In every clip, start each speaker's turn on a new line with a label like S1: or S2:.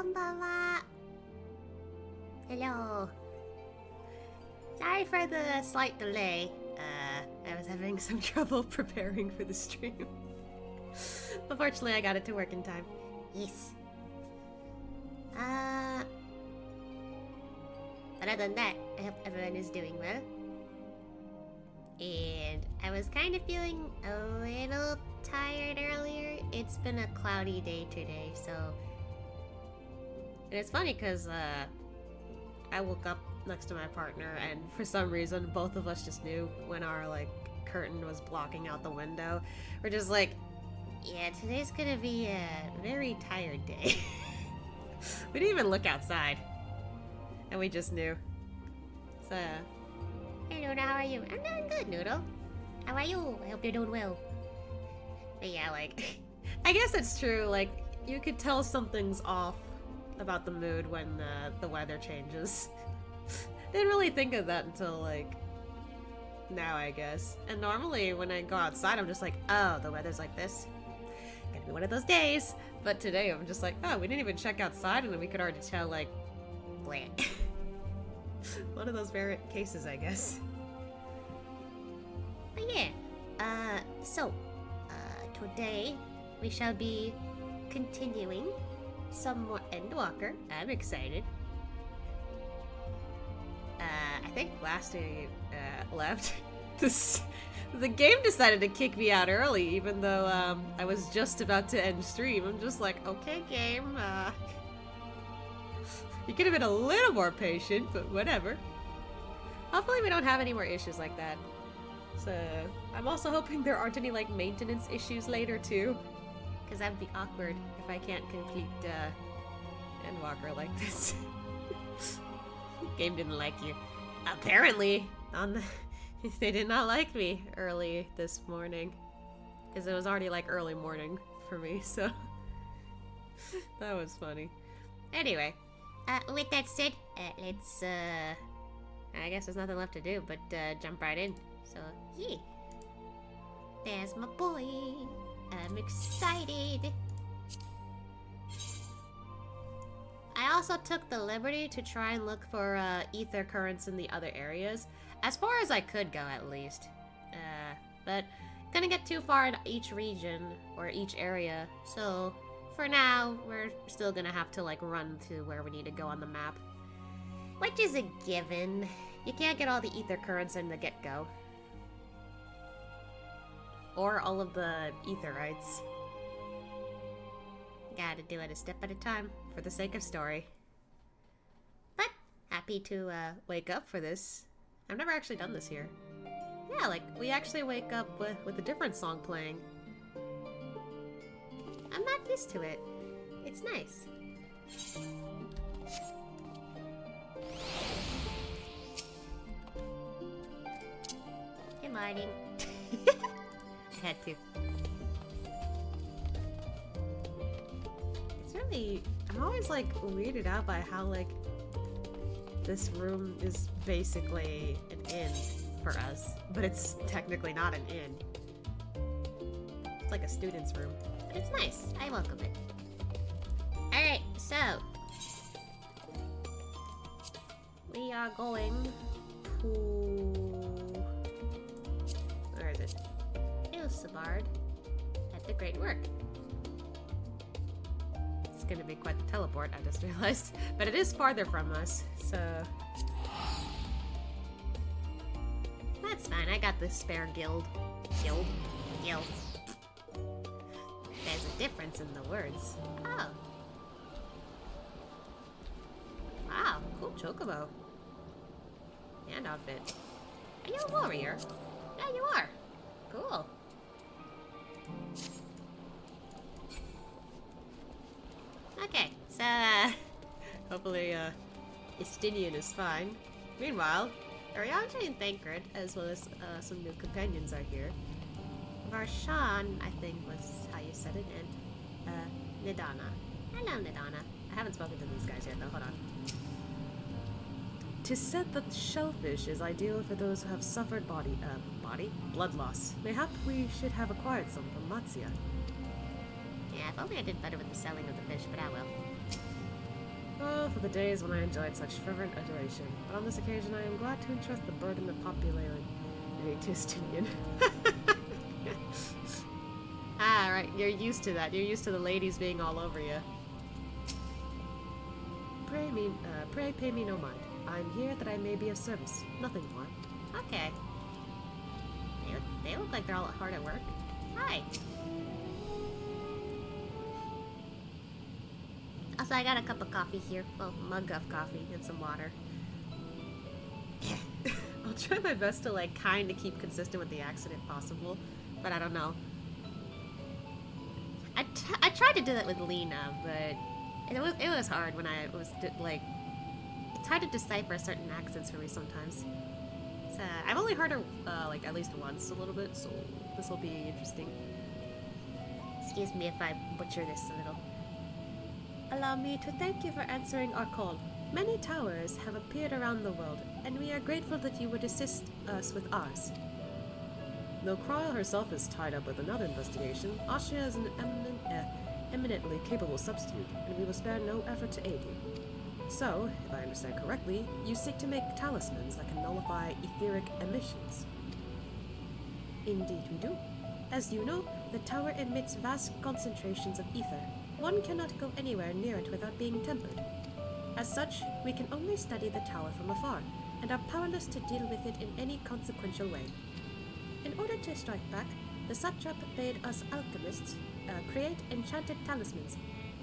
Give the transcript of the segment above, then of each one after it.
S1: konbanwa. Hello. Sorry for the slight delay. I was having some trouble preparing for the stream. But fortunately, I got it to work in time. Yes. Other than that, I hope everyone is doing well. And I was kind of feeling a little tired earlier. It's been a cloudy day today, so... And it's funny because, I woke up next to my partner, and for some reason, both of us just knew when our, like, curtain was blocking out the window. We're just like, yeah, today's gonna be a very tired day. We didn't even look outside. And we just knew. So... Hey Noodle, how are you? I'm doing good, Noodle. How are you? I hope you're doing well. But yeah, like... I guess it's true, like, you could tell something's off about the mood when the weather changes. Didn't really think of that until, like, now, I guess. And normally, when I go outside, I'm just like, oh, the weather's like this. Gonna be one of those days. But today, I'm just like, oh, we didn't even check outside, and then we could already tell, like, bland. One of those rare cases, I guess. But yeah, today we shall be continuing some more Endwalker. I'm excited. I think last we left, the game decided to kick me out early, even though I was just about to end stream. I'm just like, okay, game, you could have been a little more patient, but whatever. Hopefully we don't have any more issues like that. So, I'm also hoping there aren't any, like, maintenance issues later, too. Because that would be awkward if I can't complete, Endwalker like this. Game didn't like you. Apparently, they did not like me early this morning. Because it was already, like, early morning for me, so... That was funny. Anyway. With that said, let's, I guess there's nothing left to do but, jump right in. So, yeah. There's my boy. I'm excited. I also took the liberty to try and look for, ether currents in the other areas. As far as I could go, at least. But gonna get too far in each region, or each area, so... For now, we're still gonna have to, like, run to where we need to go on the map. Which is a given. You can't get all the ether currents in the get-go. Or all of the aetherites. Gotta do it a step at a time, for the sake of story. But, happy to, wake up for this. I've never actually done this here. Yeah, like, we actually wake up with a different song playing. I'm not used to it. It's nice. Good morning. I had to. It's really... I'm always, like, weirded out by how, like, this room is basically an inn for us. But it's technically not an inn. It's like a student's room. But it's nice. I welcome it. Alright, so... We are going to... Where is it? Ilsabard at the Great Work. It's gonna be quite the teleport, I just realized. But it is farther from us, so... That's fine, I got the spare guild. Guild? There's a difference in the words. Oh. Wow, cool chocobo. And outfit. Are you a warrior? Yeah, you are. Cool. Okay, so, hopefully, Estinian is fine. Meanwhile, Ariadne and Thancred, as well as, some new companions are here. Varshan, I think was how you said it, and Nidana. Hello, Nidana. I haven't spoken to these guys yet, though. Hold on. 'Tis said that the shellfish is ideal for those who have suffered blood loss. Mayhap we should have acquired some from Matsya. Yeah, if only I did better with the selling of the fish, but I will.
S2: Oh, for the days when I enjoyed such fervent adoration. But on this occasion, I am glad to entrust the burden of popularity to Justinian.
S1: Ah, right. You're used to that. You're used to the ladies being all over you.
S2: Pray pay me no mind. I am here that I may be of service. Nothing more.
S1: Okay. They look like they're all hard at work. Hi. Also, I got a cup of coffee here. Well, mug of coffee and some water. I'll try my best to, like, kind of keep consistent with the accent if possible. But I don't know. I tried to do that with Lena, but it was hard when I was, like... It's hard to decipher certain accents for me sometimes. So, I've only heard her, like, at least once a little bit, so this will be interesting. Excuse me if I butcher this a little.
S2: Allow me to thank you for answering our call. Many towers have appeared around the world, and we are grateful that you would assist us with ours. Though Kryl herself is tied up with another investigation, Asha is an eminently capable substitute, and we will spare no effort to aid you. So, if I understand correctly, you seek to make talismans that can nullify etheric emissions. Indeed we do. As you know, the tower emits vast concentrations of ether. One cannot go anywhere near it without being tempered. As such, we can only study the tower from afar, and are powerless to deal with it in any consequential way. In order to strike back, the satrap bade us alchemists create enchanted talismans.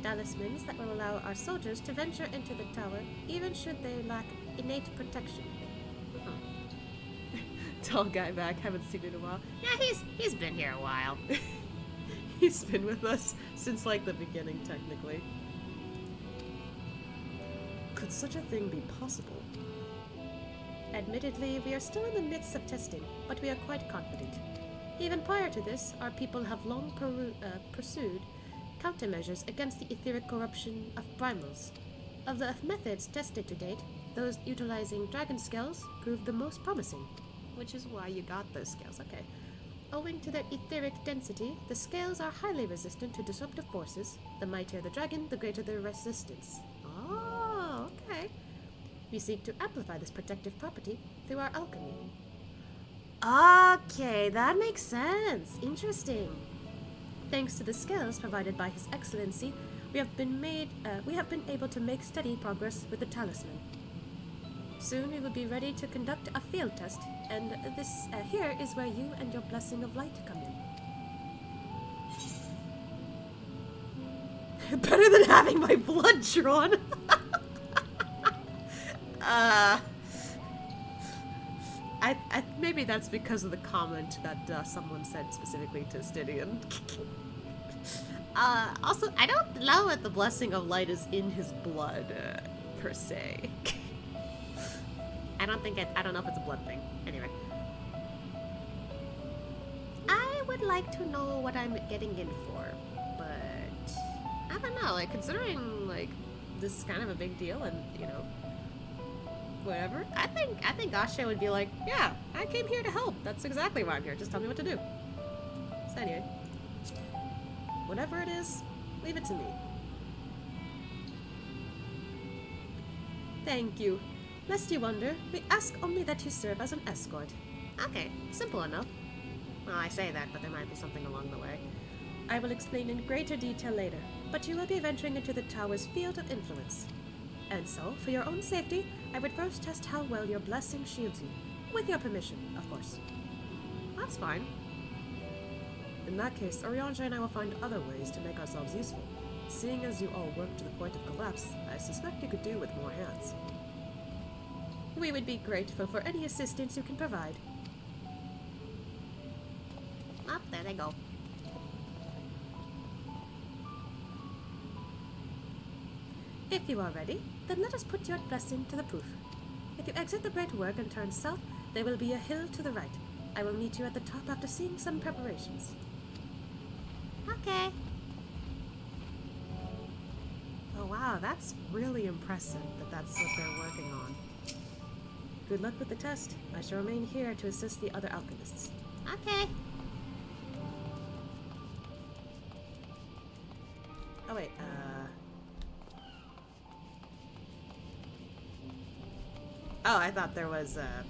S2: Talismans that will allow our soldiers to venture into the tower, even should they lack innate protection.
S1: Tall guy back, haven't seen it in a while. Yeah, he's been here a while.
S2: He's been with us since, like, the beginning, technically. Could such a thing be possible? Admittedly, we are still in the midst of testing, but we are quite confident. Even prior to this, our people have long pursued countermeasures against the etheric corruption of primals. Of the methods tested to date, those utilizing dragon scales proved the most promising.
S1: Which is why you got those scales, okay.
S2: Owing to their etheric density, the scales are highly resistant to disruptive forces. The mightier the dragon, the greater their resistance.
S1: Oh, okay.
S2: We seek to amplify this protective property through our alchemy.
S1: Okay, that makes sense. Interesting.
S2: Thanks to the scales provided by His Excellency, we have been able to make steady progress with the talisman. Soon we will be ready to conduct a field test, and this here is where you and your blessing of light come in.
S1: Better than having my blood drawn. Maybe that's because of the comment that someone said specifically to Stidian. Also, I don't know if the blessing of light is in his blood, per se. I don't know if it's a blood thing. Anyway. I would like to know what I'm getting in for, but I don't know, like, considering, like, this is kind of a big deal and, you know, whatever, I think Asha would be like, yeah, I came here to help. That's exactly why I'm here. Just tell me what to do. So anyway, whatever it is, leave it to me.
S2: Thank you. Lest you wonder, we ask only that you serve as an escort.
S1: Okay, simple enough. Well, I say that, but there might be something along the way.
S2: I will explain in greater detail later, but you will be venturing into the tower's field of influence. And so, for your own safety, I would first test how well your blessing shields you. With your permission, of course.
S1: That's fine.
S2: In that case, Orianja and I will find other ways to make ourselves useful. Seeing as you all work to the point of collapse, I suspect you could do with more hands. We would be grateful for any assistance you can provide.
S1: Oh, there they go.
S2: If you are ready, then let us put your blessing to the proof. If you exit the Great Work and turn south, there will be a hill to the right. I will meet you at the top after seeing some preparations.
S1: Okay.
S2: Oh wow, that's really impressive that's what they're working on. Good luck with the test. I shall remain here to assist the other alchemists.
S1: Okay.
S2: Oh wait, Oh, I thought there was a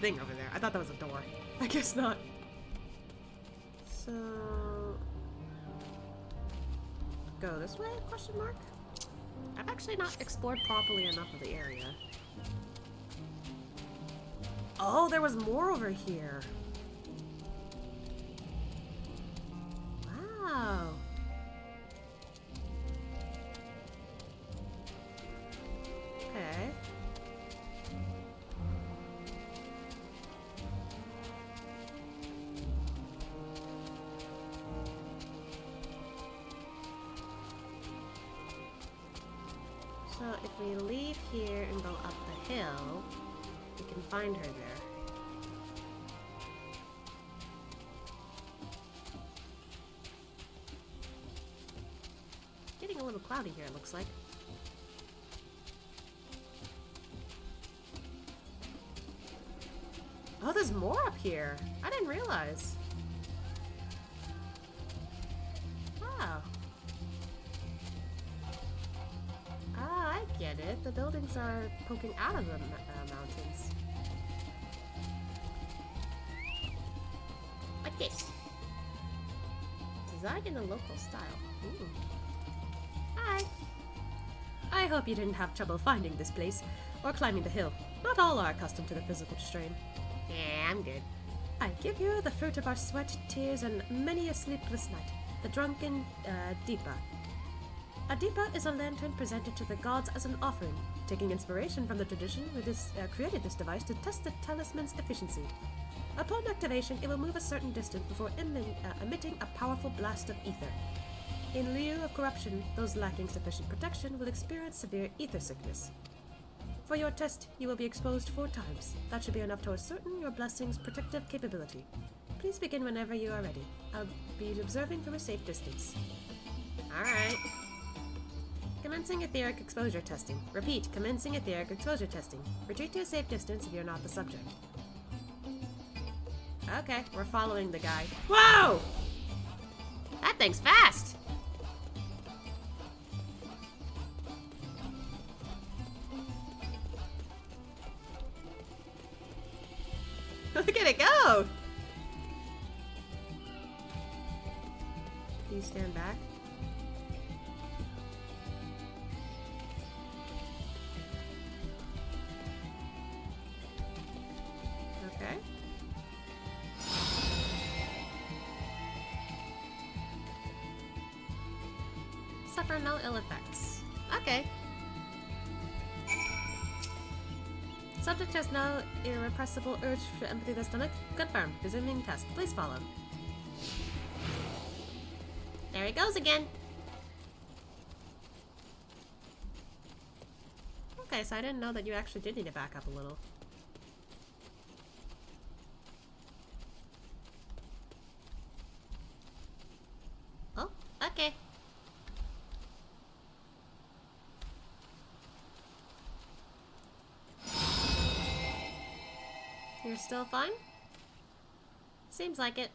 S2: thing over there. I thought that was a door. I guess not. So... go this way? Question mark? I've actually not explored properly enough of the area. Oh, there was more over here. Wow. Okay. So if we leave here and go up the hill, we can find her there. Getting a little cloudy here, it looks like. Oh, there's more up here. I didn't realize. Wow. Ah, I get it. The buildings are poking out of the mountains. Like this. Designed in a local style. Ooh. Hi. I hope you didn't have trouble finding this place or climbing the hill. Not all are accustomed to the physical strain.
S1: Yeah, I'm good.
S2: I give you the fruit of our sweat, tears, and many a sleepless night, the drunken Deepa. A Deepa is a lantern presented to the gods as an offering. Taking inspiration from the tradition, we created this device to test the talisman's efficiency. Upon activation, it will move a certain distance before emitting a powerful blast of ether. In lieu of corruption, those lacking sufficient protection will experience severe ether sickness. For your test, you will be exposed 4 times. That should be enough to ascertain your blessing's protective capability. Please begin whenever you are ready. I'll be observing from a safe distance.
S1: Alright.
S2: Commencing etheric exposure testing. Repeat, commencing etheric exposure testing. Retreat to a safe distance if you're not the subject. Okay, we're following the guy. Whoa!
S1: That thing's fast!
S2: Look at it go! Please stand back. Okay. Suffer no ill effects. Okay. Subject has no irrepressible urge to empty the stomach. Confirmed. Resuming test. Please follow.
S1: There he goes again.
S2: Okay, so I didn't know that you actually did need to back up a little.
S1: Oh, okay.
S2: You're still fine?
S1: Seems like it.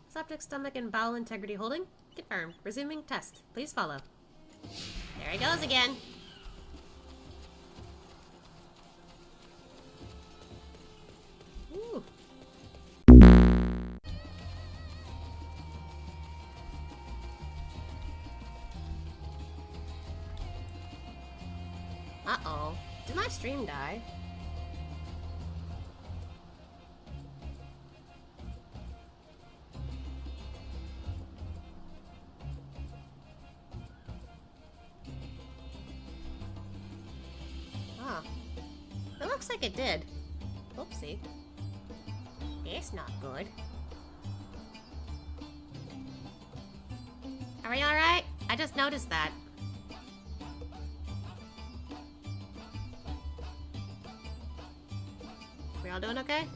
S2: Subject stomach and bowel integrity holding. Confirmed. Resuming test. Please follow.
S1: There he goes again.
S2: Ooh.
S1: Uh-oh. Did my stream die? Oh. It looks like it did. Oopsie. It's not good. Are we alright? I just noticed that. We all doing okay?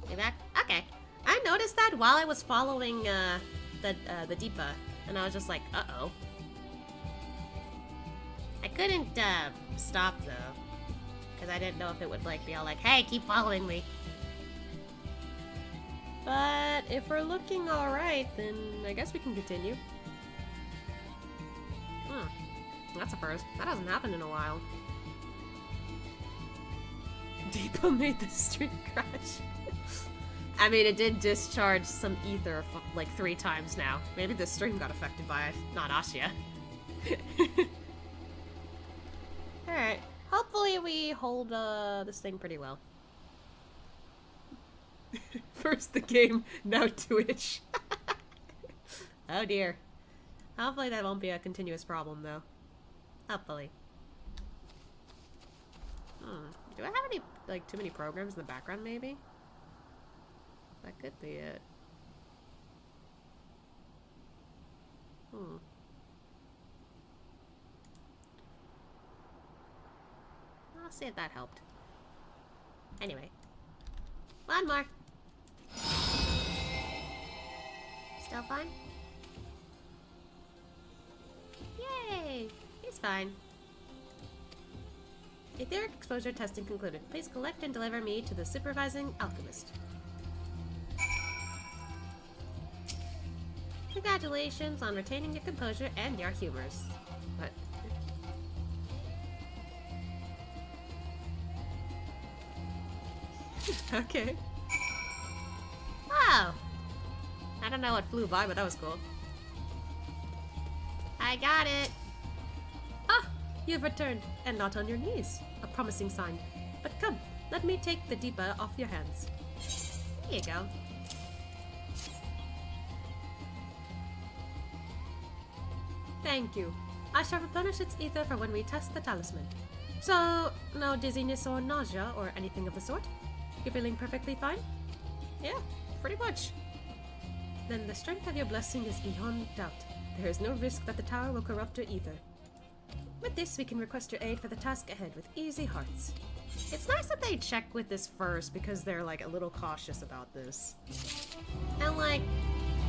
S1: You back? Okay. I noticed that while I was following the Deepa, and I was just like, uh-oh. I couldn't stop though, because I didn't know if it would like be all like, hey, keep following me.
S2: But if we're looking alright, then I guess we can continue.
S1: That's a first. That hasn't happened in a while.
S2: Depot made the stream crash.
S1: I mean, it did discharge some ether like 3 times now. Maybe the stream got affected by it, not Asya. Alright. Hopefully we hold this thing pretty well.
S2: First the game, now Twitch.
S1: Oh dear. Hopefully that won't be a continuous problem, though. Hopefully. Do I have any, like, too many programs in the background, maybe? That could be it. I'll see if that helped. Anyway. One more. Still fine? Yay! He's fine. Etheric exposure testing concluded. Please collect and deliver me to the supervising alchemist. Congratulations on retaining your composure and your humors.
S2: What? Okay.
S1: Wow! I don't know what flew by, but that was cool. I got it!
S2: Ah! You've returned, and not on your knees. A promising sign. But come, let me take the Deepa off your hands.
S1: There you go.
S2: Thank you. I shall replenish its ether for when we test the talisman. So, no dizziness or nausea or anything of the sort? You're feeling perfectly fine?
S1: Yeah, pretty much.
S2: Then the strength of your blessing is beyond doubt. There is no risk that the tower will corrupt your ether. With this, we can request your aid for the task ahead with easy hearts.
S1: It's nice that they check with this first because they're like a little cautious about this. And like,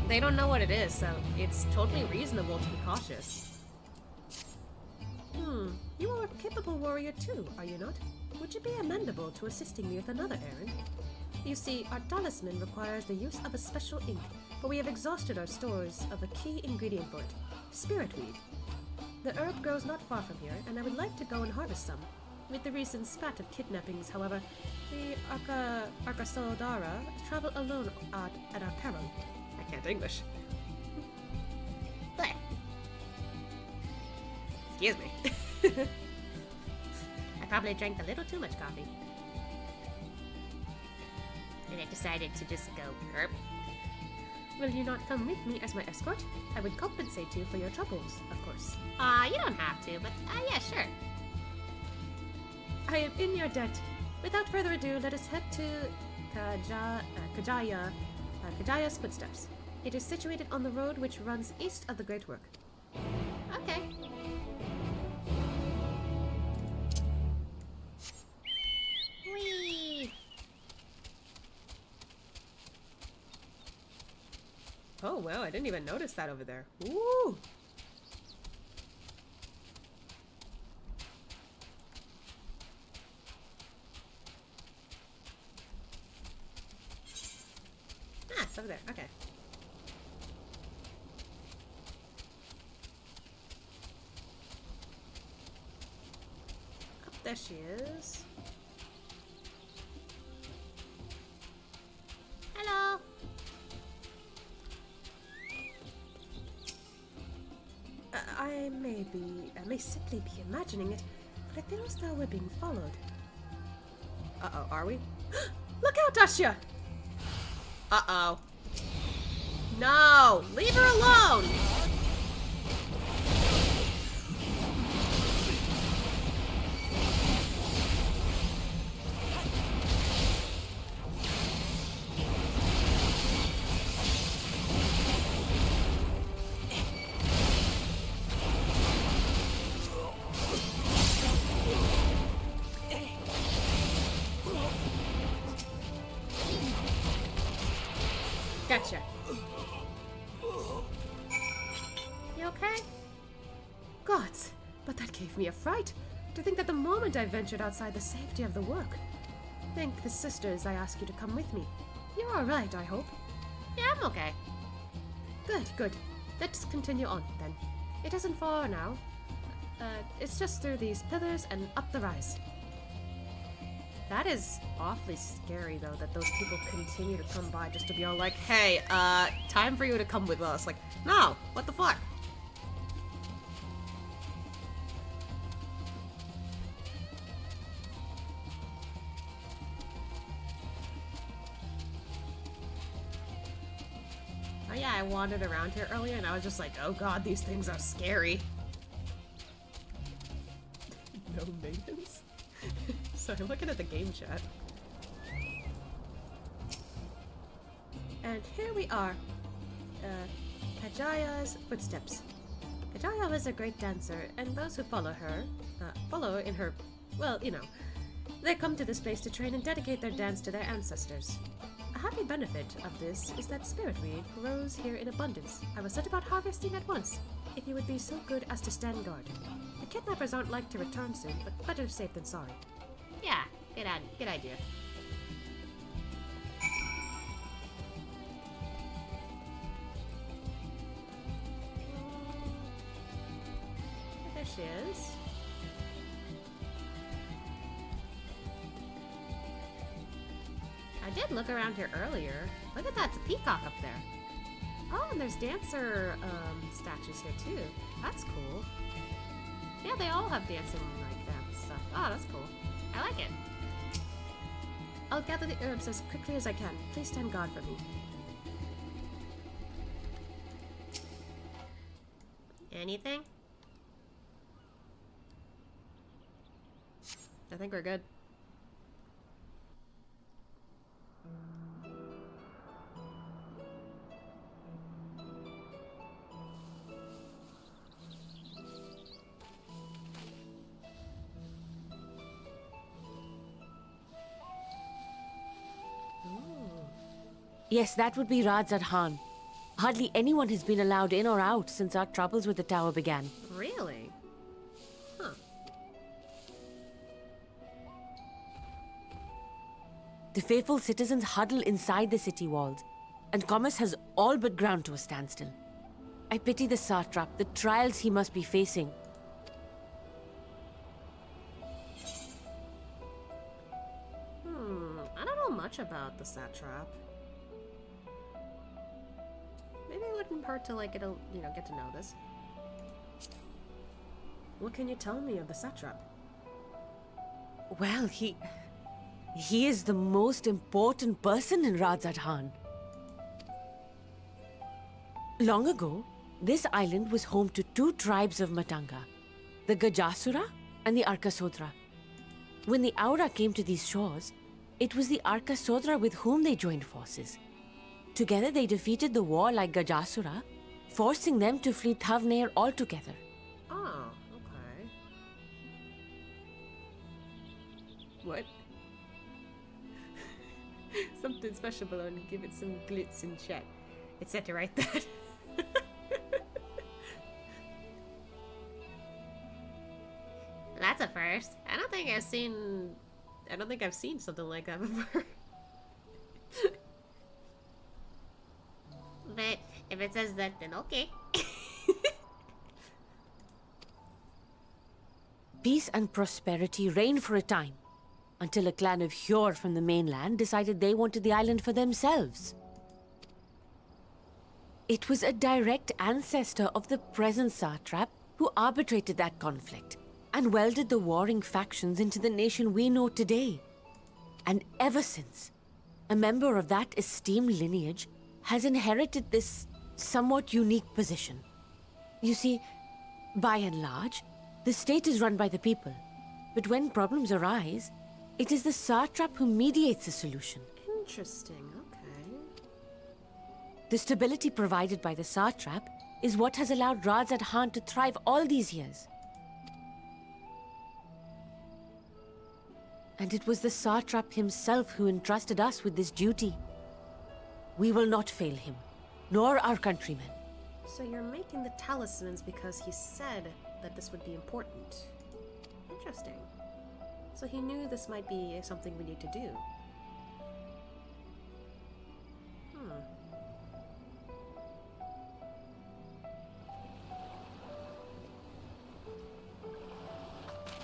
S1: they don't know what it is, so it's totally reasonable to be cautious.
S2: You are a capable warrior too, are you not? Would you be amenable to assisting me with another errand? You see, our talisman requires the use of a special ink, but we have exhausted our stores of a key ingredient for it, spiritweed. The herb grows not far from here, and I would like to go and harvest some. With the recent spat of kidnappings, however, the Arcasodara travel alone at our peril.
S1: I can't English. Blech. Excuse me. I probably drank a little too much coffee. And I decided to just go herb.
S2: Will you not come with me as my escort? I would compensate you for your troubles, of course.
S1: You don't have to, but yeah, sure.
S2: I am in your debt. Without further ado, let us head to Kajaya's footsteps. It is situated on the road which runs east of the Great Work.
S1: Okay. Whee!
S2: Oh wow, I didn't even notice that over there. Ooh!
S1: Ah, it's over there. Okay.
S2: Oh, there she is.
S1: Hello!
S2: I may simply be imagining it, but I feel as though we're being followed.
S1: Uh-oh, are we?
S2: Look out, Asya!
S1: Uh-oh. No! Leave her alone!
S2: Gotcha.
S1: You okay?
S2: Gods, but that gave me a fright. To think that the moment I ventured outside the safety of the work. Thank the sisters I ask you to come with me. You're alright, I hope.
S1: Yeah, I'm okay.
S2: Good, good. Let's continue on, then. It isn't far now. It's just through these pillars and up the rise. That is awfully scary, though, that those people continue to come by just to be all like, hey, time for you to come with us. Like, no, what the fuck? Oh yeah, I wandered around here earlier and I was just like, oh god, these things are scary. No maintenance? Sorry, I'm looking at the game chat. And here we are. Kajaya's footsteps. Kajaya was a great dancer, and those who follow her, follow in her, well, you know, they come to this place to train and dedicate their dance to their ancestors. A happy benefit of this is that spiritweed grows here in abundance. I was set about harvesting at once, if you would be so good as to stand guard. The kidnappers aren't like to return soon, but better safe than sorry.
S1: Yeah, good idea.
S2: There she is.
S1: I did look around here earlier. Look at that, it's a peacock up there.
S2: Oh, and there's dancer statues here too. That's cool.
S1: Yeah, they all have dancing like that stuff. Oh, that's cool. I like it.
S2: I'll gather the herbs as quickly as I can. Please stand guard for me.
S1: Anything?
S2: I think we're good.
S3: Yes, that would be Radzad Khan. Hardly anyone has been allowed in or out since our troubles with the tower began.
S2: Really? Huh.
S3: The faithful citizens huddle inside the city walls, and commerce has all but ground to a standstill. I pity the satrap, the trials he must be facing.
S2: I don't know much about the satrap. Maybe it wouldn't hurt to, like, get to know this. What can you tell me of the satrap?
S3: Well, he is the most important person in Radzad Khan. Long ago, this island was home to two tribes of Matanga, the Gajasura and the Arkasodra. When the Aura came to these shores, it was the Arkasodra with whom they joined forces. Together they defeated the warlike Gajasura, forcing them to flee Thavnair altogether.
S2: Oh, okay. What? Something special below and give it some glitz in chat. It's set to write that.
S1: That's a first. I don't think I've seen something like that before. But if it says that, then okay.
S3: Peace and prosperity reigned for a time, until a clan of Hyur from the mainland decided they wanted the island for themselves. It was a direct ancestor of the present satrap who arbitrated that conflict and welded the warring factions into the nation we know today. And ever since, a member of that esteemed lineage has inherited this somewhat unique position. You see, by and large, the state is run by the people, but when problems arise, it is the satrap who mediates a solution.
S2: Interesting, okay.
S3: The stability provided by the satrap is what has allowed Radzad Khan to thrive all these years. And it was the satrap himself who entrusted us with this duty. We will not fail him, nor our countrymen.
S2: So you're making the talismans because he said that this would be important. Interesting. So he knew this might be something we need to do.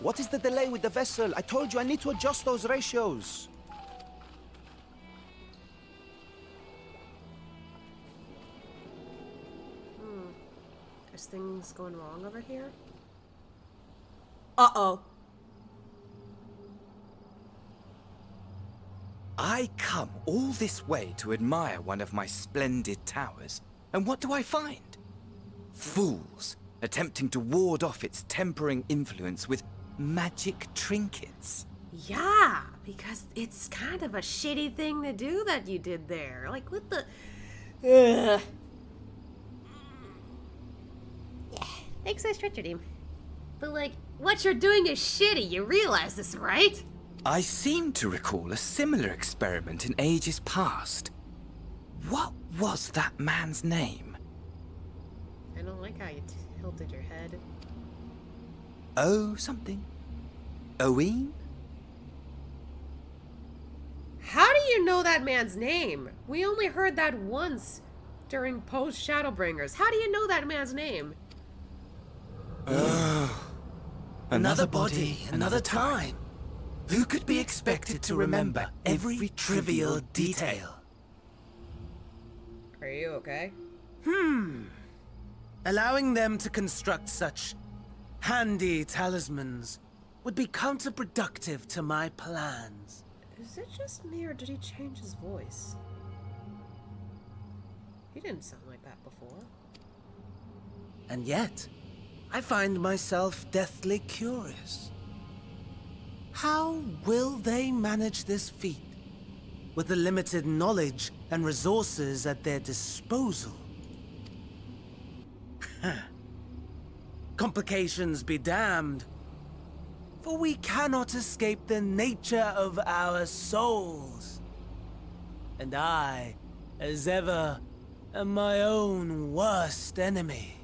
S4: What is the delay with the vessel? I told you I need to adjust those ratios.
S2: Is things going wrong over here? Uh-oh.
S5: I come all this way to admire one of my splendid towers, and what do I find? Fools attempting to ward off its tempering influence with magic trinkets.
S2: Yeah, because it's kind of a shitty thing to do that you did there. Like, what the... Ugh.
S1: Thanks, I stretched him.
S2: But, like, what you're doing is shitty. You realize this, right?
S5: I seem to recall a similar experiment in ages past. What was that man's name?
S1: I don't like how you tilted your head.
S5: Oh, something. Owen?
S2: How do you know that man's name? We only heard that once during post Shadowbringers. How do you know that man's name?
S5: Another body, another time. Who could be expected to remember every trivial detail?
S2: Are you okay?
S6: Allowing them to construct such handy talismans would be counterproductive to my plans.
S2: Is it just me, or did he change his voice? He didn't sound like that before.
S6: And yet, I find myself deathly curious. How will they manage this feat with the limited knowledge and resources at their disposal? Complications be damned, for we cannot escape the nature of our souls. And I, as ever, am my own worst enemy.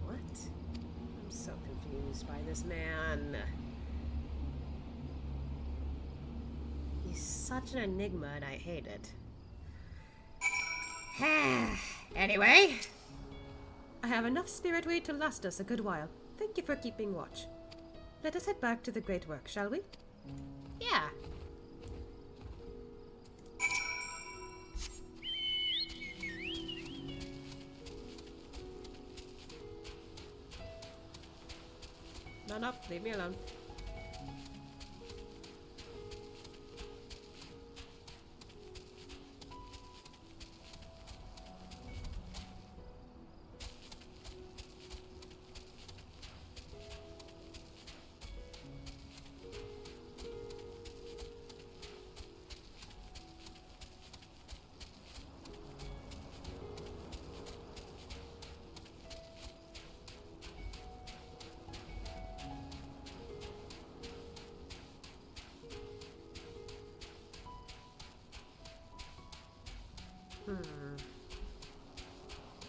S2: What? I'm so confused by this man.
S1: He's such an enigma and I hate it. Anyway,
S2: I have enough spirit weight to last us a good while. Thank you for keeping watch. Let us head back to the great work, shall we?
S1: yeah.
S2: No, leave me alone.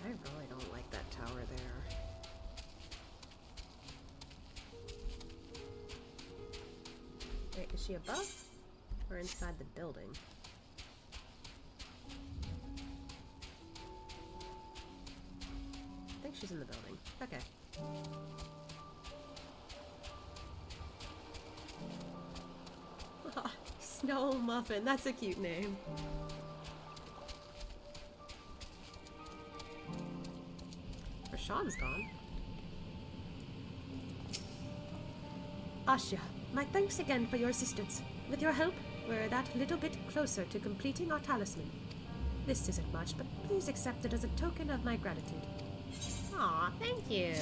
S2: I really don't like that tower there. Wait, is she above or inside the building? I think she's in the building. Okay. Snow Muffin, that's a cute name. Sean's gone. Asha, my thanks again for your assistance. With your help, we're that little bit closer to completing our talisman. This isn't much, but please accept it as a token of my gratitude.
S1: Aw, thank you.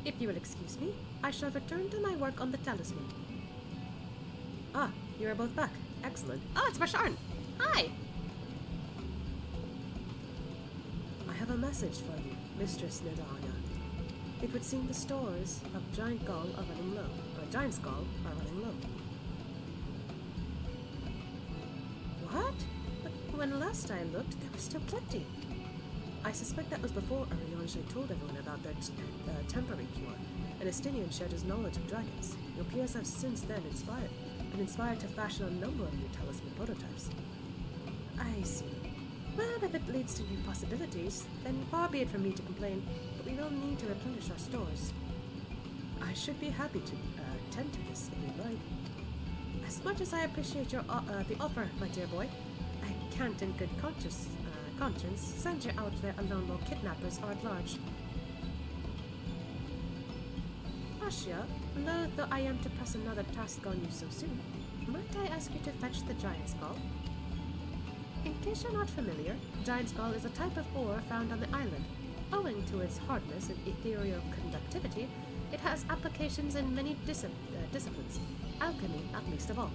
S2: If you will excuse me, I shall return to my work on the talisman. Ah, you are both back. Excellent. Oh, it's Marsharn! Hi! I have a message for you, Mistress Nadana. It would seem the stores of Giant Gull are running low, or Giant Skull are running low. What? But when last I looked, there was still plenty. I suspect that was before Ariange told everyone about their temporary cure, and Estinian shared his knowledge of dragons. Your peers have since then been inspired to fashion a number of new talisman prototypes. I see. Well, if it leads to new possibilities, then far be it from me to complain, but we will need to replenish our stores. I should be happy to tend to this if you'd like. As much as I appreciate your the offer, my dear boy, I can't in good conscience send you out there alone while kidnappers are at large. Ashia, loath though I am to press another task on you so soon, might I ask you to fetch the giant skull? In case you're not familiar, giant skull is a type of ore found on the island. Owing to its hardness and ethereal conductivity, it has applications in many disciplines, alchemy at least of all.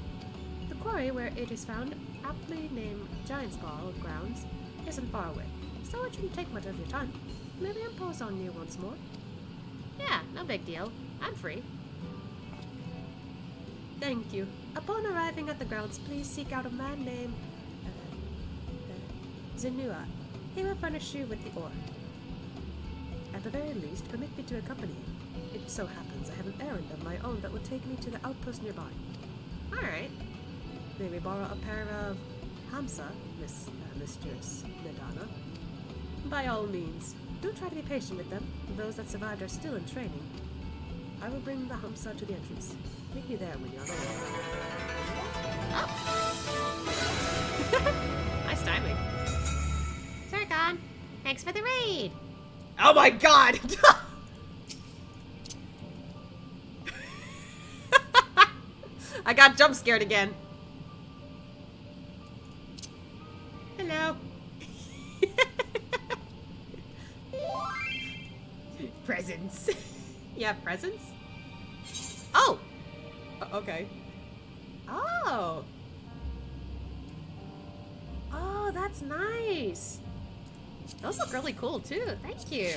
S2: The quarry where it is found, aptly named Giant Skull Grounds, isn't far away, so it shouldn't take much of your time. Maybe impose on you once more.
S1: Yeah, no big deal. I'm free.
S2: Thank you. Upon arriving at the grounds, please seek out a man named Zenua. He will furnish you with the ore. At the very least, permit me to accompany you. It so happens I have an errand of my own that will take me to the outpost nearby.
S1: Alright.
S2: May we borrow a pair of Hamsa, Mistress Medana? By all means, do try to be patient with them. Those that survived are still in training. I will bring the Hamsa to the entrance. Meet me there when you're ready.
S1: Oh. Nice timing. Zircon, thanks for the raid.
S2: Oh my god! I got jump scared again.
S1: Hello.
S2: Presents. You have presents? Oh! Okay. Oh! Oh, that's nice.
S1: Those look really cool too. Thank you.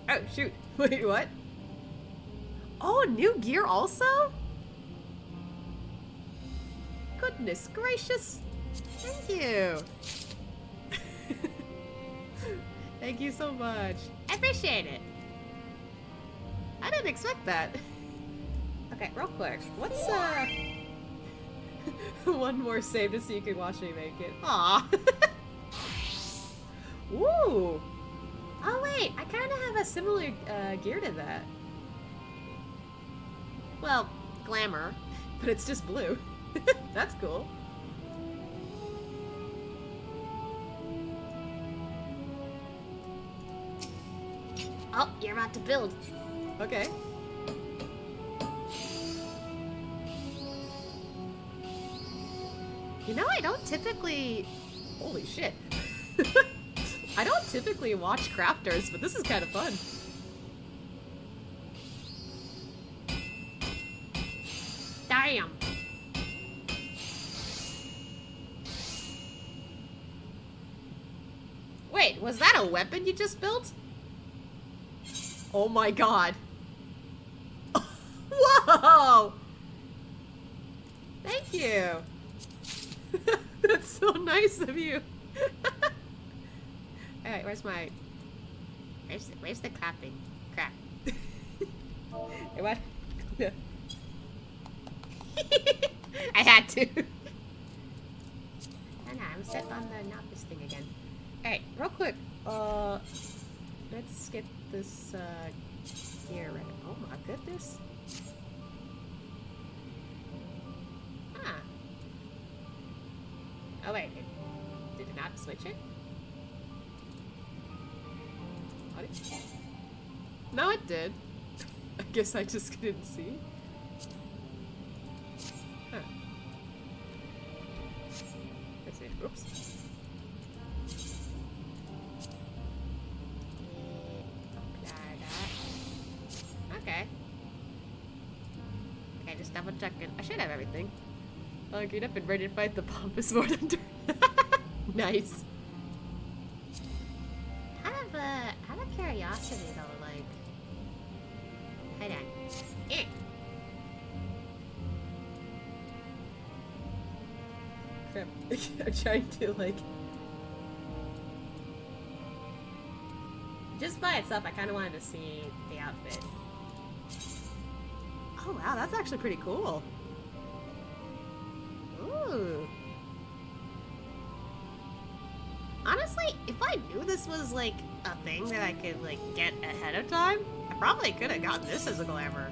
S2: Oh, shoot. Wait, what? Oh, new gear also? Goodness gracious.
S1: Thank you.
S2: Thank you so much.
S1: I appreciate it.
S2: I didn't expect that. Okay, real quick. What's, one more save to see you can watch me make it. Aw. Woo! Oh wait, I kind of have a similar gear to that.
S1: Well, glamour.
S2: But it's just blue. That's cool.
S1: Oh, you're about to build.
S2: Okay. You know, I don't typically... Holy shit. I don't typically watch crafters, but this is kind of fun.
S1: Damn.
S2: Wait, was that a weapon you just built? Oh my god. Whoa! Thank you. That's so nice of you.
S1: Alright, where's the clapping? Crap.
S2: Hey, what?
S1: I had to. Oh no, I'm set on the novice thing again. Alright, real quick.
S2: Let's get this gear ready. Oh my goodness.
S1: Huh. Oh wait, did it not switch it?
S2: What? No, it did. I guess I just didn't see. Huh. Let's see. Oops.
S1: Okay. Okay, just double checking. I should have everything.
S2: I'll get up and ready to fight the pompous Lord Hunter. Nice.
S1: Out of curiosity though, like, hold on.
S2: Crap. I'm trying to, like...
S1: Just by itself, I kind of wanted to see the outfit.
S2: Oh wow, that's actually pretty cool.
S1: Ooh. Honestly, if I knew this was like a thing that I could like get ahead of time, I probably could have gotten this as a glamour.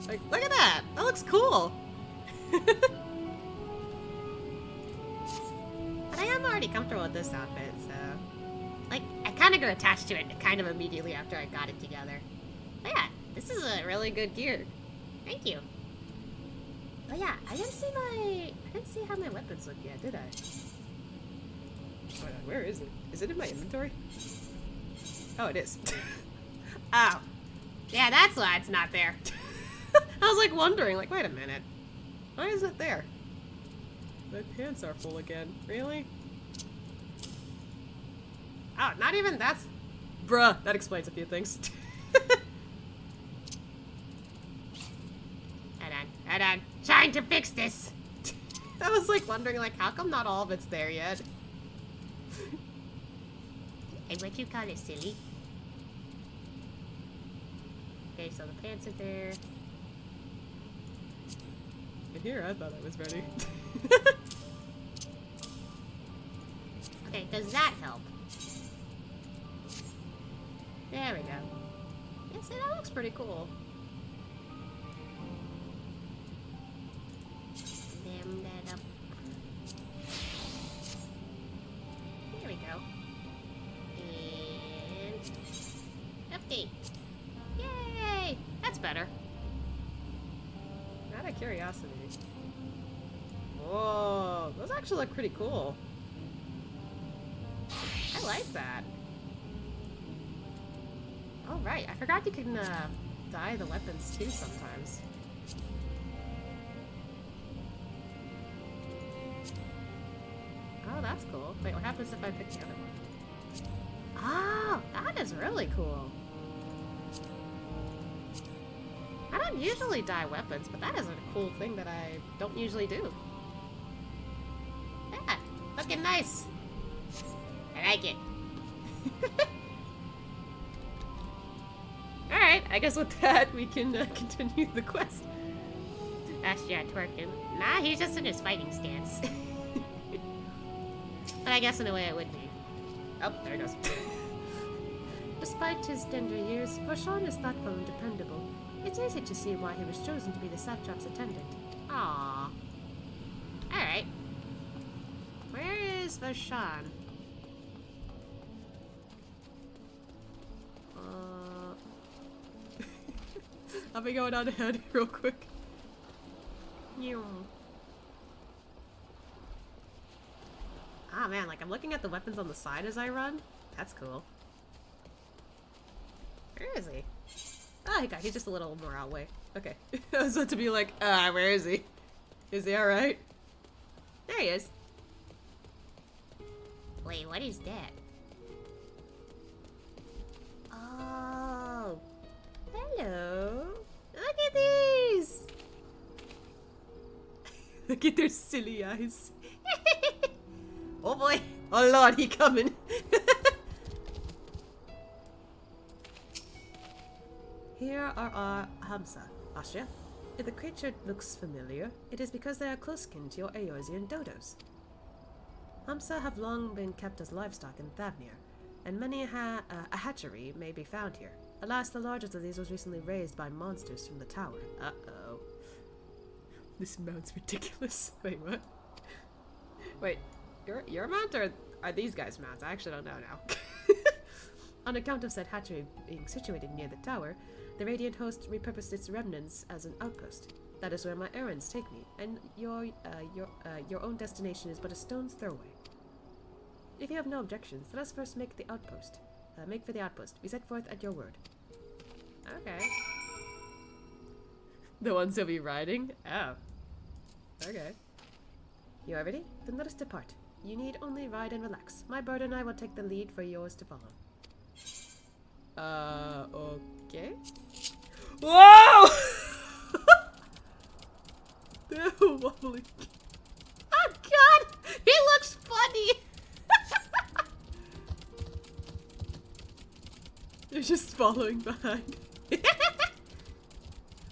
S1: Like, look at that! That looks cool! But I am already comfortable with this outfit, so... Like, I kind of got attached to it kind of immediately after I got it together. But yeah, this is a really good gear. Thank you. Oh yeah, I didn't see how my weapons look yet, did I?
S2: Hold on, where is it? Is it in my inventory? Oh, it is.
S1: Oh. Yeah, that's why it's not there.
S2: I was like wondering, like, wait a minute. Why is it there? My pants are full again. Really?
S1: Oh, not even that's...
S2: Bruh, that explains a few things.
S1: Hold on. Trying to fix this.
S2: I was like wondering, like, how come not all of it's there yet?
S1: Hey, what you call it, silly? Okay, so the pants are there.
S2: And here, I thought I was ready.
S1: Okay, does that help? There we go.
S2: Yeah, see, that looks pretty cool.
S1: Dim that up. There we go. And... update. Yay! That's better.
S2: Out of curiosity. Whoa, those actually look pretty cool. I like that. Oh right, I forgot you can dye the weapons too sometimes. Oh, that's cool. Wait, what happens if I pick the other one? Oh, that is really cool. I don't usually dye weapons, but that is a cool thing that I don't usually do.
S1: Yeah, looking nice. I like it.
S2: Alright, I guess with that we can continue the quest.
S1: Astra twerking. Nah, he's just in his fighting stance. But I guess in a way it would be.
S2: Oh, there it goes.
S3: Despite his tender years, Vashon is thoughtful and dependable. It's easy to see why he was chosen to be the satrap's attendant.
S1: Aww. Alright. Where is Vashon?
S2: I'll be going on ahead real quick. Ah man, like I'm looking at the weapons on the side as I run. That's cool. Where is he? Ah, he got. He's just a little more out way. Okay. I was about to be like, where is he? Is he alright? There he is.
S1: Wait, what is that? Oh. Hello.
S2: Look at these! Look at their silly eyes. Oh boy. Oh lord, he coming. Here are our Hamsa, Asha. If the creature looks familiar, it is because they are close kin to your Eorzean dodos. Hamsa have long been kept as livestock in Thavnir, and many a hatchery may be found here. Alas, the largest of these was recently raised by monsters from the tower. Uh-oh. This mount's ridiculous. Wait, what? Wait, your mount or are these guys' mounts? I actually don't know now. On account of said hatchery being situated near the tower, the Radiant Host repurposed its remnants as an outpost. That is where my errands take me, and your own destination is but a stone's throw away. If you have no objections, let us first make the outpost. Make for the outpost. We set forth at your word.
S1: Okay.
S2: The ones he'll be riding? Oh. Okay. You are ready? Then let us depart. You need only ride and relax. My bird and I will take the lead for yours to follow. Okay. Whoa! They're wobbling.
S1: Oh god! He looks funny!
S2: They're just following behind.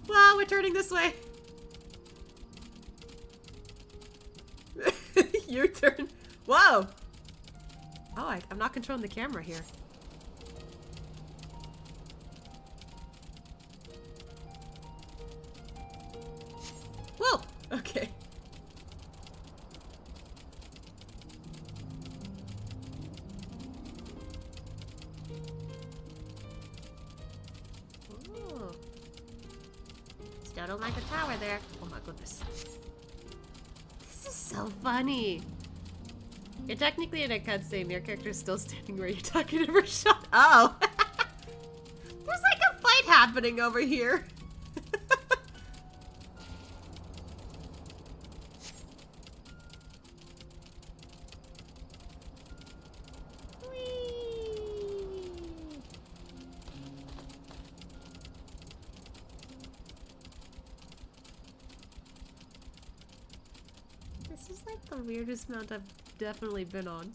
S2: Wow, we're turning this way. Your turn. Wow. Oh, I'm not controlling the camera here. Whoa! Okay. Oh.
S1: Still don't like the tower there.
S2: Oh my goodness.
S1: This is so funny. You're technically in a cutscene. Your character's still standing where you're talking to Rashad.
S2: Oh! There's like a fight happening over here.
S1: This is like the weirdest mount I've definitely been on.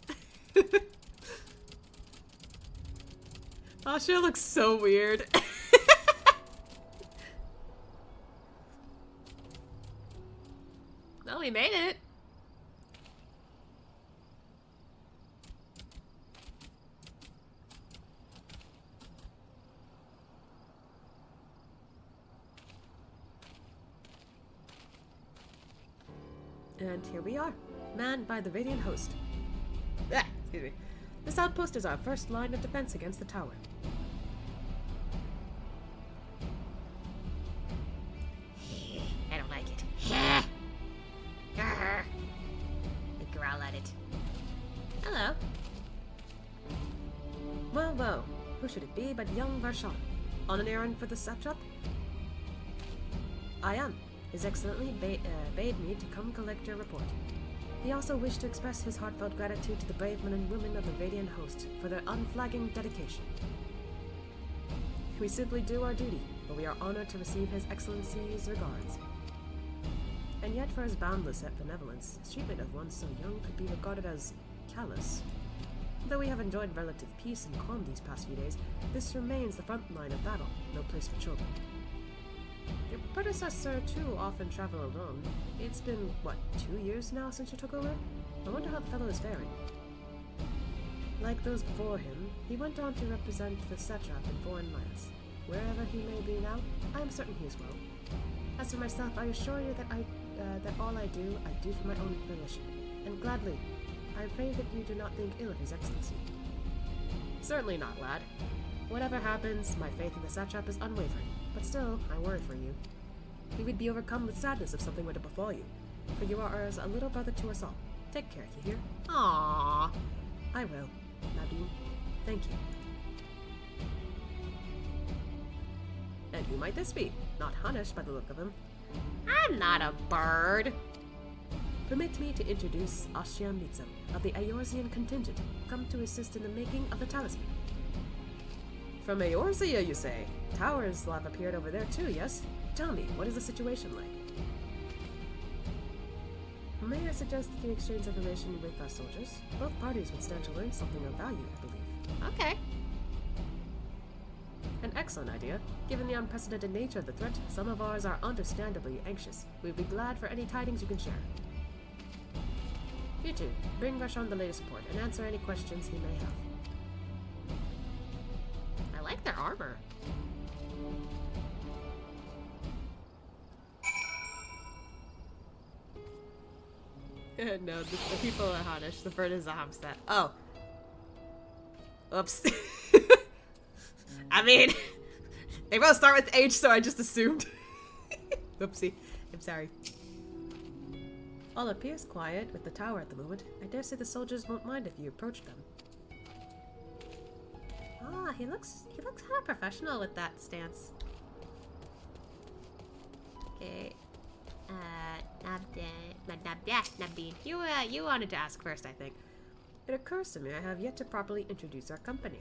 S2: Asha looks so weird.
S1: Well, we made it.
S2: And here we are, manned by the Radiant host. Ah, excuse me. This outpost is our first line of defense against the tower.
S1: I don't like it. I growl at it. Hello.
S2: Well, well, who should it be but young Varshan? On an errand for the satrap? I am. His Excellency bade me to come collect your report. He also wished to express his heartfelt gratitude to the brave men and women of the Radiant host for their unflagging dedication. We simply do our duty, but we are honored to receive His Excellency's regards. And yet, for his boundless benevolence, his treatment of one so young could be regarded as callous. Though we have enjoyed relative peace and calm these past few days, this remains the front line of battle, no place for children. Your predecessor, too, often traveled alone. It's been, what, 2 years now since you took over? I wonder how the fellow is faring. Like those before him, he went on to represent the satrap in foreign lands. Wherever he may be now, I am certain he is well. As for myself, I assure you that all I do for my own volition. And gladly, I pray that you do not think ill of His Excellency.
S1: Certainly not, lad.
S2: Whatever happens, my faith in the satrap is unwavering. But still, I worry for you. We would be overcome with sadness if something were to befall you, for you are as a little brother to us all. Take care, you hear?
S1: Aww.
S2: I will. Nadine, thank you. And who might this be? Not Hanish by the look of him.
S1: I'm not a bird.
S2: Permit me to introduce Ashia Mitzo of the Eorzean contingent, come to assist in the making of the talisman. From Eorzea, you say? Towers have appeared over there too, yes? Tell me, what is the situation like? May I suggest that you exchange information with our soldiers? Both parties would stand to learn something of value, I believe.
S1: Okay.
S2: An excellent idea. Given the unprecedented nature of the threat, some of ours are understandably anxious. We would be glad for any tidings you can share. You two, bring Varshan the latest report and answer any questions he may have.
S1: I like their armor.
S2: No, the people are Hanish. The bird is a Hamsat. Oh. Oops. I mean, they both start with H, so I just assumed. Oopsie. I'm sorry. All appears quiet with the tower at the moment. I dare say the soldiers won't mind if you approach them.
S1: Ah, he looks kind of professional with that stance. Okay. Nabdeen. You wanted to ask first, I think.
S2: It occurs to me I have yet to properly introduce our company.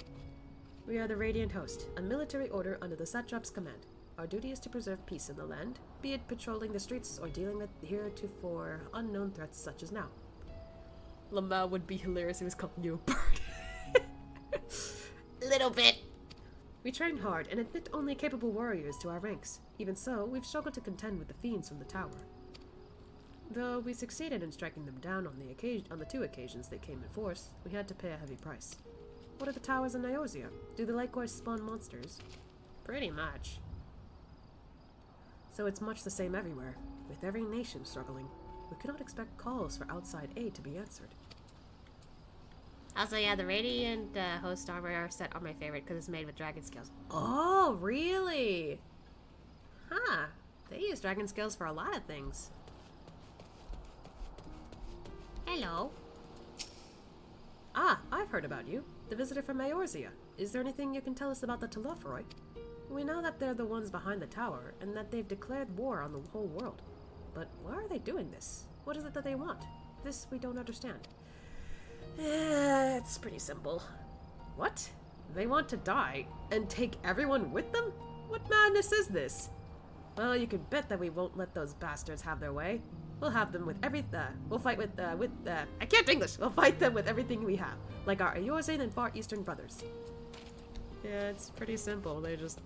S2: We are the Radiant Host, a military order under the Satrap's command. Our duty is to preserve peace in the land, be it patrolling the streets or dealing with heretofore unknown threats such as now. Lamau would be hilarious if he was calling you a bird.
S1: Little bit.
S2: We train hard and admit only capable warriors to our ranks. Even so, we've struggled to contend with the fiends from the tower. Though we succeeded in striking them down on the 2 occasions they came in force, we had to pay a heavy price. What are the towers in Niosia? Do they likewise spawn monsters?
S1: Pretty much.
S2: So it's much the same everywhere, with every nation struggling. We cannot expect calls for outside aid to be answered.
S1: Also, yeah, the Radiant Host Armor set are my favorite because it's made with dragon scales.
S2: Oh, really? Huh. They use dragon scales for a lot of things.
S1: Hello.
S2: Ah, I've heard about you. The visitor from Eorzea. Is there anything you can tell us about the Telophoroi? We know that they're the ones behind the tower, and that they've declared war on the whole world. But why are they doing this? What is it that they want? This we don't understand. It's pretty simple. What? They want to die, and take everyone with them? What madness is this? Well, you can bet that we won't let those bastards have their way. We'll have them with we'll fight with, I can't English! We'll fight them with everything we have, like our Eorzean and Far Eastern brothers.
S1: Yeah, it's pretty simple. They just...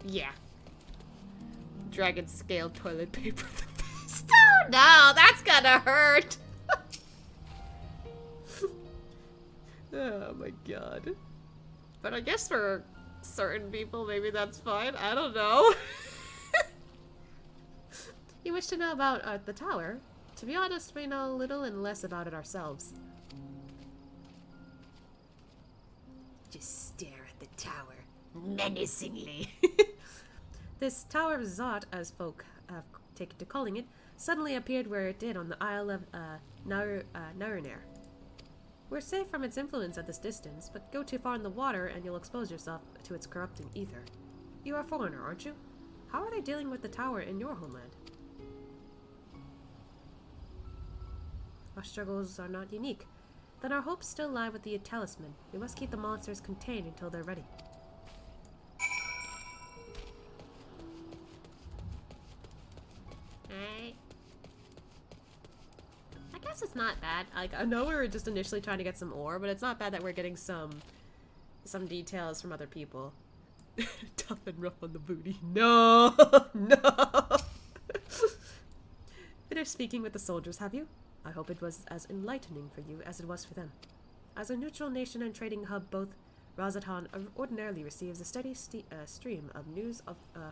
S1: yeah. Dragon scale toilet paper the best. Oh no, that's gonna hurt! Oh my god. But I guess for certain people, maybe that's fine. I don't know.
S2: You wish to know about the tower? To be honest, we know little and less about it ourselves.
S1: Just stare at the tower menacingly.
S2: This Tower of Zot, as folk have taken to calling it, suddenly appeared where it did on the Isle of Narunair. We're safe from its influence at this distance, but go too far in the water and you'll expose yourself to its corrupting ether. You are a foreigner, aren't you? How are they dealing with the tower in your homeland? Our struggles are not unique. Then our hopes still lie with the talisman. We must keep the monsters contained until they're ready.
S1: Alright. I guess it's not bad.
S2: Like, I know we were just initially trying to get some ore, but it's not bad that we're getting some details from other people. Tough and rough on the booty. No! No! Finished speaking with the soldiers, have you? I hope it was as enlightening for you as it was for them. As a neutral nation and trading hub, both Razatan ordinarily receives a steady stream of news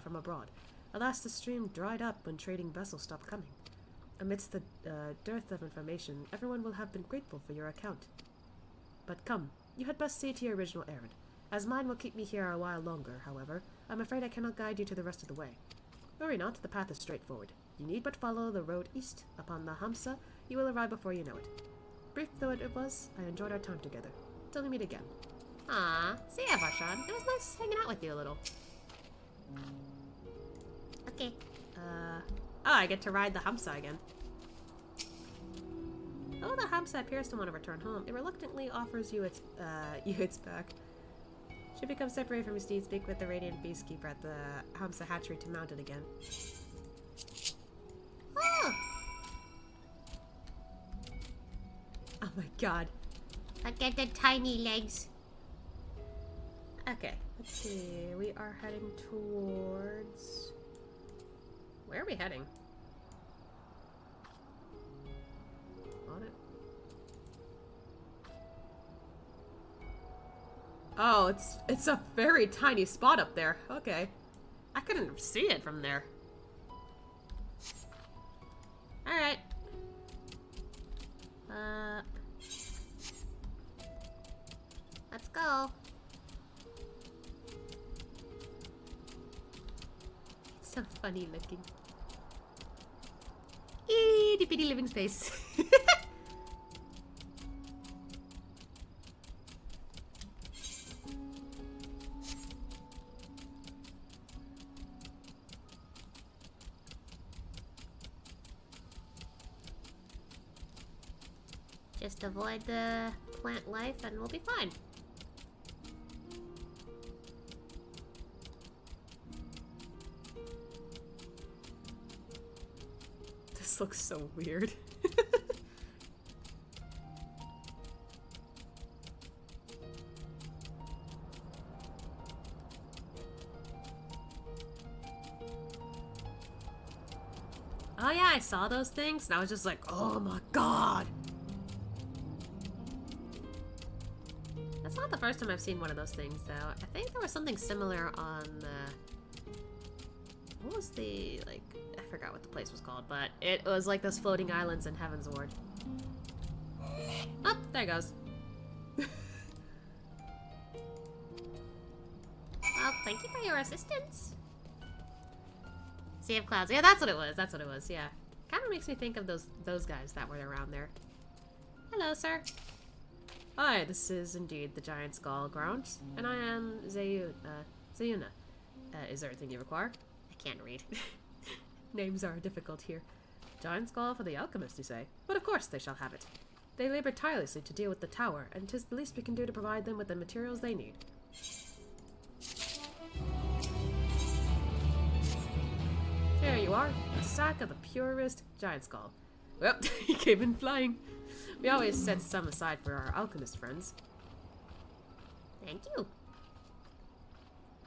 S2: from abroad. Alas, the stream dried up when trading vessels stopped coming. Amidst the dearth of information, everyone will have been grateful for your account. But come, you had best see to your original errand. As mine will keep me here a while longer, however, I'm afraid I cannot guide you to the rest of the way. Worry not, the path is straightforward. You need but follow the road east. Upon the Hamsa, you will arrive before you know it. Brief though it was, I enjoyed our time together. Till we meet again.
S1: Aw, see ya, Varshan. It was nice hanging out with you a little. Okay.
S2: Oh, I get to ride the Hamsa again. Though the Hamsa appears to want to return home, it reluctantly offers you its back. Should become separated from your steed, speak with the Radiant Beastkeeper at the Hamsa hatchery to mount it again.
S1: Oh!
S2: Oh my god.
S1: Look at the tiny legs.
S2: Okay, let's see. We are heading towards... Where are we heading? On it. Oh, it's a very tiny spot up there. Okay. I couldn't see it from there. Alright.
S1: Let's go.
S2: It's so funny looking. Itty bitty living space.
S1: Just avoid the plant life and we'll be fine.
S2: This looks so weird. Oh yeah, I saw those things, and I was just like, oh my god. That's not the first time I've seen one of those things, though. I think there was something similar on what was the, like, I forgot what the place was called, but it was like those floating islands in Heaven's Ward. Oh, there it goes.
S1: Well, thank you for your assistance. Sea of Clouds. Yeah, that's what it was. That's what it was. Yeah.
S2: Kind of makes me think of those guys that were around there. Hello, sir. Hi, this is indeed the Giant Skull Grounds, and I am Zayuna. Is there anything you require?
S1: I can't read.
S2: Names are difficult here. Giant Skull for the Alchemist, you say? But of course they shall have it. They labor tirelessly to deal with the tower, and 'tis the least we can do to provide them with the materials they need. There you are, a sack of the purest Giant Skull. Well, he came in flying. We always set some aside for our alchemist friends.
S1: Thank you.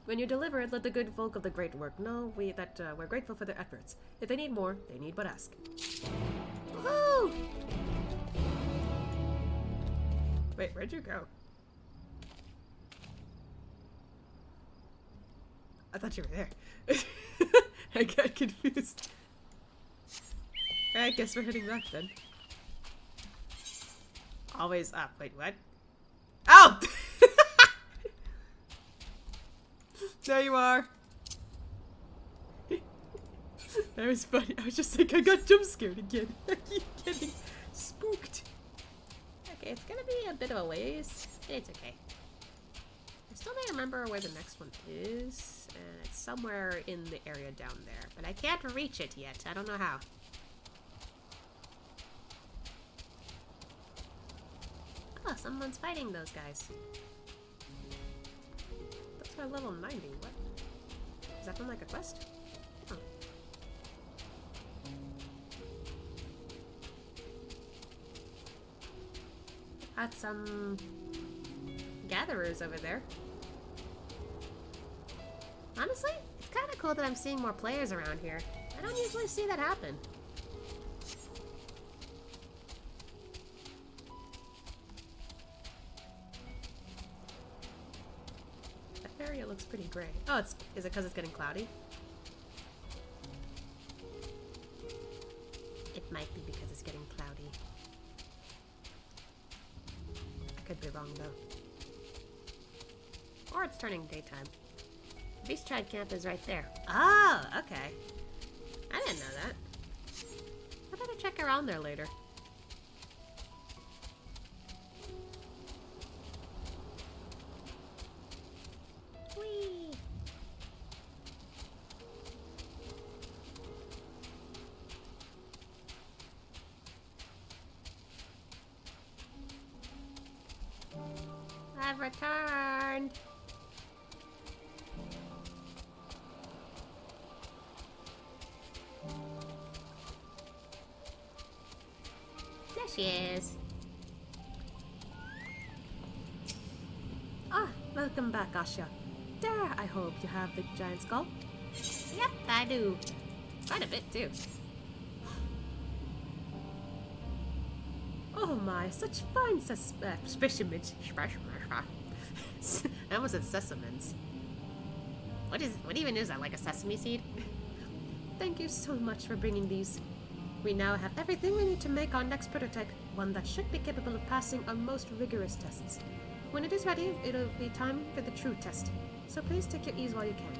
S2: When you deliver it, let the good folk of the great work know that we're grateful for their efforts. If they need more, they need but ask.
S1: Woohoo!
S2: Wait, where'd you go? I thought you were there. I got confused. I guess we're heading back then. Always up. Wait, what? Oh! There you are. That was funny. I was just like, I got jump scared again. I keep getting spooked.
S1: Okay, it's gonna be a bit of a ways. It's okay. I still don't remember where the next one is. It's somewhere in the area down there, but I can't reach it yet. I don't know how. Oh, someone's fighting those guys.
S2: That's my level 90. What? Is that from like a quest? Oh.
S1: Got some gatherers over there. Honestly, it's kind of cool that I'm seeing more players around here. I don't usually see that happen.
S2: That area looks pretty gray. Oh, is it because it's getting cloudy?
S1: It might be because it's getting cloudy.
S2: I could be wrong though.
S1: Or it's turning daytime. Beast Tribe Camp is right there.
S2: Oh, okay.
S1: I didn't know that.
S2: I better check around there later.
S1: Whee! I've returned. There she is.
S2: Ah, welcome back, Asha. There, I hope you have the giant skull.
S1: Yep, I do. Quite a bit, too.
S2: Oh my, such fine specimens.
S1: I almost said sesamens. What even is that, like a sesame seed?
S2: Thank you so much for bringing these. We now have everything we need to make our next prototype, one that should be capable of passing our most rigorous tests. When it is ready, it'll be time for the true test. So please take your ease while you can.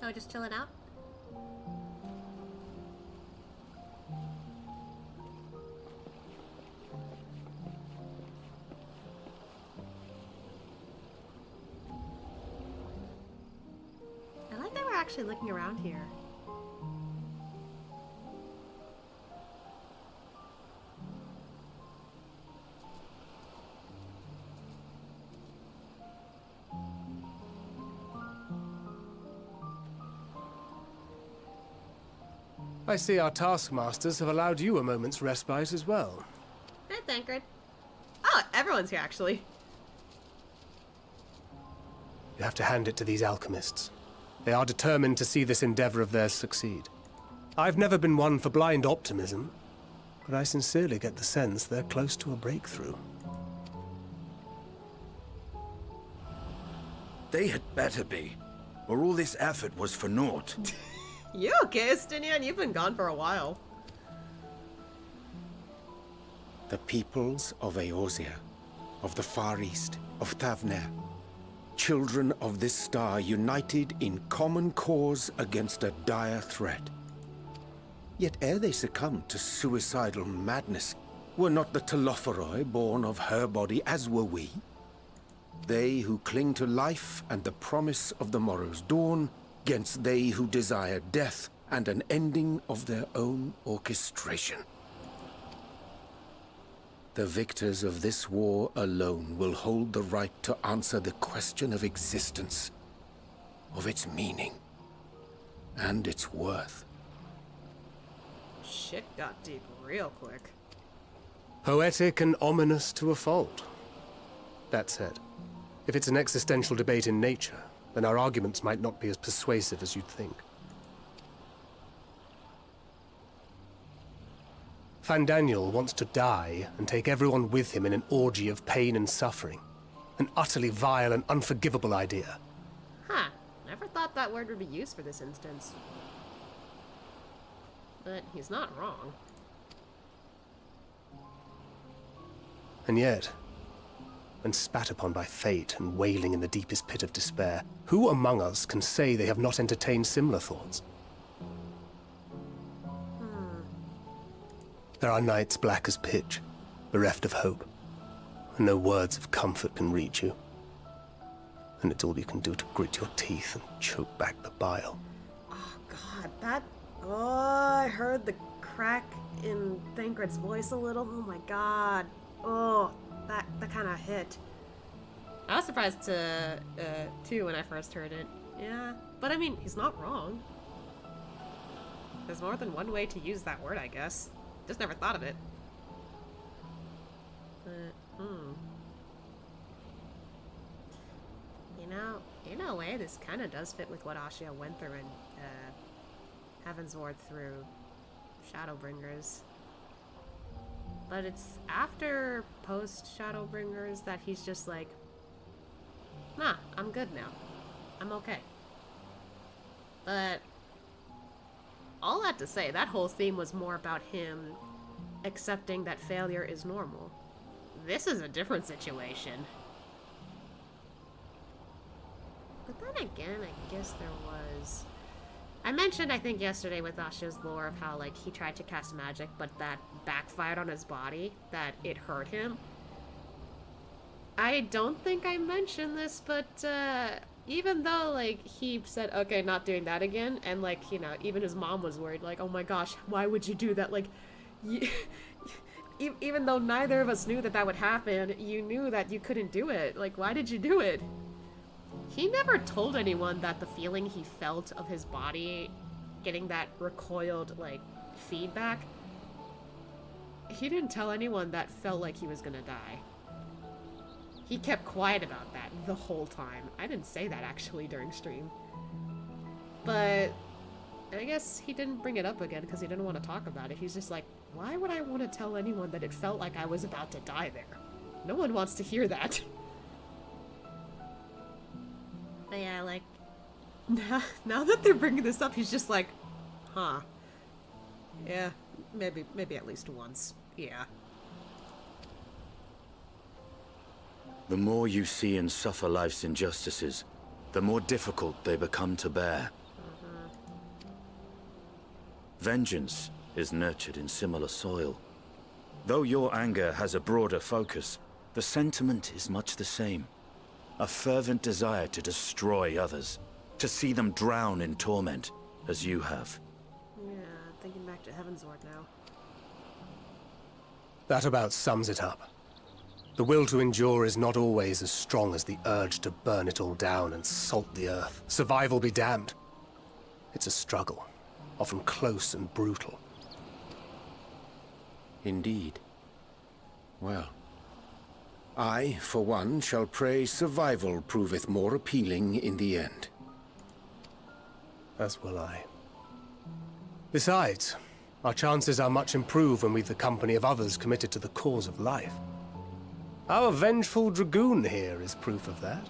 S1: Oh, just chilling out?
S2: I like that we're actually looking around here.
S7: I see our taskmasters have allowed you a moment's respite as well.
S1: Hey, Thancred.
S2: Oh, everyone's here actually.
S7: You have to hand it to these alchemists. They are determined to see this endeavor of theirs succeed. I've never been one for blind optimism, but I sincerely get the sense they're close to a breakthrough.
S8: They had better be, or all this effort was for naught.
S2: You okay, Estinian? You've been gone for a while.
S9: The peoples of Eorzea, of the Far East, of Thavner, children of this star united in common cause against a dire threat. Yet ere they succumbed to suicidal madness, were not the Telophoroi born of her body as were we? They who cling to life and the promise of the morrow's dawn, against they who desire death and an ending of their own orchestration. The victors of this war alone will hold the right to answer the question of existence, of its meaning, and its worth.
S2: Shit got deep real quick.
S7: Poetic and ominous to a fault. That said, if it's an existential debate in nature, then our arguments might not be as persuasive as you'd think. Fandaniel wants to die and take everyone with him in an orgy of pain and suffering. An utterly vile and unforgivable idea.
S2: Huh. Never thought that word would be used for this instance. But he's not wrong.
S7: And yet, when spat upon by fate and wailing in the deepest pit of despair, who among us can say they have not entertained similar thoughts? There are nights black as pitch, bereft of hope, and no words of comfort can reach you. And it's all you can do to grit your teeth and choke back the bile.
S2: Oh god, that... Oh, I heard the crack in Thancred's voice a little. Oh my god. Oh, that kind of hit. I was surprised too when I first heard it. Yeah, but I mean, he's not wrong. There's more than one way to use that word, I guess. Just never thought of it. You know, in a way, this kind of does fit with what Ashia went through in Heavensward through Shadowbringers. But it's after post-Shadowbringers that he's just like, nah, I'm good now. I'm okay. But all that to say, that whole theme was more about him accepting that failure is normal. This is a different situation. But then again, I guess there was... I mentioned, I think yesterday with Asha's lore of how, like, he tried to cast magic, but that backfired on his body, that it hurt him. I don't think I mentioned this, but, even though, like, he said, okay, not doing that again, and, like, you know, even his mom was worried, like, oh my gosh, why would you do that? Like, even though neither of us knew that that would happen, you knew that you couldn't do it. Like, why did you do it? He never told anyone that the feeling he felt of his body getting that recoiled, like, feedback, he didn't tell anyone that felt like he was gonna die. He kept quiet about that the whole time. I didn't say that actually during stream. But I guess he didn't bring it up again because he didn't want to talk about it. He's just like, why would I want to tell anyone that it felt like I was about to die there? No one wants to hear that. But yeah, like, now that they're bringing this up, he's just like, huh. Yeah, maybe at least once. Yeah.
S8: The more you see and suffer life's injustices, the more difficult they become to bear. Vengeance is nurtured in similar soil. Though your anger has a broader focus, the sentiment is much the same. A fervent desire to destroy others, to see them drown in torment, as you have.
S2: Yeah, thinking back to Heavensward now.
S7: That about sums it up. The will to endure is not always as strong as the urge to burn it all down and salt the earth. Survival be damned. It's a struggle, often close and brutal.
S9: Indeed. Well, I, for one, shall pray survival proveth more appealing in the end.
S7: As will I. Besides, our chances are much improved when we've the company of others committed to the cause of life. Our vengeful dragoon here is proof of that.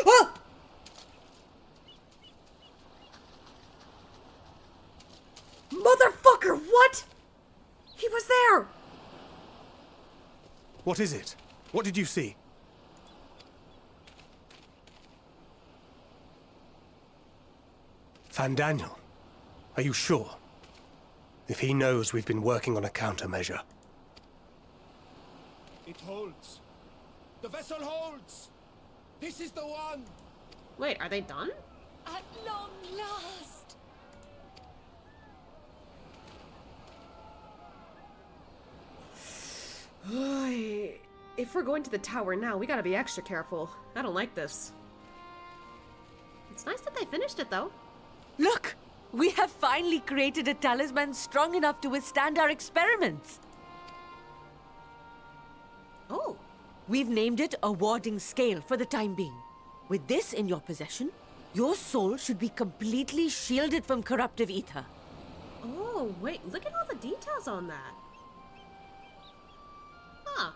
S2: Oh! Motherfucker, what? He was there!
S7: What is it? What did you see? Fandaniel, are you sure? If he knows we've been working on a countermeasure.
S9: It holds. The vessel holds. This is the one.
S2: Wait, are they done?
S10: At long last!
S2: If we're going to the tower now, we gotta be extra careful. I don't like this. It's nice that they finished it, though.
S3: Look! We have finally created a talisman strong enough to withstand our experiments.
S2: Oh.
S3: We've named it a warding scale for the time being. With this in your possession, your soul should be completely shielded from corruptive ether.
S2: Oh, wait, look at all the details on that. Huh.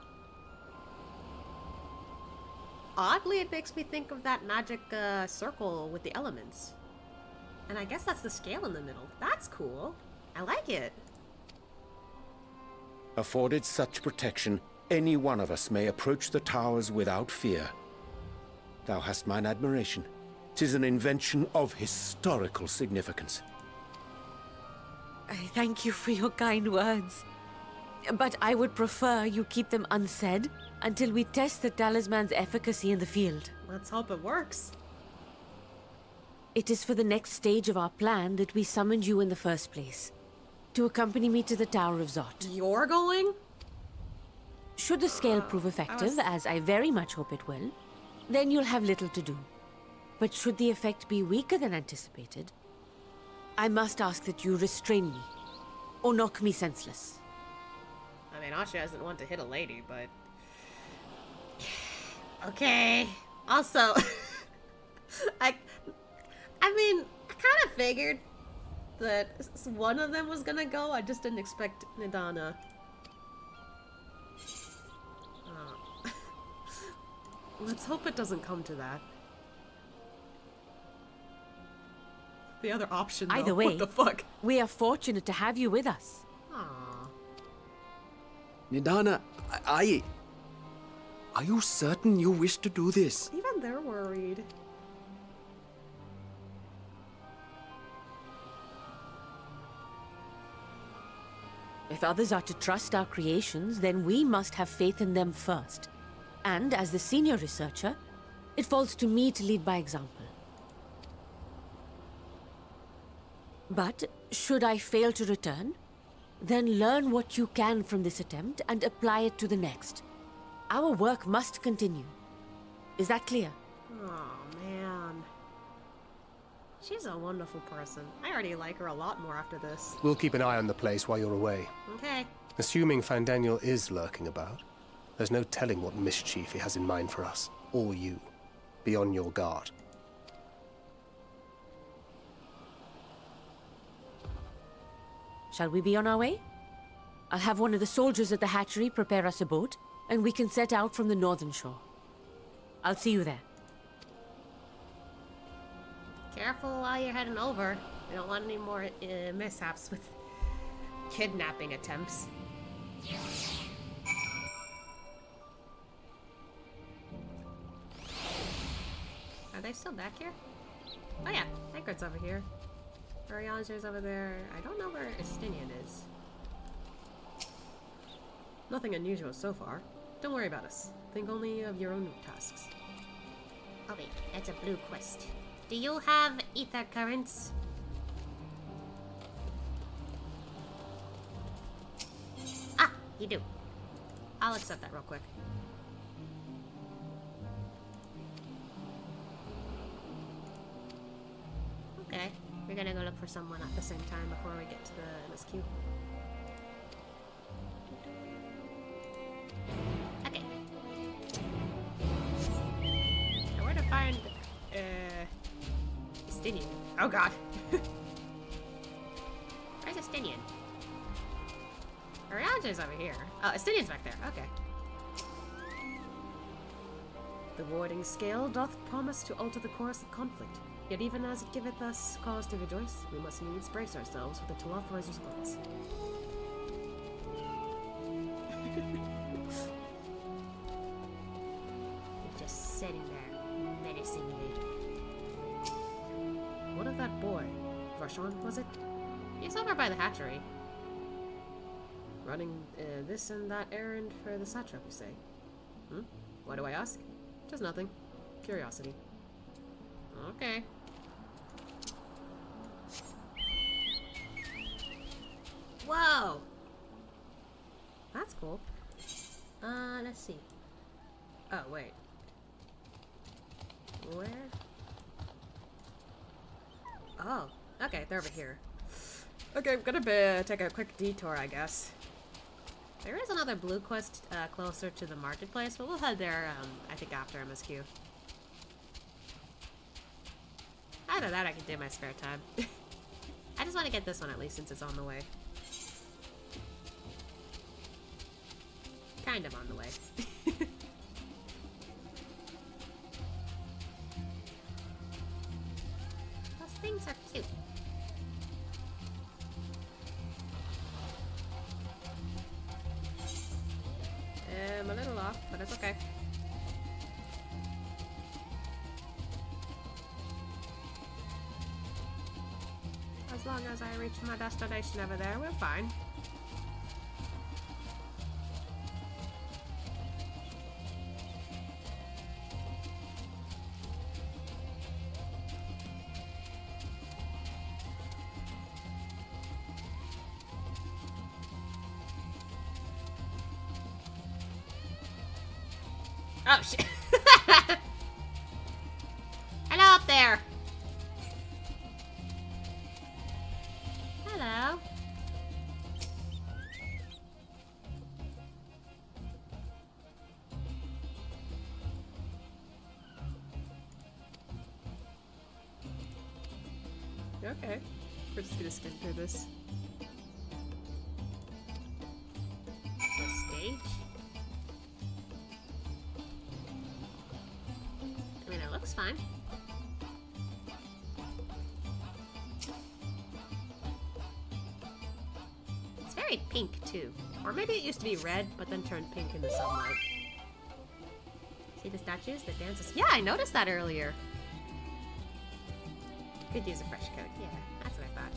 S2: Oddly, it makes me think of that magic circle with the elements. And I guess that's the scale in the middle. That's cool. I like it.
S9: Afforded such protection, any one of us may approach the towers without fear. Thou hast mine admiration. 'Tis an invention of historical significance.
S3: I thank you for your kind words. But I would prefer you keep them unsaid until we test the talisman's efficacy in the field.
S2: Let's hope it works.
S3: It is for the next stage of our plan that we summoned you in the first place. To accompany me to the Tower of Zot.
S2: You're going?
S3: Should the scale prove effective, as I very much hope it will, then you'll have little to do. But should the effect be weaker than anticipated, I must ask that you restrain me, or knock me senseless.
S2: I mean, Asha doesn't want to hit a lady, but... Okay. Also, I mean, I kind of figured that one of them was gonna go. I just didn't expect Nidana. Let's hope it doesn't come to that. The other option, though,
S3: Either way,
S2: what the fuck?
S3: We are fortunate to have you with us.
S2: Aww.
S11: Nidana, are you certain you wish to do this?
S2: Even they're worried.
S3: If others are to trust our creations, then we must have faith in them first. And as the senior researcher, it falls to me to lead by example. But should I fail to return, then learn what you can from this attempt and apply it to the next. Our work must continue. Is that clear?
S2: Oh man. She's a wonderful person. I already like her a lot more after this.
S7: We'll keep an eye on the place while you're away.
S2: Okay.
S7: Assuming Fandaniel is lurking about, there's no telling what mischief he has in mind for us, or you. Be on your guard.
S3: Shall we be on our way? I'll have one of the soldiers at the hatchery prepare us a boat, and we can set out from the northern shore. I'll see you there.
S2: Careful while you're heading over. We don't want any more mishaps with kidnapping attempts. Are they still back here? Oh yeah, Anchor's over here. Arianger's over there. I don't know where Estinian is. Nothing unusual so far. Don't worry about us. Think only of your own tasks.
S1: Oh wait, that's a blue quest. Do you have ether currents? Ah, you do.
S2: I'll accept that real quick.
S1: Okay.
S2: We're gonna go look for someone at the same time before we get to the MSQ.
S1: Okay.
S2: Now where to find Estinian? Oh god.
S1: Where's Estinian?
S2: Ariante's over here. Oh, Estinian's back there. Okay. The warding scale doth promise to alter the course of conflict. Yet even as it giveth us cause to rejoice, we must needs brace ourselves for the to authorize response.
S1: He's just sitting there, menacingly.
S2: What of that boy? Varshawn, was it?
S1: He's over by the hatchery.
S2: Running this and that errand for the satrap, you say? Hmm? Why do I ask? Just nothing. Curiosity.
S1: Okay.
S2: Whoa! That's cool.
S1: Let's see.
S2: Oh, wait. Where? Oh, okay, they're over here. Okay, I'm gonna take a quick detour, I guess.
S1: There is another blue quest closer to the marketplace, but we'll head there, I think after MSQ. Either that, I can do in my spare time. I just want to get this one at least since it's on the way. Kind of on the way. Those things are cute.
S2: I'm a little off, but it's okay. As long as I reach my destination over there, we're fine.
S1: Oh shit. Hello up there. Hello.
S2: Okay. We're just gonna skim through this.
S1: The stage. I mean, it looks fine. It's very pink too.
S2: Or maybe it used to be red, but then turned pink in the sunlight.
S1: See the statues, the dances? Yeah, I noticed that earlier.
S2: Could use a fresh coat.
S1: Yeah, that's what I thought.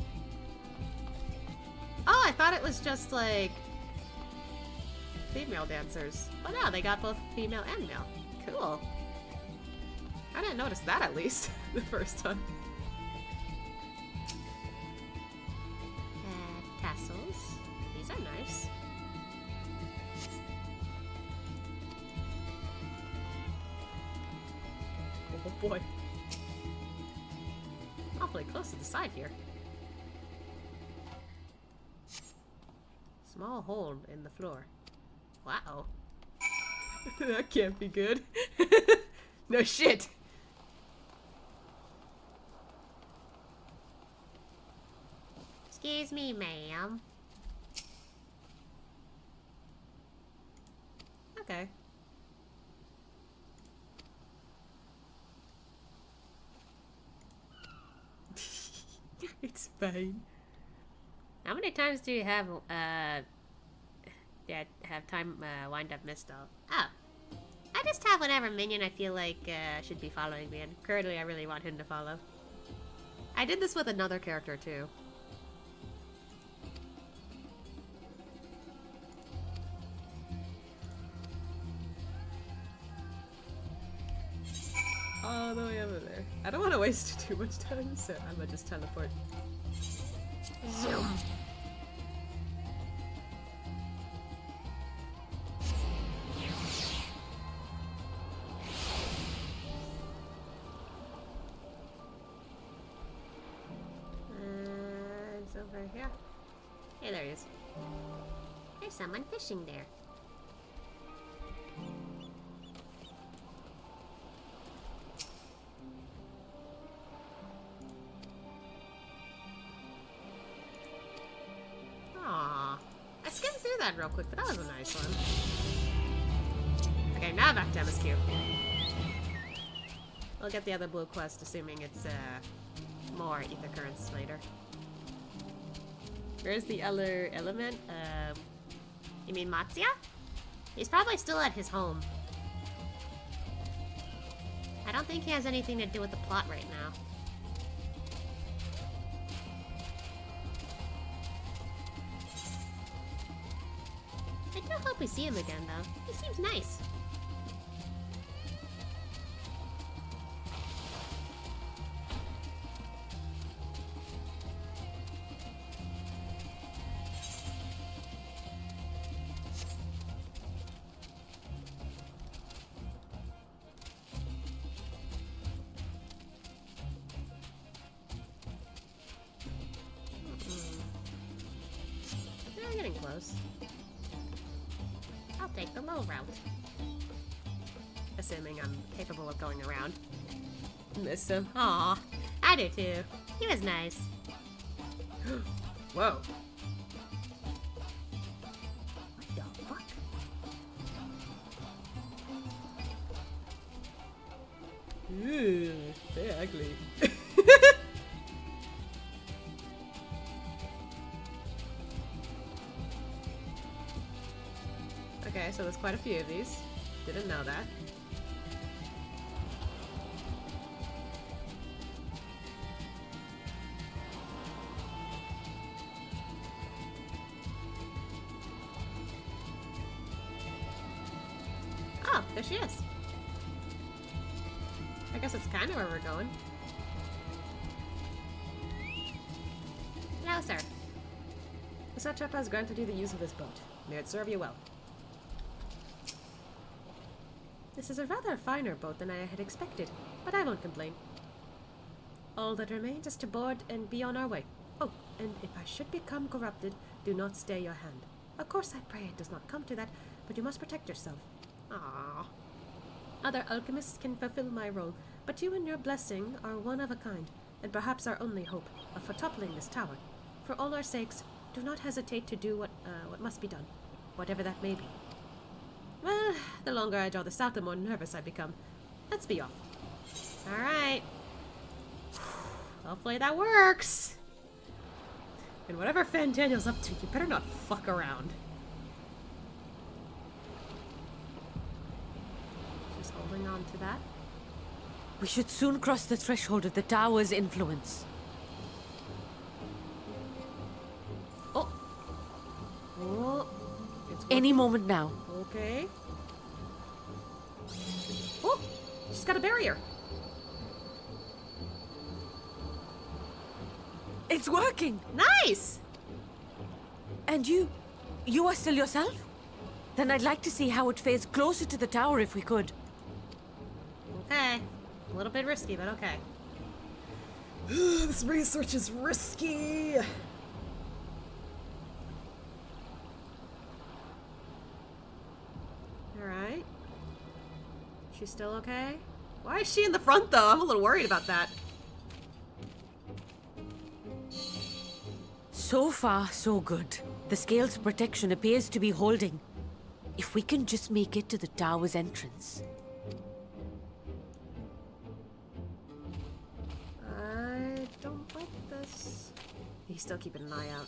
S2: Oh, I thought it was just like female dancers.
S1: But no, they got both female and male. Cool.
S2: I didn't notice that at least the first time.
S1: Tassels. These are nice.
S2: Oh boy. Awfully close to the side here. Small hole in the floor.
S1: Wow.
S2: That can't be good. No shit.
S1: Excuse me, ma'am.
S2: Okay. It's fine.
S1: How many times do you have, time wind up missed out? Oh. I just have whatever minion I feel like should be following me, and currently I really want him to follow.
S2: I did this with another character too. All the way over there. I don't want to waste too much time, so I'm gonna just teleport.
S1: Zoom.
S2: over here. Hey, there he is.
S1: There's someone fishing there.
S2: Aww. I skimmed through that real quick, but that was a nice one. Okay, now back to MSQ. We'll get the other blue quest, assuming it's more ether currents later. Where's the other element?
S1: You mean Matsuya? He's probably still at his home. I don't think he has anything to do with the plot right now. I do hope we see him again, though. He seems nice.
S2: We're getting close.
S1: I'll take the low route.
S2: Assuming I'm capable of going around.
S1: Miss him. Aw, I do too. He was nice.
S2: Whoa. What the fuck? Ew, they're ugly. Okay, so there's quite a few of these. Didn't know that. Oh, there she is. I guess it's kind of where we're going.
S1: Hello, sir.
S2: The Satrap has granted you the use of this boat. May it serve you well. This is a rather finer boat than I had expected, but I won't complain. All that remains is to board and be on our way. Oh, and if I should become corrupted, do not stay your hand. Of course, I pray it does not come to that, but you must protect yourself. Ah. Other alchemists can fulfill my role, but you and your blessing are one of a kind, and perhaps our only hope of toppling this tower. For all our sakes, do not hesitate to do what must be done, whatever that may be. Well, the longer I draw this out, the more nervous I become. Let's be off.
S1: Alright. Hopefully that works.
S2: And whatever Fan Daniel's up to, you better not fuck around. Just holding on to that.
S3: We should soon cross the threshold of the tower's influence.
S2: Oh! Oh! It's
S3: Any moment now.
S2: Okay. Oh! She's got a barrier!
S3: It's working!
S2: Nice!
S3: And you are still yourself? Then I'd like to see how it fares closer to the tower if we could.
S2: Okay. A little bit risky, but okay. This research is risky! Alright. She's still okay? Why is she in the front, though? I'm a little worried about that.
S3: So far, so good. The scale's protection appears to be holding. If we can just make it to the tower's entrance.
S2: I don't like this. He's still keeping an eye out.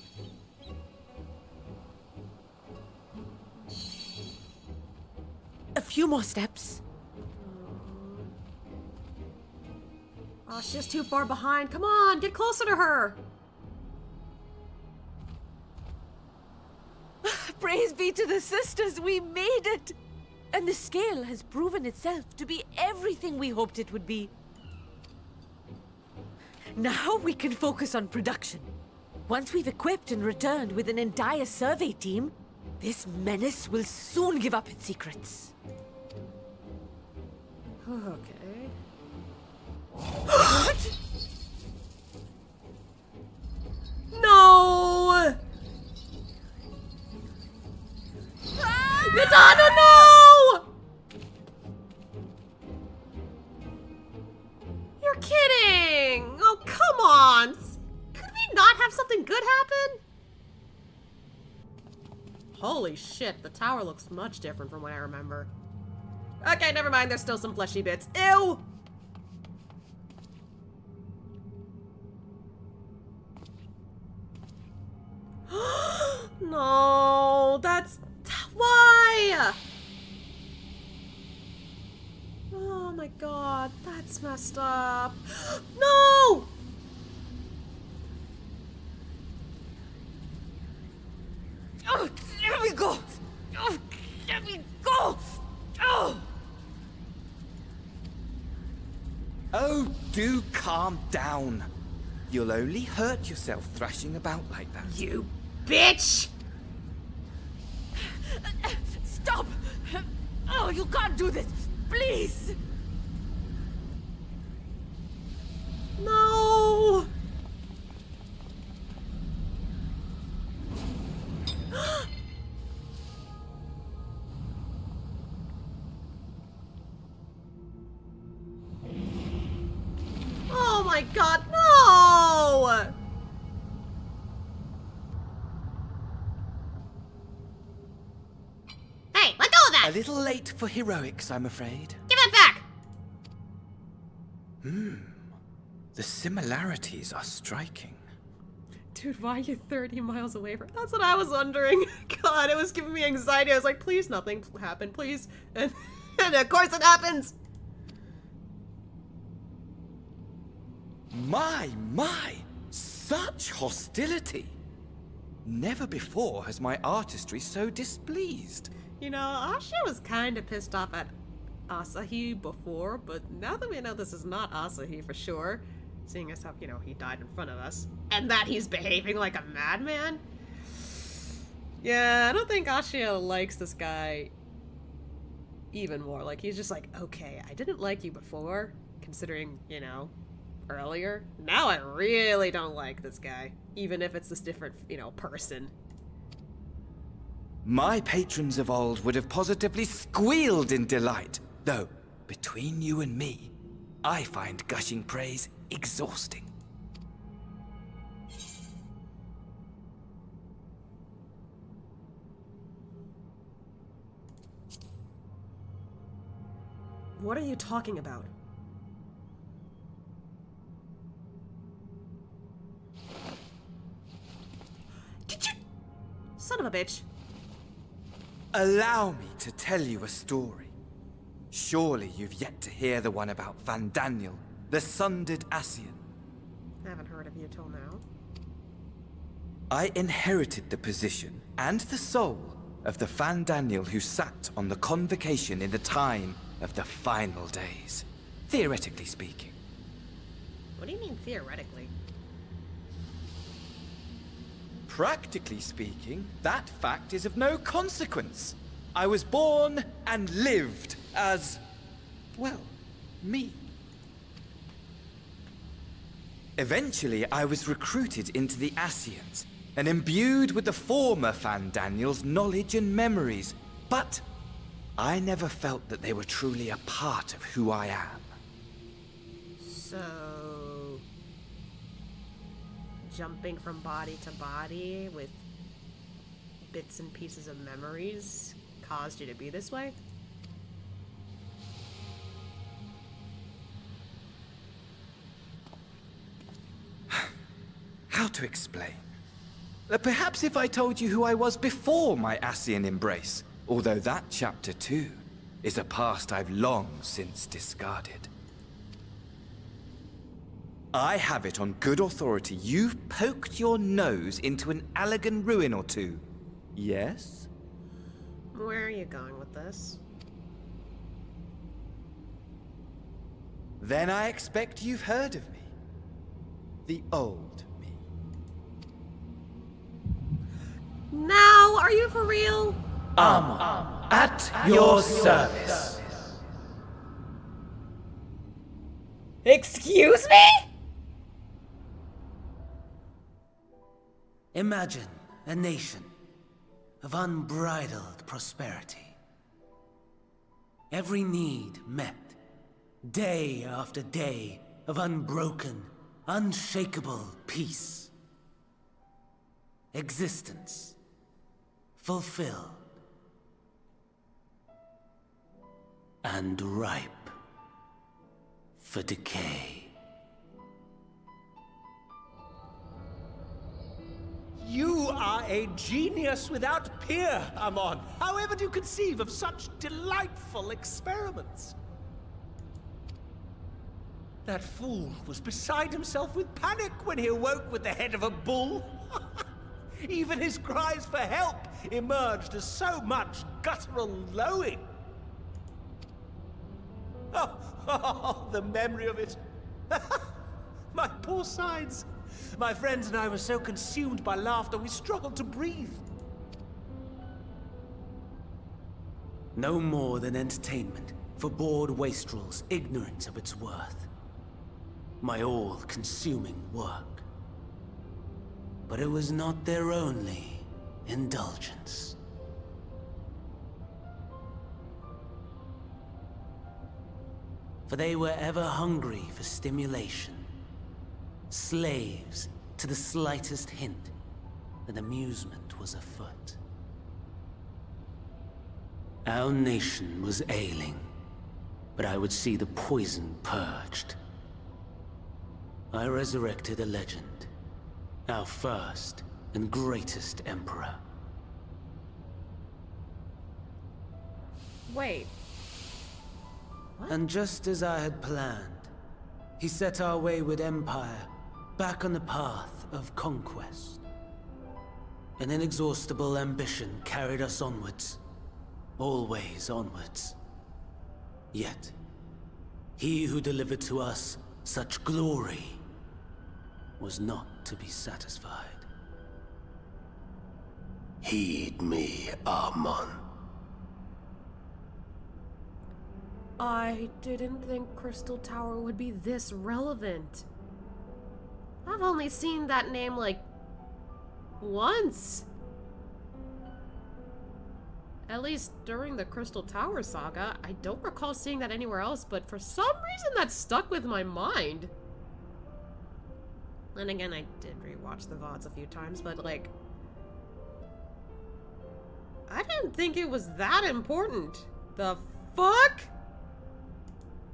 S3: A few more steps.
S2: Oh, she's too far behind. Come on, get closer to her.
S3: Praise be to the sisters, we made it! And the scale has proven itself to be everything we hoped it would be. Now we can focus on production. Once we've equipped and returned with an entire survey team, this menace will soon give up its secrets.
S2: Okay.
S3: What?
S2: No! Midana, no! You're kidding! Oh, come on! Could we not have something good happen? Holy shit, the tower looks much different from what I remember. Okay, never mind, there's still some fleshy bits. Ew! No, that's... Why? Oh my god, that's messed up. No!
S3: Oh, let me go! Oh, let me go! Oh!
S5: Oh, do calm down. You'll only hurt yourself thrashing about like that.
S2: You bitch!
S3: Stop! Oh, you can't do this! Please!
S2: No! Oh my god, no!
S1: Hey, let go of that!
S5: A little late for heroics, I'm afraid.
S1: Give it back!
S5: The similarities are striking.
S2: Dude, why are you 30 miles away from... That's what I was wondering. God, it was giving me anxiety. I was like, please, nothing happen, please. And of course it happens!
S5: My! Such hostility! Never before has my artistry so displeased.
S2: You know, Asha was kind of pissed off at Asahi before, but now that we know this is not Asahi for sure, seeing as how, you know, he died in front of us, and that he's behaving like a madman, yeah, I don't think Asha likes this guy even more. Like, he's just like, okay, I didn't like you before, considering, you know, earlier. Now I really don't like this guy, even if it's this different, you know, person.
S5: My patrons of old would have positively squealed in delight, though, between you and me, I find gushing praise exhausting.
S2: What are you talking about? Did you... Son of a bitch.
S5: Allow me to tell you a story. Surely you've yet to hear the one about Van Daniel, the sundered Ascian.
S2: I haven't heard of you till now.
S5: I inherited the position and the soul of the Van Daniel who sat on the convocation in the time of the final days, theoretically speaking.
S2: What do you mean, theoretically?
S5: Practically speaking, that fact is of no consequence. I was born and lived as, well, me. Eventually, I was recruited into the Ascians and imbued with the former Van Daniel's knowledge and memories, but I never felt that they were truly a part of who I am.
S2: So... jumping from body to body with bits and pieces of memories caused you to be this way?
S5: How to explain? Perhaps if I told you who I was before my Ascian embrace, although that chapter too is a past I've long since discarded. I have it on good authority you've poked your nose into an Allegan ruin or two. Yes?
S2: Where are you going with this?
S5: Then I expect you've heard of me. The old me.
S2: Now, are you for real?
S6: At your service.
S3: Excuse me?
S6: Imagine a nation of unbridled prosperity. Every need met. Day after day of unbroken, unshakable peace. Existence fulfilled and ripe for decay.
S12: You are a genius without peer, Amon. However do you conceive of such delightful experiments? That fool was beside himself with panic when he awoke with the head of a bull. Even his cries for help emerged as so much guttural lowing. Oh, the memory of it. My poor sides. My friends and I were so consumed by laughter we struggled to breathe.
S6: No more than entertainment for bored wastrels ignorant of its worth. My all-consuming work. But it was not their only indulgence. For they were ever hungry for stimulation. Slaves to the slightest hint that amusement was afoot. Our nation was ailing, but I would see the poison purged. I resurrected a legend, our first and greatest emperor.
S2: Wait. What?
S6: And just as I had planned, he set our wayward empire back on the path of conquest. An inexhaustible ambition carried us onwards, always onwards. Yet, he who delivered to us such glory was not to be satisfied.
S9: Heed me, Amon.
S2: I didn't think Crystal Tower would be this relevant. I've only seen that name, like, once. At least during the Crystal Tower saga. I don't recall seeing that anywhere else, but for some reason that stuck with my mind. And again, I did rewatch the VODs a few times, but like, I didn't think it was that important. The fuck?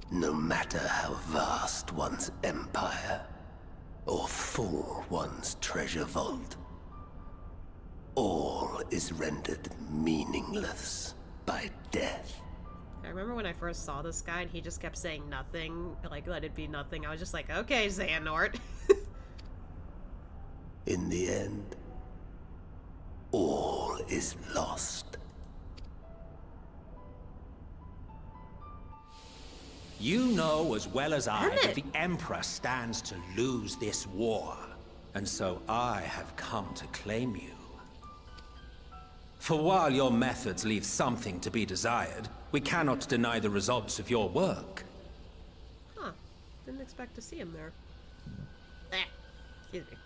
S9: No matter how vast one's empire, or full one's treasure vault, all is rendered meaningless by death.
S2: I remember when I first saw this guy and he just kept saying nothing, like, let it be nothing. I was just like, okay, Xehanort.
S9: In the end, all is lost.
S12: You know as well as I
S2: Damn
S12: that
S2: it.
S12: the Emperor stands to lose this war, and so I have come to claim you. For while your methods leave something to be desired, we cannot deny the results of your work.
S2: Huh. Didn't expect to see him there. Excuse me.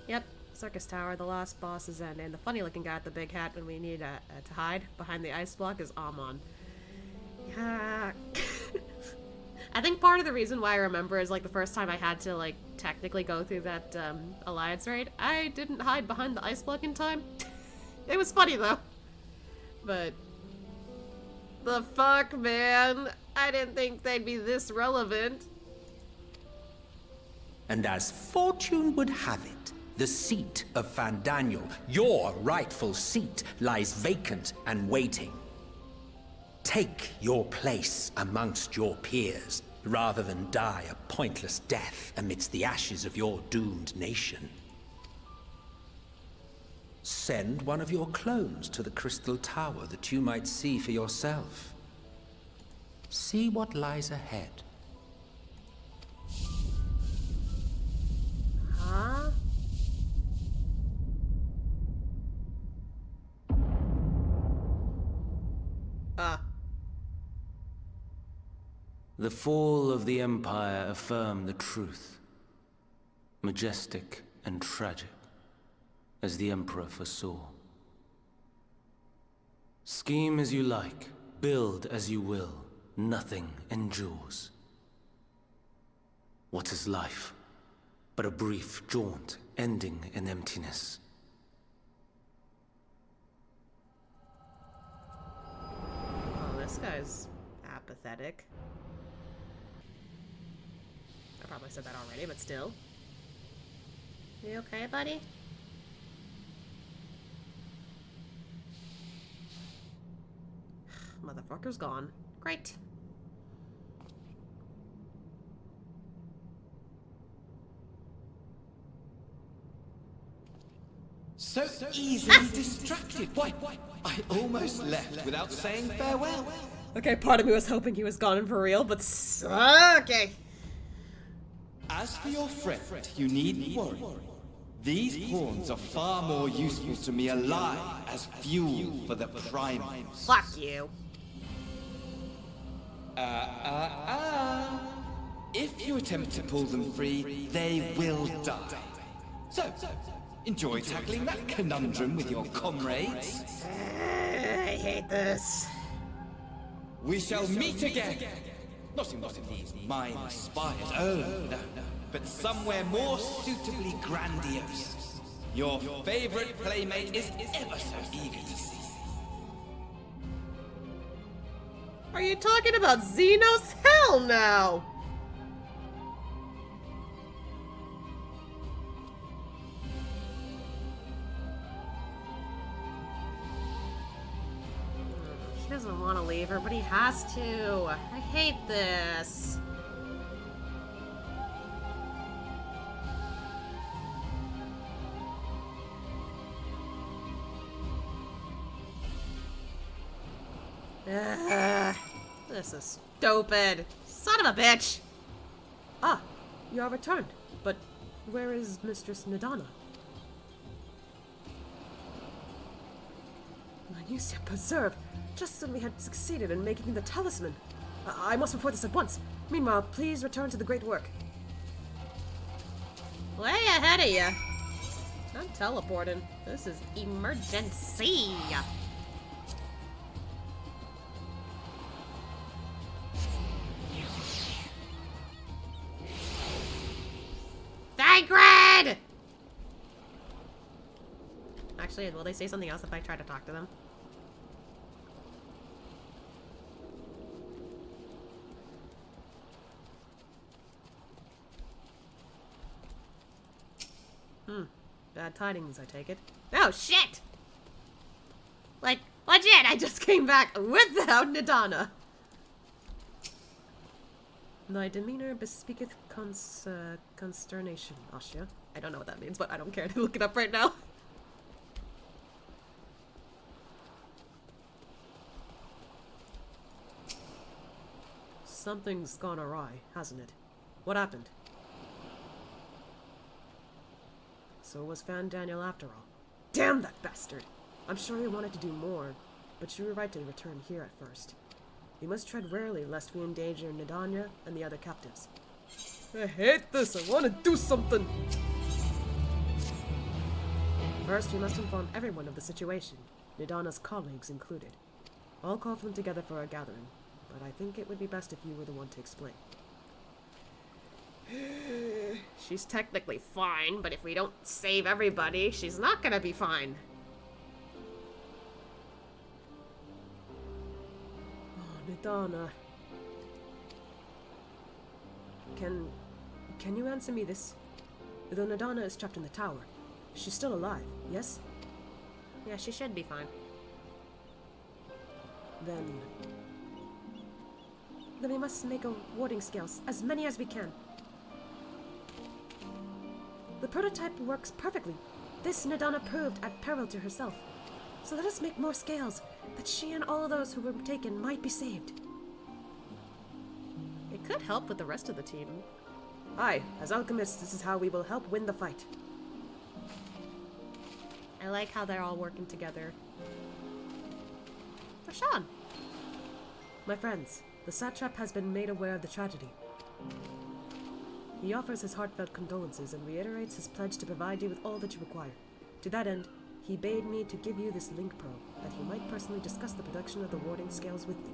S2: Yep. Circus Tower, the last boss is in, and the funny-looking guy with the big hat when we need to hide behind the ice block is Amon. Yeah. I think part of the reason why I remember is, like, the first time I had to, like, technically go through that, Alliance raid, I didn't hide behind the ice block in time. It was funny, though. But... the fuck, man? I didn't think they'd be this relevant.
S12: And as fortune would have it, the seat of Fandaniel, your rightful seat, lies vacant and waiting. Take your place amongst your peers, rather than die a pointless death amidst the ashes of your doomed nation. Send one of your clones to the Crystal Tower that you might see for yourself. See what lies ahead.
S2: Huh?
S6: The fall of the Empire affirmed the truth. Majestic and tragic, as the Emperor foresaw. Scheme as you like, Build as you will, nothing endures. What is life but a brief jaunt ending in emptiness?
S2: Oh, this guy's apathetic. I probably said that already, but still.
S1: You okay, buddy?
S2: Motherfucker's gone.
S1: Great.
S5: So easily distracted. Why, I almost left without saying farewell.
S2: Okay, part of me was hoping he was gone for real, but okay.
S5: As for your friend, you needn't worry. These pawns are far more useful to me alive as fuel for the primates.
S1: Fuck you.
S5: If you attempt to pull them free, they will die. So, enjoy tackling that conundrum with your comrades.
S1: I hate this.
S5: We shall meet again. Not in one of these minor spires, oh no, but somewhere more suitably grandiose. Your favorite playmate is ever so eager to see.
S2: Are you talking about Xenos? Hell no!
S1: He doesn't want to leave her, but he has to. I hate this. This is stupid. Son of a bitch.
S2: Ah, you are returned. But where is Mistress Nadana? Minutia preserve. Just when we had succeeded in making the talisman. I must report this at once. Meanwhile, please return to the great work.
S1: Way ahead of you. I'm teleporting. This is emergency. Sacred! Actually, will they say something else if I try to talk to them?
S2: Bad tidings, I take it.
S1: Oh, shit! Like, legit, I just came back without Nadana.
S2: Thy demeanor bespeaketh consternation, Asya. I don't know what that means, but I don't care to look it up right now. Something's gone awry, hasn't it? What happened? So it was Fandaniel after all. Damn that bastard! I'm sure he wanted to do more, but you were right to return here at first. We must tread warily lest we endanger Nadanya and the other captives. I hate this! I want to do something! First, we must inform everyone of the situation, Nadana's colleagues included. I'll call them together for a gathering, but I think it would be best if you were the one to explain.
S1: She's technically fine, but if we don't save everybody, she's not gonna be fine.
S2: Oh, Nadana. Can you answer me this? Though Nadana is trapped in the tower, she's still alive, yes?
S1: Yeah, she should be fine.
S2: Then we must make a warding scales, as many as we can. The prototype works perfectly. This Nadana proved at peril to herself. So let us make more scales, that she and all those who were taken might be saved.
S1: It could help with the rest of the team.
S2: Aye, as alchemists, this is how we will help win the fight.
S1: I like how they're all working together. Rashawn!
S2: My friends, the satrap has been made aware of the tragedy. He offers his heartfelt condolences and reiterates his pledge to provide you with all that you require. To that end, He bade me to give you this link probe, that he might personally discuss the production of the warding scales with thee.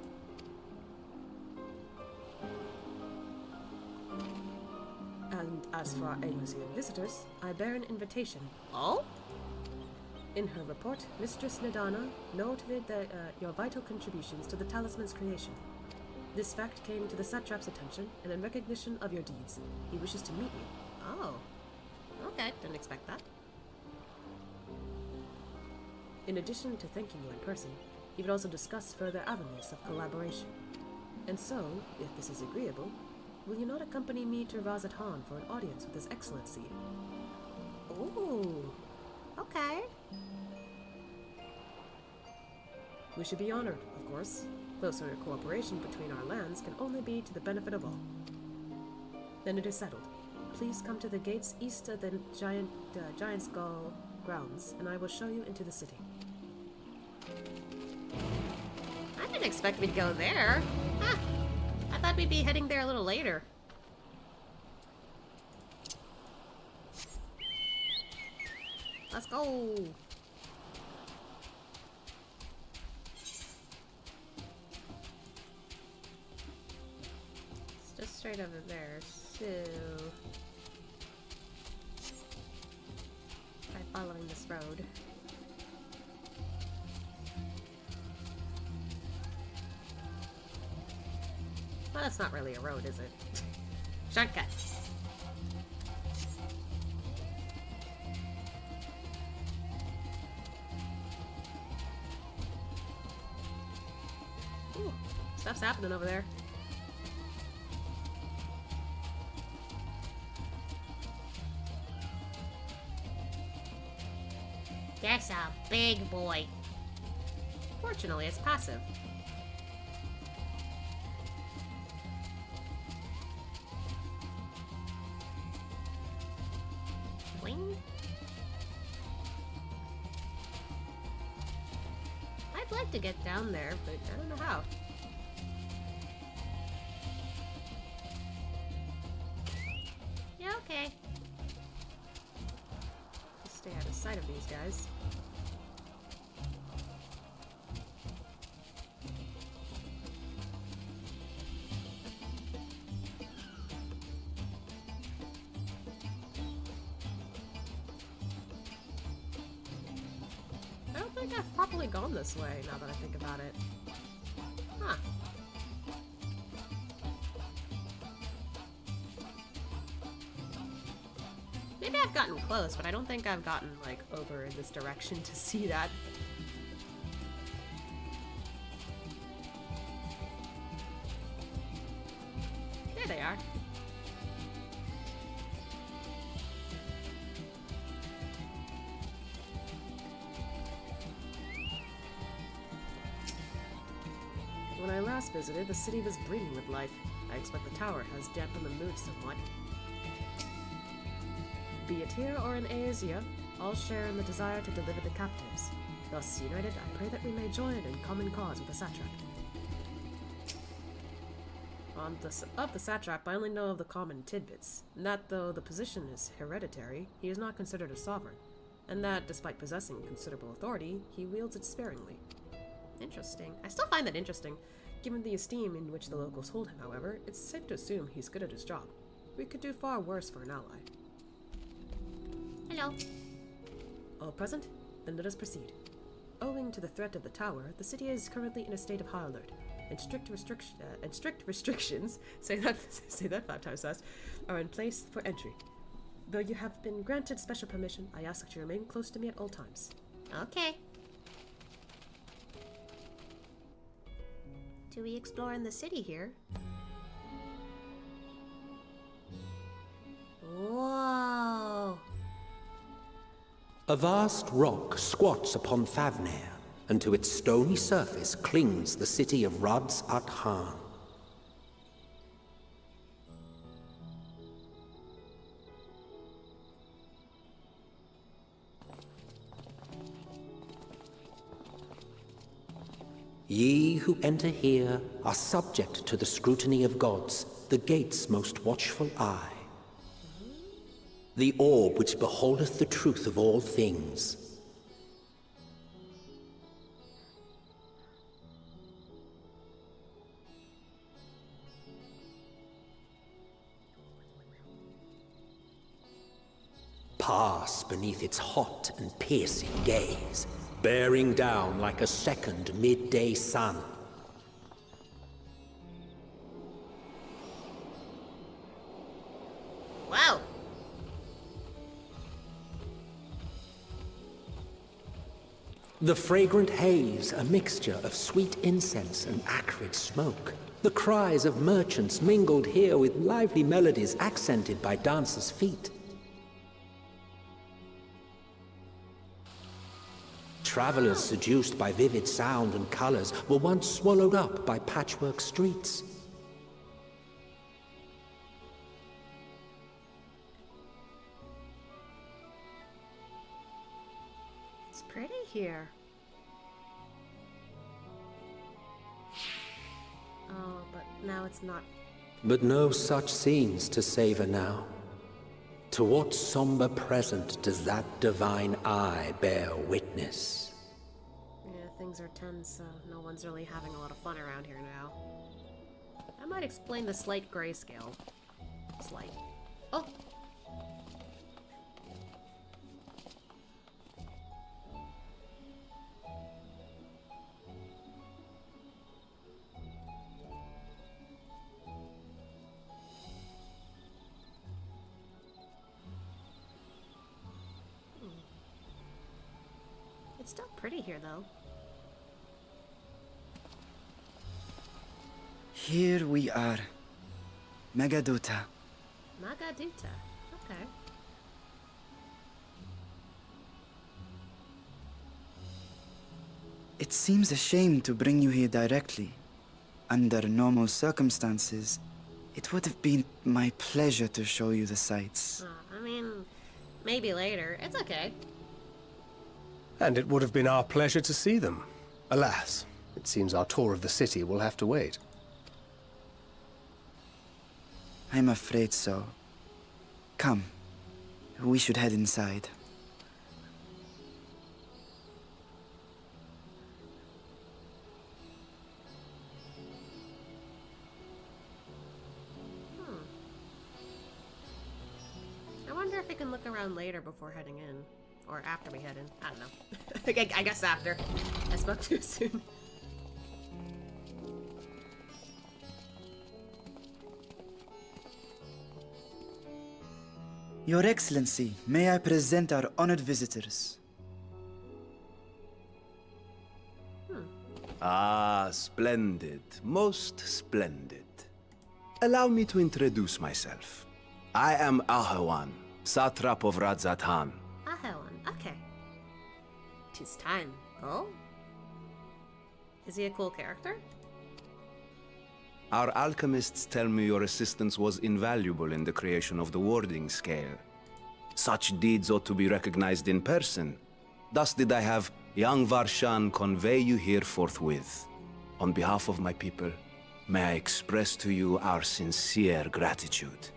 S2: And as for our Eosian visitors, I bear an invitation.
S1: Oh?
S2: In her report, Mistress Nadana noted your vital contributions to the talisman's creation. This fact came to the satrap's attention, and in recognition of your deeds, he wishes to meet you.
S1: Oh. Okay, didn't expect that.
S2: In addition to thanking you in person, he would also discuss further avenues of collaboration. And so, if this is agreeable, will you not accompany me to Razat Han for an audience with His Excellency?
S1: Ooh. Okay.
S2: We should be honored, of course. Closer cooperation between our lands can only be to the benefit of all. Then it is settled. Please come to the gates east of the Giant Skull grounds, and I will show you into the city.
S1: I didn't expect we'd go there. Huh. I thought we'd be heading there a little later. Let's go. It's just straight over there, so... by following this road. Well, that's not really a road, is it? Shortcut. Ooh, stuff's happening over there. That's a big boy. Fortunately, it's passive. Wing? I'd like to get down there, but I don't know how. Yeah, okay. Just stay out of sight of these guys. I don't think I've properly gone this way, now that I think about it. Huh. Maybe I've gotten close, but I don't think I've gotten, like, over in this direction to see that. There they are. When I last visited, the city was brimming with life. I expect the tower has dampened the mood somewhat. Be it here or in Aesia, all share in the desire to deliver the captives. Thus, united, I pray that we may join in common cause with the satrap. Of the satrap, I only know of the common tidbits, and that though the position is hereditary, he is not considered a sovereign, and that, despite possessing considerable authority, he wields it sparingly. Interesting. I still find that interesting. Given the esteem in which the locals hold him, however, it's safe to assume he's good at his job. We could do far worse for an ally. Hello.
S2: All present? Then let us proceed. Owing to the threat of the tower, the city is currently in a state of high alert, and strict restrictions, say that 5 times fast, are in place for entry. Though you have been granted special permission, I ask that you remain close to me at all times.
S1: Okay. Do we explore in the city here? Whoa!
S12: A vast rock squats upon Thavnair, and to its stony surface clings the city of Razat Han. Ye who enter here are subject to the scrutiny of gods, the gate's most watchful eye. The orb which beholdeth the truth of all things. pass beneath its hot and piercing gaze, bearing down like a second midday sun.
S1: Wow.
S12: The fragrant haze, a mixture of sweet incense and acrid smoke. The cries of merchants mingled here with lively melodies accented by dancers' feet. Travelers seduced by vivid sound and colors were once swallowed up by patchwork streets.
S2: It's pretty here. Oh, but now it's not.
S12: But no such scenes to savor now. To what somber present does that divine eye bear witness?
S2: Yeah, things are tense, so no one's really having a lot of fun around here now. That might explain the slight grayscale. Slight. Oh! It's still pretty here, though.
S5: Here we are. Magaduta.
S2: Magaduta. Okay.
S5: It seems a shame to bring you here directly. Under normal circumstances, it would have been my pleasure to show you the sights.
S2: I mean, maybe later. It's okay.
S7: And it would have been our pleasure to see them. Alas, it seems our tour of the city will have to wait.
S5: I'm afraid so. Come, we should head inside.
S2: I wonder if we can look around later before heading in. Or after we head in. I don't know. I guess after. I spoke too soon.
S5: Your Excellency, may I present our honored visitors?
S13: Ah, splendid. Most splendid. Allow me to introduce myself. I am Ahawan, satrap of Radzatan.
S2: Ahawan, okay. 'Tis time. Oh? Is he a cool character?
S13: Our alchemists tell me your assistance was invaluable in the creation of the warding scale. Such deeds ought to be recognized in person. Thus did I have young Varshan convey you here forthwith. On behalf of my people, may I express to you our sincere gratitude.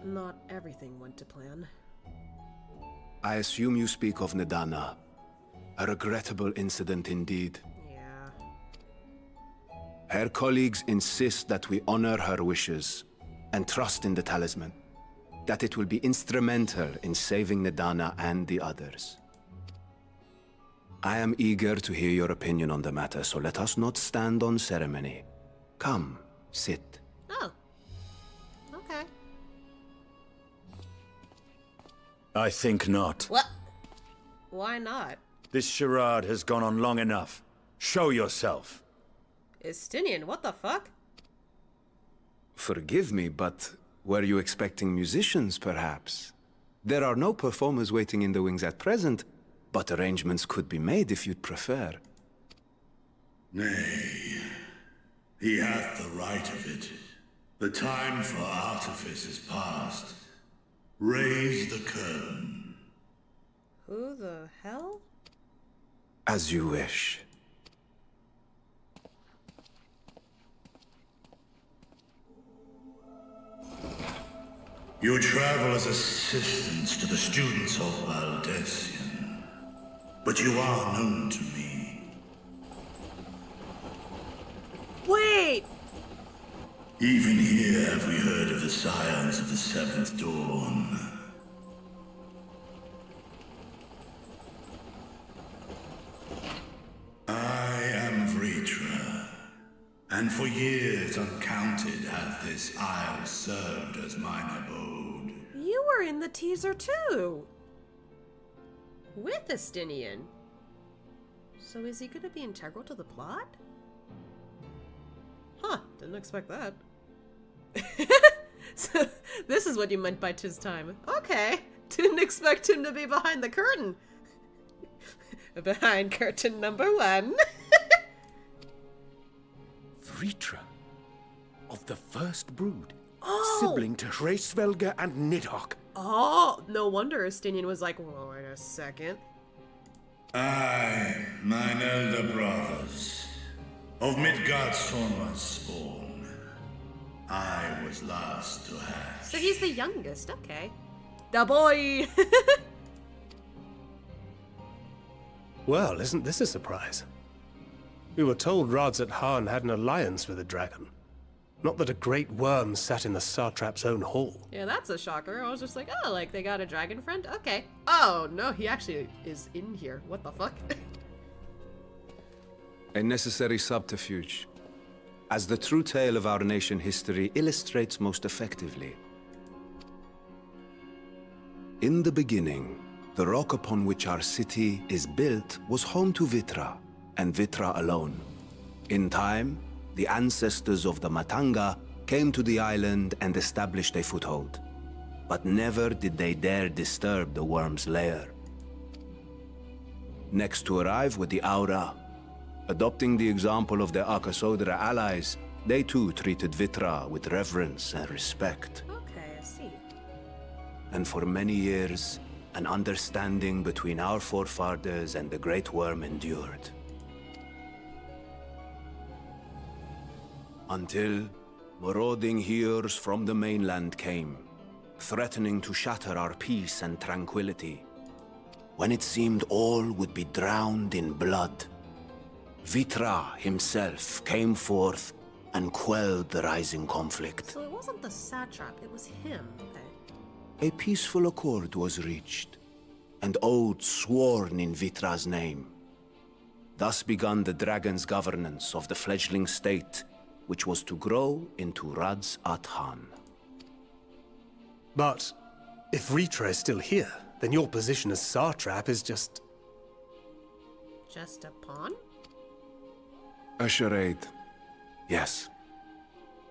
S2: Not everything went to plan.
S13: I assume you speak of Nidana. A regrettable incident indeed.
S2: Yeah.
S13: Her colleagues insist that we honor her wishes and trust in the talisman. That it will be instrumental in saving Nidana and the others. I am eager to hear your opinion on the matter, so let us not stand on ceremony. Come, sit.
S2: Oh. Okay.
S8: I think not.
S2: What? Why not?
S8: This charade has gone on long enough. Show yourself.
S2: Estinian, what the fuck?
S13: Forgive me, but were you expecting musicians, perhaps? There are no performers waiting in the wings at present, but arrangements could be made if you'd prefer.
S14: Nay, he hath the right of it. The time for artifice is past. Raise the curtain.
S2: Who the hell?
S13: As you wish.
S14: You travel as assistants to the students of Valdesian, but you are known to me. Even here have we heard of the scions of the Seventh Dawn. I am Vritra, and for years uncounted hath this isle served as mine abode.
S2: You were in the teaser too! With Estinian. So is he gonna be integral to the plot? Huh, didn't expect that. So, this is what you meant by 'tis time. Okay, didn't expect him to be behind the curtain. Behind curtain number 1.
S9: Vritra, of the first brood,
S2: Oh!
S9: sibling to Hraesvelga and Nidhogg.
S2: Oh, no wonder Estinian was like, well, wait a second.
S14: I, mine elder brothers, of Midgard's Sorma's spawn, I was last to hatch.
S2: So he's the youngest, okay. Da boy!
S7: Well, isn't this a surprise? We were told Radzat Han had an alliance with a dragon. Not that a great worm sat in the satrap's own hall.
S2: Yeah, that's a shocker. I was just like, oh, like they got a dragon friend? Okay. Oh, no, he actually is in here. What the fuck?
S13: A necessary subterfuge, as the true tale of our nation history illustrates most effectively. In the beginning, the rock upon which our city is built was home to Vitra, and Vitra alone. In time, the ancestors of the Matanga came to the island and established a foothold. But never did they dare disturb the worm's lair. Next to arrive were the Aura. Adopting the example of their Akasodra allies, they too treated Vitra with reverence and respect.
S2: Okay, I see.
S13: And for many years, an understanding between our forefathers and the Great Worm endured. Until marauding heroes from the mainland came, threatening to shatter our peace and tranquility. When it seemed all would be drowned in blood, Vitra himself came forth and quelled the rising conflict.
S2: So it wasn't the satrap, it was him. Okay.
S13: A peaceful accord was reached, and oaths sworn in Vitra's name. Thus began the dragon's governance of the fledgling state, which was to grow into Radzat Han.
S7: But if Vritra is still here, then your position as satrap is just...
S2: Just a pawn?
S13: A charade, yes.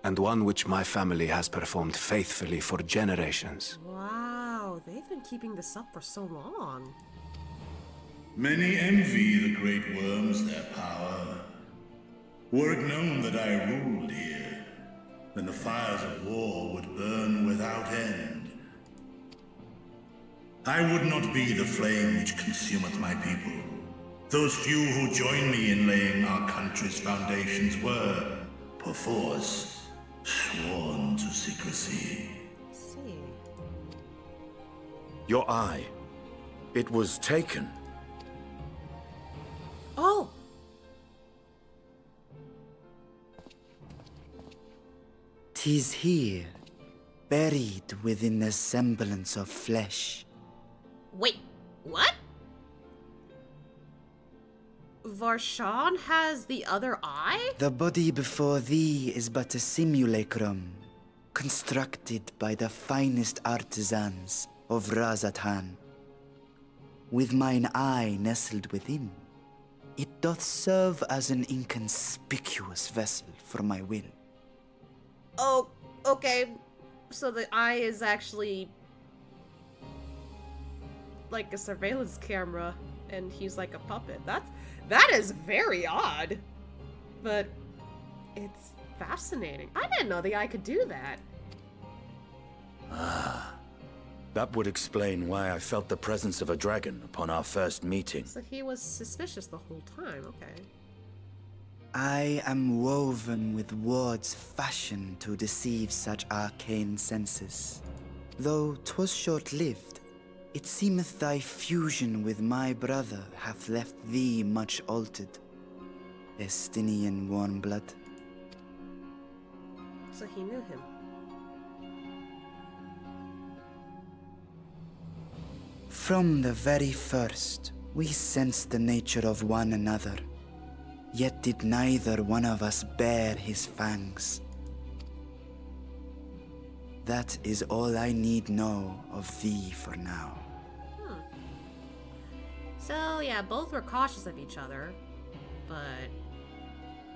S13: And one which my family has performed faithfully for generations.
S2: Wow, they've been keeping this up for so long.
S14: Many envy the great worms their power. Were it known that I ruled here, then the fires of war would burn without end. I would not be the flame which consumeth my people. Those few who join me in laying our country's foundations were, perforce, sworn to secrecy.
S2: See.
S8: Your eye. It was taken.
S2: Oh!
S15: "'Tis here, buried within the semblance of flesh."
S2: Wait, what? Varshan has the other eye?
S15: "The body before thee is but a simulacrum, constructed by the finest artisans of Radzat Han. With mine eye nestled within, it doth serve as an inconspicuous vessel for my will."
S2: Oh, okay. So the eye is actually like a surveillance camera, and he's like a puppet. That is very odd, but it's fascinating. I didn't know the eye could do that.
S8: That would explain why I felt the presence of a dragon upon our first meeting.
S2: So he was suspicious the whole time. Okay.
S15: "I am woven with wards fashioned to deceive such arcane senses. Though 'twas short-lived, it seemeth thy fusion with my brother hath left thee much altered, Estinian warm blood."
S2: So he knew him.
S15: From the very first, we sensed the nature of one another. Yet did neither one of us bear his fangs. That is all I need know of thee for now.
S2: So, yeah, both were cautious of each other, but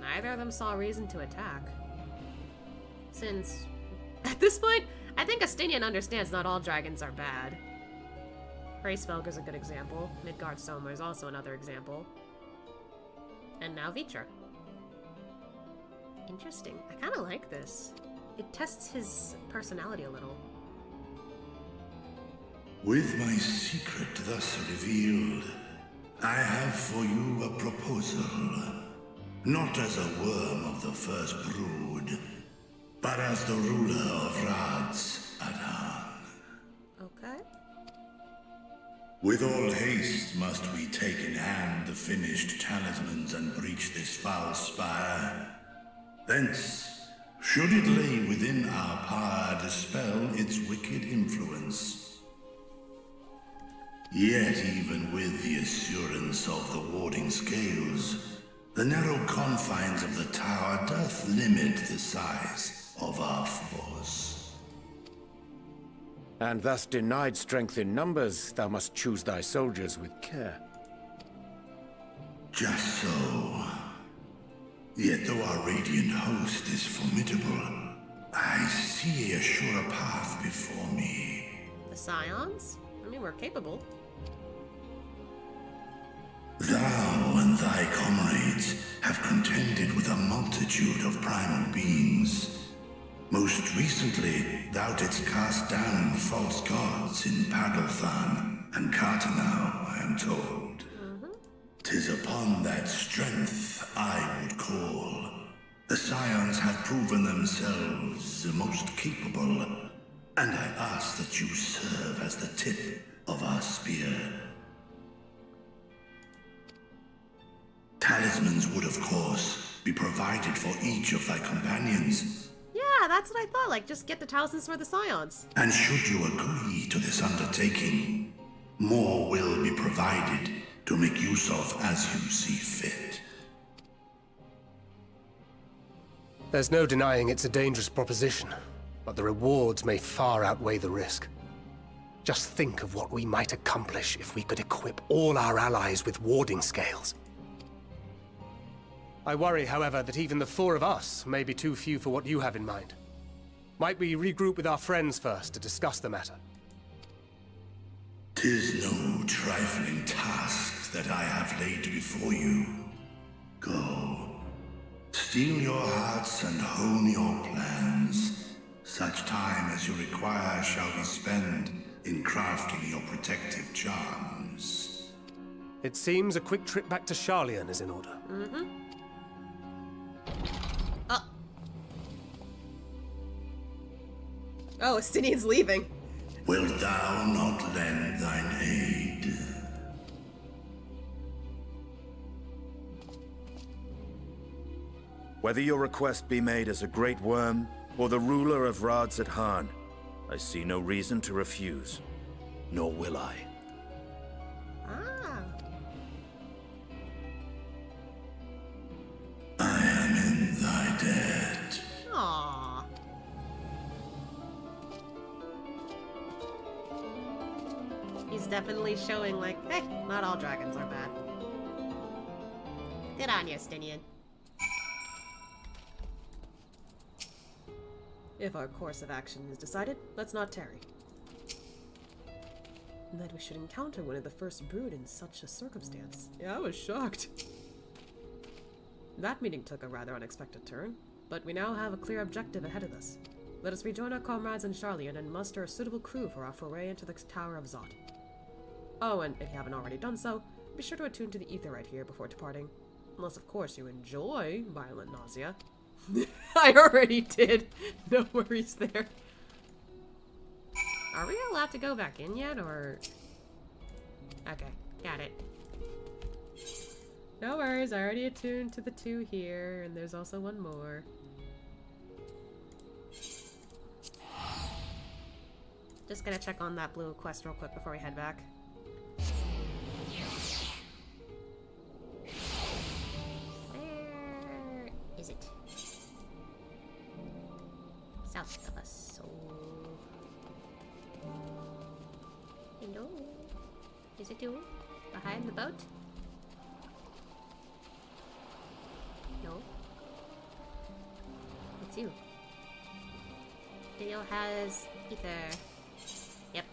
S2: neither of them saw reason to attack. Since, at this point, I think Astinian understands not all dragons are bad. Hraesvelg is a good example. Midgard Soma is also another example. And now Vitra. Interesting. I kind of like this. It tests his personality a little.
S14: With my secret thus revealed, I have for you a proposal. Not as a worm of the first brood, but as the ruler of Rad's Adhan.
S2: Okay.
S14: With all haste must we take in hand the finished talismans and breach this foul spire. Thence, should it lay within our power, dispel its wicked influence. Yet even with the assurance of the warding scales, the narrow confines of the tower doth limit the size of our force.
S9: And thus denied strength in numbers, thou must choose thy soldiers with care.
S14: Just so. Yet though our radiant host is formidable, I see a surer path before me.
S2: The Scions? I mean, we're capable.
S14: Thou and thy comrades have contended with a multitude of primal beings. Most recently, thou didst cast down false gods in Pagalthan and Cartanau, I am told. 'Tis upon that strength I would call. The Scions have proven themselves the most capable, and I ask that you serve as the tip of our spear. Talismans would, of course, be provided for each of thy companions.
S2: Yeah, that's what I thought. Like, just get the talismans for the Scions.
S14: And should you agree to this undertaking, more will be provided to make use of as you see fit.
S7: There's no denying it's a dangerous proposition, but the rewards may far outweigh the risk. Just think of what we might accomplish if we could equip all our allies with warding scales. I worry, however, that even the four of us may be too few for what you have in mind. Might we regroup with our friends first to discuss the matter?
S14: 'Tis no trifling task that I have laid before you. Go. Steel your hearts and hone your plans. Such time as you require shall be spent in crafting your protective charms.
S7: It seems a quick trip back to Sharlayan is in order.
S2: Oh, Astinian's leaving.
S14: Wilt thou not lend thine aid?
S8: Whether your request be made as a great worm or the ruler of Rad's Adhan, I see no reason to refuse, nor will I.
S14: I am in thy debt.
S2: Aww. He's definitely showing, like, hey, not all dragons are bad. Good on you, Astinian. If our course of action is decided, let's not tarry. And that we should encounter one of the first brood in such a circumstance. Yeah, I was shocked. That meeting took a rather unexpected turn, but we now have a clear objective ahead of us. Let us rejoin our comrades in Sharlayan and muster a suitable crew for our foray into the Tower of Zot. Oh, and if you haven't already done so, be sure to attune to the ether right here before departing. Unless, of course, you enjoy violent nausea. I already did. No worries there. Are we allowed to go back in yet, or...? Okay, got it. No worries, I already attuned to the two here, and there's also one more. Just gonna check on that blue quest real quick before we head back.
S1: Where is it? South of us. So. Hello. Is it you? Behind the boat? No. It's you. Daniel has ether. Yep.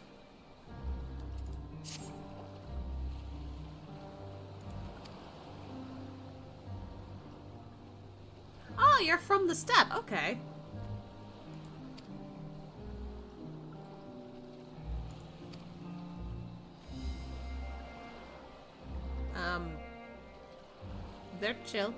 S2: Oh, you're from the steppe. Okay. They're chill.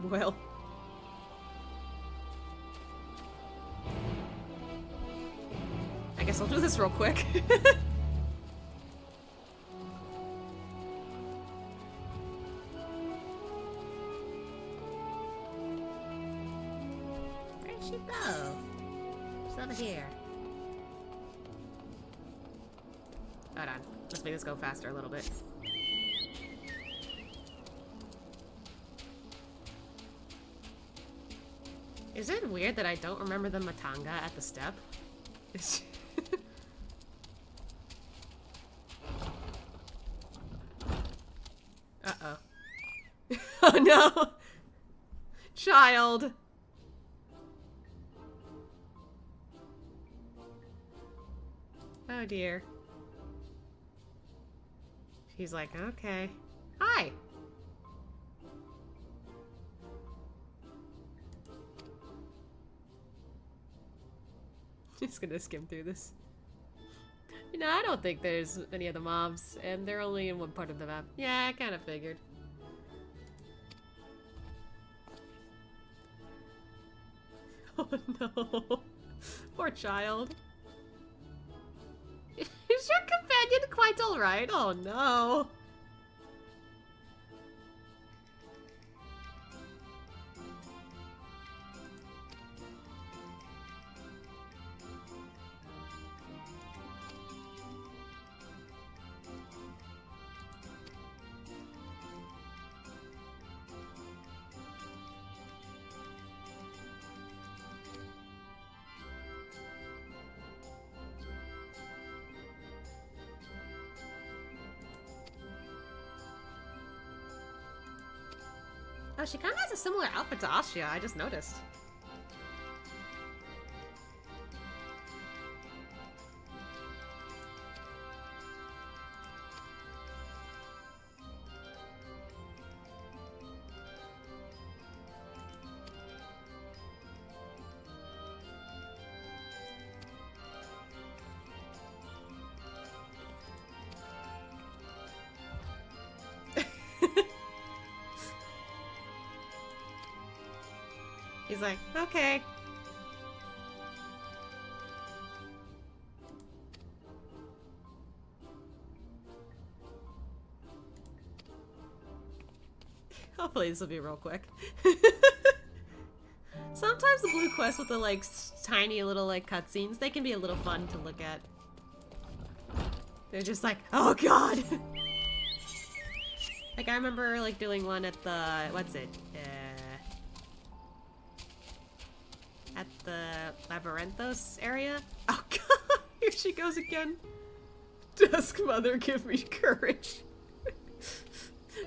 S2: Well. I guess I'll do this real quick.
S1: Where'd she go? She's over here.
S2: Hold on. Let's make this go faster a little bit. Is it weird that I don't remember the Matanga at the step? Uh-oh. Oh no! Child! Oh dear. She's like, okay. Hi! Just gonna skim through this. You know, I don't think there's any of the mobs, and they're only in one part of the map. Yeah, I kind of figured. Oh no. Poor child. Is your companion quite alright? Oh no. Oh, she kind of has a similar outfit to Asya, I just noticed. He's like, okay. Hopefully this will be real quick. Sometimes the blue quests with the like tiny little like cutscenes, they can be a little fun to look at. They're just like, oh god! Like I remember like doing one at the, what's it? At the Labyrinthos area. Oh god, here she goes again. Dusk Mother, give me courage.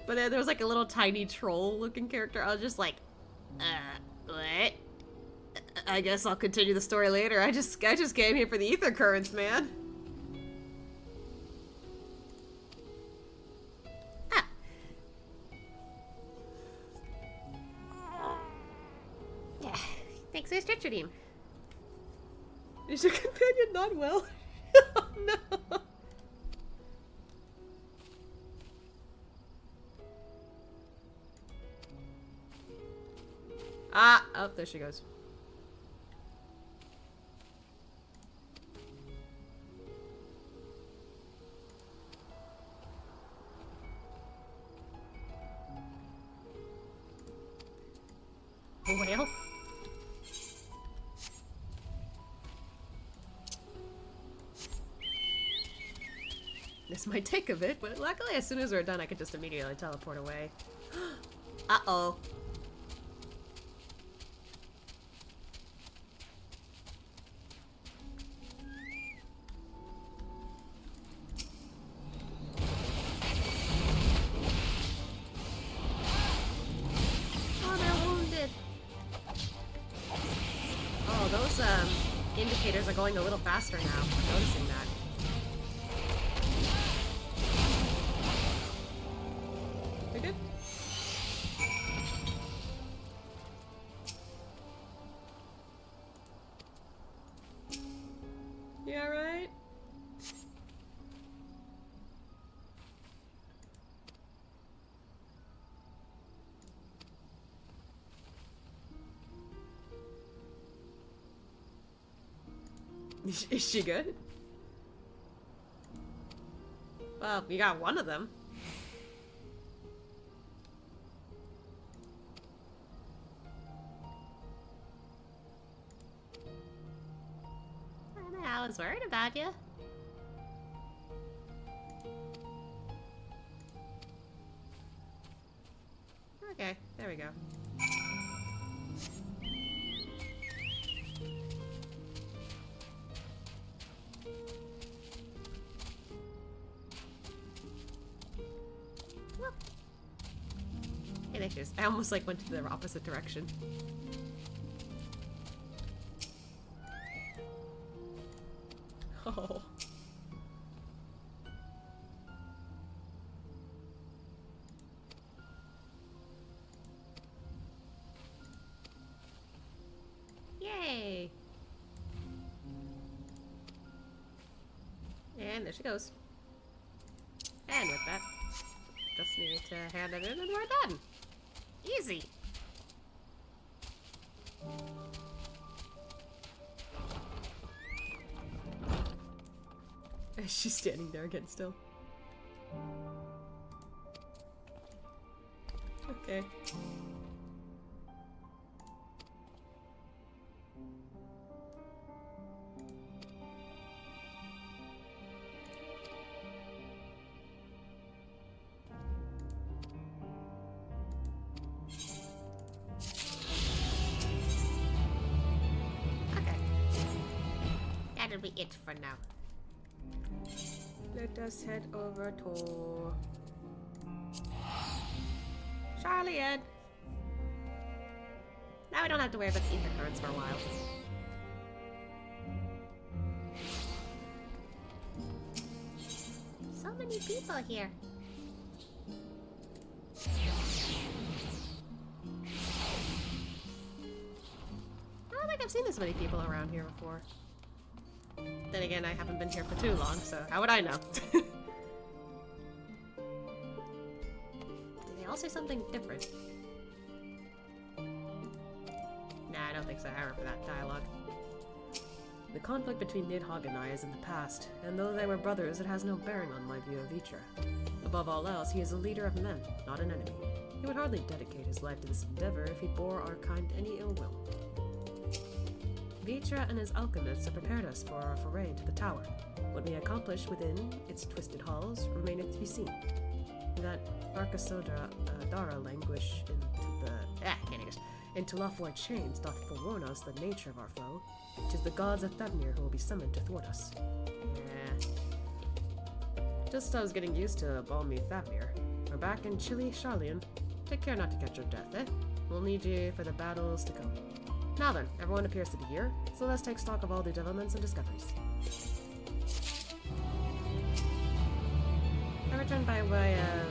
S2: But then there was like a little tiny troll looking character. I was just like, what? I guess I'll continue the story later. I just came here for the ether currents, man.
S1: Thanks for the stretcher team.
S2: Is your companion not well? Oh no. Ah, oh, there she goes. Well. This might take a bit, but luckily as soon as we're done I can just immediately teleport away. Uh-oh. Oh, they're wounded. Oh, those indicators are going a little faster now. I'm noticing that. We good? You alright? Is she good? Well, you got one of them.
S1: I was worried about you.
S2: Okay, there we go. Hey, there she is. I almost like went to the opposite direction. Oh.
S1: Yay!
S2: And there she goes. And with that, just need to hand it in and we're done. Easy. She's standing there again still. Okay.
S1: Okay. That'll be it for now.
S2: Let us head over to Charlian. Now we don't have to worry about the ether currents for a while.
S1: So many people here.
S2: I don't think I've seen this many people around here before. Then again, I haven't been here for too long, so how would I know?
S1: Did they all say something different?
S2: Nah, I don't think so. I remember that dialogue. The conflict between Nidhogg and I is in the past, and though they were brothers, it has no bearing on my view of Vitra. Above all else, he is a leader of men, not an enemy. He would hardly dedicate his life to this endeavor if he bore our kind any ill will. Vitra and his alchemists have prepared us for our foray into the tower. What we accomplish within its twisted halls remaineth to be seen. That Dara languish into the into Lothvoid chains doth forewarn us the nature of our foe. 'Tis the gods of Thavnir who will be summoned to thwart us. Just as I was getting used to balmy Thavnir. We're back in chilly Charlian. Take care not to catch your death, eh? We'll need you for the battles to come. Now then, everyone appears to be here, so let's take stock of all the developments and discoveries. I returned by way of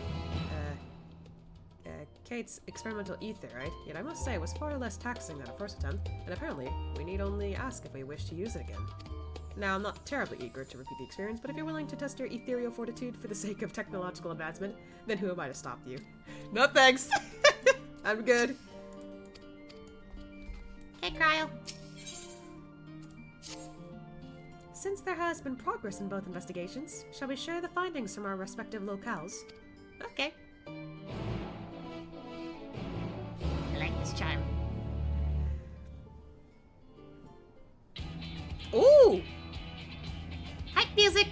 S2: Kate's experimental ether, right? Yet I must say it was far less taxing than our first attempt, and apparently we need only ask if we wish to use it again. Now, I'm not terribly eager to repeat the experience, but if you're willing to test your ethereal fortitude for the sake of technological advancement, then who am I to stop you? No thanks! I'm good.
S1: Hey, Cryo.
S2: Since there has been progress in both investigations, shall we share the findings from our respective locales?
S1: Okay. I like this charm.
S2: Ooh!
S1: Hype music!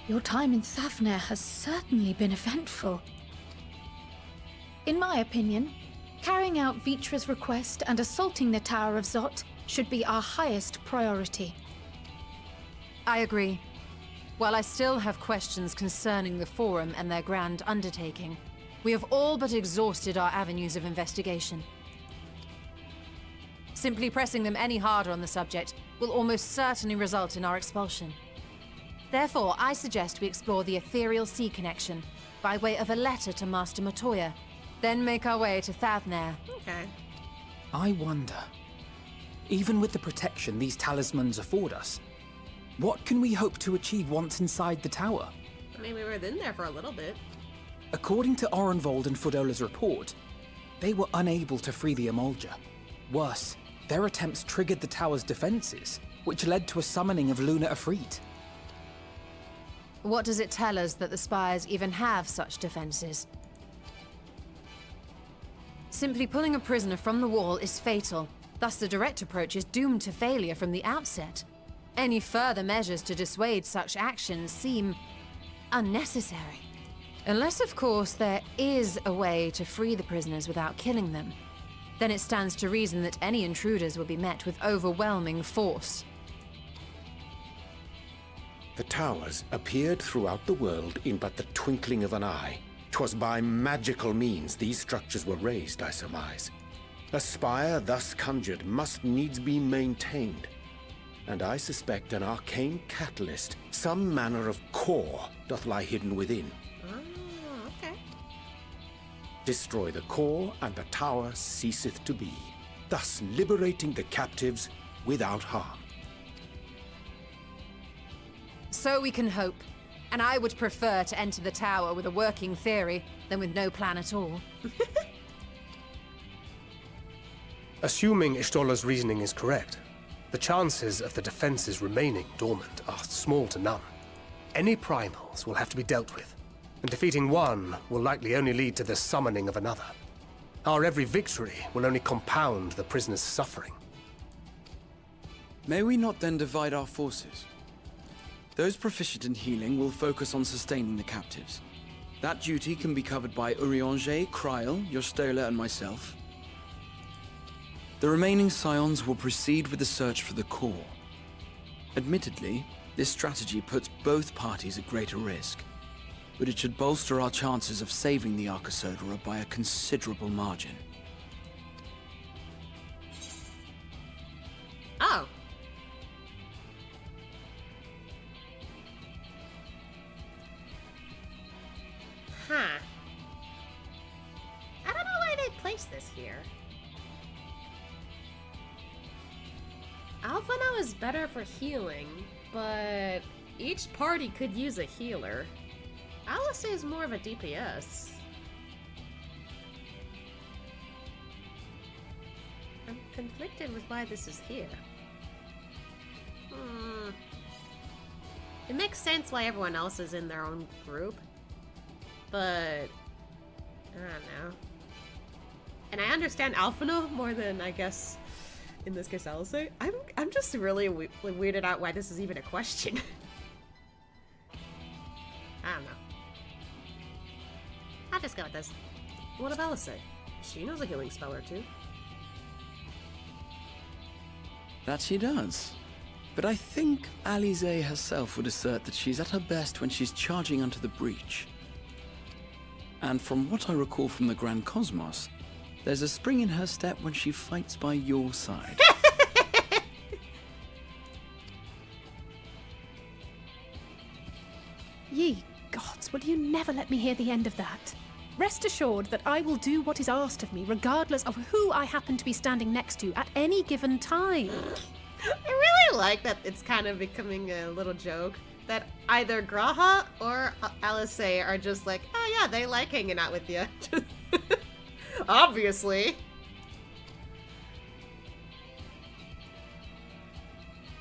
S10: Your time in Thavner has certainly been eventful. In my opinion, carrying out Vitra's request and assaulting the Tower of Zot should be our highest priority.
S16: I agree. While I still have questions concerning the Forum and their grand undertaking, we have all but exhausted our avenues of investigation. Simply pressing them any harder on the subject will almost certainly result in our expulsion. Therefore, I suggest we explore the ethereal sea connection by way of a letter to Master Matoya, then make our way to Thavner.
S2: Okay.
S17: I wonder, even with the protection these talismans afford us, what can we hope to achieve once inside the tower?
S2: I mean, we were in there for a little bit.
S17: According to Orenvold and Fodola's report, they were unable to free the Emolja. Worse, their attempts triggered the tower's defenses, which led to a summoning of Luna Ifrit.
S16: What does it tell us that the Spires even have such defenses? Simply pulling a prisoner from the wall is fatal, thus the direct approach is doomed to failure from the outset. Any further measures to dissuade such actions seem unnecessary. Unless, of course, there is a way to free the prisoners without killing them. Then it stands to reason that any intruders will be met with overwhelming force.
S9: The towers appeared throughout the world in but the twinkling of an eye. 'Twas by magical means these structures were raised, I surmise. A spire thus conjured must needs be maintained, and I suspect an arcane catalyst, some manner of core, doth lie hidden within.
S2: Oh, okay.
S9: Destroy the core, and the tower ceaseth to be, thus liberating the captives without harm.
S16: So we can hope. And I would prefer to enter the tower with a working theory than with no plan at all.
S7: Assuming Ishtola's reasoning is correct, the chances of the defenses remaining dormant are small to none. Any primals will have to be dealt with, and defeating one will likely only lead to the summoning of another. Our every victory will only compound the prisoner's suffering.
S5: May we not then divide our forces? Those proficient in healing will focus on sustaining the captives. That duty can be covered by Urianger, Kryl, Yostola, and myself. The remaining Scions will proceed with the search for the core. Admittedly, this strategy puts both parties at greater risk, but it should bolster our chances of saving the Arcosodora by a considerable margin.
S1: Oh. Huh. I don't know why they placed this here.
S2: Alphana is better for healing, but each party could use a healer. Alice is more of a DPS. I'm conflicted with why this is here.
S1: It makes sense why everyone else is in their own group, but I don't know.
S2: And I understand Alphana more than, I guess, in this case, Alice. I'm just really weirded out why this is even a question.
S1: I don't know. I'll just go with this.
S2: What of Alice? She knows a healing spell or two.
S5: That she does. But I think Alize herself would assert that she's at her best when she's charging onto the breach. And from what I recall from the Grand Cosmos, there's a spring in her step when she fights by your side.
S18: Ye gods, will you never let me hear the end of that? Rest assured that I will do what is asked of me, regardless of who I happen to be standing next to at any given time.
S2: I really like that it's kind of becoming a little joke. that either Graha or Alice are just like, oh yeah, they like hanging out with you. Obviously.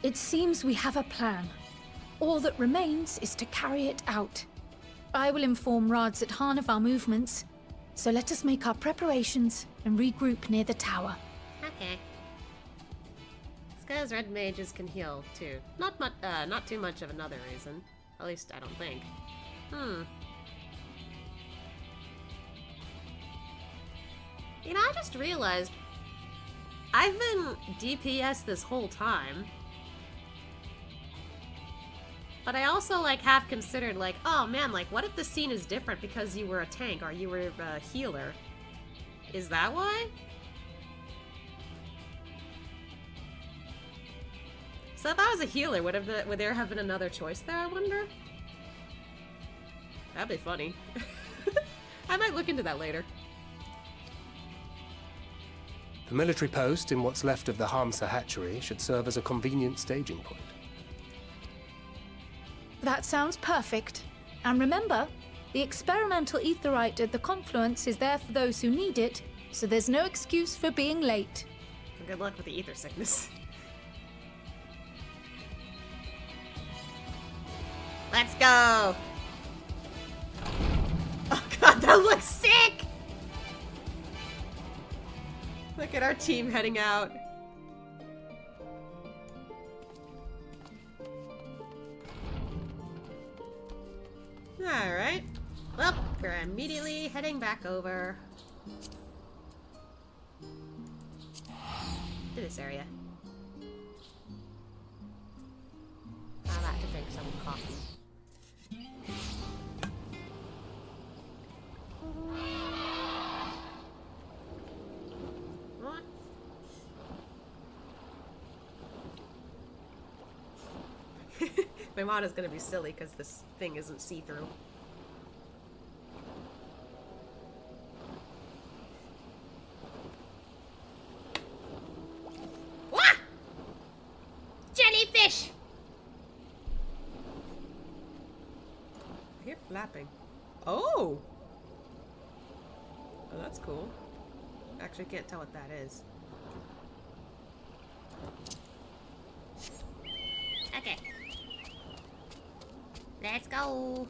S10: It seems we have a plan. All that remains is to carry it out. I will inform Radzat Khan of our movements, so let us make our preparations and regroup near the tower.
S2: Okay. It's because red mages can heal too. Not too much of another reason. At least I don't think. You know, I just realized I've been DPS this whole time. But I also, like, have considered, like, oh man, like, what if the scene is different because you were a tank or you were a healer? Is that why? So if I was a healer, would there have been another choice there, I wonder? That'd be funny. I might look into that later.
S7: The military post in what's left of the Hamsa hatchery should serve as a convenient staging point.
S10: That sounds perfect. And remember, the experimental aetherite at the confluence is there for those who need it, so there's no excuse for being late.
S2: Good luck with the ether sickness. Let's go! Oh god, that looks sick! Look at our team heading out. Alright. Well, we're immediately heading back over to this area. I'll have to drink some coffee. What? My mod is gonna be silly because this thing isn't see-through. What? Jellyfish! I hear flapping. Oh! Oh, that's cool. Actually, can't tell what that is. Okay. Let's go.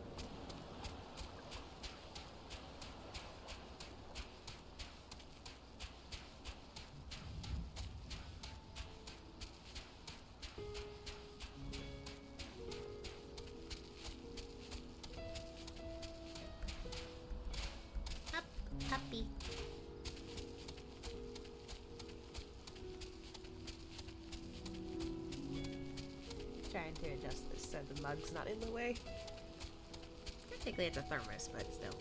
S2: Up, puppy. Trying to adjust this so the mug's not in the way. Technically it's a thermos, but still.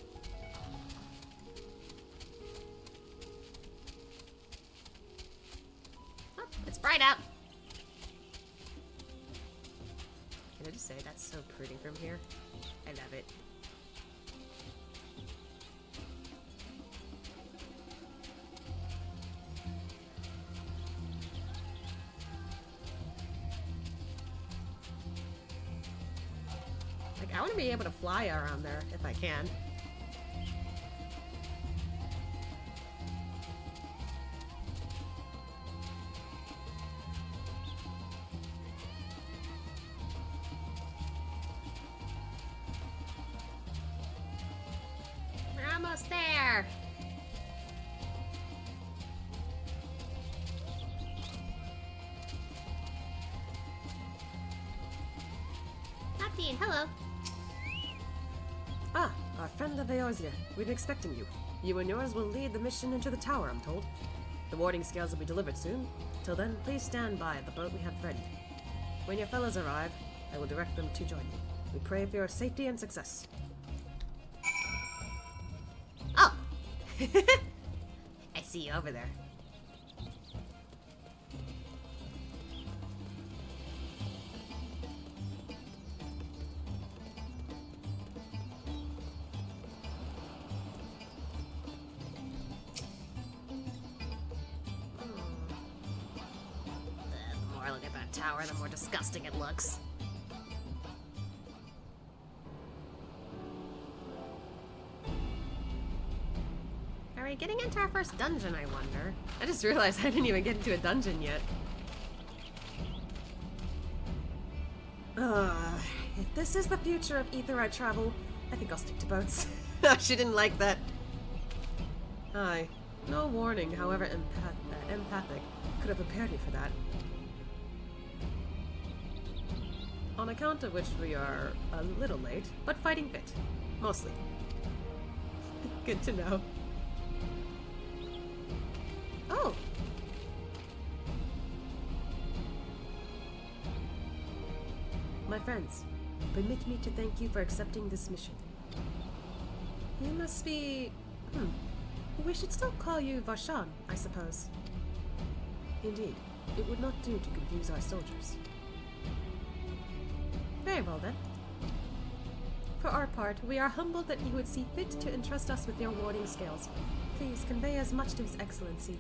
S2: Oh, it's bright out! Can I just say, that's so pretty from here? I love it. I want to be able to fly around there if I can. We're almost there. Captain, hello. Ah, our friend of Eorzea. We've been expecting you. You and yours will lead the mission into the tower, I'm told. The warding scales will be delivered soon. Till then, please stand by at the boat we have ready. When your fellows arrive, I will direct them to join you. We pray for your safety and success.
S1: Oh! I see you over there.
S2: The more I look at that tower, the more disgusting it looks. we getting into our first dungeon, I wonder? I just realized I didn't even get into a dungeon yet. If this is the future of Aetheryte travel, I think I'll stick to boats. She didn't like that. Hi. No warning, however empathic, could have prepared me for that. On account of which we are a little late, but fighting fit. Mostly. Good to know. Oh! My friends, permit me to thank you for accepting this mission. You must be... We should still call you Varshan, I suppose. Indeed, it would not do to confuse our soldiers. Very well then. For our part, we are humbled that you would see fit to entrust us with your warding scales. Please convey as much to His Excellency.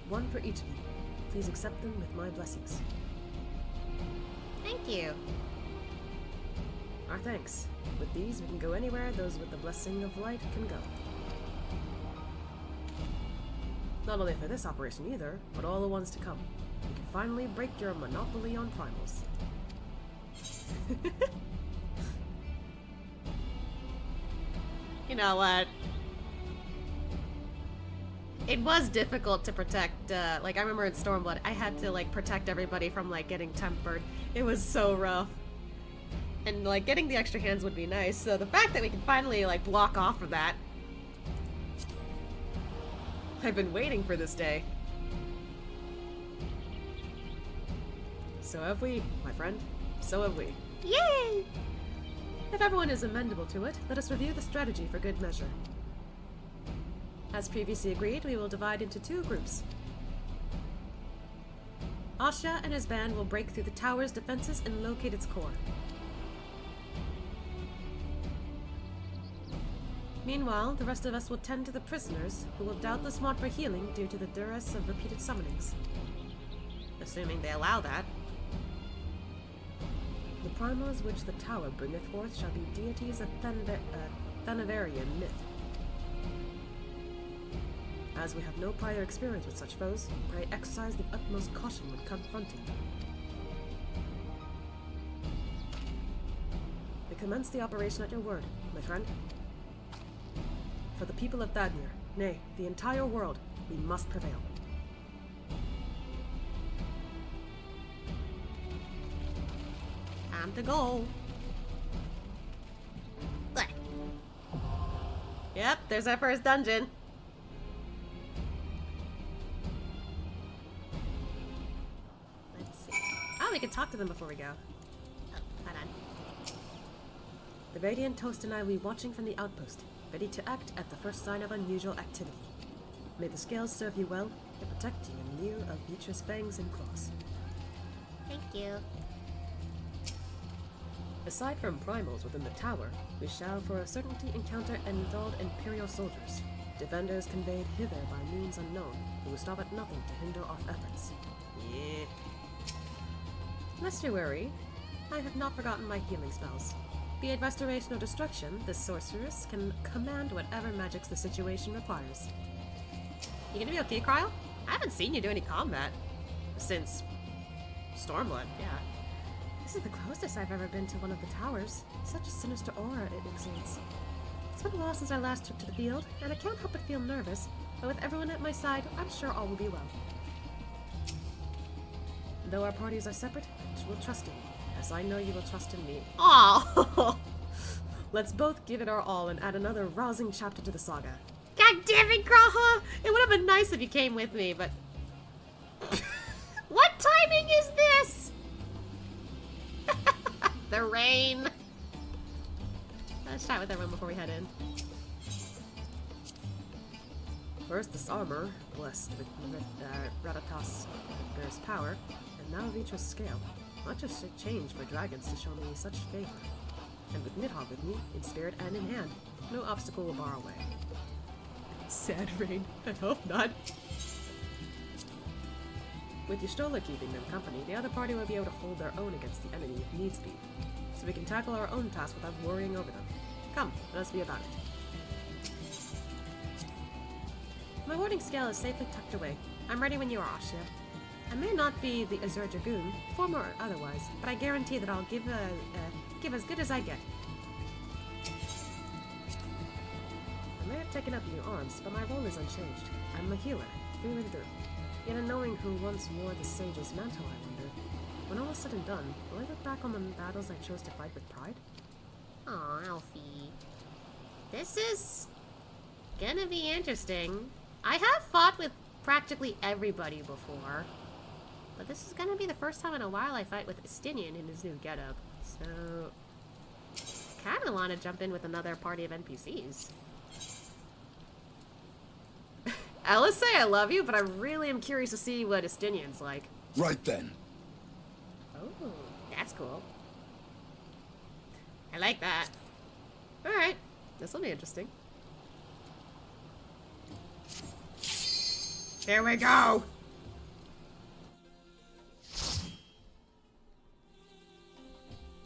S2: One for each of you. Please accept them with my blessings.
S1: Thank you.
S2: Our thanks. With these, we can go anywhere those with the blessing of light can go. Not only for this operation either, but all the ones to come. We can finally break your monopoly on primals. You know what? It was difficult to protect, like I remember in Stormblood, I had to like protect everybody from like getting tempered. It was so rough. And like getting the extra hands would be nice, so the fact that we can finally like block off of that. I've been waiting for this day. So have we, my friend. So have we.
S1: Yay!
S2: If everyone is amenable to it, let us review the strategy for good measure. As previously agreed, we will divide into two groups. Asha and his band will break through the tower's defenses and locate its core. Meanwhile, the rest of us will tend to the prisoners, who will doubtless want for healing due to the duress of repeated summonings.
S1: Assuming they allow that.
S2: The primals which the tower bringeth forth shall be deities of Thanavarian myth. As we have no prior experience with such foes, pray exercise the utmost caution when confronting them. We commence the operation at your word, my friend. For the people of Thadmir, nay, the entire world, we must prevail.
S1: Time to go. Blech.
S2: Yep, there's our first dungeon. Let's see. Oh, we can talk to them before we go.
S1: Oh, hold on.
S2: The Radiant Toast and I will be watching from the outpost, ready to act at the first sign of unusual activity. May the scales serve you well and protect you in lieu of Vitra fangs and claws.
S1: Thank you.
S2: Aside from primals within the tower, we shall for a certainty encounter enthralled Imperial soldiers, defenders conveyed hither by means unknown, who will stop at nothing to hinder our efforts. Yeah. Lest you worry, I have not forgotten my healing spells. Be it restoration or destruction, the sorceress can command whatever magics the situation requires.
S1: You gonna be okay, Cryle? I haven't seen you do any combat since Stormblood, yeah.
S2: This is the closest I've ever been to one of the towers. Such a sinister aura it exudes. It's been a while since I last took to the field, and I can't help but feel nervous, but with everyone at my side, I'm sure all will be well. Though our parties are separate, I will trust in you, as I know you will trust in me.
S1: Aww!
S2: Let's both give it our all and add another rousing chapter to the saga.
S1: God damn it, Graha! It would have been nice if you came with me, but... What timing is this? The rain. Let's chat with everyone before we head in.
S2: First this armor, blessed with Ratatas bears power, and now Vitra's scale. Much has changed for dragons to show me such favor. And with Nidhogg with me, in spirit and in hand, no obstacle will bar our way. Sad rain, I hope not. With Y'shtola keeping them company, the other party will be able to hold their own against the enemy if needs be. so we can tackle our own tasks without worrying over them. Come, let us be about it. My warding scale is safely tucked away. I'm ready when you are, Ashia. I may not be the Azure Dragoon, former or otherwise, but I guarantee that I'll give as good as I get. I may have taken up new arms, but my role is unchanged. I'm a healer, through and through. Yet in knowing who once wore the sage's mantle, I wonder, when all is said and done, will I look back on the battles I chose to fight with pride?
S1: Aw, Alfie. This is gonna be interesting. I have fought with practically everybody before, but this is gonna be the first time in a while I fight with Estinian in his new getup. So, kinda wanna jump in with another party of NPCs. Alice say I love you, but I really am curious to see what Estinian's like.
S14: Right then.
S1: Oh, that's cool. I like that. Alright, this will be interesting. Here we go!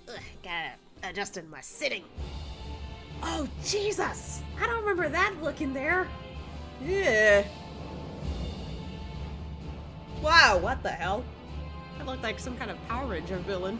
S1: Ugh, gotta adjust in my sitting. Oh, Jesus! I don't remember that look in there. Yeah. Wow, what the hell? I look like some kind of Power Ranger villain.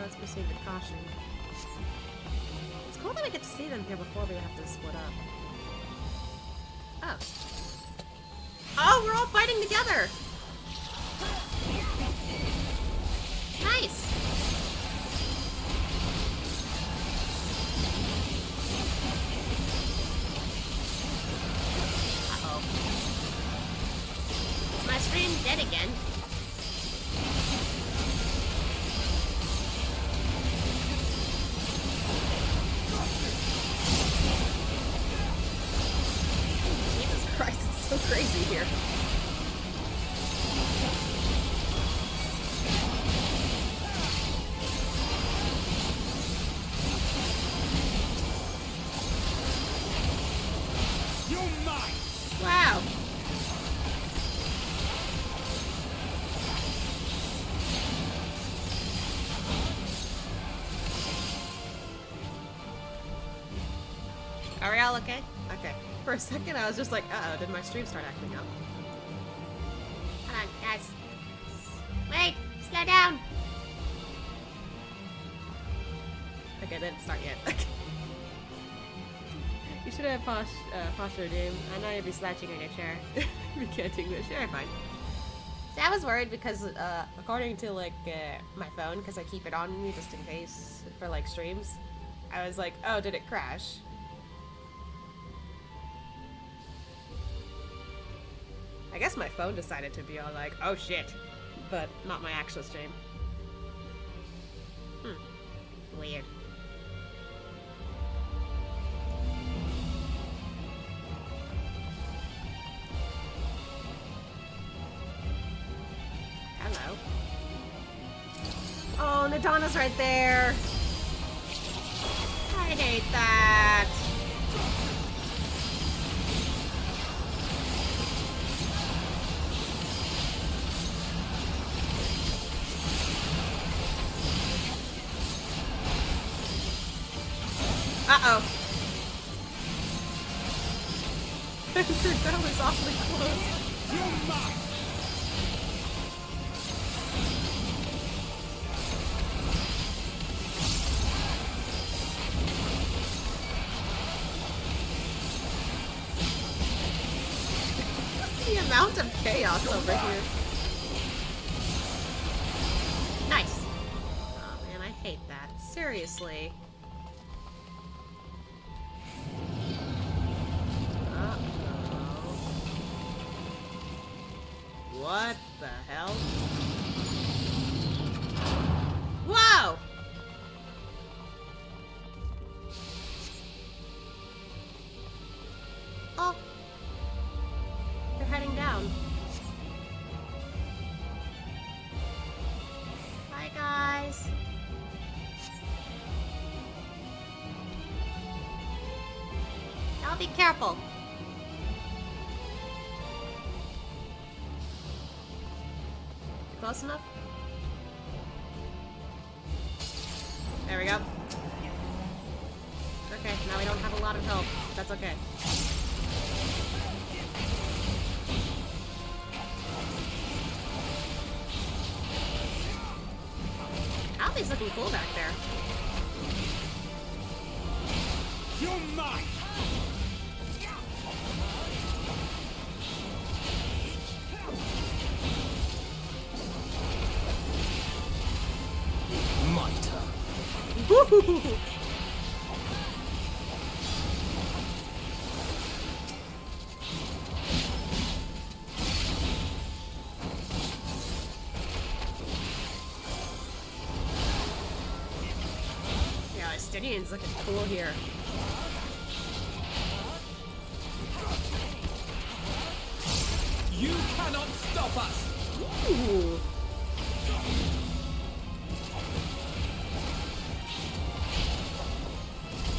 S1: Let's proceed with caution. It's cool that we get to see them here before we have to split up. Oh. Oh, we're all fighting together! Nice! Uh-oh. Is my stream dead again? So crazy here.
S14: You're mine.
S1: Wow. Are we all okay? Okay. For a second, I was just like, uh-oh, did my stream start acting up? Hold on, guys. Wait! Slow down! Okay, it didn't start yet. Okay. You should have posture, dude. I know you'd be slouching in your chair. We can't English. You're fine. See, I was worried because, according to, like, my phone, because I keep it on me just in case for, like, streams, I was like, oh, did it crash? I guess my phone decided to be all like, oh shit, but not my actual stream. Weird. Hello. Oh, Nadana's right there. I hate that. Uh-oh. That was awfully close. You're mine. The amount of chaos over here. Nice. Oh man, I hate that. Seriously. What the hell? Whoa! Oh. They're heading down. Be careful. Close enough? There we go. Okay, now we don't have a lot of help. That's okay. Albie's looking cool back there.
S14: You're mine!
S1: Woohoo! Yeah, Estinian's looking cool here.
S14: You cannot stop us!
S1: Ooh.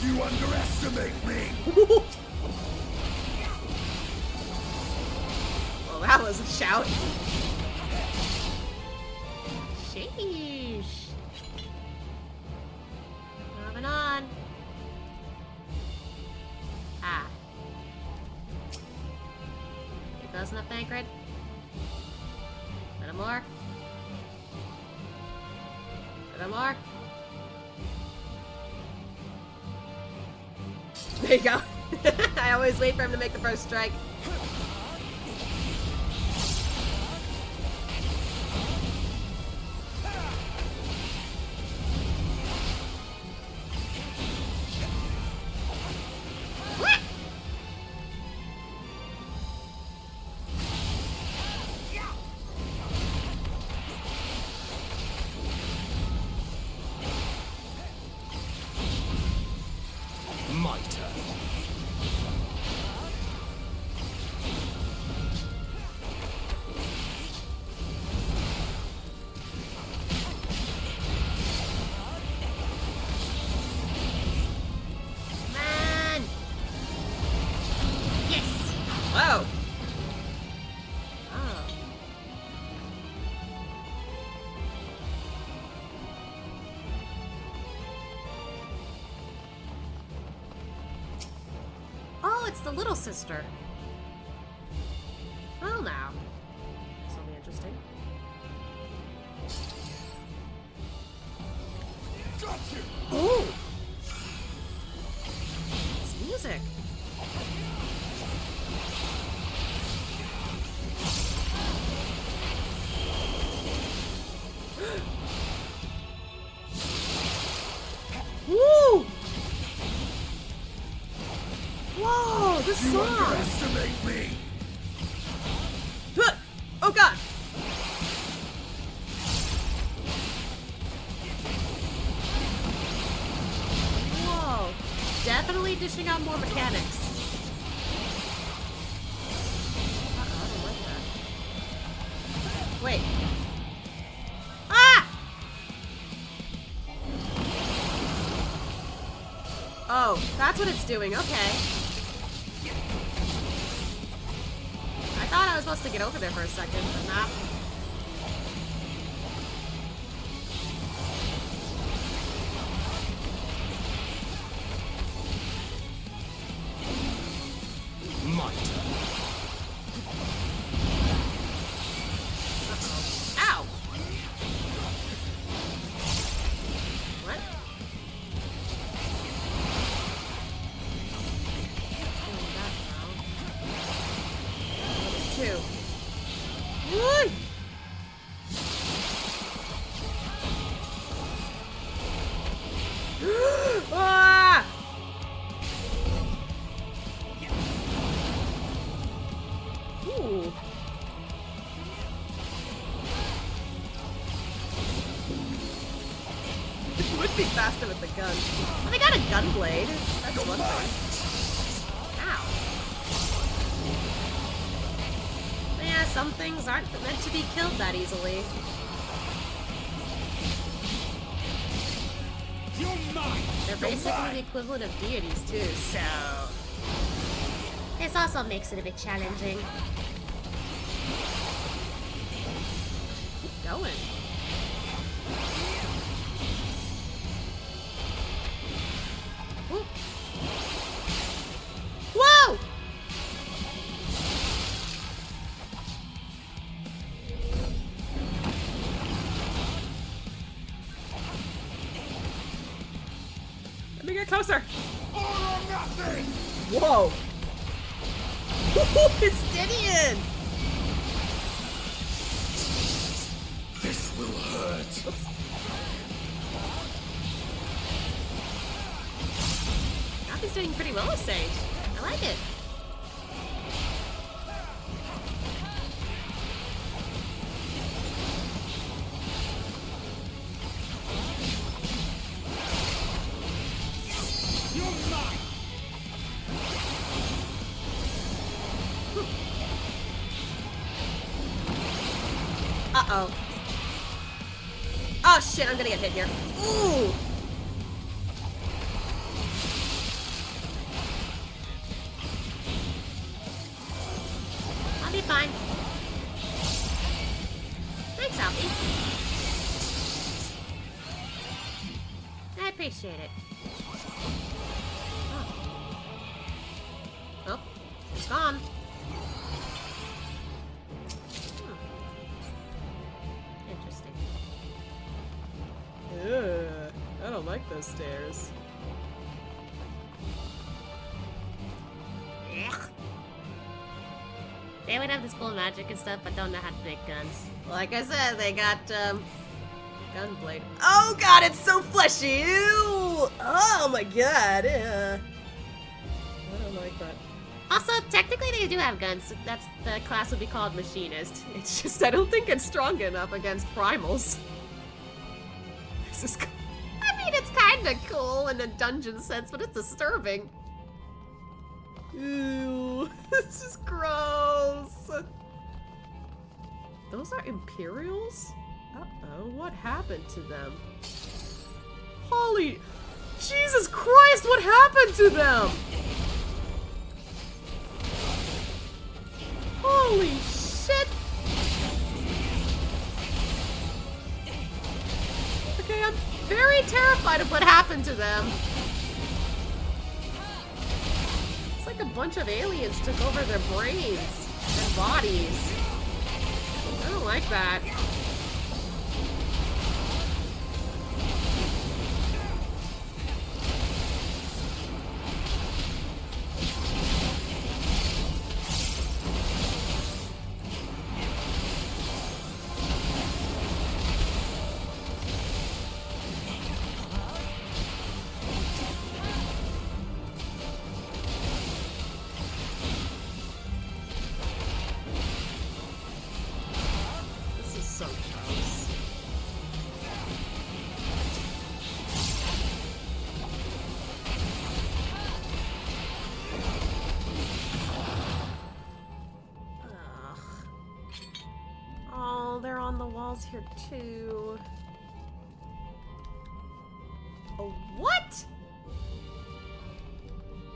S14: You underestimate me!
S1: Well, that was a shout. Sheesh. Moving on. Ah. It goes enough, Bankred. A little more. A little more. There you go. I always wait for him to make the first strike. Whoa! Oh. Oh, it's the little sister. Well now. This will be interesting. Ooh! It's music. Woo! Whoa, this song!
S14: Underestimate me!
S1: Huh! Oh god! Whoa! Definitely dishing out more mechanics. I don't like that. Wait. Ah! Oh, that's what it's doing. Okay. I thought I was supposed to get over there for a second, but not.
S14: My turn.
S1: Ow! What? Two. Woo! Ah! Ooh. It would be faster with the gun. Well, they got a gun blade. That's one thing. Ow. But yeah, some things aren't meant to be killed that easily. They're basically the equivalent of deities too, so... this also makes it a bit challenging.
S2: Keep going.
S1: Ooh. Whoa!
S2: Let me get closer.
S14: All or nothing!
S2: Whoa! Pistidian!
S14: This will hurt.
S2: Oops. Appy's doing pretty well with Sage. I like it.
S1: Uh-oh.
S2: Oh shit, I'm gonna get hit here. Ooh!
S1: I'll be fine. Thanks, Alfie. I appreciate it.
S2: Oh, it's gone.
S1: Interesting.
S2: Ugh, I don't like those stairs.
S1: Ugh. They would have this cool magic and stuff, but don't know how to make guns.
S2: Like I said, they got, gunblade. Oh god, it's so fleshy! Ew! Oh my god! I don't like that.
S1: Also, technically they do have guns. That's the class would be called machinist.
S2: It's just, I don't think it's strong enough against primals. This is...
S1: I mean, it's kinda cool in a dungeon sense, but it's disturbing.
S2: Ew, this is gross. Those are Imperials? Uh-oh, what happened to them? Holy... Jesus Christ, what happened to them? Holy shit! Okay, I'm very terrified of what happened to them. It's like a bunch of aliens took over their brains and bodies. I don't like that. Here too.
S1: Oh, what?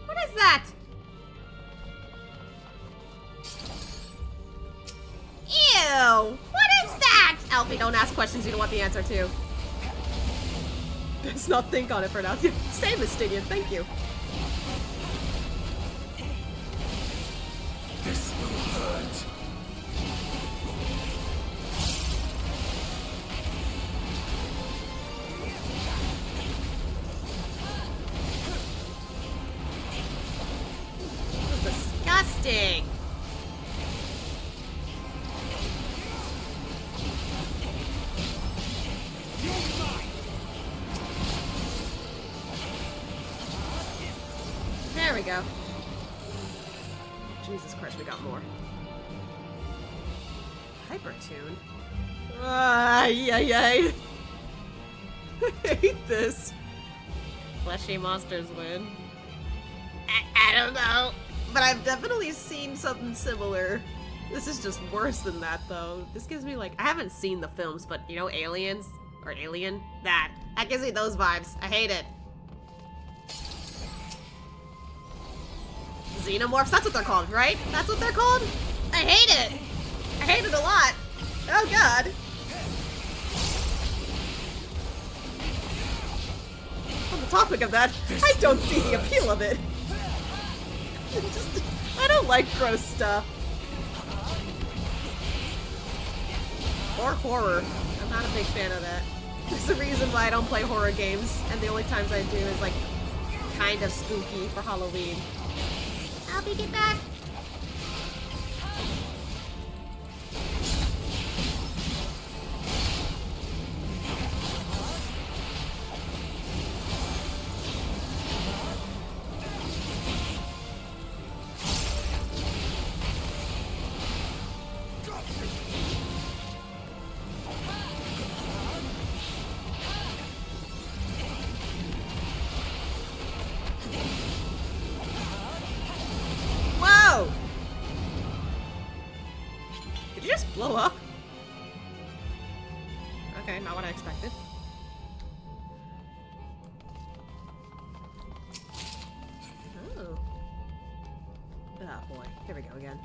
S1: What is that? Ew! What is that?
S2: Alfie, don't ask questions you don't want the answer to. Let's not think on it for now. Same Mistidian, thank you.
S14: This will hurt.
S1: Disgusting.
S2: There we go. Jesus Christ, we got more. Hypertune? Yay. I hate this. Fleshy monsters win.
S1: I don't know.
S2: But I've definitely seen something similar. This is just worse than that, though. This gives me, like... I haven't seen the films, but, you know, Aliens? Or Alien? That gives me those vibes. I hate it. Xenomorphs, that's what they're called, right? That's what they're called? I hate it! I hate it a lot! Oh god! On the topic of that, I don't see the appeal of it. I don't like gross stuff. Or horror. I'm not a big fan of that. There's a reason why I don't play horror games, and the only times I do is like kind of spooky for Halloween. Albie, get back! Blow up? Okay, not what I expected. Oh. Oh boy, here we go again.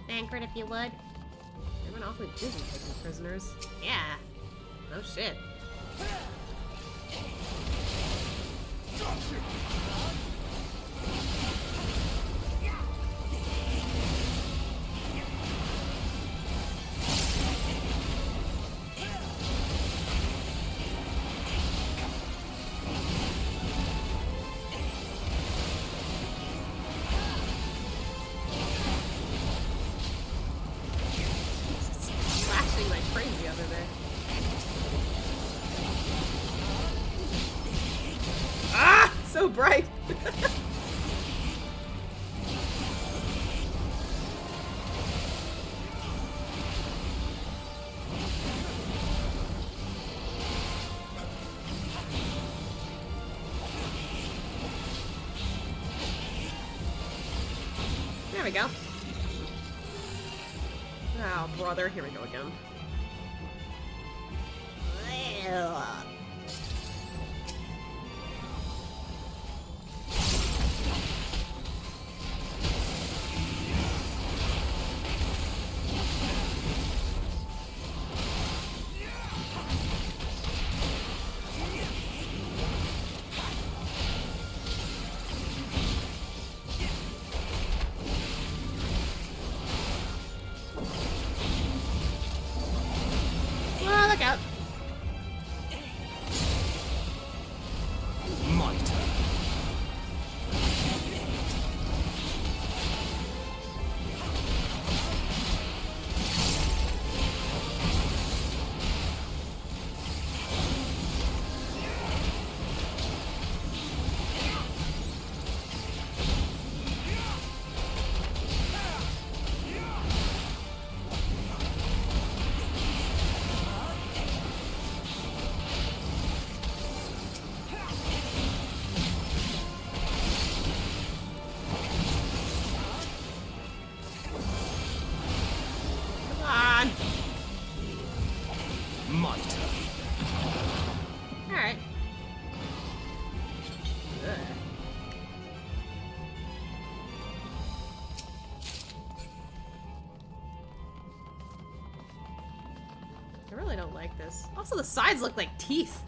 S1: Bankrupt if you would.
S2: They went awfully busy taking prisoners.
S1: Yeah.
S2: No shit. So bright. There we go. Oh, brother, here we go again. Look out. Alright. I really don't like this. Also, the sides look like teeth.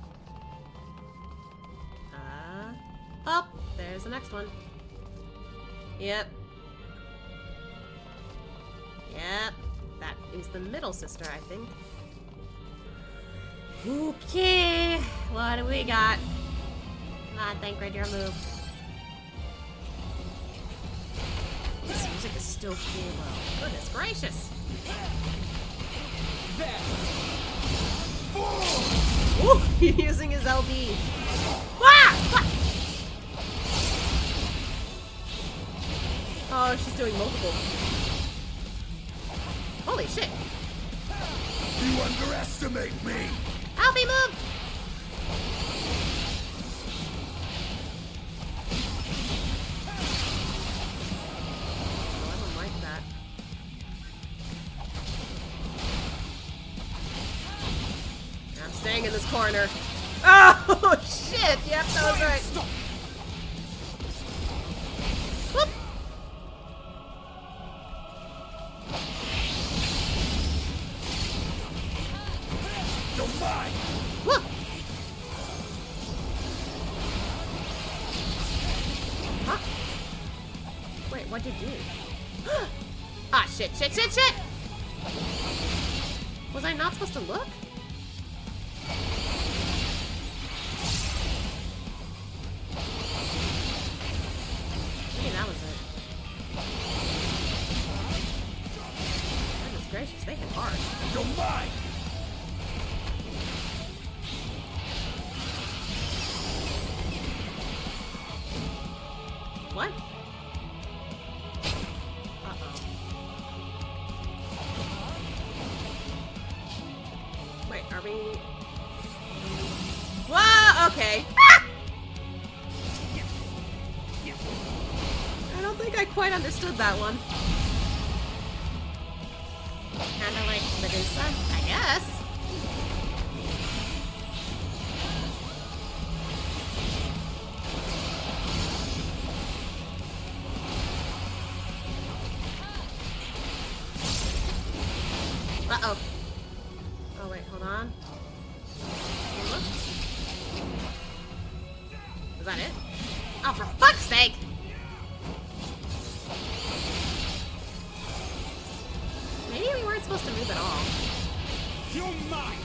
S2: Oh, there's the next one. Yep. Yep. That is the middle sister, I think. Okay. What do we got? Come on, Thancred, your move. This music is still cool, though. Goodness gracious. Ooh, he's using his LB. Ah! Oh, she's doing multiple. Holy shit.
S14: You underestimate me.
S1: Alfie, move!
S2: Oh, I don't like that. I'm staying in this corner. Oh, shit! Yep, that was right.
S1: Whoa! Huh? Wait, what'd you do? Ah, shit, shit, shit, shit! Was I not supposed to look? Maybe that was it. Goodness gracious, they hit hard. You're mine! What? Uh-oh. Wait, are we... Whoa! Okay. Ah! I don't think I quite understood that one. Kinda like Medusa, I guess. Uh-oh. Oh, wait, hold on. Is that it? Oh, for fuck's sake! Maybe we weren't supposed to move at all. You're mine!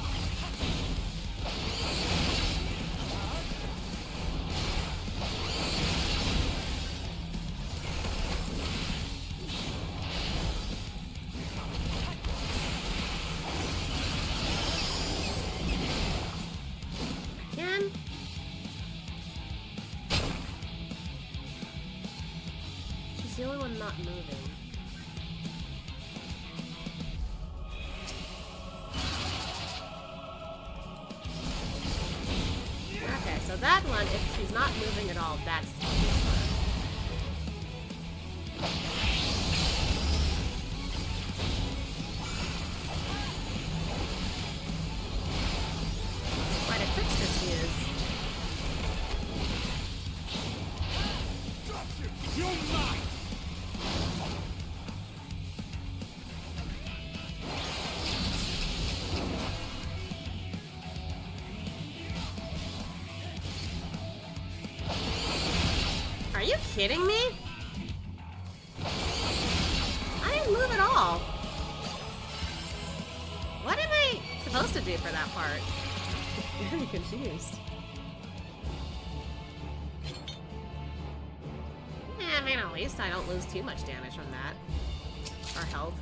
S1: Again? She's the only one not moving. Okay, so that one, if she's not moving at all, that's quite a trickster she is. You're mine! Are you kidding me? I didn't move at all. What am I supposed to do for that part?
S2: Very confused.
S1: Yeah, I mean, at least I don't lose too much damage from that. Or health.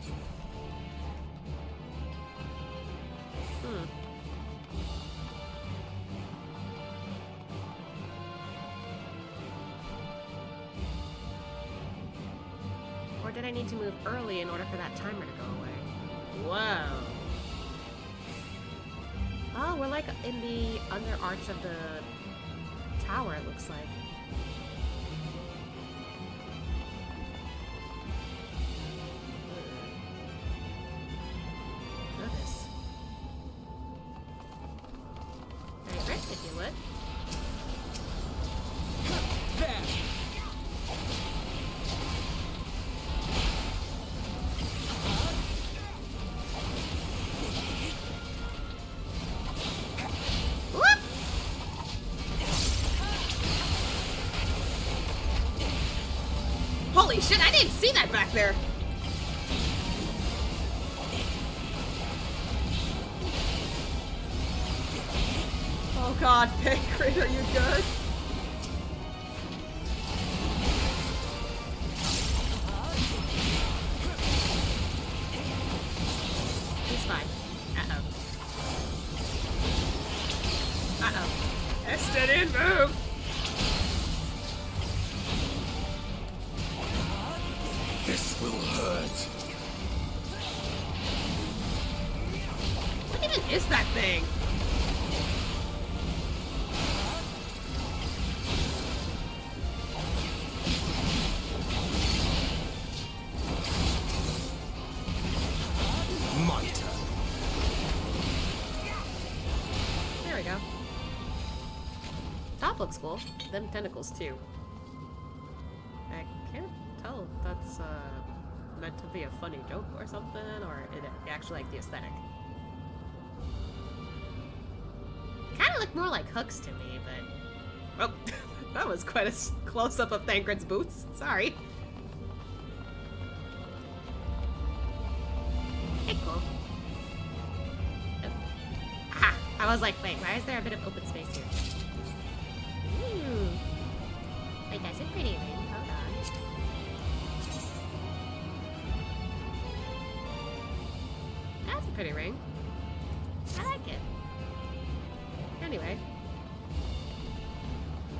S1: Or did I need to move early in order for that timer to go away? Whoa. Oh, we're like in the under arch of the tower, it looks like. Goodness. Favorite, if you would. Holy shit, I didn't see that back there! Oh god, Pancreas, are you good? He's fine. Uh-oh. Uh-oh. Esther didn't move!
S14: This will hurt.
S1: What even is that thing? There we go. Top looks cool. Them tentacles too. I can't tell if that's meant to be a funny joke or something, or it actually like the aesthetic.
S2: look more like hooks to me, but... Oh, that was quite a close-up of Thancred's boots. Sorry. Hey, cool. Aha! I was like, wait, why is there a bit of open space here? Ooh. Wait, that's a pretty ring. Hold on. That's a pretty ring. I like it. Anyway.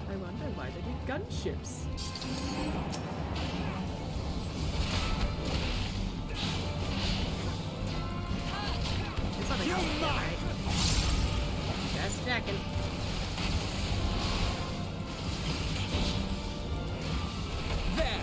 S2: I wonder why they need gunships. There's something else here, right? Just checking.
S19: There!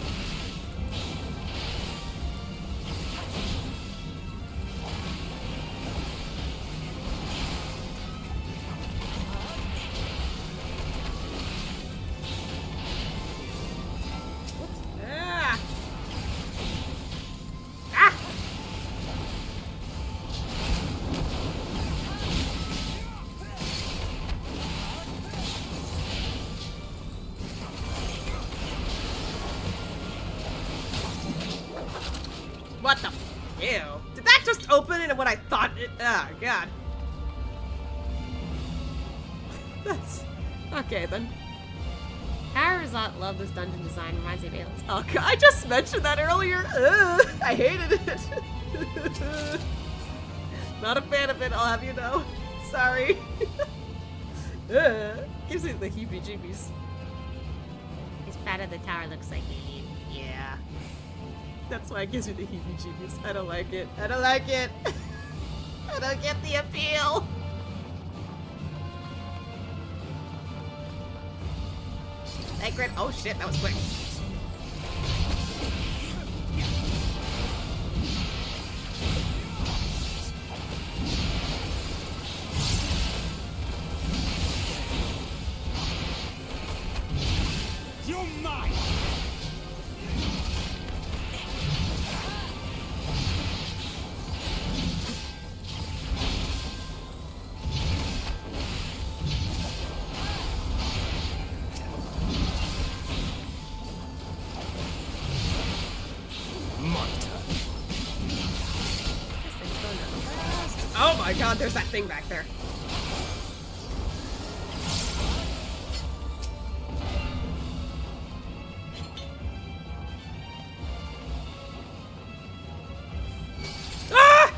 S2: Ah! Ah! What the? Ew. Did that just open into what I thought it? Oh, God. That's... Okay, then. Harazat loved this dungeon design. Reminds me of Aliens. Oh, God, I just mentioned that earlier. Ugh, I hated it. Not a fan of it, I'll have you know. Sorry. Gives me the heebie-jeebies. His part of the tower looks like alien. Yeah. That's why it gives me the heebie-jeebies. I don't like it. I don't like it. I don't get the appeal. Sacred. Oh shit, that was quick.
S19: You're mine!
S2: Oh my god, there's that thing back there. Ah!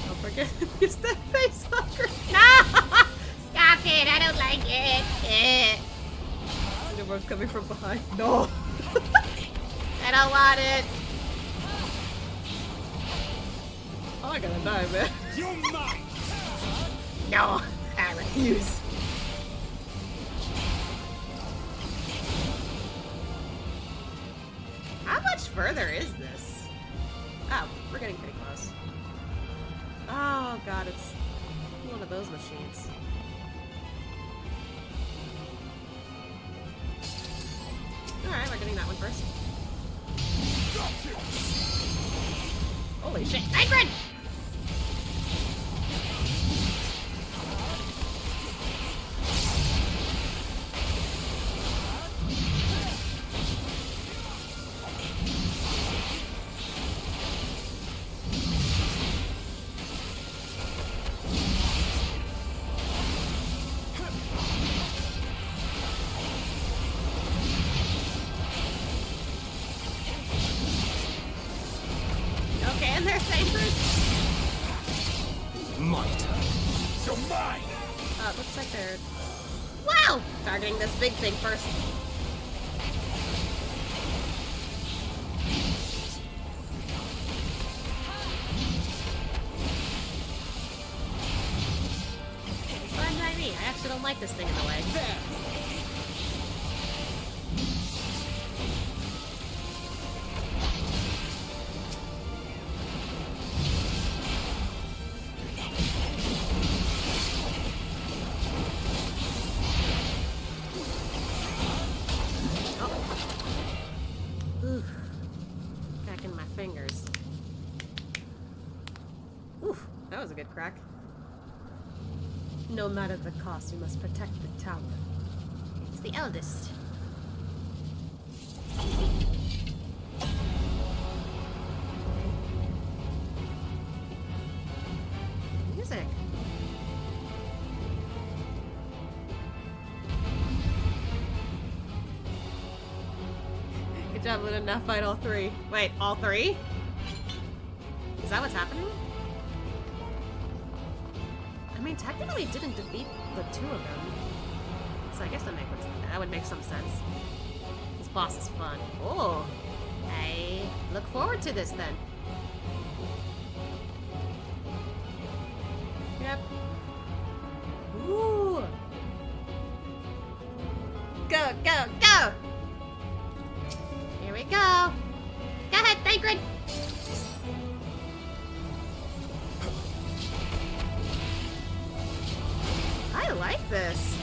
S2: Don't forget to use that face hugger. No! Stop it, I don't like it. Everyone's coming from behind. No! I don't want it! Oh, I gotta die, man.
S19: You're mine!
S2: No! I refuse. How much further is this? Oh, we're getting pretty close. Oh god, it's one of those machines. Alright, we're getting that one first. Holy shit, Nightgrid! Okay, and they're sabers.
S19: My turn. You're mine!
S2: It looks like they're... Wow! Targeting this big thing first. It's fine by me. I actually don't like this thing in the way. fingers. Oof, that was a good crack. No matter the cost, we must protect the tower.
S1: It's the eldest.
S2: Music. Good job, Luna. Now fight all three. Wait, all three? Is that what's happening? I mean, technically it didn't defeat the two of them. So I guess that would make some sense. This boss is fun. Oh, I look forward to this then. Yep. Ooh. Go, go, go!
S1: Here we go. Go ahead, Thancred.
S2: I like this.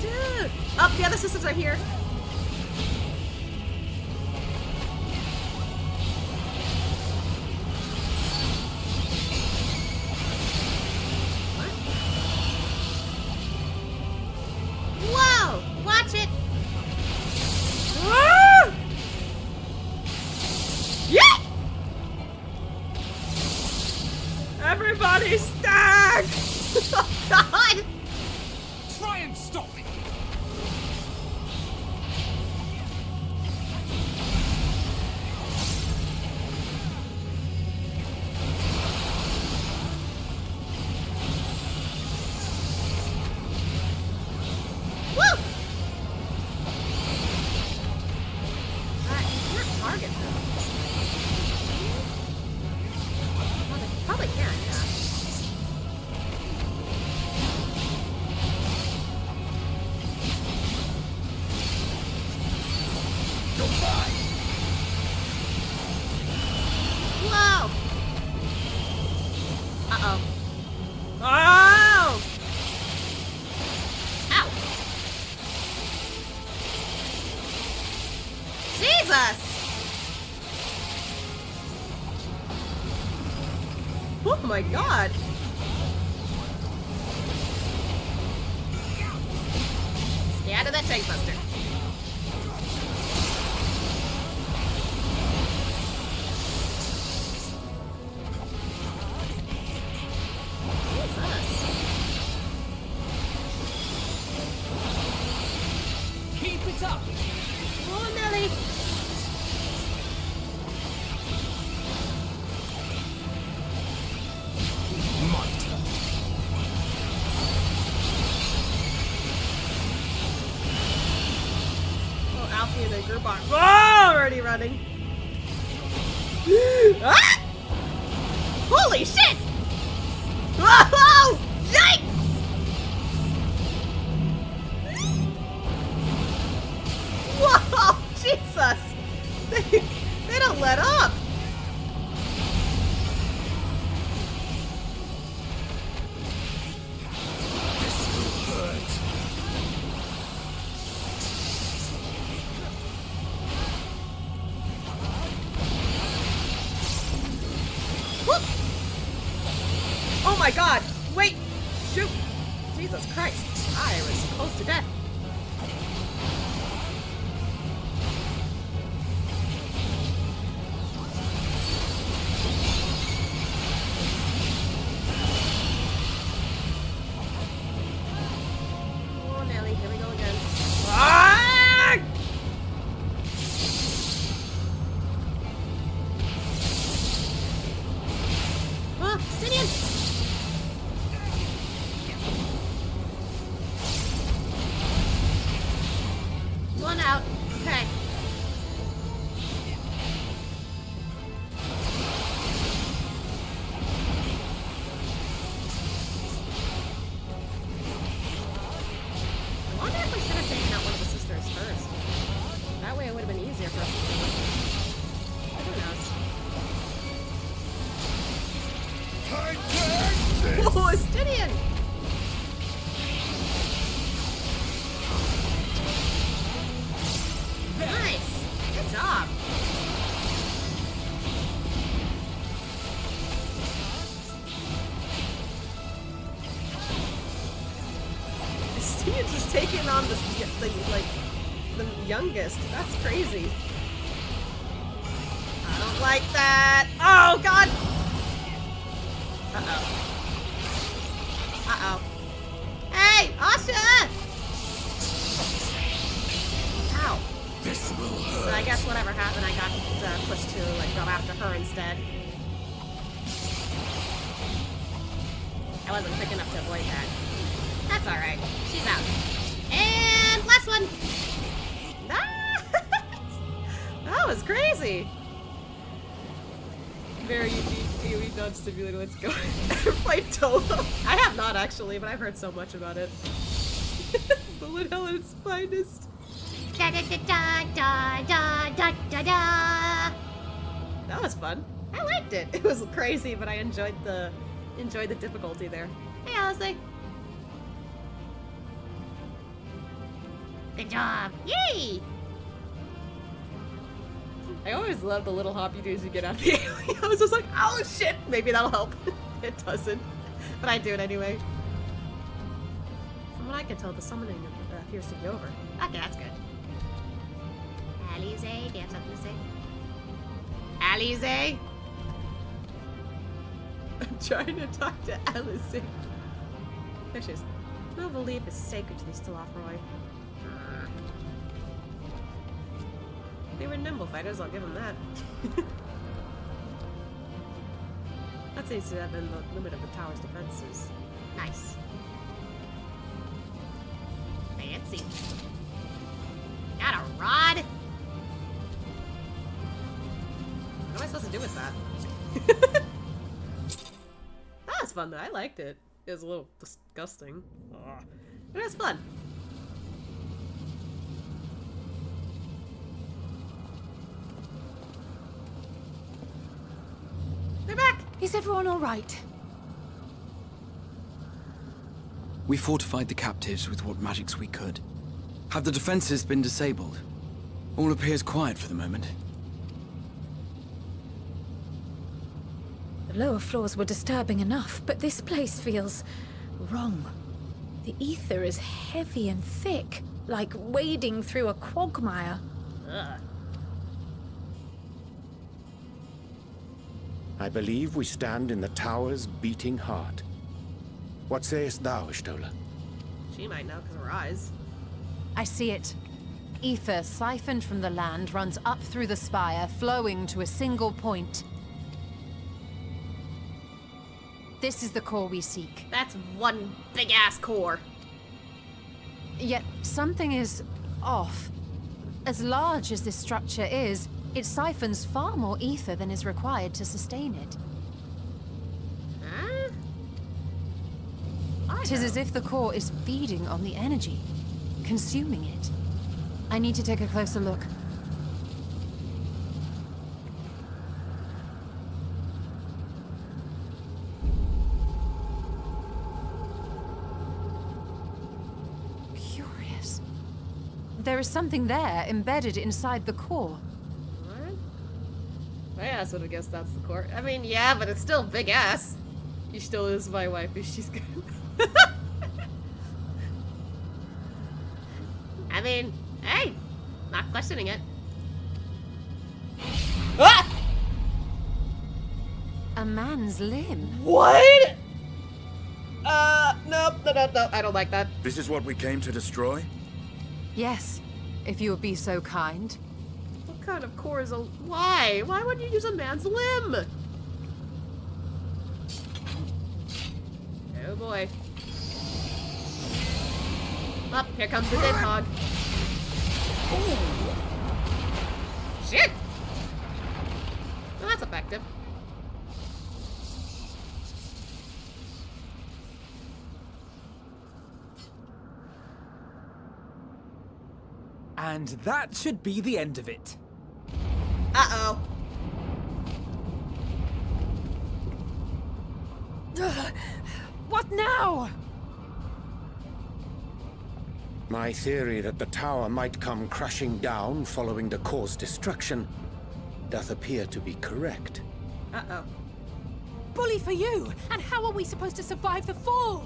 S2: Dude! Oh, the other sisters are here.
S1: Whoa! Watch it.
S2: Ah! Yeah! Everybody stack! Oh god!
S19: Try and stop me!
S1: Woo!
S2: Can't target them. Well, they probably can, yeah.
S1: Whoa! Uh-oh.
S2: Oh!
S1: Ow! Jesus!
S2: Oh my god!
S1: Stay out of that tank buster.
S19: Keep it up!
S1: Oh, Nelly!
S2: Oh, Alfie and the group are already running. Ah!
S1: Holy shit! Whoa! Yikes!
S2: Whoa! Jesus! They don't let up! Whoop! Oh my god! Wait! Shoot! Jesus Christ! I was close to death. Oh, Nelly, here we go again. Ah!
S1: Oh, Sidian! One out. Okay.
S2: I wonder if we should have taken out one of the sisters first. That way it would have been easier for us to do. But who knows? Oh, Estidian! Just taking on the youngest. That's crazy. I don't like that. Oh god. Uh-oh. Uh-oh. Hey, Asha! Ow.
S8: This will hurt.
S2: So I guess whatever happened, I got pushed to like go after her instead. I wasn't quick enough to avoid that. That's alright. She's out. And last one! Ah! That was crazy! Very unique AoE dodge simulator, let's go. Play Tolo. I have not actually, but I've heard so much about it. Bullet hell at its finest.
S1: Da da da da da da da da.
S2: That was fun. I liked it. It was crazy, but I enjoyed the difficulty there.
S1: Hey, Alistair. Good job. Yay!
S2: I always love the little hoppy doos you get out of the AoE. I was just like, oh shit! Maybe that'll help. It doesn't. But I do it anyway. From what I can tell, the summoning appears to be over.
S1: Okay, that's good. Alize, do you have something to say?
S2: Alize? I'm trying to talk to Alice. There she is. No belief is sacred to these Tilafroy. They were nimble fighters, I'll give them that. That seems to have been the limit of the tower's defenses.
S1: Nice. Fancy. Got a rod?
S2: What am I supposed to do with that? That was fun though, I liked it. It was a little disgusting. Ugh. But it was fun. They're back!
S18: Is everyone alright?
S11: We fortified the captives with what magics we could. Have the defenses been disabled? All appears quiet for the moment.
S10: The lower floors were disturbing enough, but this place feels wrong. The ether is heavy and thick, like wading through a quagmire.
S2: Ugh.
S9: I believe we stand in the tower's beating heart. What sayest thou, Ishtola?
S2: She might know because of her eyes.
S16: I see it. Ether siphoned from the land runs up through the spire, flowing to a single point. This is the core we seek.
S2: That's one big-ass core.
S16: Yet something is off. As large as this structure is, it siphons far more ether than is required to sustain it.
S2: Huh?
S16: 'Tis as if the core is feeding on the energy, consuming it. I need to take a closer look. Curious. There is something there embedded inside the core.
S2: What? My ass would have guessed that's the core. I mean, yeah, but it's still big ass. She still is my wife if she's good.
S1: I mean, hey, not questioning it.
S2: Ah!
S16: A man's limb.
S2: What? Nope, no, I don't like that.
S8: This is what we came to destroy?
S16: Yes, if you would be so kind.
S2: What kind of core is a... Why? Why would you use a man's limb? Oh boy. Up, here comes the dead hog. Ooh. Shit! Well, that's effective.
S17: And that should be the end of it.
S2: Uh-oh.
S18: What now?
S9: My theory that the tower might come crashing down following the core's destruction doth appear to be correct.
S2: Uh-oh.
S18: Bully for you! And how are we supposed to survive the fall?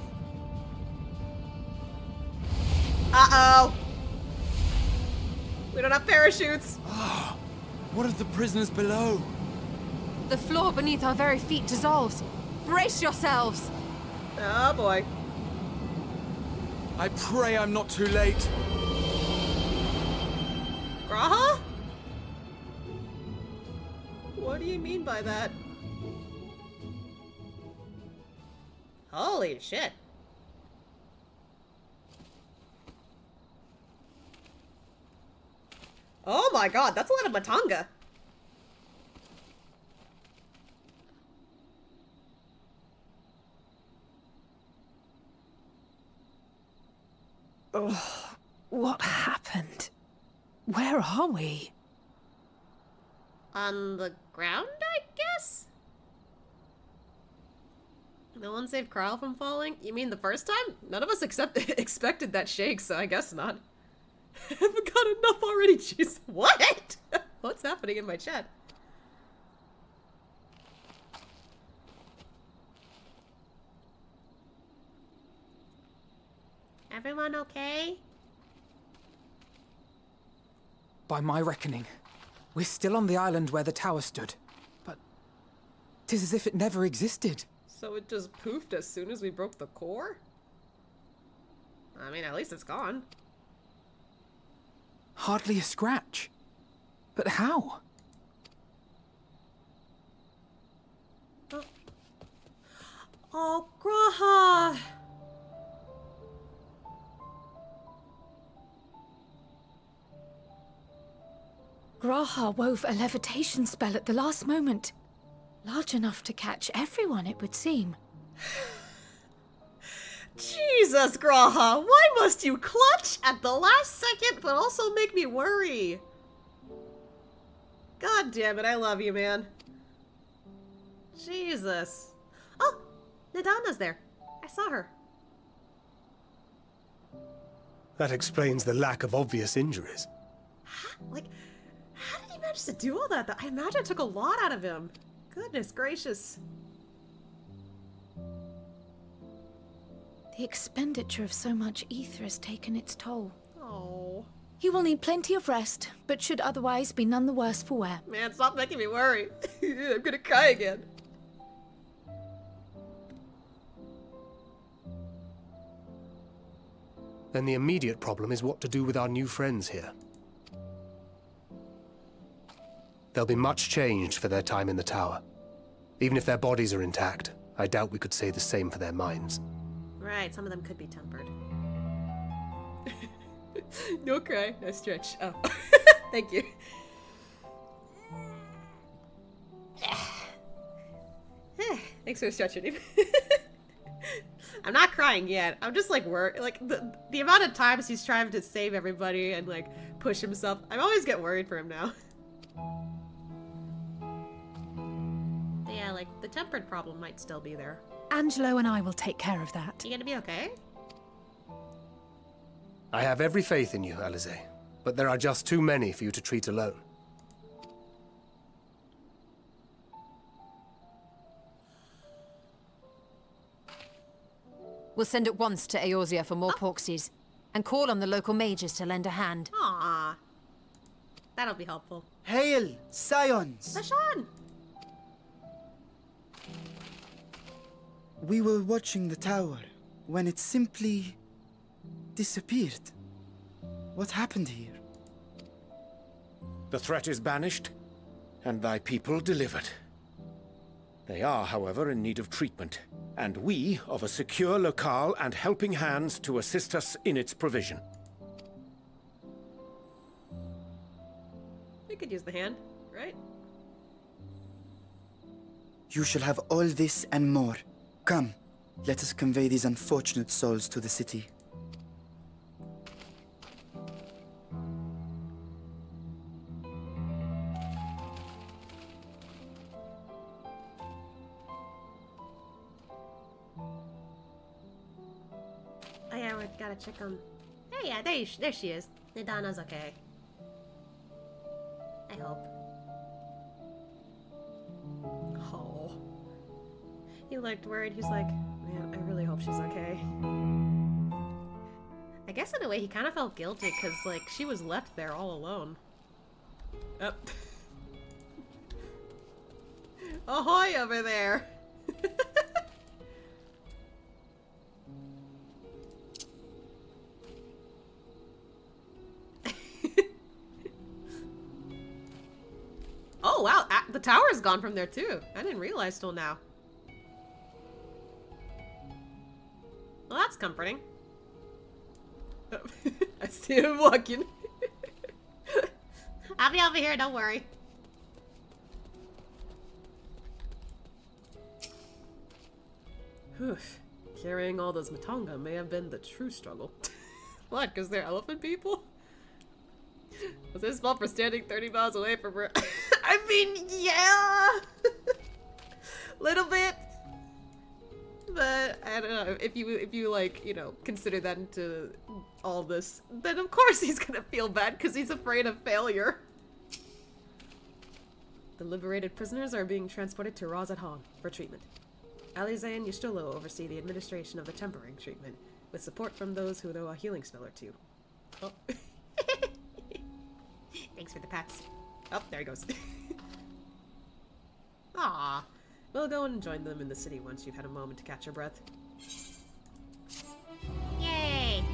S2: Uh-oh! We don't have parachutes!
S11: What of the prisoners below?
S16: The floor beneath our very feet dissolves. Brace yourselves!
S2: Oh boy.
S11: I pray I'm not too late.
S2: Graha? What do you mean by that? Holy shit. Oh my god, that's a lot of Matanga.
S18: Oh, what happened? Where are we?
S1: On the ground, I guess?
S2: No one saved Carl from falling? You mean the first time? None of us expected that shake, so I guess not. I haven't got enough already, jeez. What? What's happening in my chat?
S1: Everyone okay?
S17: By my reckoning, we're still on the island where the tower stood. But 'tis as if it never existed.
S2: So it just poofed as soon as we broke the core? I mean, at least it's gone.
S17: Hardly a scratch. But how?
S2: Oh, Graha!
S10: Graha wove a levitation spell at the last moment. Large enough to catch everyone, it would seem.
S2: Jesus, Graha! Why must you clutch at the last second, but also make me worry? God damn it, I love you, man. Jesus. Oh, Nadana's there. I saw her.
S7: That explains the lack of obvious injuries.
S2: Like, how did he manage to do all that? I imagine it took a lot out of him. Goodness gracious.
S10: The expenditure of so much ether has taken its toll.
S2: Oh.
S10: He will need plenty of rest, but should otherwise be none the worse for wear.
S2: Man, stop making me worry. I'm gonna cry again.
S7: Then the immediate problem is what to do with our new friends here. They'll be much changed for their time in the tower. Even if their bodies are intact, I doubt we could say the same for their minds.
S2: Right, some of them could be tempered. No cry, no stretch. Oh, thank you. Thanks for stretching him. I'm not crying yet. I'm just like worried. Like the amount of times he's trying to save everybody and like push himself. I always get worried for him now.
S1: Yeah, like the tempered problem might still be there.
S18: Angelo and I will take care of that.
S1: You gonna be okay?
S7: I have every faith in you, Alize, but there are just too many for you to treat alone.
S16: We'll send at once to Eorzea for more porksies, and call on the local mages to lend a hand.
S1: Aww. That'll be helpful.
S15: Hail, Scions!
S1: Bashan!
S15: We were watching the tower when it simply disappeared. What happened here?
S9: The threat is banished, and thy people delivered. They are, however, in need of treatment, and we of a secure locale and helping hands to assist us in its provision.
S2: We could use the hand, right?
S15: You shall have all this and more. Come, let us convey these unfortunate souls to the city.
S1: Oh yeah, we gotta check on... Hey, yeah, there she is. Nidana's okay. I hope.
S2: Oh. He looked worried. He's like, man, I really hope she's okay.
S1: I
S2: guess in a way he kind of felt guilty because, like, she was left there all alone. Oh. Ahoy over there! Oh wow, the tower's gone from there too. I didn't realize till now. Well, that's comforting. Oh. I see him walking. I'll be over here, don't worry. Whew. Carrying all those Matonga may have been the true struggle. What, because they're elephant people? Was this fault for standing 30 miles away from her? I mean, yeah! Little bit. But, I don't know, if you like, you know, consider that into all this, then of course he's gonna feel bad because he's afraid of failure. The liberated prisoners are being transported to Razathan for treatment. Alize and Yashtolo oversee the administration of the tempering treatment, with support from those who know a healing spell or two. Oh. Thanks for the pats. Oh, there he goes. Ah, we'll go and join them in the city once you've had a moment to catch your breath. Yay!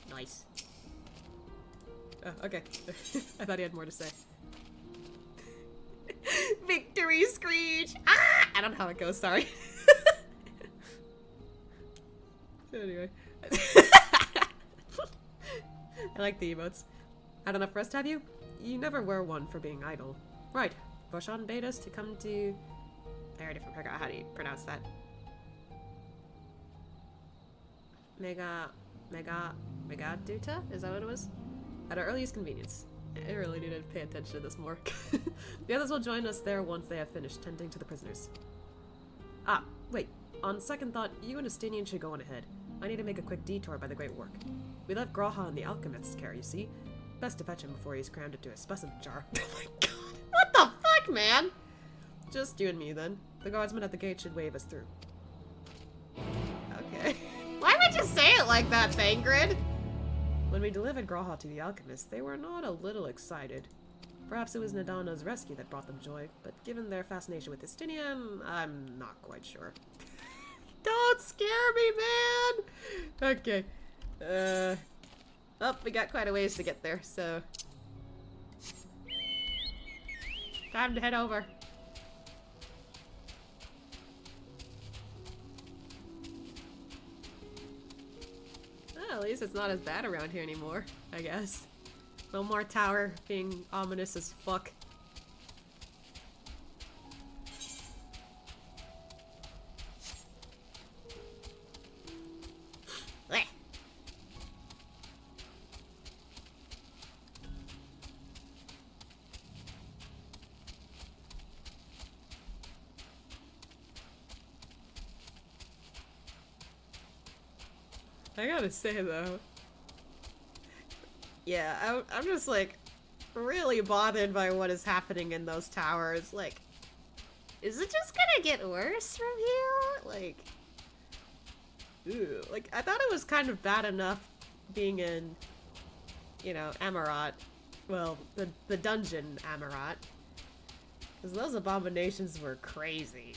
S2: Nice. Oh, okay. I thought he had more to say. Victory screech! Ah! I don't know how it goes, sorry. Anyway. I like the emotes. Had enough rest, have you? You never were one for being idle. Right. Voshan bade us to come to... I already forgot how do you pronounce that. Megaduta? Is that what it was? At our earliest convenience. I really need to pay attention to this more. The others will join us there once they have finished tending to the prisoners. Ah, wait. On second thought, you and Estinian should go on ahead. I need to make a quick detour by the Great Work. We left Graha in the Alchemist's care, you see. Best to fetch him before he's crammed into a specimen jar. Oh my god! What the fuck, man? Just you and me, then. The guardsman at the gate should wave us through. Okay. Why would you say it like that, Thangrid? When we delivered Graha to the Alchemist, they were not a little excited. Perhaps it was Nadana's rescue that brought them joy, but given their fascination with Estinian, I'm not quite sure. Don't scare me, man! Okay. Oh, we got quite a ways to get there, so... Time to head over. Well, at least it's not as bad around here anymore, I guess. No more tower being ominous as fuck. I gotta say though, yeah, I'm just like really bothered by what is happening in those towers. Like, is it just gonna get worse from here? Like, ooh, like I thought it was kind of bad enough being in, you know, Amarat. Well, the dungeon Amarat, because those abominations were crazy.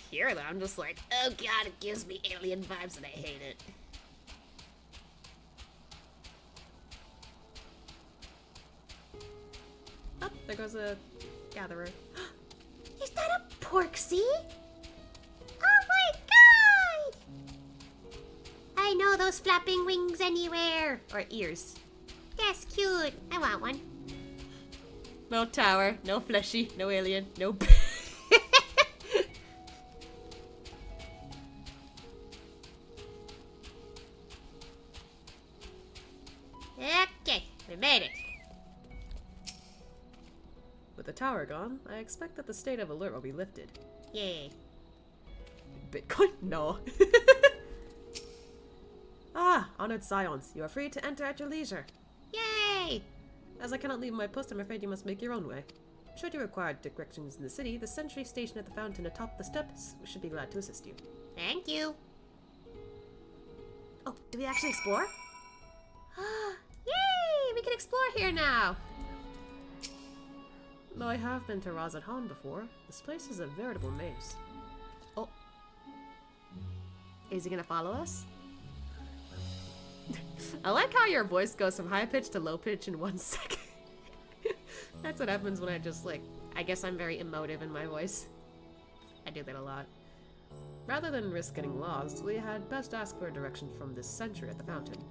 S2: Here though, I'm just like, oh god, it gives me alien vibes and I hate it. Oh, there goes a gatherer. Is that a Porksy? Oh my god! I know those flapping wings anywhere. Or ears. That's cute. I want one. No tower, no fleshy, no alien, no... Okay, we made it. With the tower gone, I expect that the state of alert will be lifted. Yay. Bitcoin? No. Ah, honored scions, you are free to enter at your leisure. Yay! As I cannot leave my post, I'm afraid you must make your own way. Should you require directions in the city, the sentry stationed at the fountain atop the steps should be glad to assist you. Thank you. Oh, do we actually explore? Yay! We can explore here now! Though I have been to Razathan before, this place is a veritable maze. Oh. Is he gonna follow us? I like how your voice goes from high pitch to low pitch in 1 second. That's what happens when I just like, I guess I'm very emotive in my voice. I do that a lot. Rather than risk getting lost, we had best ask for directions from this sentry at the fountain.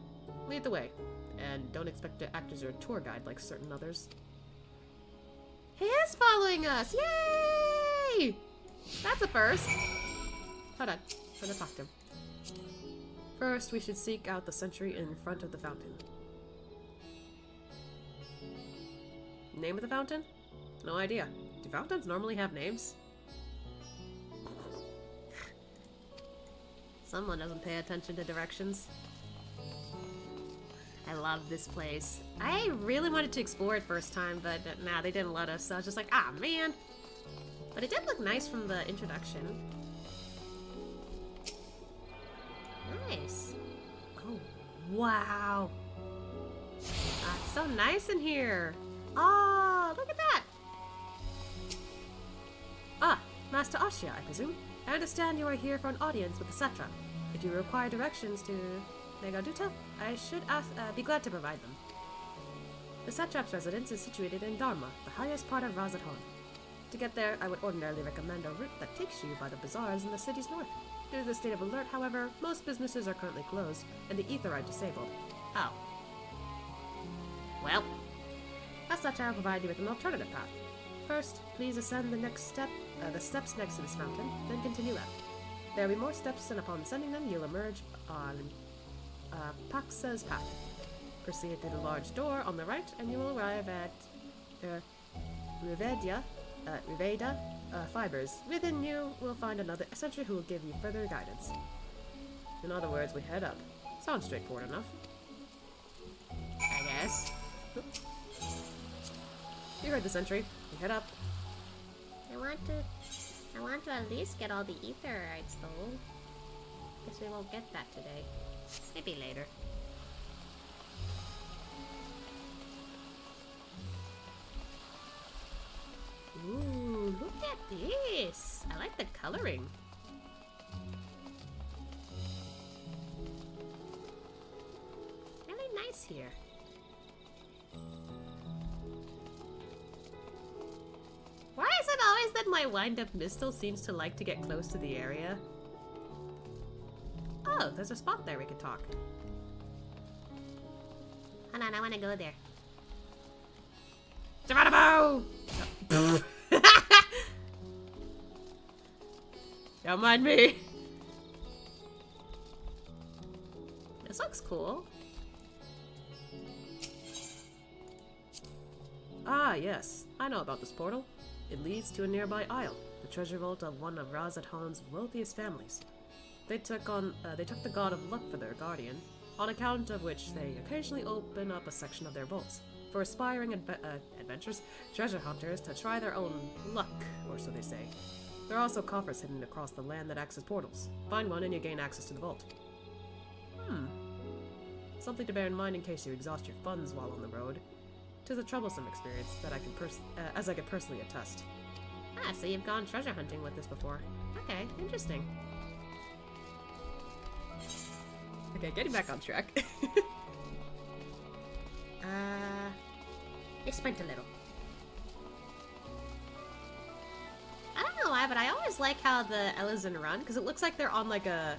S2: Lead the way, and don't expect to act as your tour guide like certain others. He is following us! Yay! That's a first. Hold on, I'm gonna talk to him. First, we should seek out the sentry in front of the fountain. Name of the fountain? No idea. Do fountains normally have names? Someone doesn't pay attention to directions. I love this place. I really wanted to explore it first time, but nah, they didn't let us, so I was just like, ah, man. But it did look nice from the introduction. Nice. Oh, wow. It's so nice in here. Oh, look at that. Ah, Master Ashia, I presume. I understand you are here for an audience with the satrap. If you require directions to Megaduta, I should be glad to provide them. The satrap's residence is situated in Dharma, the highest part of Razathan. To get there, I would ordinarily recommend a route that takes you by the bazaars in the city's north. Due to the state of alert, however, most businesses are currently closed, and the ether are disabled. Oh. Well, as such, I will provide you with an alternative path. First, please ascend the steps next to this fountain, then continue left. There will be more steps, and upon ascending them, you'll emerge on Paxa's path. Proceed through the large door on the right, and you will arrive at Riveda Fibers. Within you will find another sentry who will give you further guidance. In other words, we head up. Sounds straightforward enough. I guess. Oops. You heard the sentry. We head up. I want to at least get all the etherrites though. Guess we won't get that today. Maybe later. Ooh, look at this! I like the coloring. Really nice here. Why is it always that my wind-up mistle seems to like to get close to the area? Oh, there's a spot there we could talk. Hold on, I want to go there. Geronimo! Oh. Don't mind me. This looks cool. Ah, yes. I know about this portal. It leads to a nearby isle, the treasure vault of one of Razathan's wealthiest families. They took the god of luck for their guardian, on account of which they occasionally open up a section of their vaults for aspiring treasure hunters to try their own luck, or so they say. There are also coffers hidden across the land that acts as portals. Find one and you gain access to the vault. Something to bear in mind in case you exhaust your funds while on the road. 'Tis a troublesome experience that I can personally attest. Ah, so you've gone treasure hunting with this before. Okay, interesting. Okay, getting back on track. They sprint a little. I don't know why, but I always like how the Elezen run, because it looks like they're on like a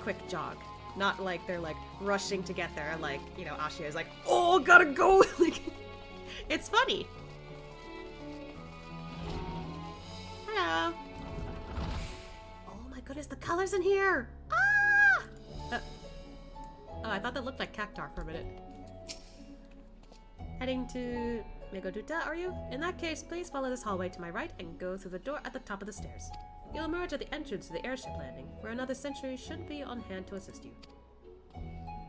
S2: quick jog. Not like they're like rushing to get there, like, you know, Ashia is like, oh, gotta go! Like, it's funny. Hello. Oh my goodness, the colors in here! Ah! Oh, I thought that looked like Cactar for a minute. Heading to Megaduta, are you? In that case, please follow this hallway to my right and go through the door at the top of the stairs. You'll emerge at the entrance to the airship landing, where another sentry should be on hand to assist you.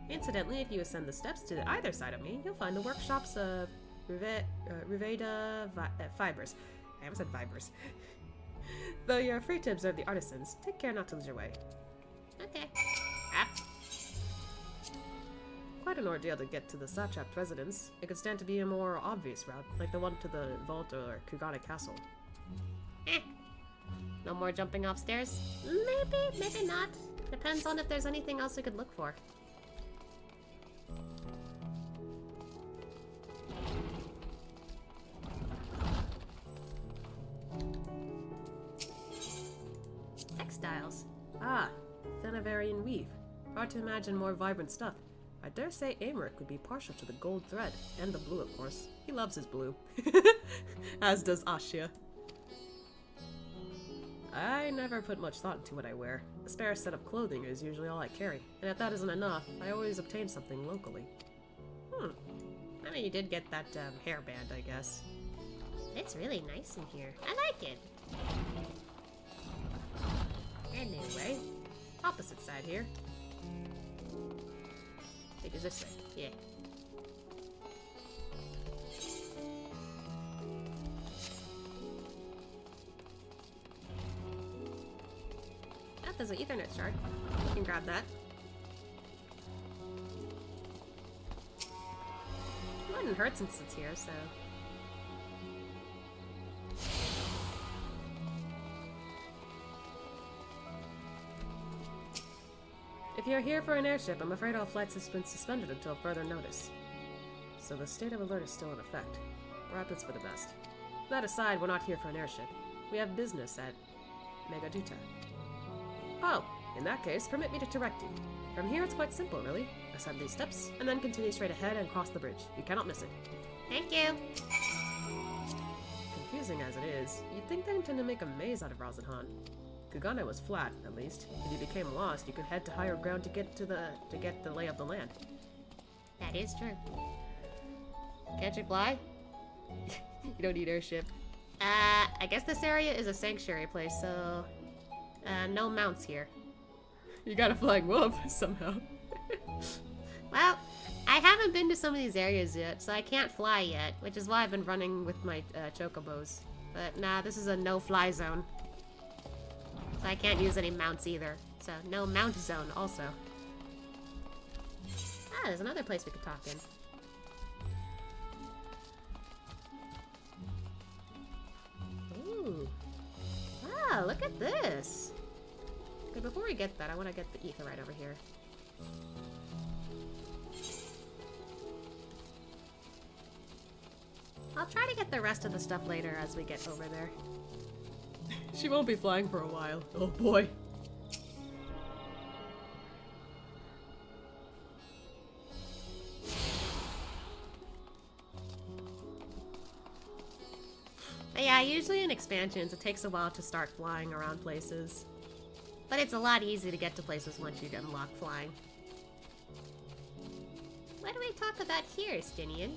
S2: Incidentally, if you ascend the steps to either side of me, you'll find the workshops of Riveda Fibers. I almost said Vibers. Though you're free to observe the artisans, take care not to lose your way.
S1: Okay. Ah.
S2: Quite an ordeal to get to the satrap's residence. It could stand to be a more obvious route, like the one to the vault or Kugana Castle.
S1: No more jumping off stairs? Maybe, maybe not. Depends on if there's anything else we could look for. Textiles.
S2: Ah, Thanavarian weave. Hard to imagine more vibrant stuff. I dare say Amric would be partial to the gold thread, and the blue, of course. He loves his blue. As does Ashia. I never put much thought into what I wear. A spare set of clothing is usually all I carry, and if that isn't enough, I always obtain something locally.
S1: I mean, you did get that hairband, I guess. It's really nice in here. I like it.
S2: Anyway, opposite side here. I think it's this way.
S1: Yeah.
S2: Oh, there's an Ethernet shard. You can grab that. It wouldn't hurt since it's here, so... If you're here for an airship, I'm afraid all flights have been suspended until further notice. So the state of alert is still in effect. Perhaps it's for the best. That aside, we're not here for an airship. We have business at Megaduta. Oh, in that case, permit me to direct you. From here, it's quite simple, really. Ascend these steps, and then continue straight ahead and cross the bridge. You cannot miss it.
S1: Thank you.
S2: Confusing as it is, you'd think they intend to make a maze out of Razathan. Kugana was flat, at least. If you became lost, you could head to higher ground to get the lay of the land.
S1: That is true. Can't you fly?
S2: You don't need airship.
S1: I guess this area is a sanctuary place, so... no mounts here.
S2: You got a flying wolf, somehow.
S1: Well, I haven't been to some of these areas yet, so I can't fly yet, which is why I've been running with my chocobos. But nah, this is a no-fly zone. So I can't use any mounts either. So no mount zone also. Ah, there's another place we could talk in. Ooh. Ah, look at this. Okay, before we get that, I want to get the ether right over here. I'll try to get the rest of the stuff later as we get over there.
S2: She won't be flying for a while. Oh boy.
S1: But yeah, usually in expansions, it takes a while to start flying around places. But it's a lot easier to get to places once you unlock flying. What do we talk about here, Stinian?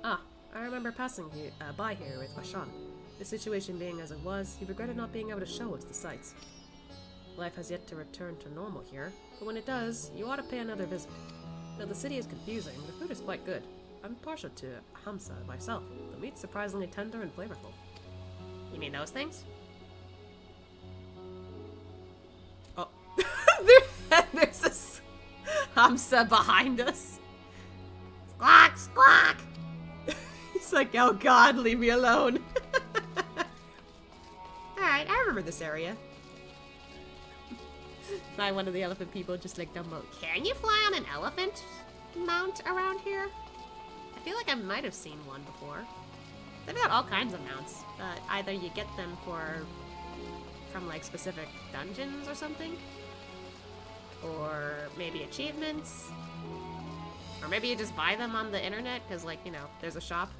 S2: Ah, I remember passing here, by here with Vashan. The situation being as it was, he regretted not being able to show us the sights. Life has yet to return to normal here, but when it does, you ought to pay another visit. Though the city is confusing, the food is quite good. I'm partial to hamsa myself. The meat's surprisingly tender and flavorful.
S1: You mean those things?
S2: Oh. There's a hamsa behind us.
S1: Squawk, squawk!
S2: He's like, oh god, leave me alone. Alright, I remember this area. Find one of the elephant people just like Dumbo.
S1: Can you fly on an elephant mount around here? I feel like I might have seen one before. They've got all kinds of mounts. Either you get them from like specific dungeons or something, or maybe achievements, or maybe you just buy them on the internet because, like, you know, there's a shop.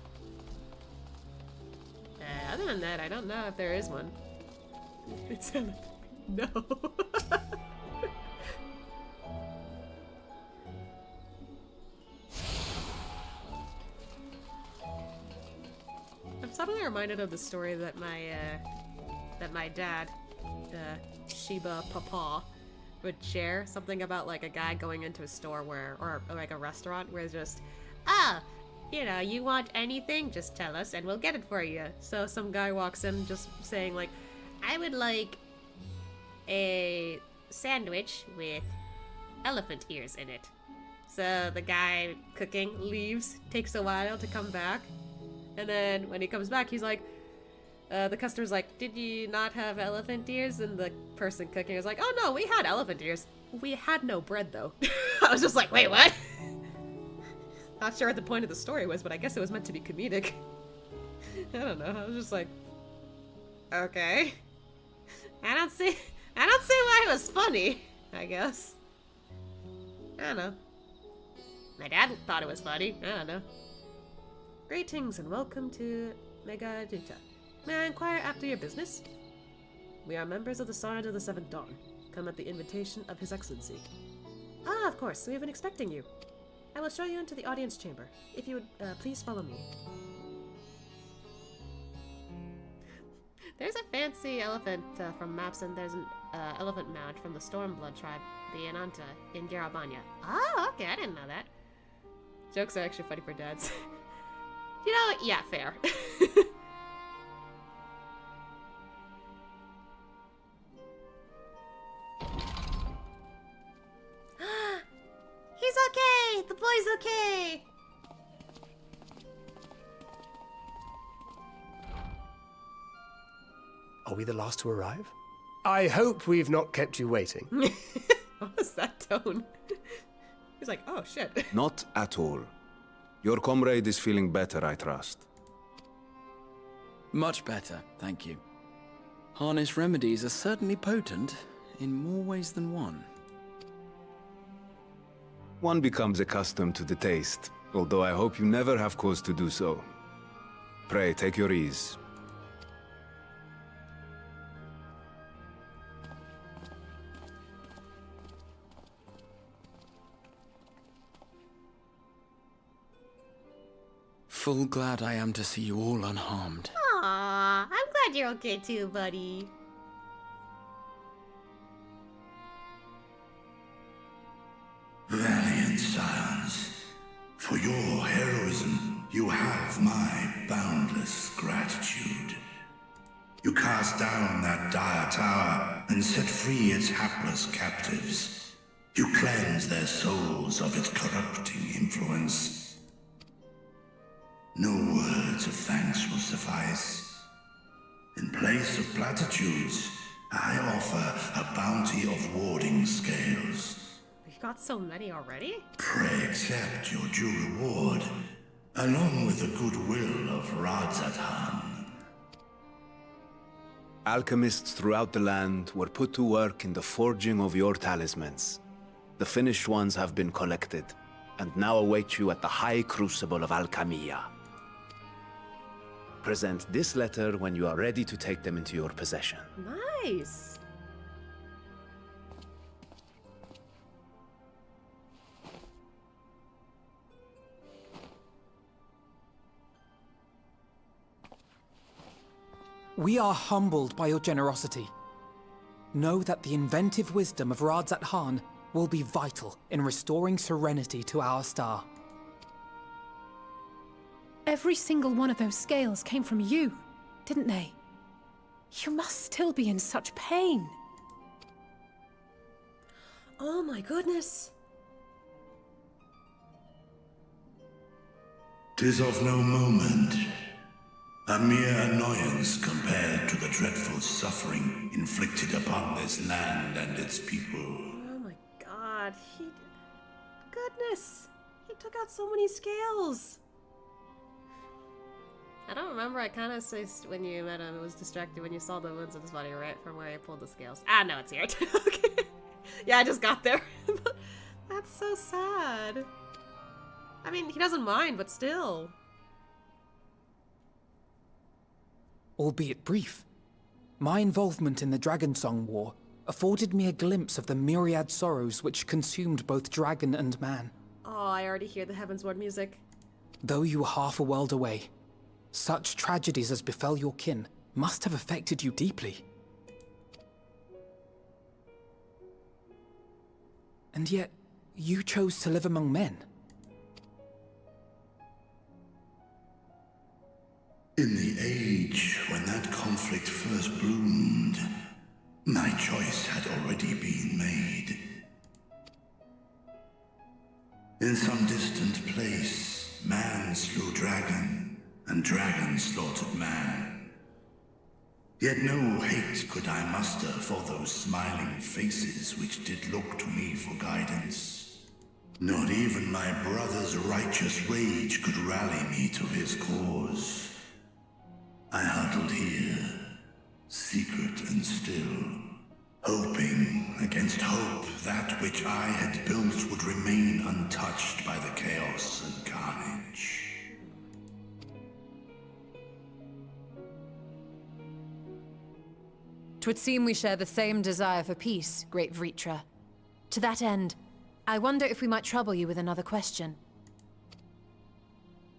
S2: Other than that, I don't know if there is one. It's no. I'm suddenly reminded of the story that my dad, Shiba Papa, would share. Something about like a guy going into a store or like a restaurant where it's just, you know, you want anything, just tell us and we'll get it for you. So some guy walks in just saying like, I would like a sandwich with elephant ears in it. So the guy cooking leaves, takes a while to come back. And then when he comes back, he's like, the customer's like, did you not have elephant ears? And the person cooking is like, oh no, we had elephant ears. We had no bread though. I was just like, wait, what? Not sure what the point of the story was, but I guess it was meant to be comedic. I don't know. I was just like, okay. I don't see why it was funny, I guess. I don't know. My dad thought it was funny. I don't know. Greetings and welcome to Megaduta. May I inquire after your business? We are members of the Sergeant of the Seventh Dawn. Come at the invitation of His Excellency. Ah, of course. We have been expecting you. I will show you into the audience chamber. If you would please follow me. There's a fancy elephant from maps, and there's an elephant mount from the Stormblood tribe, the Ananta, in Garabanya. Oh, okay, I didn't know that. Jokes are actually funny for dads. You know what? Yeah, fair. He's okay! The boy's okay!
S7: Are we the last to arrive? I hope we've not kept you waiting.
S2: What was that tone? He's like, oh shit.
S13: Not at all. Your comrade is feeling better, I trust.
S11: Much better, thank you. Harness remedies are certainly potent, in more ways than one.
S13: One becomes accustomed to the taste, although I hope you never have cause to do so. Pray, take your ease.
S11: Full glad I am to see you all unharmed.
S2: Aww, I'm glad you're okay too, buddy.
S14: Valiant scions, for your heroism, you have my boundless gratitude. You cast down that dire tower and set free its hapless captives. You cleanse their souls of its corrupting influence. No words of thanks will suffice. In place of platitudes, I offer a bounty of warding scales.
S2: We got so many already?
S14: Pray accept your due reward, along with the goodwill of Radzathan.
S13: Alchemists throughout the land were put to work in the forging of your talismans. The finished ones have been collected, and now await you at the High Crucible of Alchemia. Present this letter when you are ready to take them into your possession.
S2: Nice!
S17: We are humbled by your generosity. Know that the inventive wisdom of Radzat-Han will be vital in restoring serenity to our star.
S18: Every single one of those scales came from you, didn't they? You must still be in such pain.
S2: Oh my goodness.
S14: 'Tis of no moment. A mere annoyance compared to the dreadful suffering inflicted upon this land and its people.
S2: Oh my god, Goodness! He took out so many scales! I don't remember, I kinda say when you met him, it was distracted when you saw the wounds in his body, right? From where he pulled the scales. Ah, no, it's here. Okay. Yeah, I just got there. That's so sad. I mean, he doesn't mind, but still.
S17: Albeit brief, my involvement in the Dragonsong War afforded me a glimpse of the myriad sorrows which consumed both dragon and man.
S2: Oh, I already hear the Heavensward music.
S17: Though you were half a world away, such tragedies as befell your kin must have affected you deeply. And yet, you chose to live among men.
S14: In the age when that conflict first bloomed, my choice had already been made. In some distant place, man slew dragon, and dragon slaughtered man. Yet no hate could I muster for those smiling faces which did look to me for guidance. Not even my brother's righteous rage could rally me to his cause. I huddled here, secret and still, hoping against hope that which I had built would remain untouched by the chaos and carnage.
S16: 'Twould seem we share the same desire for peace, great Vritra. To that end, I wonder if we might trouble you with another question.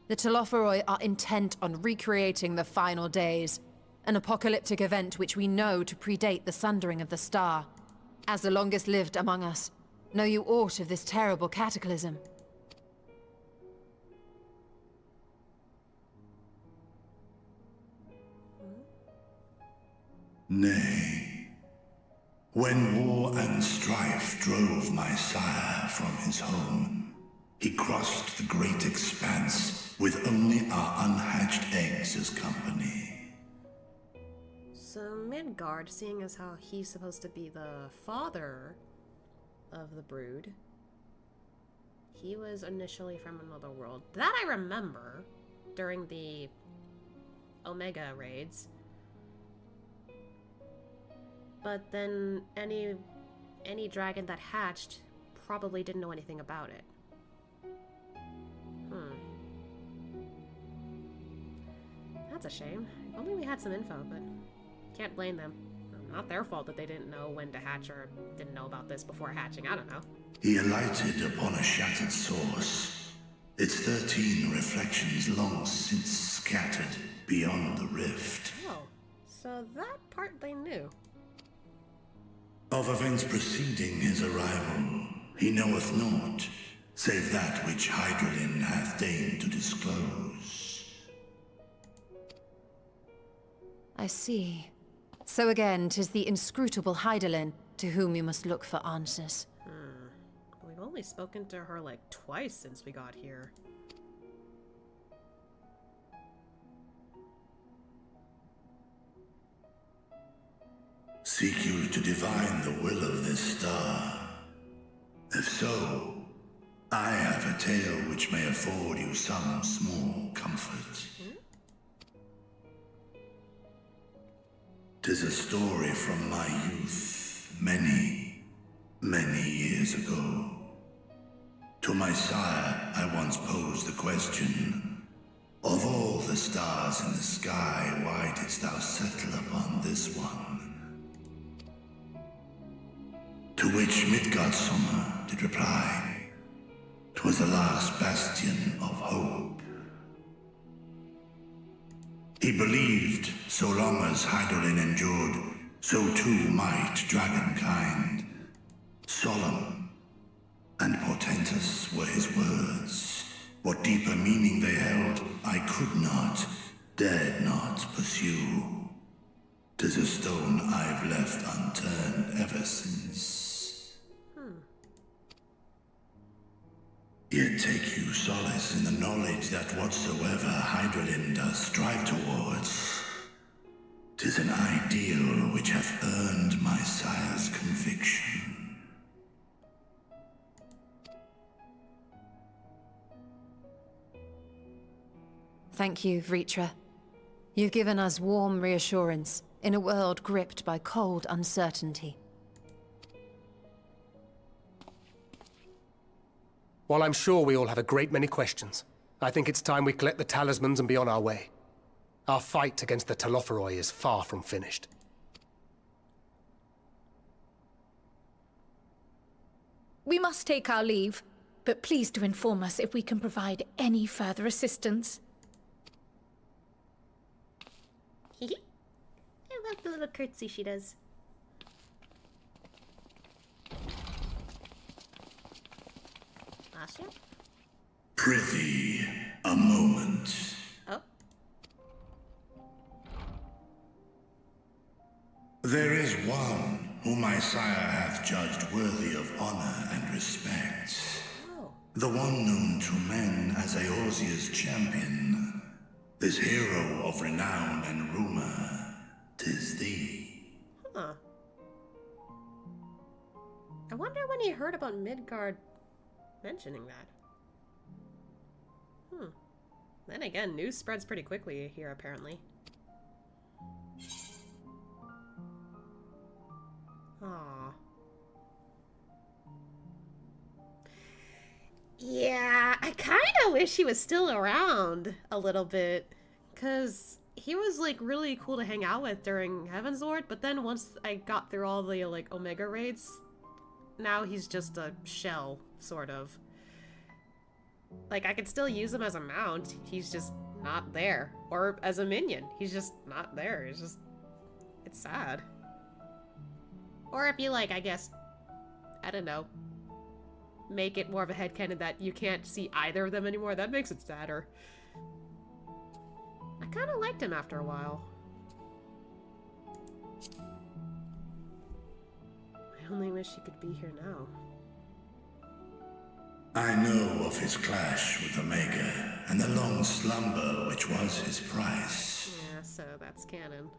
S16: The Telophoroi are intent on recreating the final days, an apocalyptic event which we know to predate the sundering of the star. As the longest lived among us, know you aught of this terrible cataclysm?
S14: Nay. When war and strife drove my sire from his home, he crossed the great expanse with only our unhatched eggs as company.
S2: So Midgard, seeing as how he's supposed to be the father of the brood, he was initially from another world. That I remember during the Omega raids. But then any dragon that hatched probably didn't know anything about it. That's a shame. If only we had some info, but can't blame them. Not their fault that they didn't know when to hatch or didn't know about this before hatching. I don't know.
S14: He alighted upon a shattered source, its 13 reflections long since scattered beyond the rift.
S2: Oh, so that part they knew.
S14: Of events preceding his arrival, he knoweth naught, save that which Hydralin hath deigned to disclose.
S16: I see. So again, 'tis the inscrutable Hydaelyn to whom you must look for answers.
S2: We've only spoken to her like twice since we got here.
S14: Seek you to divine the will of this star? If so, I have a tale which may afford you some small comfort. 'Tis a story from my youth, many, many years ago. To my sire, I once posed the question, of all the stars in the sky, why didst thou settle upon this one? To which Midgardsormr did reply, 'twas the last bastion of hope. He believed so long as Hydaelyn endured, so too might dragonkind. Solemn and portentous were his words. What deeper meaning they held, I could not, dared not pursue. 'Tis a stone I've left unturned ever since. Yet take you solace in the knowledge that whatsoever Hydralyn does strive towards, 'tis an ideal which hath earned my sire's conviction.
S16: Thank you, Vritra. You've given us warm reassurance in a world gripped by cold uncertainty.
S7: While I'm sure we all have a great many questions, I think it's time we collect the talismans and be on our way. Our fight against the Telophoroi is far from finished.
S10: We must take our leave, but please do inform us if we can provide any further assistance.
S2: I love the little curtsy she does. Asha?
S14: Prithee, a moment.
S2: Oh.
S14: There is one whom my sire hath judged worthy of honor and respect. The one known to men as Eorzea's champion. This hero of renown and rumor, 'tis thee.
S2: Huh. I wonder when he heard about Midgard mentioning that. Then again, news spreads pretty quickly here, apparently. Aww. Yeah, I kind of wish he was still around a little bit, because he was, like, really cool to hang out with during Heavensward, but then once I got through all the, like, Omega raids, now he's just a shell, sort of. Like, I could still use him as a mount, he's just not there. Or as a minion, he's just not there. It's just... it's sad. Or if you, like, I guess, I don't know, make it more of a headcanon that you can't see either of them anymore, that makes it sadder. I kind of liked him after a while. I only wish he could be here now.
S14: I know of his clash with Omega, and the long slumber which was his price.
S2: Yeah, so that's canon.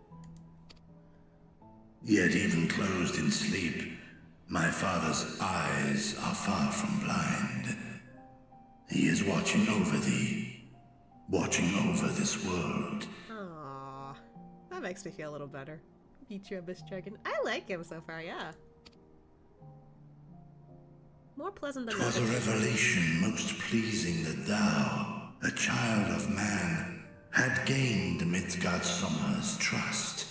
S14: Yet even closed in sleep, my father's eyes are far from blind. He is watching over thee, watching over this world.
S2: Aww, that makes me feel a little better. Beat you, Miss Dragon. I like him so far, yeah. More pleasant than
S14: 'Twas a revelation most pleasing that thou, a child of man, had gained Midgardsormr's trust.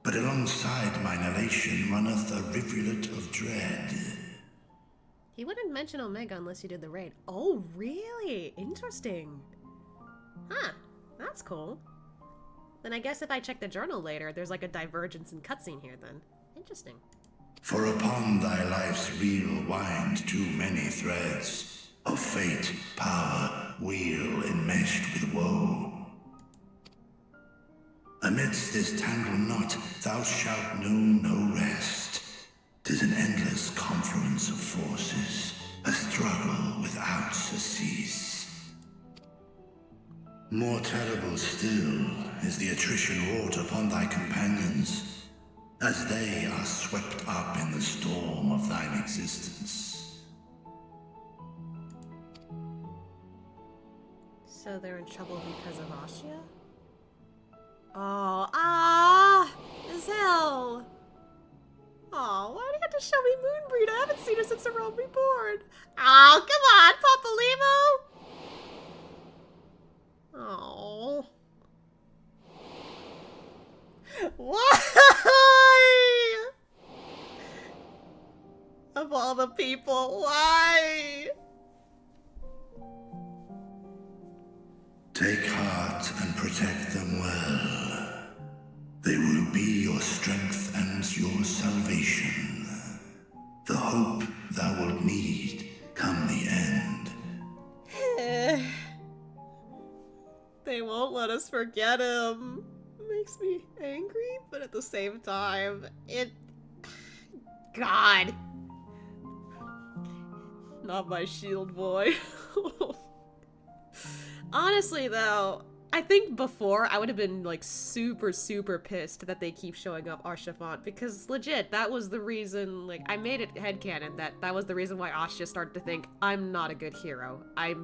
S14: But alongside mine elation runneth a rivulet of dread.
S2: He wouldn't mention Omega unless you did the raid. Oh, really? Interesting. Huh, that's cool. Then I guess if I check the journal later, there's like a divergence in cutscene here then. Interesting.
S14: For upon thy life's reel wind too many threads of fate, power, weal enmeshed with woe. Amidst this tangled knot thou shalt know no rest. 'Tis an endless confluence of forces, a struggle without surcease. More terrible still is the attrition wrought upon thy companions, as they are swept up in the storm of thine existence.
S2: So they're in trouble because of Ashia? Oh, Zell! Oh, why do you have to show me Moonbreed? I haven't seen her since the Realm Reborn. Oh, come on, Papalimo! Oh. Why? Of all the people, why?
S14: Take heart and protect them well. They will be your strength and your salvation. The hope thou wilt need come the end.
S2: They won't let us forget him. It makes me angry, but at the same time, God. Not my shield boy. Honestly, though, I think before I would have been like super pissed that they keep showing up Arshafant, because legit, that was the reason, like, I made it headcanon that was the reason why Asha started to think, I'm not a good hero. I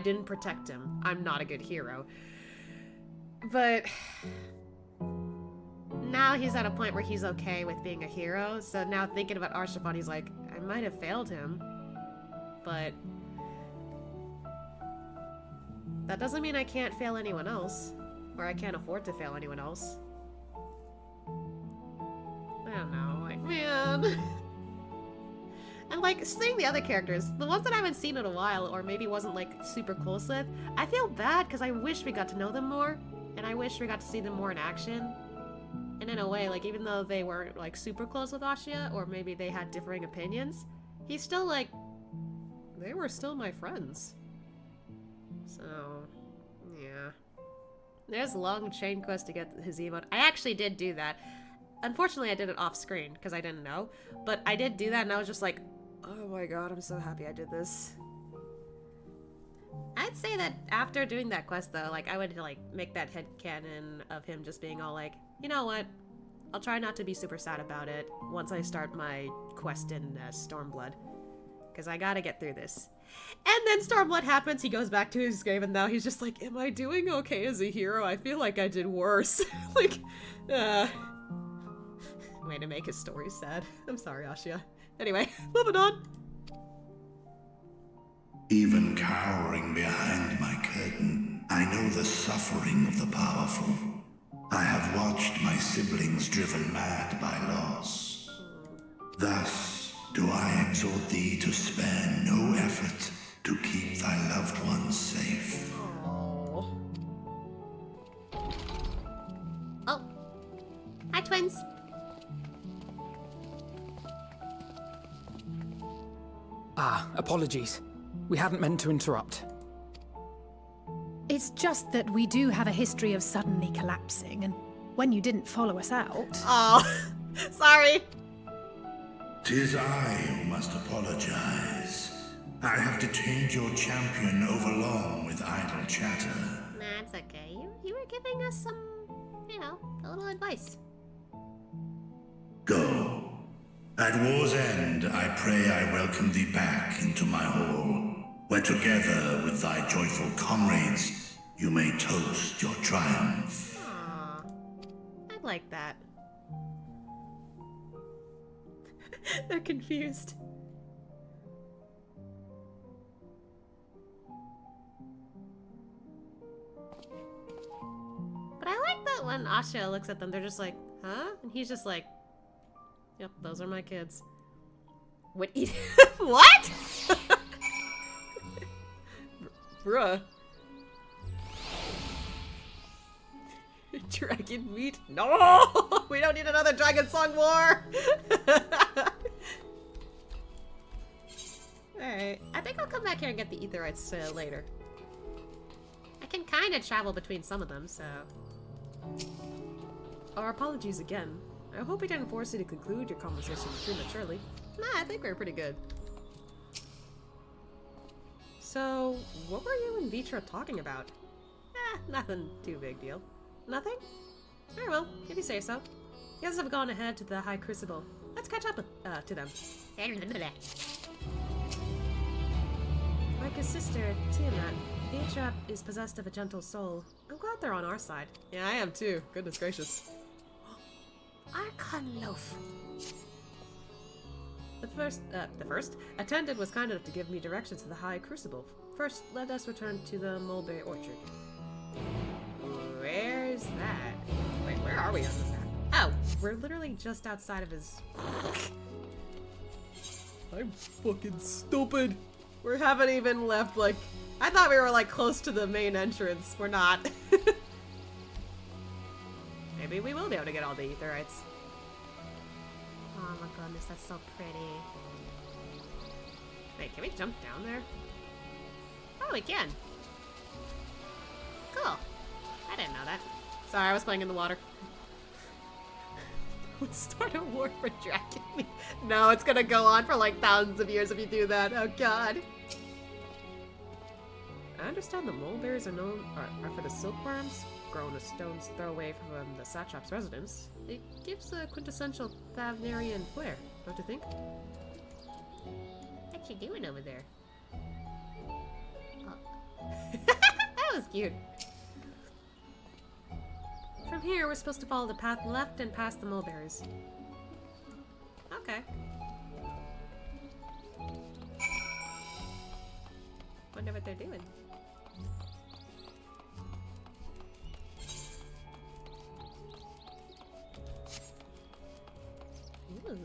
S2: didn't protect him. I'm not a good hero. But now he's at a point where he's okay with being a hero, so now thinking about Arshafant, he's like, I might have failed him, but that doesn't mean I can't fail anyone else, or I can't afford to fail anyone else. I don't know, like, man. And like, seeing the other characters, the ones that I haven't seen in a while, or maybe wasn't like super close with, I feel bad because I wish we got to know them more, and I wish we got to see them more in action. And in a way, like, even though they weren't like super close with Ashia, or maybe they had differing opinions, he's still like, they were still my friends. So, yeah. There's a long chain quest to get his emote. I actually did do that. Unfortunately, I did it off screen because I didn't know. But I did do that and I was just like, oh my god, I'm so happy I did this. I'd say that after doing that quest though, like I would like make that headcanon of him just being all like, you know what? I'll try not to be super sad about it once I start my quest in Stormblood. Because I gotta get through this. And then Stormblood happens, he goes back to his grave, and now he's just like, am I doing okay as a hero? I feel like I did worse. Like, way to make his story sad. I'm sorry, Ashia. Anyway, moving on.
S14: Even cowering behind my curtain, I know the suffering of the powerful. I have watched my siblings driven mad by loss. Thus do I exhort thee to spare no effort to keep thy loved ones safe.
S1: Oh. Hi, twins.
S17: Ah, apologies. We hadn't meant to interrupt.
S18: It's just that we do have a history of suddenly collapsing, and when you didn't follow us out...
S2: Oh, sorry.
S14: 'Tis I who must apologize. I have detained your champion overlong with idle chatter.
S1: That's okay. You were giving us some, you know, a little advice.
S14: Go. At war's end, I pray I welcome thee back into my hall, where together with thy joyful comrades, you may toast your triumph.
S2: Aww. I'd like that. They're confused. But I like that when Asha looks at them, they're just like, huh? And he's just like, yep, those are my kids. What? What? Bruh. Dragon meat? No! We don't need another Dragon Song war! Alright, I think I'll come back here and get the Aetherites later. I can kind of travel between some of them, so... Our apologies again. I hope we didn't force you to conclude your conversation prematurely. Nah, I think we were pretty good. So, what were you and Vitra talking about? Nothing too big deal. Nothing? Very well, if you say so. You guys have gone ahead to the High Crucible. Let's catch up with, to them. Like his sister, Tiamat, Vitra is possessed of a gentle soul. I'm glad they're on our side. Yeah, I am too. Goodness gracious. Archon Loaf. The first attendant was kind enough to give me directions to the High Crucible. First, let us return to the Mulberry Orchard. Where's that? Wait, where are we on this map? Oh, we're literally just outside of his... I'm fucking stupid. We haven't even left, like... I thought we were, like, close to the main entrance. We're not. Maybe we will be able to get all the Aetherites. Oh my goodness, that's so pretty. Wait, can we jump down there? Oh, we can. Cool. I didn't know that. Sorry, I was playing in the water. Let's start a war for dragon meat. No, it's gonna go on for like thousands of years if you do that. Oh god. I understand the mulberries are known are for the silkworms grown a stone's throw away from the satrap's residence. It gives a quintessential Thavnarian flair, don't you think?
S1: What you doing over there?
S2: Oh. That was cute. From here, we're supposed to follow the path left and past the mulberries. Okay. Wonder what they're doing. Ooh.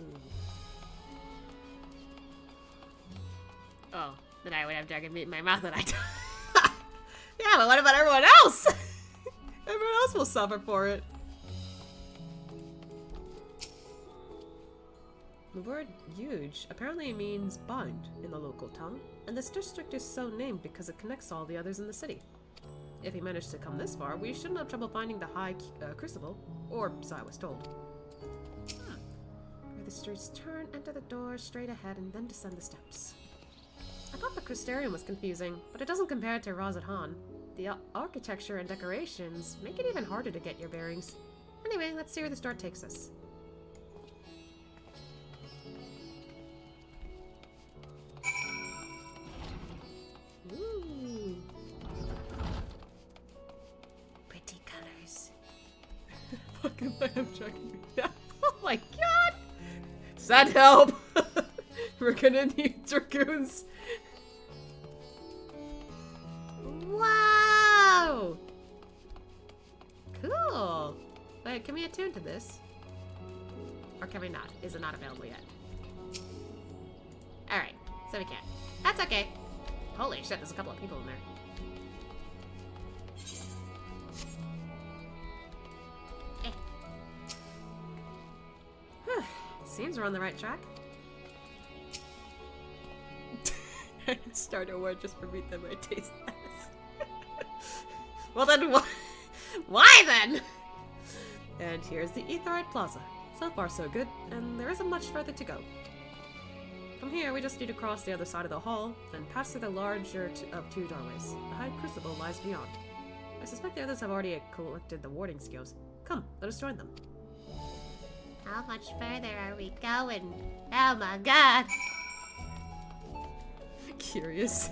S2: Oh, then I would have dragon meat in my mouth and I... Yeah, but what about everyone else? Everyone else will suffer for it. The word huge apparently means bind in the local tongue, and this district is so named because it connects all the others in the city. If we managed to come this far, we shouldn't have trouble finding the High Crucible, or so I was told. Where the streets turn, enter the door straight ahead, and then descend the steps. I thought the Crystarium was confusing, but it doesn't compare to Razat Han. The architecture and decorations make it even harder to get your bearings. Anyway, let's see where this door takes us. Ooh. Pretty colors. Fucking lamb checking. Oh my god! Send help! We're gonna need dragoons. Wow! Cool. Wait, can we attune to this? Or can we not? Is it not available yet? Alright, so we can't. That's okay. Holy shit, there's a couple of people in there. Seems we're on the right track. I'd start a war just for meat that might taste ass. Well then, why then? And here's the Aetheroid Plaza. So far so good, and there isn't much further to go. From here, we just need to cross the other side of the hall, then pass through the larger of two doorways. The High Crucible lies beyond. I suspect the others have already collected the warding skills. Come, let us join them.
S1: How much further are we going? Oh my god!
S2: Curious.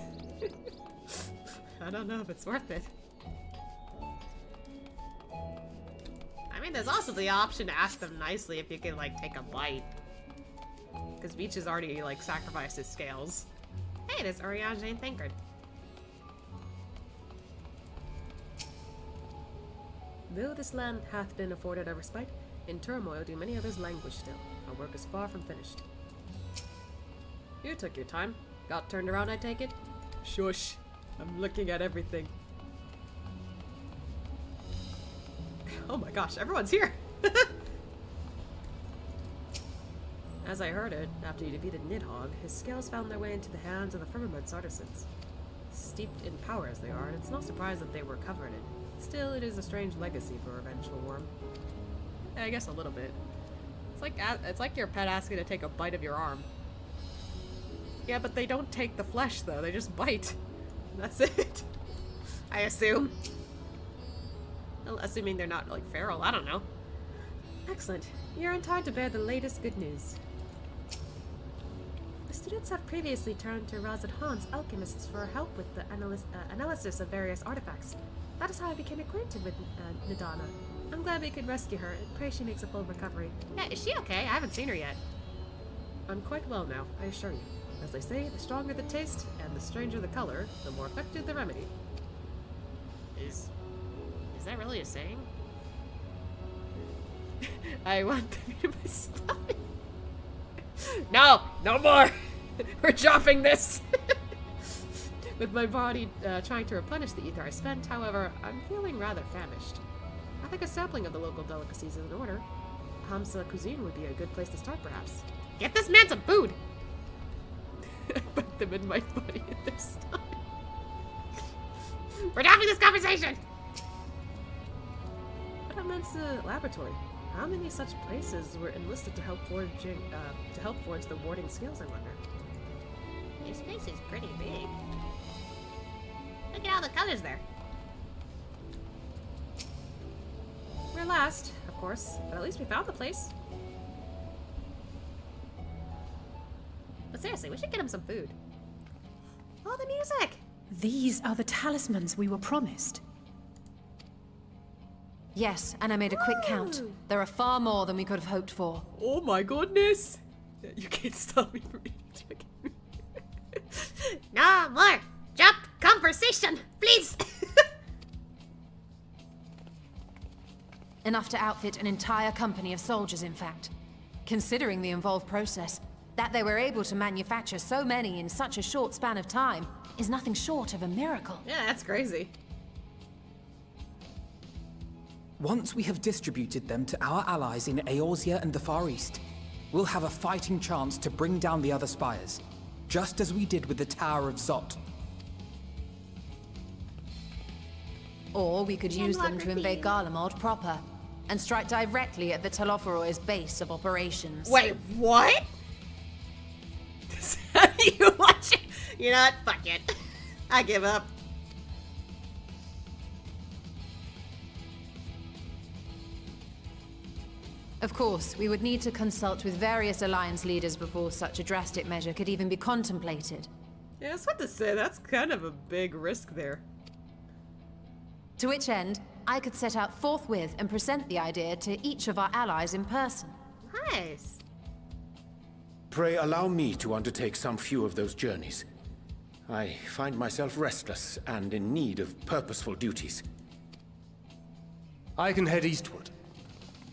S2: I don't know if it's worth it. I mean, there's also the option to ask them nicely if you can, like, take a bite. Because Beach has already, like, sacrificed his scales. Hey, there's Urianger and Thancred. Though this land hath been afforded a respite, in turmoil do many others languish still. Our work is far from finished. You took your time. Got turned around, I take it? Shush. I'm looking at everything. Oh my gosh, everyone's here! As I heard it, after you defeated Nidhogg, his scales found their way into the hands of the Firmament's artisans. Steeped in power as they are, it's no surprise that they were covered in it. Still, it is a strange legacy for a vengeful worm. Yeah, I guess a little bit. It's like your pet asking to take a bite of your arm. Yeah, but they don't take the flesh, though. They just bite. That's it. I assume. Well, assuming they're not, like, feral. I don't know. Excellent. You're in time to bear the latest good news. The students have previously turned to Razat Han's alchemists for help with the analysis of various artifacts. That is how I became acquainted with Nidana. I'm glad we could rescue her, and pray she makes a full recovery.
S1: Yeah, is she okay? I haven't seen her yet.
S2: I'm quite well now, I assure you. As they say, the stronger the taste, and the stranger the color, the more effective the remedy.
S1: Is that really a saying?
S2: I want them in my stomach. No! No more! We're dropping this! With my body trying to replenish the ether I spent, however, I'm feeling rather famished. I think a sampling of the local delicacies is in order. Hamsa cuisine would be a good place to start, perhaps.
S1: Get this man some food!
S2: Put them in my body in their stomach.
S1: We're dropping this conversation!
S2: What about Mensa Laboratory? How many such places were enlisted to help forge the warding skills, I wonder?
S1: This place is pretty big. Look at all the colors there.
S2: We're last, of course, but at least we found the place. But seriously, we should get him some food. Oh, the music!
S18: These are the talismans we were promised.
S16: Yes, and I made a quick count. There are far more than we could have hoped for.
S2: Oh my goodness! You can't stop me from eating chicken.
S1: No more! Drop conversation, please!
S16: Enough to outfit an entire company of soldiers, in fact. Considering the involved process, that they were able to manufacture so many in such a short span of time is nothing short of a miracle.
S2: Yeah, that's crazy.
S17: Once we have distributed them to our allies in Eorzea and the Far East, we'll have a fighting chance to bring down the other spires, just as we did with the Tower of Zot.
S16: Or we could use them to invade Garlemald proper, and strike directly at the Telophoroid's base of operations.
S1: Wait, what? You watch it? You know what? Fuck it. I give up.
S16: Of course, we would need to consult with various Alliance leaders before such a drastic measure could even be contemplated.
S2: Yeah, that's what to say. That's kind of a big risk there.
S16: To which end, I could set out forthwith and present the idea to each of our allies in person.
S1: Nice.
S9: Pray allow me to undertake some few of those journeys. I find myself restless and in need of purposeful duties.
S7: I can head eastward.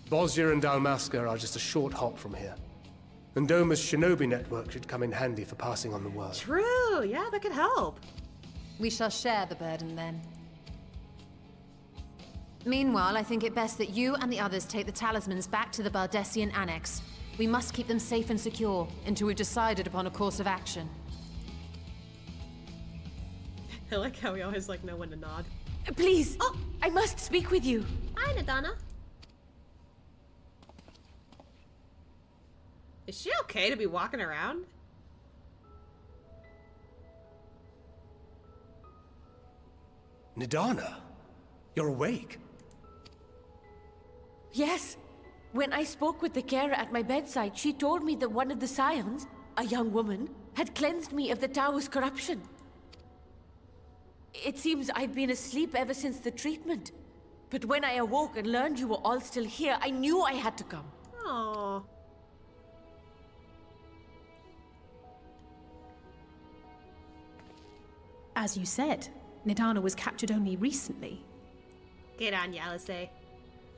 S7: Bosnia and Dalmasca are just a short hop from here. And Doma's shinobi network should come in handy for passing on the word.
S2: True, yeah, that could help.
S16: We shall share the burden then. Meanwhile, I think it best that you and the others take the talismans back to the Baldessian Annex. We must keep them safe and secure until we've decided upon a course of action.
S2: I like how we always know when to nod.
S3: Please! Oh, I must speak with you.
S1: Hi, Nadana.
S2: Is she okay to be walking around?
S7: Nadana, you're awake.
S3: Yes. When I spoke with the carer at my bedside, she told me that one of the scions, a young woman, had cleansed me of the tower's corruption. It seems I'd been asleep ever since the treatment. But when I awoke and learned you were all still here, I knew I had to come.
S2: Aww.
S18: As you said, Nidana was captured only recently.
S1: Get on, Yalisei.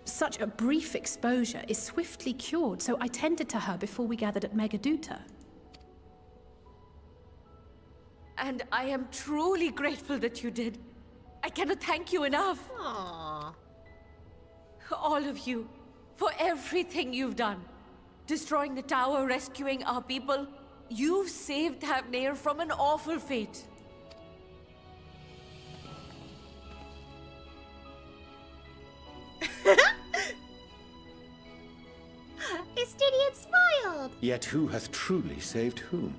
S18: Such a brief exposure is swiftly cured, so I tended to her before we gathered at Megaduta.
S3: And I am truly grateful that you did. I cannot thank you enough.
S1: Aww.
S3: All of you, for everything you've done. Destroying the tower, rescuing our people. You've saved Thavnair from an awful fate.
S1: Estidian smiled.
S9: Yet who hath truly saved whom?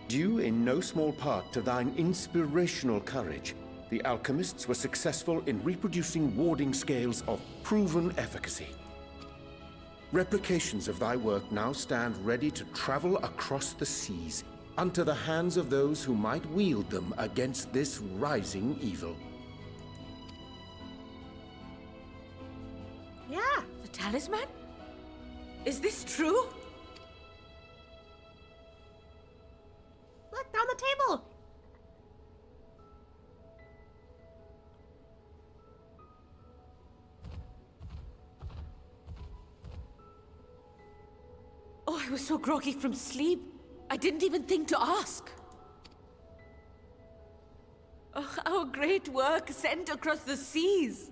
S9: Due in no small part to thine inspirational courage, the Alchemists were successful in reproducing warding scales of proven efficacy. Replications of thy work now stand ready to travel across the seas, unto the hands of those who might wield them against this rising evil.
S3: Yeah, the talisman? Is this true?
S1: Look, they're on the table.
S3: Oh, I was so groggy from sleep. I didn't even think to ask. Oh, our great work sent across the seas.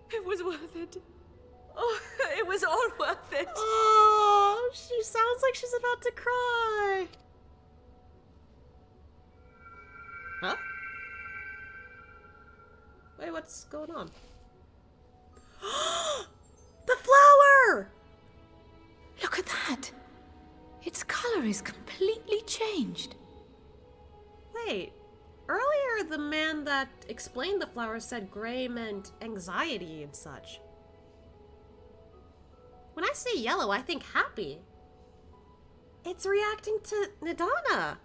S3: It was worth it. Oh, it was all worth it.
S2: Oh, she sounds like she's about to cry. Huh? Wait, what's going on? The flower!
S10: Look at that. Its color is completely changed.
S2: Wait, earlier the man that explained the flower said gray meant anxiety and such.
S1: When I say yellow, I think happy.
S2: It's reacting to Nidana.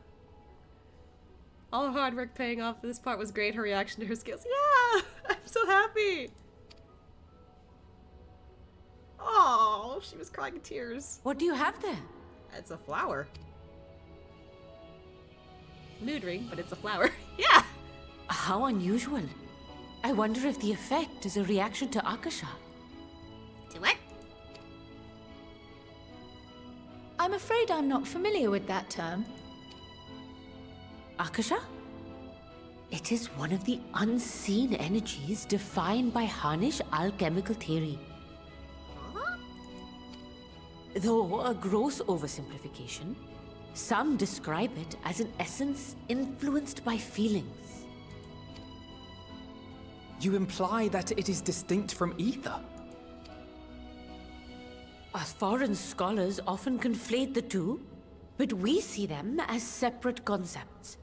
S2: All her hard work paying off. This part was great. Her reaction to her skills. Yeah, I'm so happy. Oh, she was crying tears.
S3: What do you have there?
S2: It's a flower. Mood ring, but it's a flower. Yeah.
S3: How unusual. I wonder if the effect is a reaction to Akasha.
S1: To what?
S10: I'm afraid I'm not familiar with that term.
S3: Akasha? It is one of the unseen energies defined by Harnish alchemical theory.
S1: Huh?
S3: Though a gross oversimplification, some describe it as an essence influenced by feelings.
S17: You imply that it is distinct from ether.
S3: Us foreign scholars often conflate the two, but we see them as separate concepts.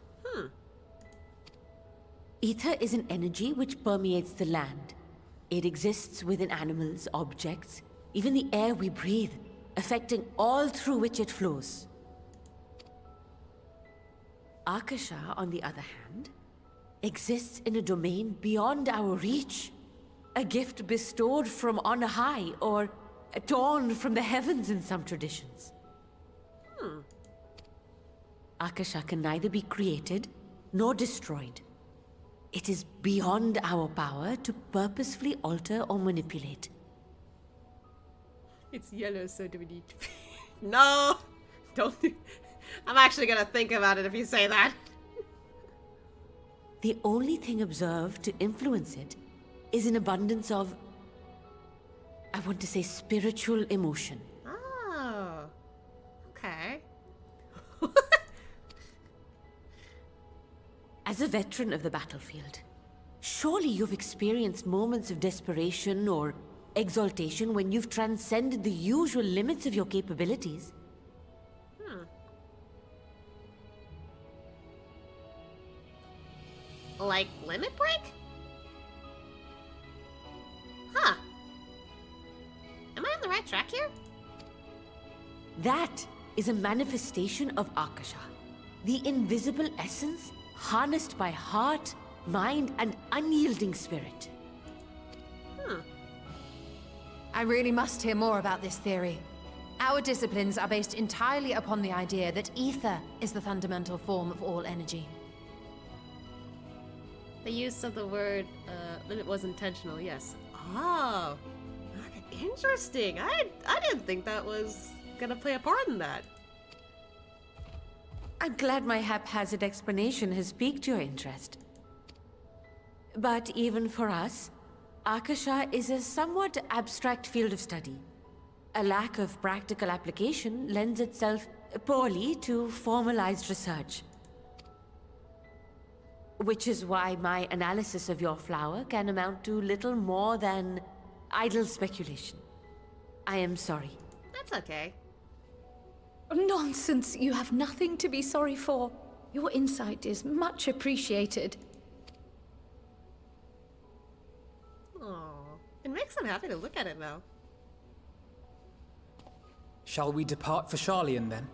S3: Ether is an energy which permeates the land. It exists within animals, objects, even the air we breathe, affecting all through which it flows. Akasha, on the other hand, exists in a domain beyond our reach. A gift bestowed from on high, or torn from the heavens in some traditions. Akasha can neither be created nor destroyed. It is beyond our power to purposefully alter or manipulate.
S2: It's yellow, so do we need to... No! Don't... I'm actually gonna think about it if you say that.
S3: The only thing observed to influence it is an abundance of, I want to say, spiritual emotion.
S2: Oh. Okay.
S3: As a veteran of the battlefield, surely you've experienced moments of desperation or exaltation when you've transcended the usual limits of your capabilities.
S2: Like Limit Break? Huh. Am I on the right track here?
S3: That is a manifestation of Akasha, the invisible essence harnessed by heart, mind, and unyielding spirit.
S16: I really must hear more about this theory. Our disciplines are based entirely upon the idea that ether is the fundamental form of all energy.
S2: The use of the word limit was intentional, yes. Oh, interesting. I didn't think that was gonna play a part in that.
S3: I'm glad my haphazard explanation has piqued your interest. But even for us, Akasha is a somewhat abstract field of study. A lack of practical application lends itself poorly to formalized research. Which is why my analysis of your flower can amount to little more than idle speculation. I am sorry.
S2: That's okay.
S10: Nonsense. You have nothing to be sorry for. Your insight is much appreciated.
S2: Aww. It makes them happy to look at it now.
S17: Shall we depart for Sharlayan then?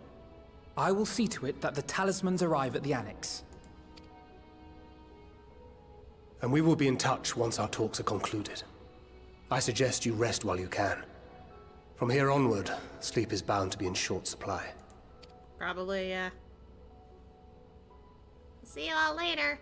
S17: I will see to it that the talismans arrive at the Annex.
S7: And we will be in touch once our talks are concluded. I suggest you rest while you can. From here onward, sleep is bound to be in short supply.
S2: Probably, yeah. See you all later.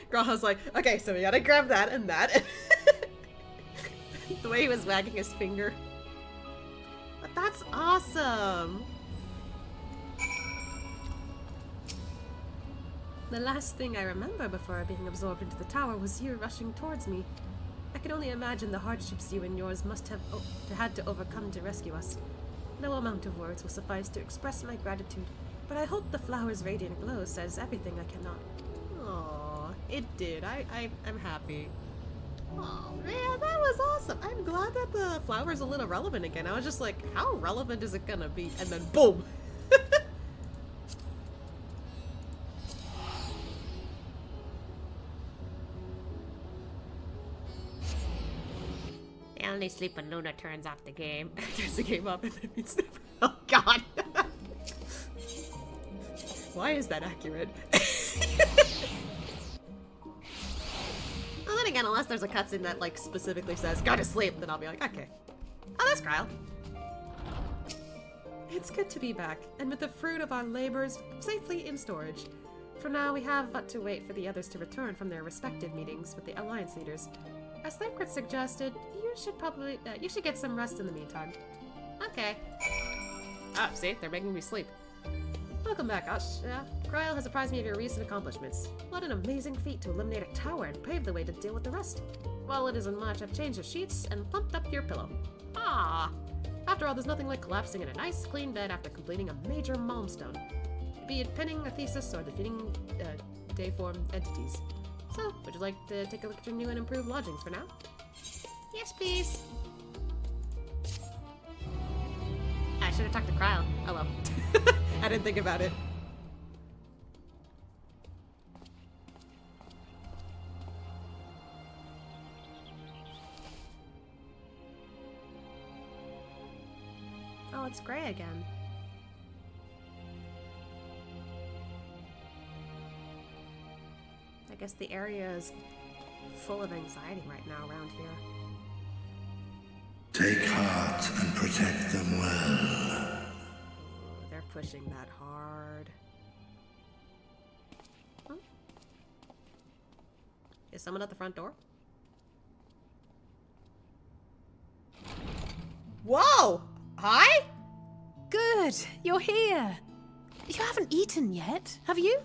S2: Grah's like, okay, so we gotta grab that and that. The way he was wagging his finger. But that's awesome! The last thing I remember before being absorbed into the tower was you rushing towards me. I can only imagine the hardships you and yours must have had to overcome to rescue us. No amount of words will suffice to express my gratitude, but I hope the flower's radiant glow says everything I cannot. Aww, it did. I'm happy. Oh man, that was awesome. I'm glad that the flower's a little relevant again. I was just like, how relevant is it gonna be? And then boom! They only sleep when Luna turns off the game. Turns the game up and then it's... Oh god! Why is that accurate? Well, then again, unless there's a cutscene that like specifically says go to sleep, then I'll be like, okay. Oh, that's Kyle. It's good to be back, and with the fruit of our labors safely in storage. For now, we have but to wait for the others to return from their respective meetings with the Alliance leaders. As Thancred suggested, you should get some rest in the meantime. Okay. Ah, see? They're making me sleep. Welcome back, Ash. Kryl has apprised me of your recent accomplishments. What an amazing feat to eliminate a tower and pave the way to deal with the rest. Well, it isn't much. I've changed the sheets and plumped up your pillow. Ah! After all, there's nothing like collapsing in a nice, clean bed after completing a major milestone. Be it penning a thesis or defeating dayform entities. So, would you like to take a look at your new and improved lodgings for now?
S1: Yes, please. I should have talked to Kryle. Oh well.
S2: I didn't think about it. Oh, it's gray again. I guess the area is full of anxiety right now around here.
S14: Take heart and protect them well.
S2: Ooh, they're pushing that hard. Huh? Is someone at the front door? Whoa! Hi?
S18: Good, you're here. You haven't eaten yet, have you?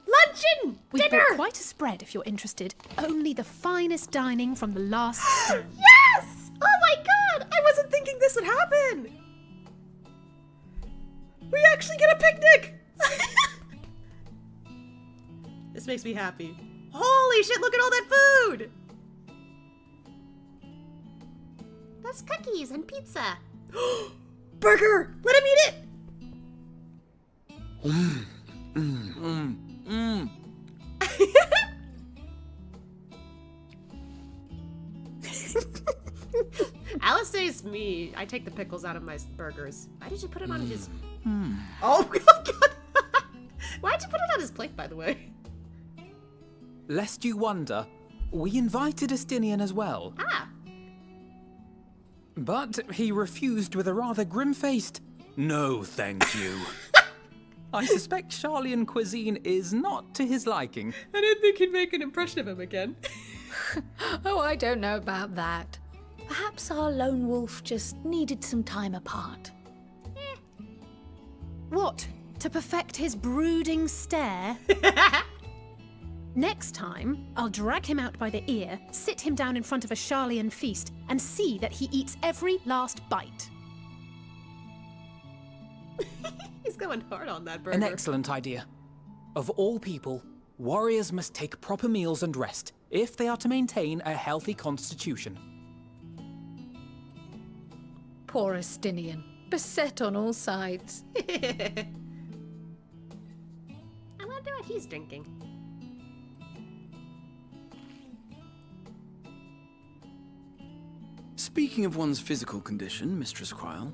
S2: Luncheon!
S18: We've
S2: Dinner!
S18: bought quite a spread if you're interested. Only the finest dining from the last stand.
S2: Yes! Oh my god! I wasn't thinking this would happen! We actually get a picnic! This makes me happy. Holy shit, look at all that food!
S1: That's cookies and pizza.
S2: Burger! Let him eat it! Alice says me. I take the pickles out of my burgers. Why did you put it on his... Oh god! Why'd you put it on his plate, by the way?
S17: Lest you wonder, we invited Estinian as well.
S2: Ah!
S17: But he refused with a rather grim-faced, "No, thank you." I suspect Charlian cuisine is not to his liking.
S2: I didn't think he'd make an impression of him again.
S10: Oh, I don't know about that. Perhaps our lone wolf just needed some time apart.
S18: What? To perfect his brooding stare? Next time, I'll drag him out by the ear, sit him down in front of a Charlian feast, and see that he eats every last bite.
S2: He's going hard on that burger.
S17: An excellent idea. Of all people, warriors must take proper meals and rest if they are to maintain a healthy constitution.
S10: Poor Estinian, beset on all sides.
S2: I wonder what he's drinking.
S11: Speaking of one's physical condition, Mistress Kryle,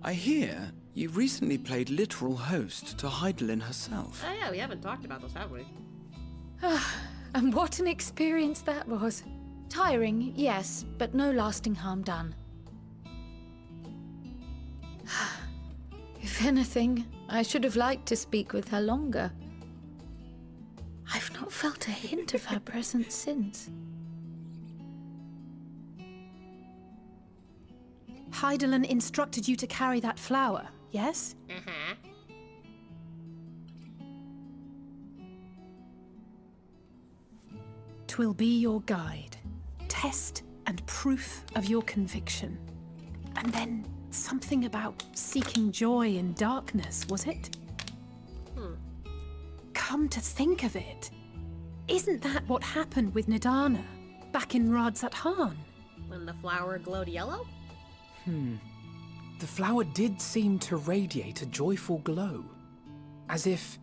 S11: I hear you recently played literal host to Heidelin herself.
S2: Oh yeah, we haven't talked about those, have we?
S10: And what an experience that was. Tiring, yes, but no lasting harm done. If anything, I should have liked to speak with her longer. I've not felt a hint of her presence since.
S18: Heidelin instructed you to carry that flower, yes?
S1: Uh-huh.
S18: Twill be your guide, test and proof of your conviction. And then something about seeking joy in darkness, was it? Come to think of it, isn't that what happened with Nidana back in Radzat-Han?
S2: When the flower glowed yellow?
S17: The flower did seem to radiate a joyful glow, as if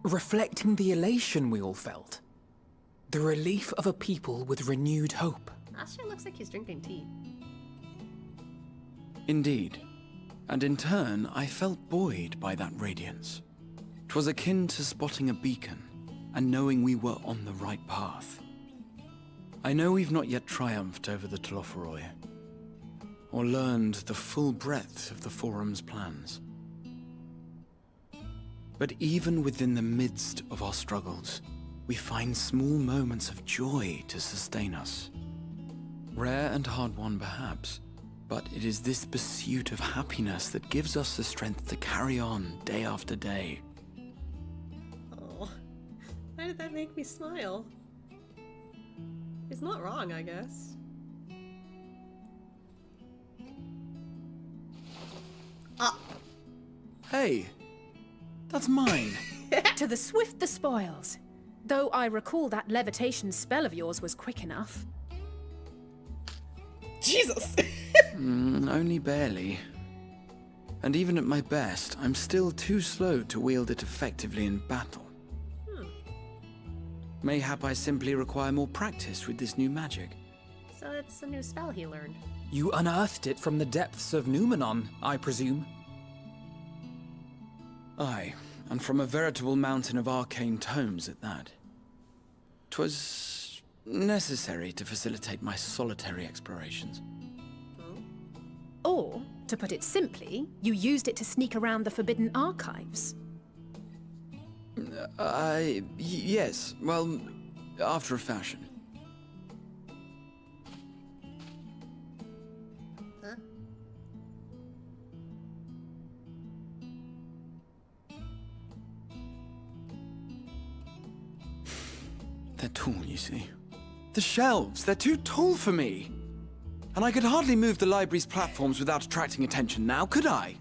S17: reflecting the elation we all felt. The relief of a people with renewed hope.
S2: That sure looks like he's drinking tea.
S11: Indeed. And in turn, I felt buoyed by that radiance. 'Twas akin to spotting a beacon and knowing we were on the right path. I know we've not yet triumphed over the Telophoroi, or learned the full breadth of the Forum's plans. But even within the midst of our struggles, we find small moments of joy to sustain us. Rare and hard-won perhaps, but it is this pursuit of happiness that gives us the strength to carry on day after day.
S2: Oh, why did that make me smile? He's not wrong, I guess.
S11: Hey, that's mine.
S18: To the swift the spoils. Though I recall that levitation spell of yours was quick enough.
S2: Jesus!
S11: Only barely. And even at my best, I'm still too slow to wield it effectively in battle. Mayhap I simply require more practice with this new magic.
S2: So it's a new spell he learned.
S17: You unearthed it from the depths of Numenon, I presume?
S11: Aye, and from a veritable mountain of arcane tomes at that. 'Twas necessary to facilitate my solitary explorations.
S18: Or, to put it simply, you used it to sneak around the Forbidden Archives.
S11: Yes, well, after a fashion.
S2: Huh?
S11: They're tall, you see. The shelves, they're too tall for me. And I could hardly move the library's platforms without attracting attention now, could I?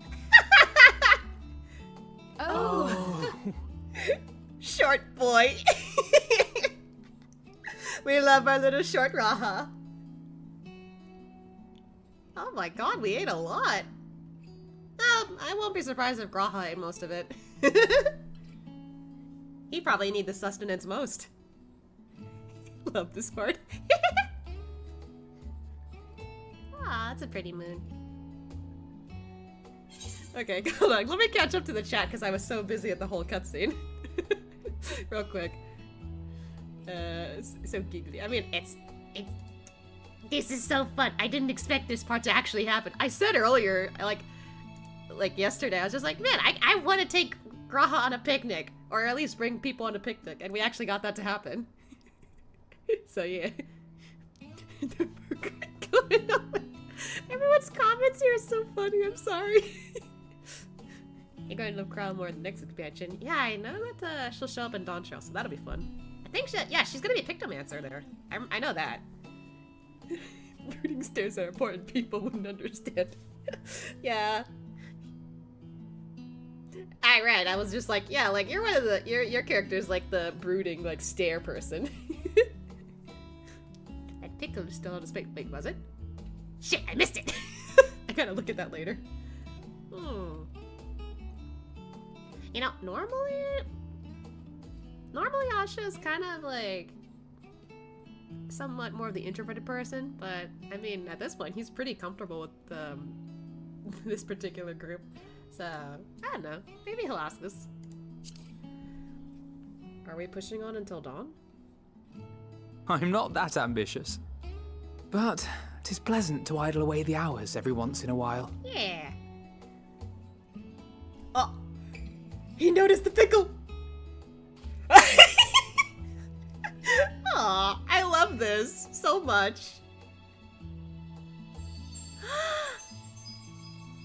S2: Oh. Short boy. We love our little short Raha. Oh my god, we ate a lot. I won't be surprised if Graha ate most of it. He probably needs the sustenance most. Love this part. Ah, that's a pretty moon. Okay, hold on. Let me catch up to the chat because I was so busy at the whole cutscene. Real quick. So giggly. I mean, this is so fun. I didn't expect this part to actually happen. I said earlier, like yesterday, I was just like, man, I want to take Graha on a picnic, or at least bring people on a picnic, and we actually got that to happen. So yeah. Everyone's comments here are so funny. I'm sorry. You're going to love Crown more in the next expansion. Yeah, I know that she'll show up in Dawn Trail, so that'll be fun. I think she's gonna be a Pictomancer there. I know that. Brooding stares are important. People wouldn't understand. Yeah. I read. I was just like, yeah, like you're one of the your character's like the brooding like stare person. That pickle is still on his plate. Wait, was it? Shit, I missed it. I gotta look at that later. You know, normally Asha is kind of like somewhat more of the introverted person, but I mean, at this point, he's pretty comfortable with this particular group. So, I don't know. Maybe he'll ask us. Are we pushing on until dawn?
S17: I'm not that ambitious. But 'tis pleasant to idle away the hours every once in a while.
S2: Yeah. Oh, he noticed the pickle. Aw, I love this so much.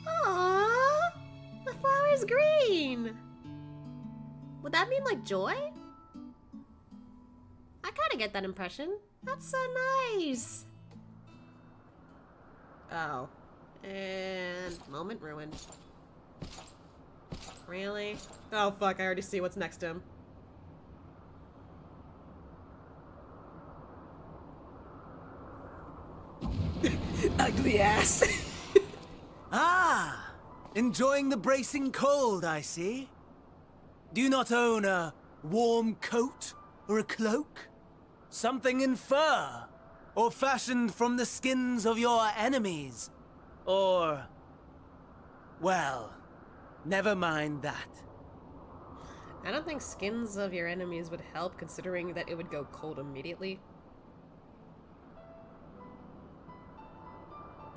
S2: Aw, the flower's green. Would that mean like joy? I kind of get that impression. That's so nice. Oh, and moment ruined. Really? Oh fuck, I already see what's next to him. Ugly ass.
S6: Ah! Enjoying the bracing cold, I see. Do you not own a warm coat or a cloak? Something in fur? Or fashioned from the skins of your enemies? Or... well, never mind that.
S2: I don't think skins of your enemies would help, considering that it would go cold immediately.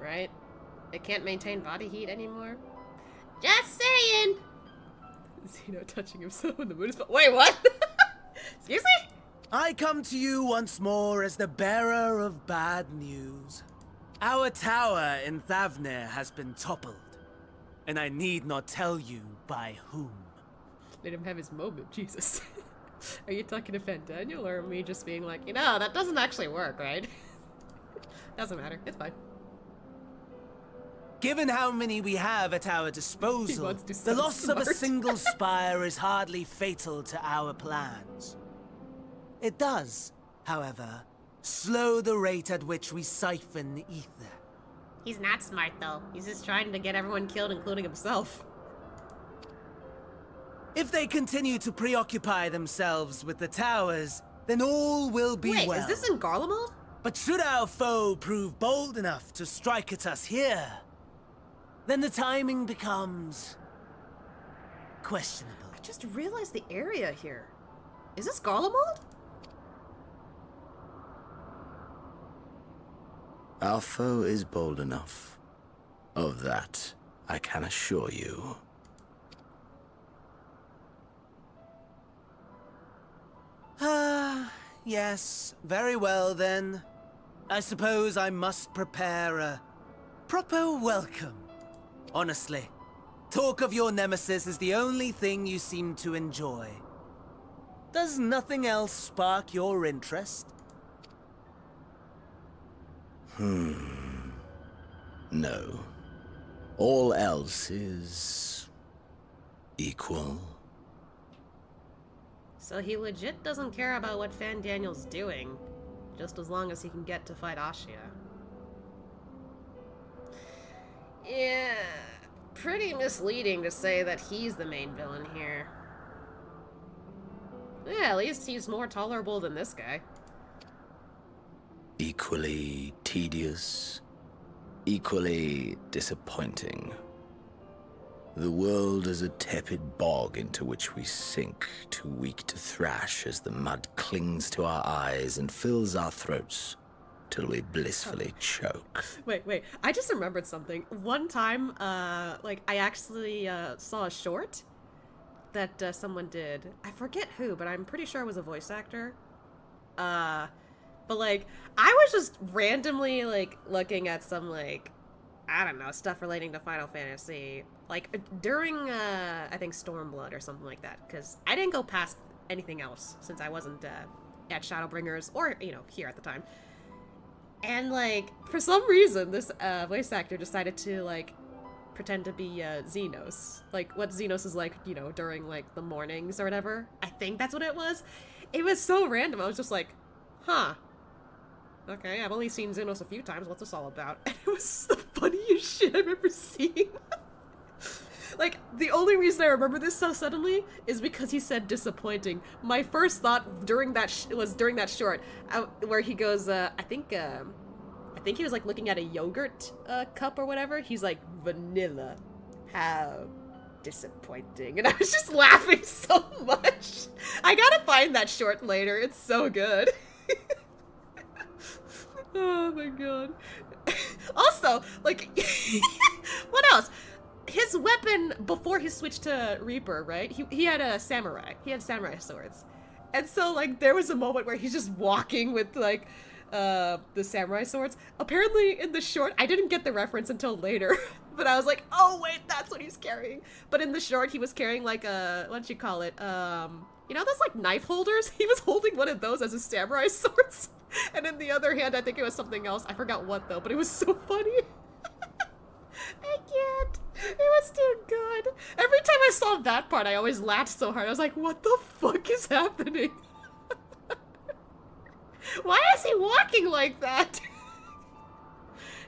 S2: Right? It can't maintain body heat anymore. Just saying! Zeno touching himself in the moon. Wait, what? Excuse me?
S6: I come to you once more as the bearer of bad news. Our tower in Thavner has been toppled, and I need not tell you by whom.
S2: Let him have his moment, Jesus. Are you talking to Fandaniel or me just being like, you know, that doesn't actually work, right? Doesn't matter. It's fine.
S6: Given how many we have at our disposal, the loss of a single spire is hardly fatal to our plans. It does, however, slow the rate at which we siphon the ether.
S2: He's not smart, though. He's just trying to get everyone killed, including himself.
S6: If they continue to preoccupy themselves with the towers, then all will be well.
S2: Wait, is this in Garlemald?
S6: But should our foe prove bold enough to strike at us here, then the timing becomes questionable.
S2: I just realized the area here. Is this Garlemald?
S9: Our foe is bold enough. Of that, I can assure you.
S6: Yes, very well then. I suppose I must prepare a proper welcome. Honestly, talk of your nemesis is the only thing you seem to enjoy. Does nothing else spark your interest?
S9: No. All else is equal.
S2: So he legit doesn't care about what Fandaniel's doing, just as long as he can get to fight Ashia. Yeah, pretty misleading to say that he's the main villain here. Yeah, at least he's more tolerable than this guy.
S9: Equally tedious, equally disappointing. The world is a tepid bog into which we sink, too weak to thrash as the mud clings to our eyes and fills our throats till we blissfully choke.
S2: Wait, I just remembered something. One time, I actually saw a short that someone did. I forget who, but I'm pretty sure it was a voice actor. But I was just randomly, looking at some, I don't know, stuff relating to Final Fantasy. During, I think Stormblood or something like that. Because I didn't go past anything else since I wasn't at Shadowbringers or, here at the time. And, for some reason, this voice actor decided to, pretend to be Xenos. What Xenos is like, during, the mornings or whatever. I think that's what it was. It was so random. I was just like, huh. Okay, I've only seen Xenos a few times. What's this all about? And it was the funniest shit I've ever seen. The only reason I remember this so suddenly is because he said disappointing. My first thought during that was during that short, where he goes, I think he was looking at a yogurt cup or whatever. He's like, vanilla, how disappointing. And I was just laughing so much. I gotta find that short later. It's so good. Oh my god. Also, what else? His weapon before he switched to Reaper, right? He had a samurai. He had samurai swords. And so, there was a moment where he's just walking with, the samurai swords. Apparently, in the short, I didn't get the reference until later. But I was like, oh, wait, that's what he's carrying. But in the short, he was carrying, what you call it? Those, knife holders? He was holding one of those as his samurai swords. And in the other hand, I think it was something else. I forgot what, though, but it was so funny. I can't. It was too good. Every time I saw that part, I always laughed so hard. I was like, what the fuck is happening? Why is he walking like that?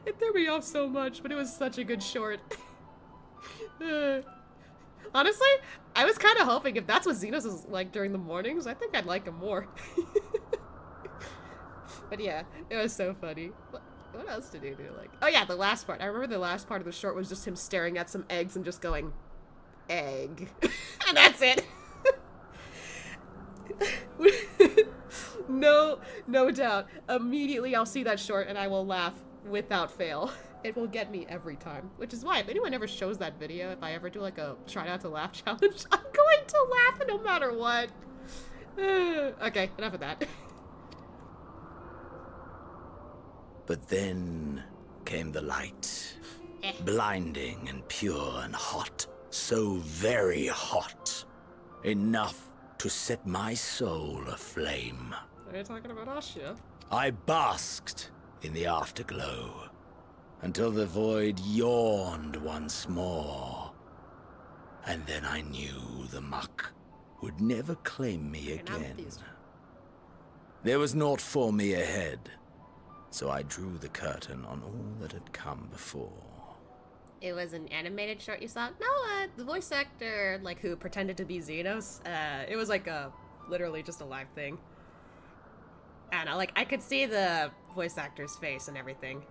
S2: It threw me off so much, but it was such a good short. Honestly, I was kind of hoping if that's what Xenos is like during the mornings, I think I'd like him more. But yeah, it was so funny. What else did he do? Oh yeah, the last part. I remember the last part of the short was just him staring at some eggs and just going, egg. And that's it. No doubt. Immediately I'll see that short and I will laugh without fail. It will get me every time. Which is why if anyone ever shows that video, if I ever do a try not to laugh challenge, I'm going to laugh no matter what. Okay, enough of that.
S9: But then came the light. Blinding and pure and hot. So very hot. Enough
S8: to set my soul aflame.
S2: Are you talking about Asha?
S8: I basked in the afterglow until the void yawned once more. And then I knew the muck would never claim me again. There was naught for me ahead, so I drew the curtain on all that had come before.
S1: It was an animated short you saw? No, the voice actor, like, who pretended to be Xenos, it was like literally just a live thing. And I could see the voice actor's face and everything.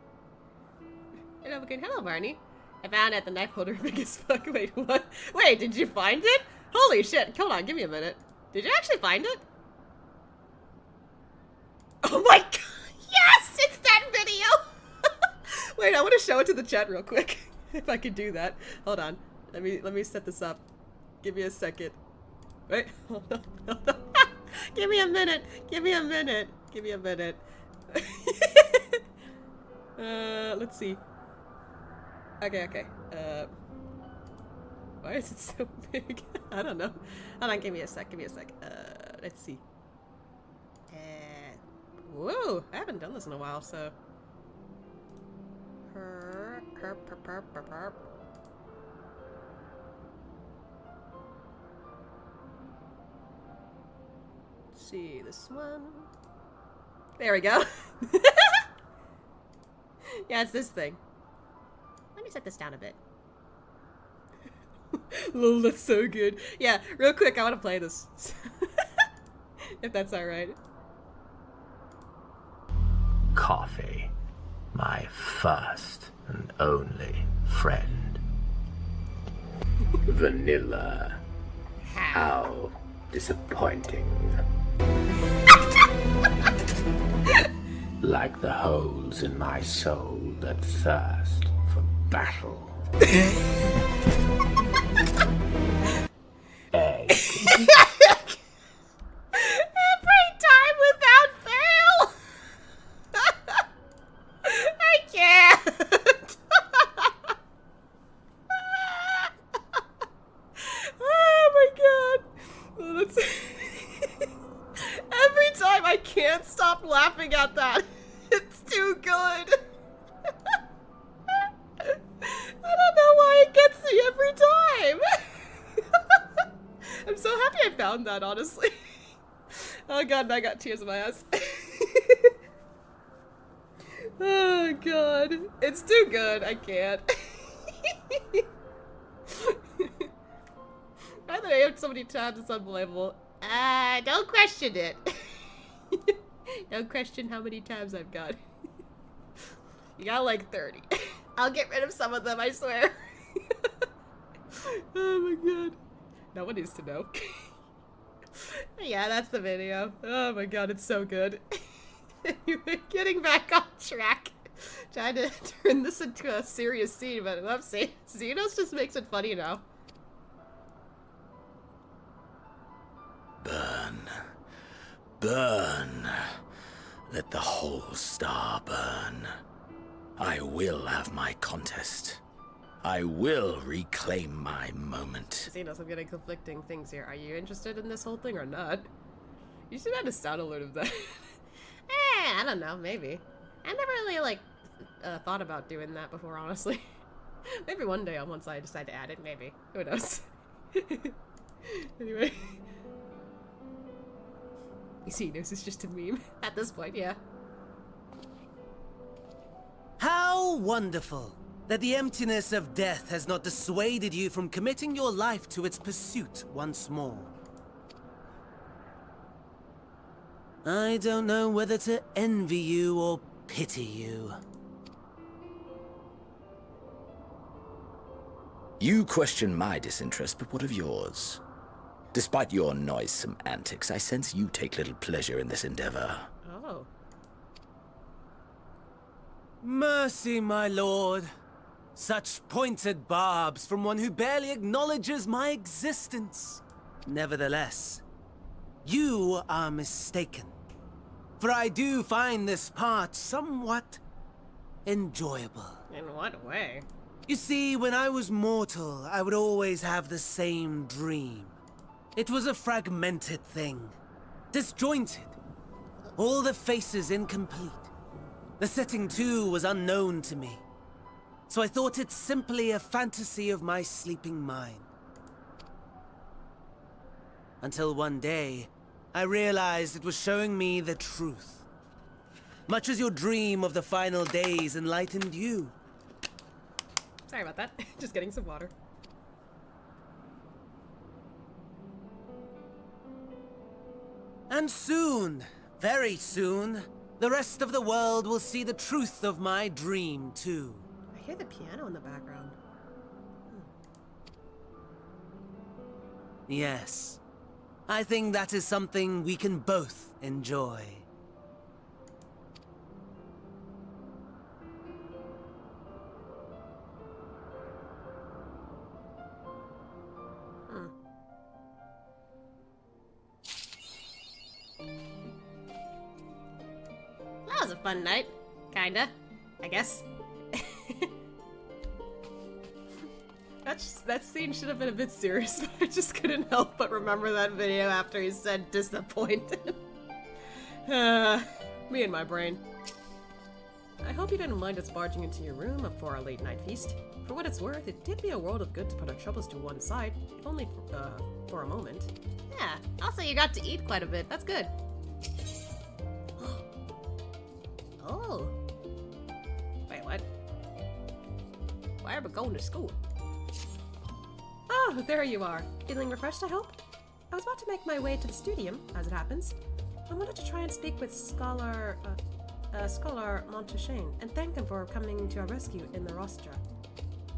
S1: Hello, Barney. I found it, the knife holder big as fuck. Wait, what? Wait, did you find it? Holy shit, hold on, give me a minute. Did you actually find it? Oh my god, yes, it's that video! Wait, I want to show it to the chat real quick. If I could do that. Hold on, let me set this up. Give me a second. Wait, hold on. Give me a minute, give me a minute. Give me a minute. Let's see. Okay. Why is it so big? I don't know. Hold on, give me a sec. Let's see. Whoa, I haven't done this in a while, so. Let's see, this one. There we go. Yeah, it's this thing. Let me set this down a bit. Lol, that's so good. Yeah, real quick, I want to play this. If that's alright.
S12: Coffee, my first and only friend. Vanilla. How disappointing. Like the holes in my soul that thirst for battle. Egg.
S1: Every time without fail! I can't! Oh my god! Oh, that's every time I can't stop laughing at that. It's too good. I don't know why it gets me every time. I'm so happy I found that, honestly. Oh god, I got tears in my eyes. Oh god, it's too good. I can't. Now that I have so many tabs, it's unbelievable. Don't question it. Don't question how many tabs I've got. You got like 30. I'll get rid of some of them, I swear. Oh my god. No one needs to know. Yeah, that's the video. Oh my god, it's so good. Getting back on track. Trying to turn this into a serious scene, but whoopsie. Xenos just makes it funny now.
S8: Burn. Burn. Let the whole star burn. I will have my contest. I will reclaim my moment.
S2: Xenos, I'm getting conflicting things here. Are you interested in this whole thing or not? You should add a sound alert of that.
S1: I don't know, maybe. I never really, thought about doing that before, honestly.
S2: Maybe one day, once I decide to add it, maybe. Who knows? Anyway. Xenos is just a meme. At this point, yeah.
S6: How wonderful that the emptiness of death has not dissuaded you from committing your life to its pursuit once more. I don't know whether to envy you or pity you.
S8: You question my disinterest, but what of yours? Despite your noisome antics, I sense you take little pleasure in this endeavor.
S2: Oh.
S6: Mercy, my lord. Such pointed barbs from one who barely acknowledges my existence. Nevertheless, you are mistaken. For I do find this part somewhat enjoyable.
S2: In what way?
S6: You see, when I was mortal, I would always have the same dream. It was a fragmented thing. Disjointed. All the faces incomplete. The setting, too, was unknown to me. So I thought it simply a fantasy of my sleeping mind. Until one day, I realized it was showing me the truth. Much as your dream of the final days enlightened you.
S2: Sorry about that. Just getting some water.
S6: And soon, very soon, the rest of the world will see the truth of my dream, too.
S2: I hear the piano in the background.
S6: Yes. I think that is something we can both enjoy.
S2: That was a fun night. Kinda. I guess. That scene should have been a bit serious, but I just couldn't help but remember that video after he said disappointed. Me and my brain. I hope you didn't mind us barging into your room for our late night feast. For what it's worth, it did me a world of good to put our troubles to one side, if only for a moment. Yeah, also you got to eat quite a bit. That's good. Oh. Wait, what? Why are we going to school? Oh, there you are. Feeling refreshed, I hope? I was about to make my way to the studium, as it happens. I wanted to try and speak with Scholar Montechane and thank him for coming to our rescue in the Rostra.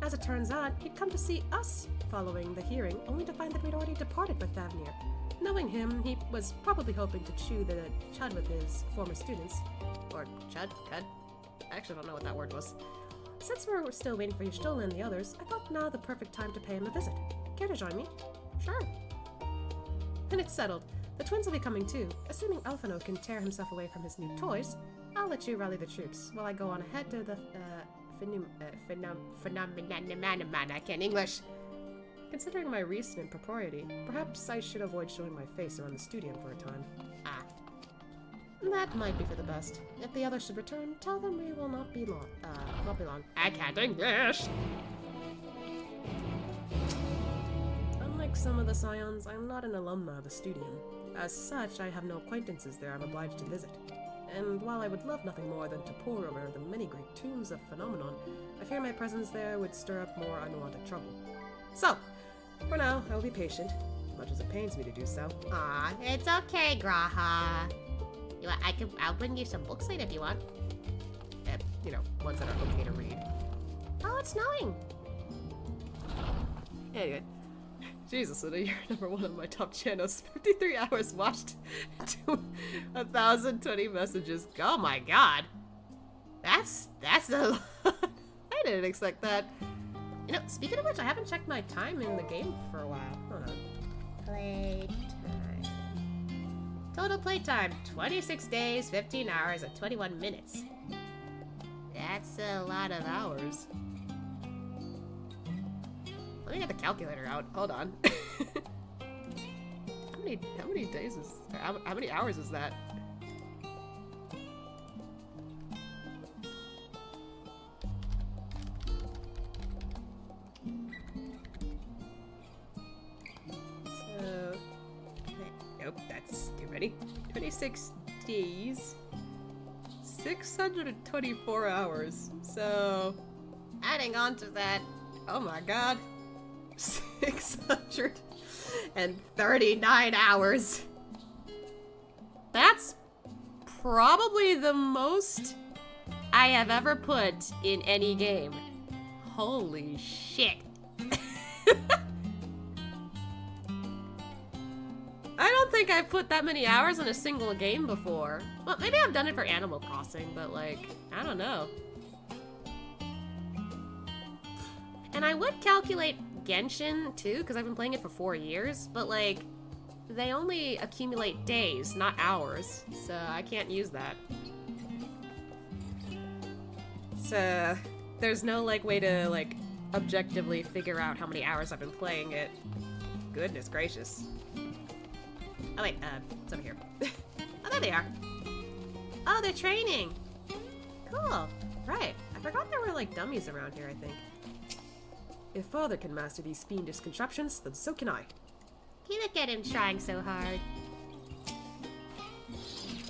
S2: As it turns out, he'd come to see us following the hearing, only to find that we'd already departed with Thavnir. Knowing him, he was probably hoping to chew the chud with his former students. Or chud? Cud? I actually don't know what that word was. Since we're still waiting for Y'shtola and the others, I thought now the perfect time to pay him a visit. Care to join me? Sure. And it's settled. The twins will be coming too. Assuming Elfino can tear himself away from his new toys, I'll let you rally the troops while I go on ahead to the phenomenon. I can't English. Considering my recent impropriety, perhaps I should avoid showing my face around the studium for a time. Ah. That might be for the best. If the others should return, tell them we will not be long. I can't English! Unlike some of the Scions, I'm not an alumna of the studium. As such, I have no acquaintances there I'm obliged to visit. And while I would love nothing more than to pore over the many great tombs of Phenomenon, I fear my presence there would stir up more unwanted trouble. So, for now, I will be patient, much as it pains me to do so.
S1: Aw, it's okay, Graha. I'll bring you some books later if you want.
S2: You know, ones that are okay to read.
S1: Oh, it's snowing.
S2: Anyway. Jesus, you're number one on my top channels. 53 hours watched to 1,020 messages. Oh my god. That's a lot. I didn't expect that. You know, speaking of which, I haven't checked my time in the game for a while. Hold on.
S1: Playtime.
S2: Total playtime, 26 days, 15 hours, and 21 minutes.
S1: That's a lot of hours.
S2: Let me get the calculator out. Hold on. How many days is... How many hours is that? So... Nope, that's too many. 26 days. 624 hours. So... Adding on to that... Oh my god. 639 hours. That's probably the most I have ever put in any game. Holy shit. I don't think I've put that many hours in a single game before. Well, maybe I've done it for Animal Crossing, but like, I don't know. And I would calculate Genshin too, because I've been playing it for 4 years, but like, they only accumulate days, not hours, so I can't use that. So, there's no like way to like objectively figure out how many hours I've been playing it. Goodness gracious. Oh wait, it's over here. Oh, there they are. Oh, they're training. Cool. Right. I forgot there were like dummies around here, I think. If Father can master these fiendish contraptions, then so can I.
S1: Look at him trying so hard.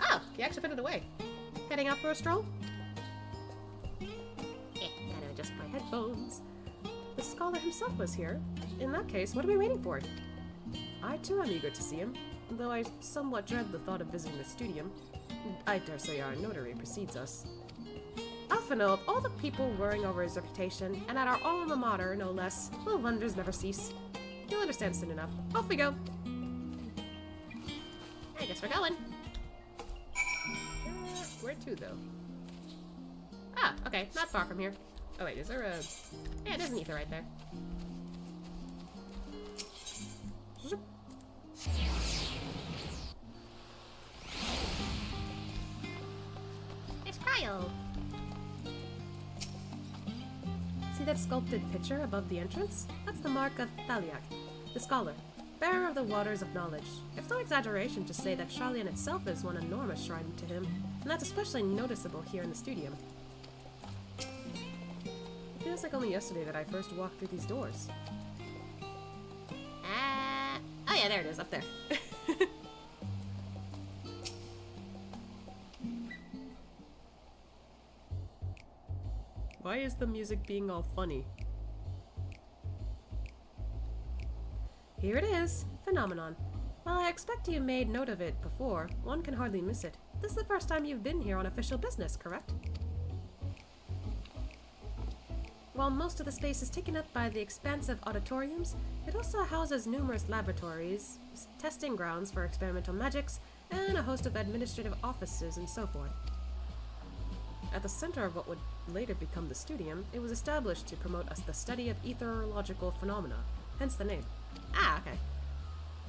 S2: Oh, he actually put it away. Heading out for a stroll? Gotta adjust my headphones. The scholar himself was here. In that case, what are we waiting for? I too am eager to see him, though I somewhat dread the thought of visiting the studium. I dare say our notary precedes us. Alphino, of all the people worrying over his reputation, and at our alma mater, no less, will wonders never cease. You'll understand soon enough. Off we go.
S1: I guess we're going.
S2: Where to, though? Ah, okay, not far from here. Oh wait, is there a... Yeah, there's an ether right there.
S1: It's Cryo.
S2: See that sculpted picture above the entrance? That's the mark of Thaliak, the scholar, bearer of the waters of knowledge. It's no exaggeration to say that Charlian itself is one enormous shrine to him, and that's especially noticeable here in the studium. It feels like only yesterday that I first walked through these doors.
S1: Oh yeah, there it is, up there.
S2: Why is the music being all funny? Here it is, Phenomenon. While I expect you made note of it before, one can hardly miss it. This is the first time you've been here on official business, correct? While most of the space is taken up by the expansive auditoriums, it also houses numerous laboratories, testing grounds for experimental magics, and a host of administrative offices and so forth. At the center of what would later become the studium, it was established to promote the study of etherological phenomena, hence the name. Ah, okay.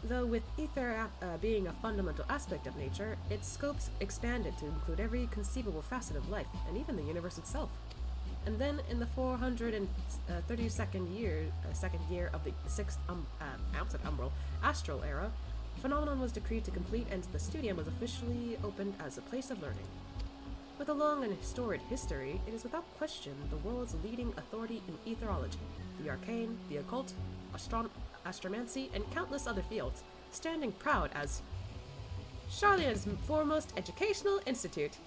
S2: Though with ether being a fundamental aspect of nature, its scopes expanded to include every conceivable facet of life, and even the universe itself. And then, in the 432nd year, second year of the 6th umbral astral era, Phenomenon was decreed to complete, and the studium was officially opened as a place of learning. With a long and storied history, it is without question the world's leading authority in etherology, the arcane, the occult, astromancy, and countless other fields, standing proud as Charlian's foremost educational institute.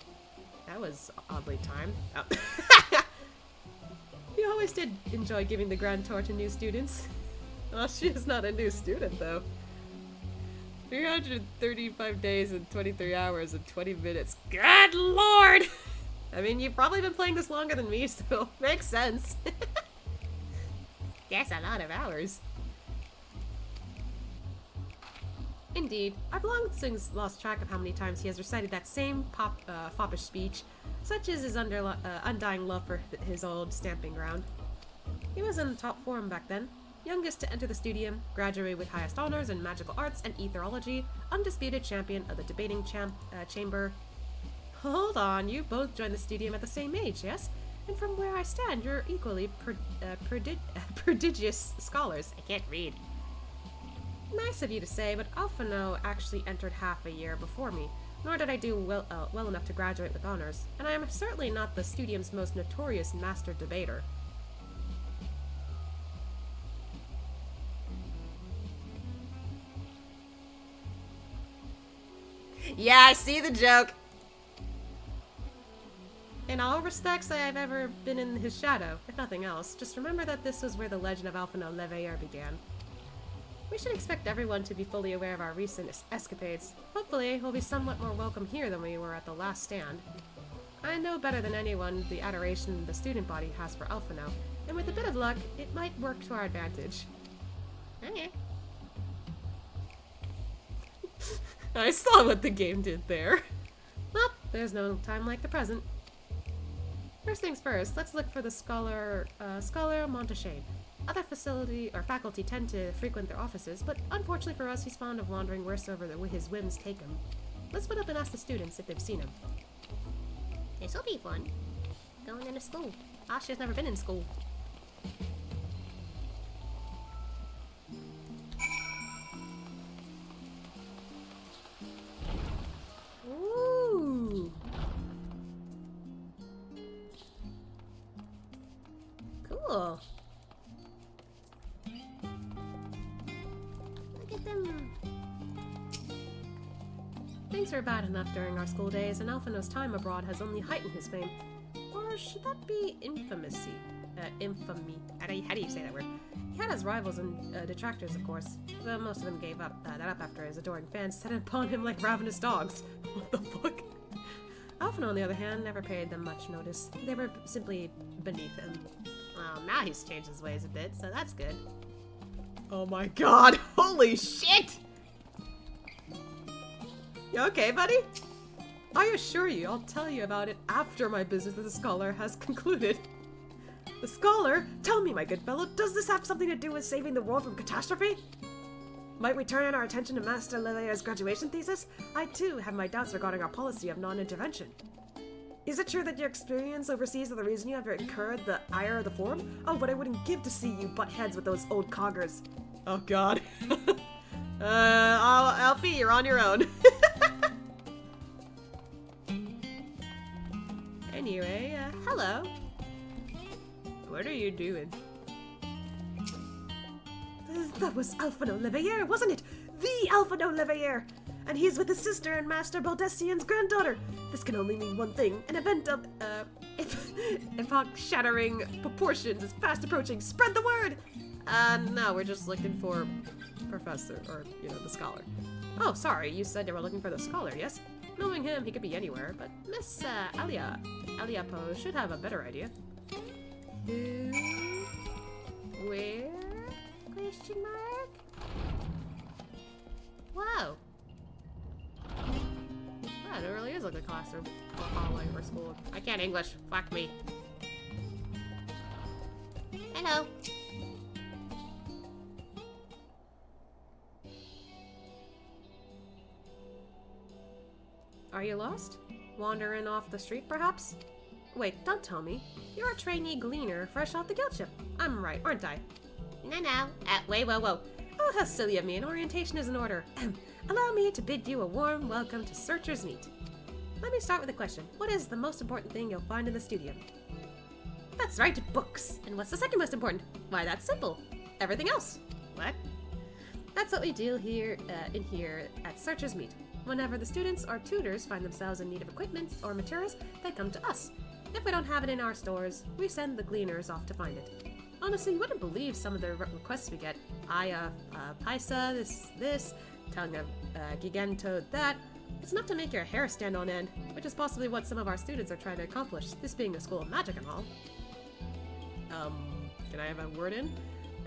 S2: That was oddly timed. Oh. You always did enjoy giving the grand tour to new students. Well, she is not a new student, though. 335 days and 23 hours and 20 minutes. Good lord! I mean, you've probably been playing this longer than me, so makes sense.
S1: That's a lot of hours.
S2: Indeed, I've long since lost track of how many times he has recited that same foppish speech, such as his undying love for his old stamping ground. He was in top form back then, youngest to enter the studium, graduated with highest honors in magical arts and etherology, undisputed champion of the debating chamber. Hold on, you both joined the studium at the same age, yes? And from where I stand, you're equally prodigious scholars.
S1: I can't read.
S2: Nice of you to say, but Alphino actually entered half a year before me, nor did I do well enough to graduate with honors, and I am certainly not the studium's most notorious master debater.
S1: Yeah, I see the joke.
S2: In all respects, I have ever been in his shadow, if nothing else. Just remember that this was where the legend of Alphino Leveilleur began. We should expect everyone to be fully aware of our recent escapades. Hopefully, we'll be somewhat more welcome here than we were at the last stand. I know better than anyone the adoration the student body has for Alphino, and with a bit of luck, it might work to our advantage.
S1: Okay.
S2: I saw what the game did there. Well, there's no time like the present. First things first, let's look for the Scholar Montaigne. Other faculty tend to frequent their offices, but unfortunately for us, he's fond of wandering wheresoever his whims take him. Let's put up and ask the students if they've seen him.
S1: This'll be fun. Going into school. Asha's never been in school.
S2: cool.
S1: Look at them.
S2: Things were bad enough during our school days, and Alphino's time abroad has only heightened his fame. Or should that be infamy? How do you say that word? He had his rivals and detractors, of course, though most of them gave that up after his adoring fans set upon him like ravenous dogs. What the fuck? Alphino, on the other hand, never paid them much notice. They were simply beneath him.
S1: Well, now he's changed his ways a bit, so that's good.
S2: Oh my god! Holy shit! You okay, buddy? I assure you, I'll tell you about it after my business with the scholar has concluded. The scholar? Tell me, my good fellow, does this have something to do with saving the world from catastrophe? Might we turn our attention to Master Levier's graduation thesis? I, too, have my doubts regarding our policy of non-intervention. Is it true that your experience overseas is the reason you have incurred the ire of the Forum? Oh, but I wouldn't give to see you butt heads with those old coggers. Oh god. Alfie, you're on your own. Anyway, hello. What are you doing? That was Alphino Leveilleur, wasn't it? The Alphino Leveilleur! And he's with his sister and Master Baldessian's granddaughter. This can only mean one thing. An event of, epoch-shattering proportions is fast approaching. Spread the word! No, we're just looking for Professor, or, the scholar. Oh, sorry, you said you were looking for the scholar, yes? Knowing him, he could be anywhere, but Miss, Aliapo should have a better idea. Who? Where? Question mark?
S1: Whoa.
S2: Wow, it really is like a classroom or hallway or school.
S1: I can't English. Fuck me. Hello.
S2: Are you lost? Wandering off the street, perhaps? Wait, don't tell me. You're a trainee gleaner fresh off the guild ship. I'm right, aren't I?
S1: No. Wait, whoa.
S2: Oh, how silly of me. An orientation is in order. Allow me to bid you a warm welcome to Searcher's Meet. Let me start with a question. What is the most important thing you'll find in the studio? That's right, books. And what's the second most important? Why, that's simple. Everything else.
S1: What?
S2: That's what we do here at Searcher's Meet. Whenever the students or tutors find themselves in need of equipment or materials, they come to us. If we don't have it in our stores, we send the gleaners off to find it. Honestly, you wouldn't believe some of the requests we get. Paisa, this, tongue of Gigento, that. It's enough to make your hair stand on end, which is possibly what some of our students are trying to accomplish, this being a school of magic and all. Can I have a word in?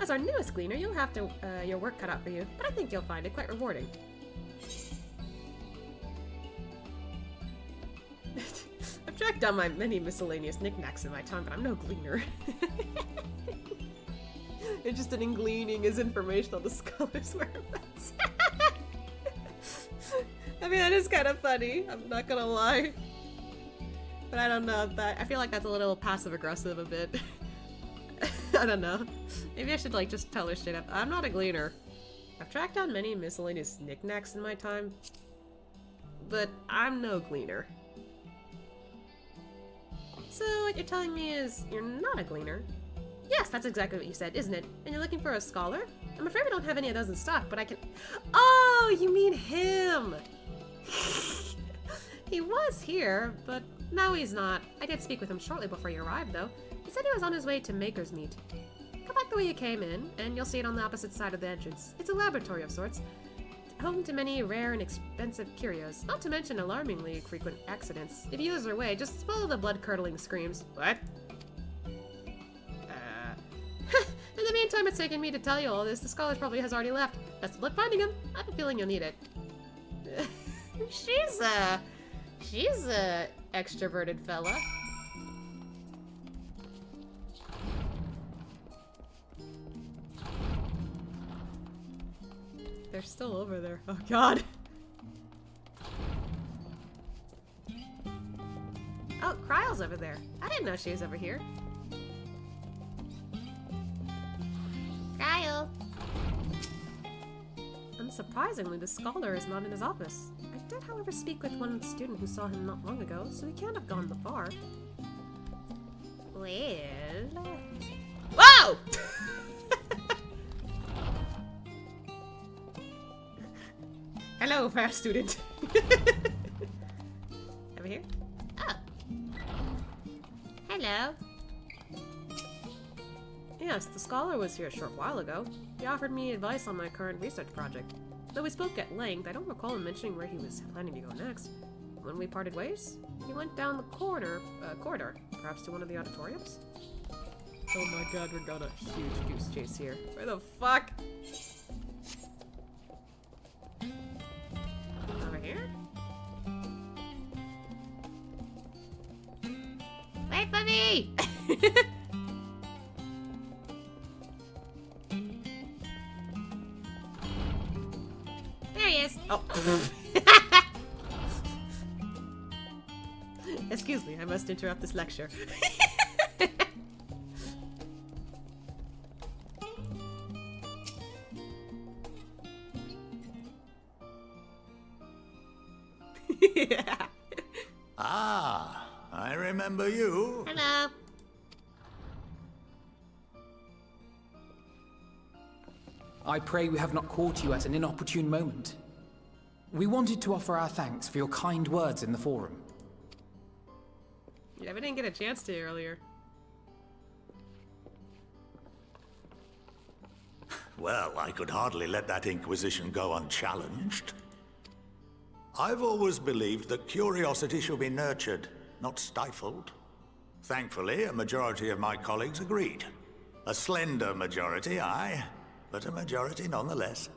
S2: As our newest gleaner, you'll have to your work cut out for you, but I think you'll find it quite rewarding. I've tracked down my many miscellaneous knickknacks in my time, but I'm no gleaner. Interested in gleaning his information on the scholar's whereabouts. I mean, that is kind of funny, I'm not gonna lie. But I don't know, I feel like that's a little passive-aggressive a bit. I don't know. Maybe I should, just tell her straight up. I'm not a gleaner. I've tracked down many miscellaneous knickknacks in my time, but I'm no gleaner. So what you're telling me is you're not a gleaner? Yes, that's exactly what you said, isn't it? And you're looking for a scholar? I'm afraid we don't have any of those in stock, but I can... Oh, you mean him! He was here, but now he's not. I did speak with him shortly before you arrived, though. He said he was on his way to Maker's Meet. Go back the way you came in, and you'll see it on the opposite side of the entrance. It's a laboratory of sorts, home to many rare and expensive curios, not to mention alarmingly frequent accidents. If you lose your way, just follow the blood-curdling screams. What? In the meantime, it's taken me to tell you all this. The scholar probably has already left. Best of luck finding him. I have a feeling you'll need it.
S1: She's a extroverted fella.
S2: They're still over there. Oh god. Oh, Kryle's over there. I didn't know she was over here.
S1: Kyle.
S2: Unsurprisingly, the scholar is not in his office. I did, however, speak with one student who saw him not long ago, so he can't have gone far.
S1: Well...
S2: Ah! No! Hello, fast student. Over here?
S1: Oh. Hello.
S2: Yes, the scholar was here a short while ago. He offered me advice on my current research project. Though we spoke at length, I don't recall him mentioning where he was planning to go next. When we parted ways, he went down the corridor, perhaps to one of the auditoriums? Oh my god, we got a huge goose chase here. Where the fuck? Over here?
S1: Wait for me! There he is.
S2: Oh. Excuse me, I must interrupt this lecture.
S20: Ah, I remember you.
S1: Hello.
S17: I pray we have not caught you at an inopportune moment. We wanted to offer our thanks for your kind words in the forum.
S2: Yeah, we didn't get a chance to earlier.
S20: Well, I could hardly let that Inquisition go unchallenged. I've always believed that curiosity should be nurtured, not stifled. Thankfully, a majority of my colleagues agreed. A slender majority, aye, but a majority nonetheless.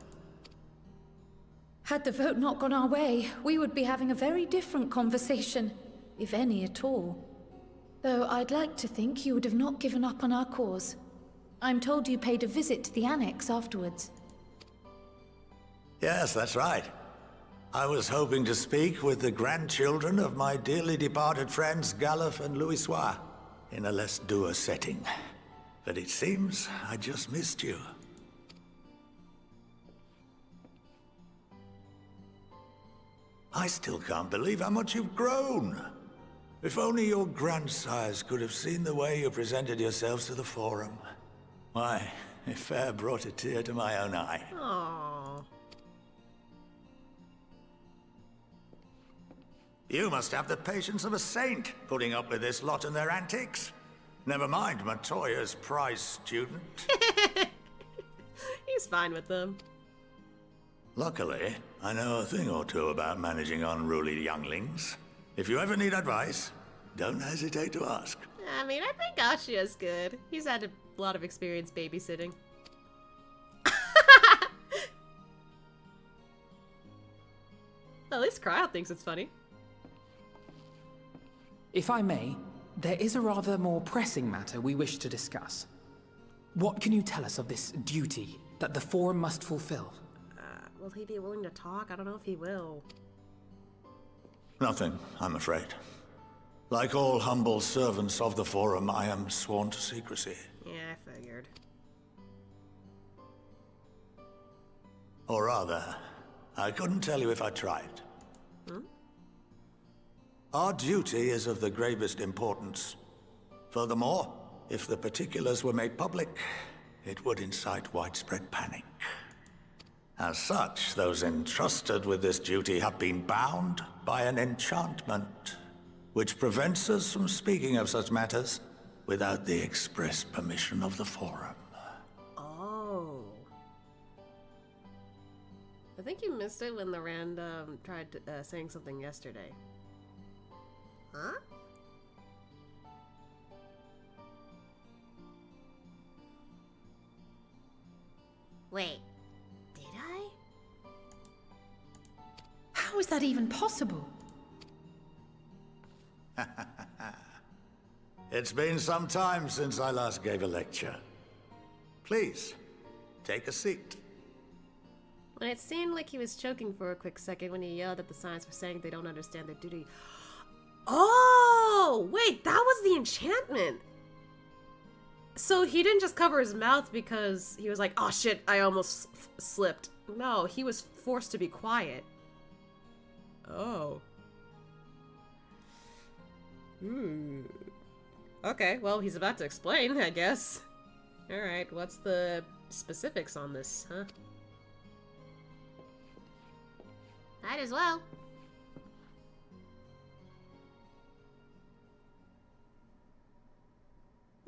S10: Had the vote not gone our way, we would be having a very different conversation, if any at all. Though I'd like to think you would have not given up on our cause. I'm told you paid a visit to the Annex afterwards.
S20: Yes, that's right. I was hoping to speak with the grandchildren of my dearly departed friends Galuf and Louisoix in a less dour setting. But it seems I just missed you. I still can't believe how much you've grown. If only your grandsires could have seen the way you presented yourselves to the Forum. Why, it fair brought a tear to my own eye.
S2: Aww.
S20: You must have the patience of a saint, putting up with this lot and their antics. Never mind Matoya's prize student.
S2: He's fine with them.
S20: Luckily, I know a thing or two about managing unruly younglings. If you ever need advice, don't hesitate to ask.
S2: I mean, I think Ashia's good. He's had a lot of experience babysitting. At least Cryo thinks it's funny.
S17: If I may, there is a rather more pressing matter we wish to discuss. What can you tell us of this duty that the Forum must fulfill?
S2: Will he be willing to talk? I don't know if he will.
S20: Nothing, I'm afraid. Like all humble servants of the Forum, I am sworn to secrecy.
S2: Yeah, I figured.
S20: Or rather, I couldn't tell you if I tried. Our duty is of the gravest importance. Furthermore, if the particulars were made public, it would incite widespread panic. As such, those entrusted with this duty have been bound by an enchantment, which prevents us from speaking of such matters without the express permission of the Forum.
S2: Oh. I think you missed it when the random tried saying something yesterday. Huh?
S1: Wait, did I?
S10: How is that even possible?
S20: It's been some time since I last gave a lecture. Please, take a seat.
S2: When it seemed like he was choking for a quick second when he yelled at the signs for saying they don't understand their duty. Oh, wait, that was the enchantment. So he didn't just cover his mouth because he was like, oh shit, I almost slipped. No, he was forced to be quiet. Oh. Okay, well, he's about to explain, I guess. Alright, what's the specifics on this, huh?
S1: Might as well.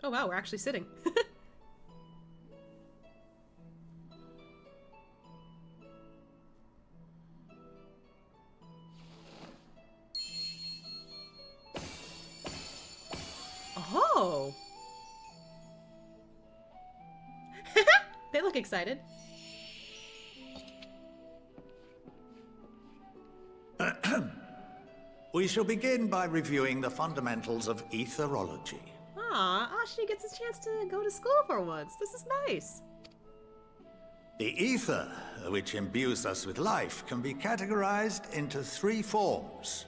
S2: Oh wow, we're actually sitting. Oh! They look excited.
S20: We shall begin by reviewing the fundamentals of etherology.
S2: Aw, Ashley gets a chance to go to school for once. This is nice.
S20: The ether, which imbues us with life, can be categorized into 3 forms.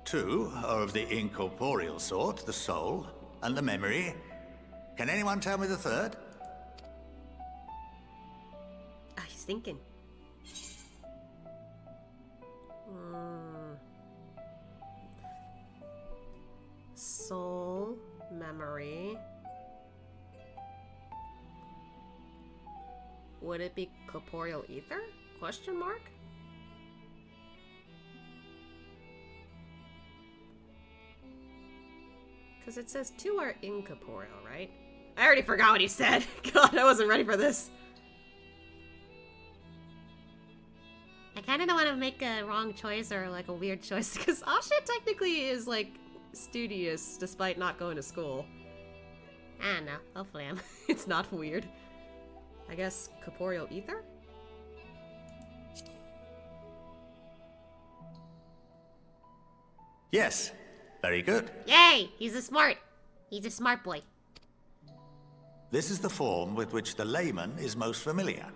S20: 2 are of the incorporeal sort, the soul, and the memory. Can anyone tell me the third?
S2: Ah, he's thinking. Soul, memory. Would it be corporeal ether? Question mark? Because it says 2 are incorporeal, right? I already forgot what he said. God, I wasn't ready for this.
S1: I kind of don't want to make a wrong choice or like a weird choice because
S2: Asha technically is like studious despite not going to school.
S1: I don't know. Hopefully I'm.
S2: It's not weird. I guess corporeal ether?
S20: Yes. Very good.
S1: Yay! He's a smart boy.
S20: This is the form with which the layman is most familiar.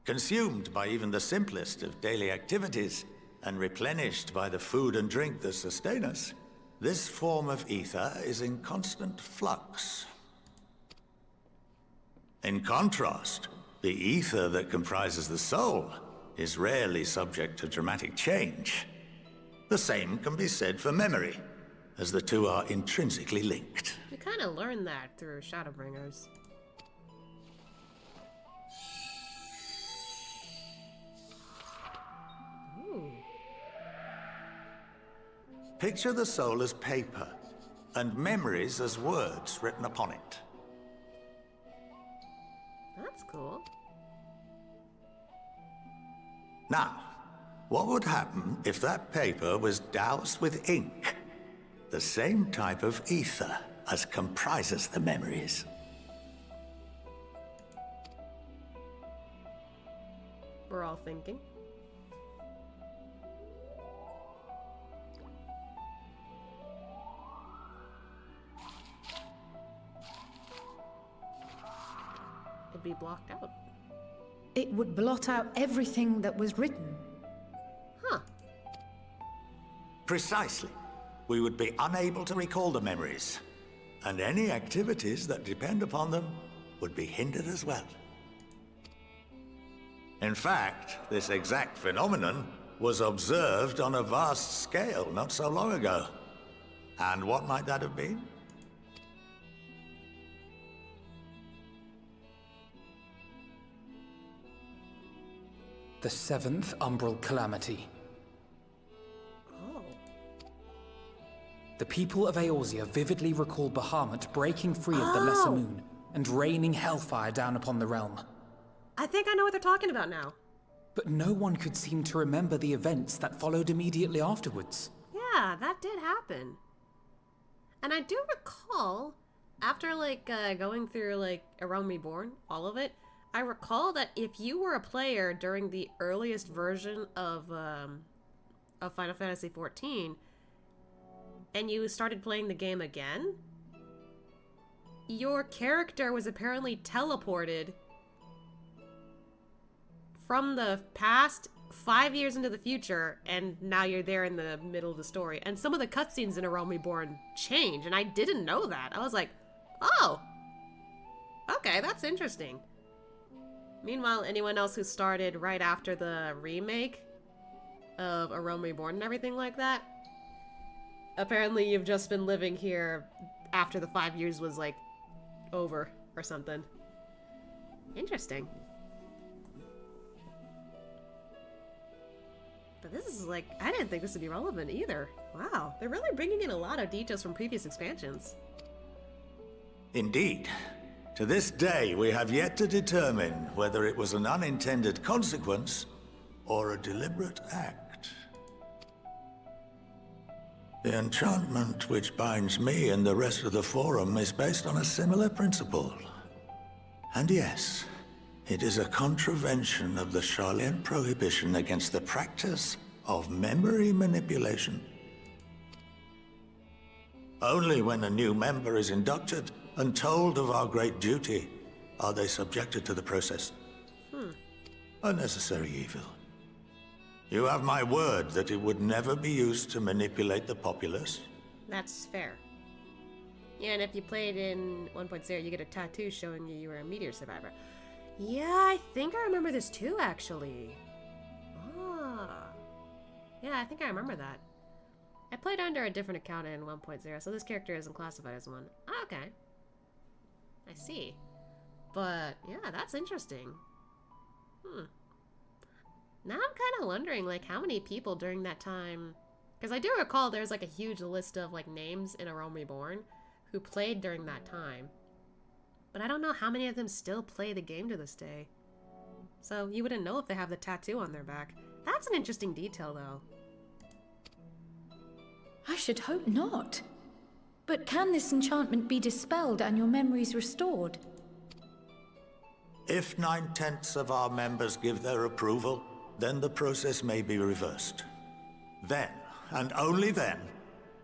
S20: Consumed by even the simplest of daily activities, and replenished by the food and drink that sustain us, this form of ether is in constant flux. In contrast, the ether that comprises the soul is rarely subject to dramatic change. The same can be said for memory, as the 2 are intrinsically linked.
S2: We kind of learned that through Shadowbringers. Ooh.
S20: Picture the soul as paper, and memories as words written upon it.
S2: That's cool.
S20: Now, what would happen if that paper was doused with ink? The same type of ether as comprises the memories.
S2: We're all thinking. It'd be blocked out.
S10: It would blot out everything that was written.
S2: Huh.
S20: Precisely. We would be unable to recall the memories, and any activities that depend upon them would be hindered as well. In fact, this exact phenomenon was observed on a vast scale not so long ago. And what might that have been?
S17: The 7th Umbral Calamity.
S2: Oh.
S17: The people of Eorzea vividly recall Bahamut breaking free of the Lesser Moon and raining hellfire down upon the realm.
S2: I think I know what they're talking about now.
S17: But no one could seem to remember the events that followed immediately afterwards.
S2: Yeah, that did happen. And I do recall, after like going through like A Realm Reborn, all of it, I recall that if you were a player during the earliest version of Final Fantasy XIV, and you started playing the game again, your character was apparently teleported from the past 5 years into the future, and now you're there in the middle of the story. And some of the cutscenes in A Realm Reborn change, and I didn't know that. I was like, oh, okay, that's interesting. Meanwhile, anyone else who started right after the remake of A Realm Reborn and everything like that, apparently you've just been living here after the 5 years was, like, over or something. Interesting. But this is like, I didn't think this would be relevant either. Wow, they're really bringing in a lot of details from previous expansions.
S20: Indeed. To this day, we have yet to determine whether it was an unintended consequence or a deliberate act. The enchantment which binds me and the rest of the Forum is based on a similar principle. And yes, it is a contravention of the Sharlayan prohibition against the practice of memory manipulation. Only when a new member is inducted and told of our great duty are they subjected to the process. A necessary evil. You have my word that it would never be used to manipulate the populace.
S2: That's fair. Yeah, and if you played in 1.0, you get a tattoo showing you were a meteor survivor. Yeah, I think I remember this too, actually. Ah. Yeah, I think I remember that. I played under a different account in 1.0, so this character isn't classified as one. Ah, okay. I see. But, yeah, that's interesting. Now I'm kind of wondering, like, how many people during that time... Because I do recall there's, like, a huge list of, like, names in A Realm Reborn who played during that time. But I don't know how many of them still play the game to this day. So you wouldn't know if they have the tattoo on their back. That's an interesting detail, though.
S10: I should hope not. But can this enchantment be dispelled and your memories restored?
S20: If 9/10 of our members give their approval, then the process may be reversed. Then, and only then,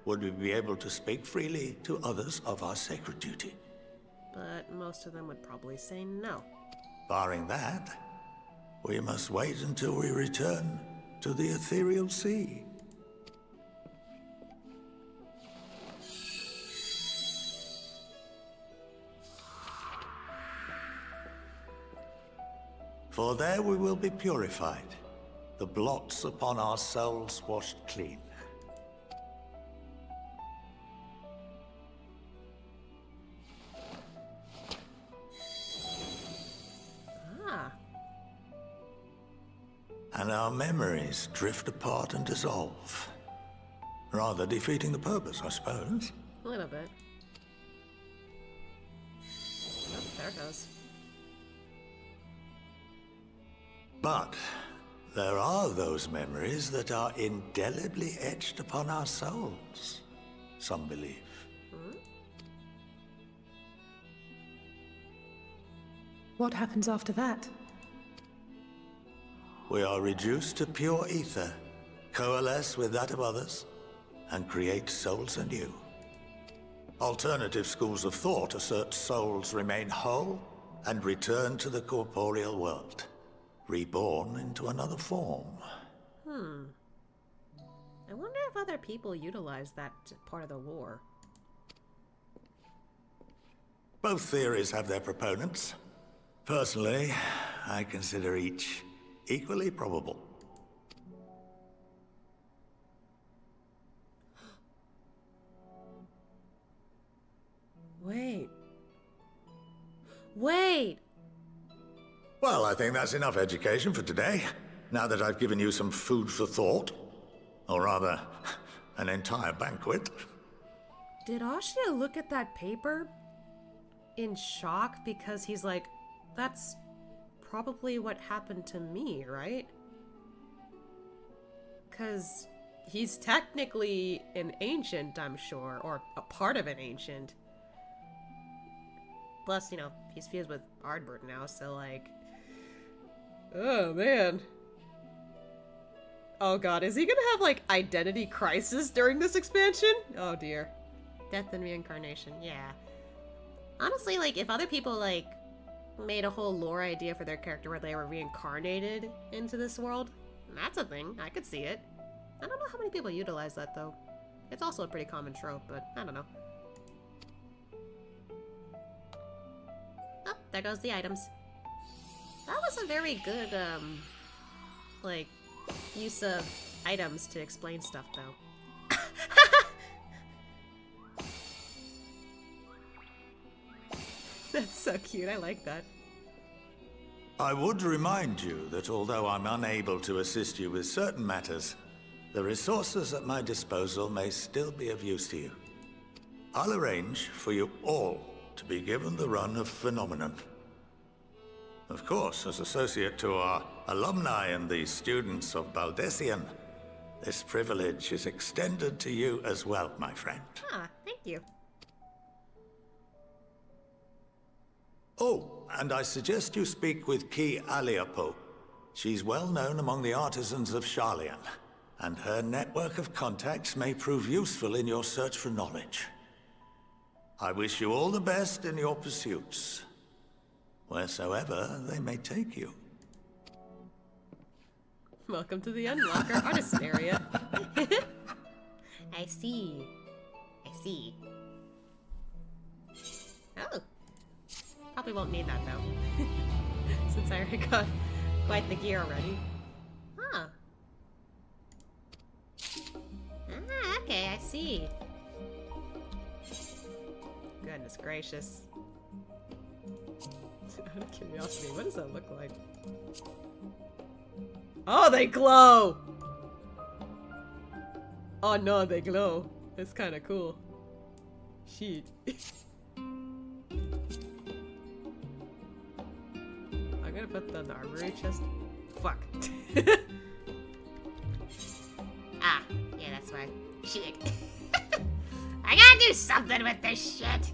S20: would we be able to speak freely to others of our sacred duty.
S2: But most of them would probably say no.
S20: Barring that, we must wait until we return to the ethereal sea. For there we will be purified, the blots upon our souls washed clean. And our memories drift apart and dissolve. Rather defeating the purpose, I suppose.
S2: A little bit. Oh, there it goes.
S20: But there are those memories that are indelibly etched upon our souls, some believe.
S18: What happens after that?
S20: We are reduced to pure ether, coalesce with that of others, and create souls anew. Alternative schools of thought assert souls remain whole and return to the corporeal world, reborn into another form.
S2: I wonder if other people utilize that part of the lore.
S20: Both theories have their proponents. Personally, I consider each equally probable.
S2: Wait. Wait!
S20: Well, I think that's enough education for today, now that I've given you some food for thought. Or rather, an entire banquet.
S2: Did Ashia look at that paper in shock because he's like, that's probably what happened to me, right? Because he's technically an ancient, I'm sure, or a part of an ancient. Plus, you know, he's fused with Ardbert now, so like... Oh, man. Oh god, is he gonna have, like, identity crisis during this expansion? Oh dear. Death and reincarnation, yeah. Honestly, like, if other people, like, made a whole lore idea for their character where they were reincarnated into this world, that's a thing. I could see it. I don't know how many people utilize that, though. It's also a pretty common trope, but I don't know. Oh, there goes the items. That was a very good, like, use of items to explain stuff, though. That's so cute. I like that.
S20: I would remind you that although I'm unable to assist you with certain matters, the resources at my disposal may still be of use to you. I'll arrange for you all to be given the run of Phenomenon. Of course, as associate to our alumni and the students of Baldessian, this privilege is extended to you as well, my friend.
S1: Ah, thank you.
S20: Oh, and I suggest you speak with Ki Aliapo. She's well known among the artisans of Sharlayan, and her network of contacts may prove useful in your search for knowledge. I wish you all the best in your pursuits, wheresoever they may take you.
S2: Welcome to the Unlocker Artisan area.
S1: I see. I see. Oh. Probably won't need that though. Since I already got quite the gear already. Huh. Ah, okay, I see.
S2: Goodness gracious. Out of curiosity, what does that look like? Oh, they glow! Oh no, they glow. It's kind of cool. Shit. I'm gonna put that in the armory chest. Fuck.
S1: Ah, yeah, that's why. Shit. I gotta do something with this shit.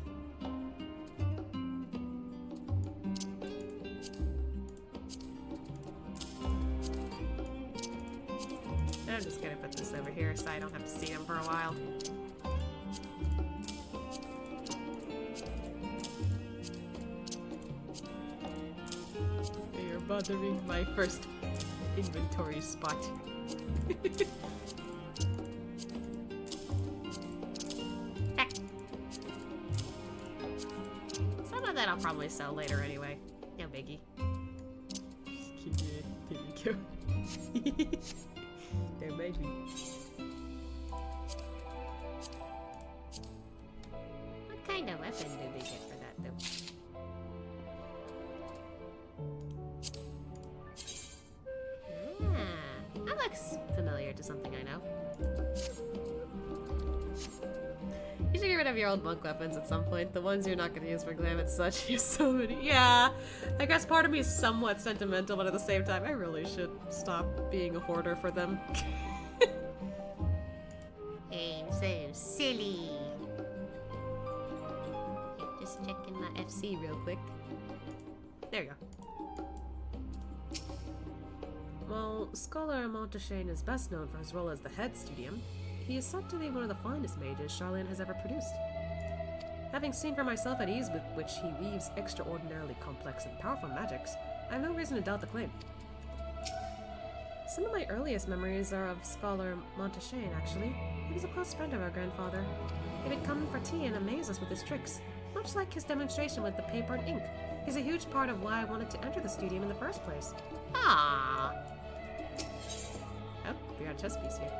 S2: I'm just gonna put this over here so I don't have to see him for a while. You're bothering my first inventory spot.
S1: Some of that I'll probably sell later anyway. No biggie.
S2: There we go. There might be.
S1: What kind of weapon did they get for that though? Ah, that looks familiar to something I know.
S2: You should get rid of your old monk weapons at some point. The ones you're not going to use for glam and such. You have so many. Yeah, I guess part of me is somewhat sentimental, but at the same time, I really should stop being a hoarder for them.
S1: I'm so silly. Okay, just checking my FC real quick. There you go.
S2: While Scholar Montaigne is best known for his role as the head studium, he is said to be one of the finest mages Sharlayan has ever produced. Having seen for myself at ease with which he weaves extraordinarily complex and powerful magics, I have no reason to doubt the claim. Some of my earliest memories are of Scholar Montaigne, actually. He was a close friend of our grandfather. He would come for tea and amaze us with his tricks, much like his demonstration with the paper and ink. He's a huge part of why I wanted to enter the studium in the first place.
S1: Ah.
S2: Oh, we got a chess piece here.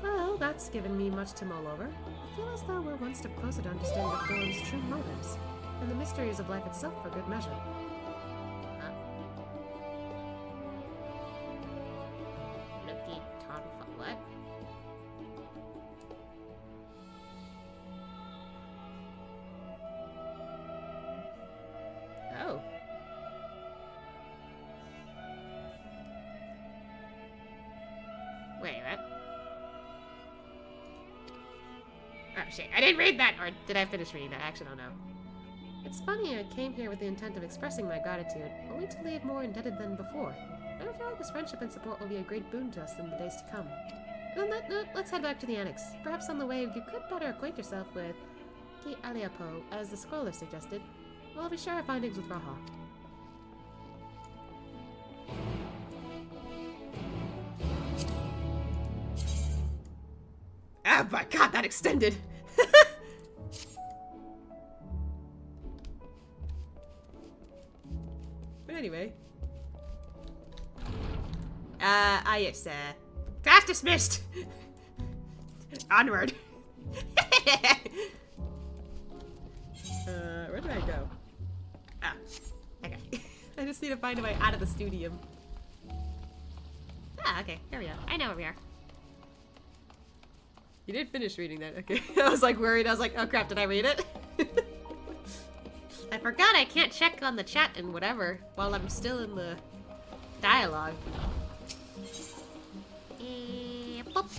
S2: Well, that's given me much to mull over. I feel as though we're one step closer to understanding the forum's true motives, and the mysteries of life itself for good measure.
S1: Looky, Tom, what? Oh. Wait, what? Oh shit, I didn't read that! Or did I finish reading that? I actually don't know.
S2: It's funny, I came here with the intent of expressing my gratitude, only to leave more indebted than before. I feel like his friendship and support will be a great boon to us in the days to come. On that note, let's head back to the annex. Perhaps on the way, you could better acquaint yourself with Ki Aliapo, as the scholar suggested. We'll be sure our findings with Raha. Oh my god, that extended! But anyway. Yes, class dismissed! Onward! Where There you go.
S1: Ah, okay.
S2: I just need to find a way out of the studium.
S1: Ah, okay. Here we go. I know where we are.
S2: You did finish reading that, okay. I was like worried. I was like, oh crap, did I read it?
S1: I forgot I can't check on the chat and whatever while I'm still in the dialogue. Boop.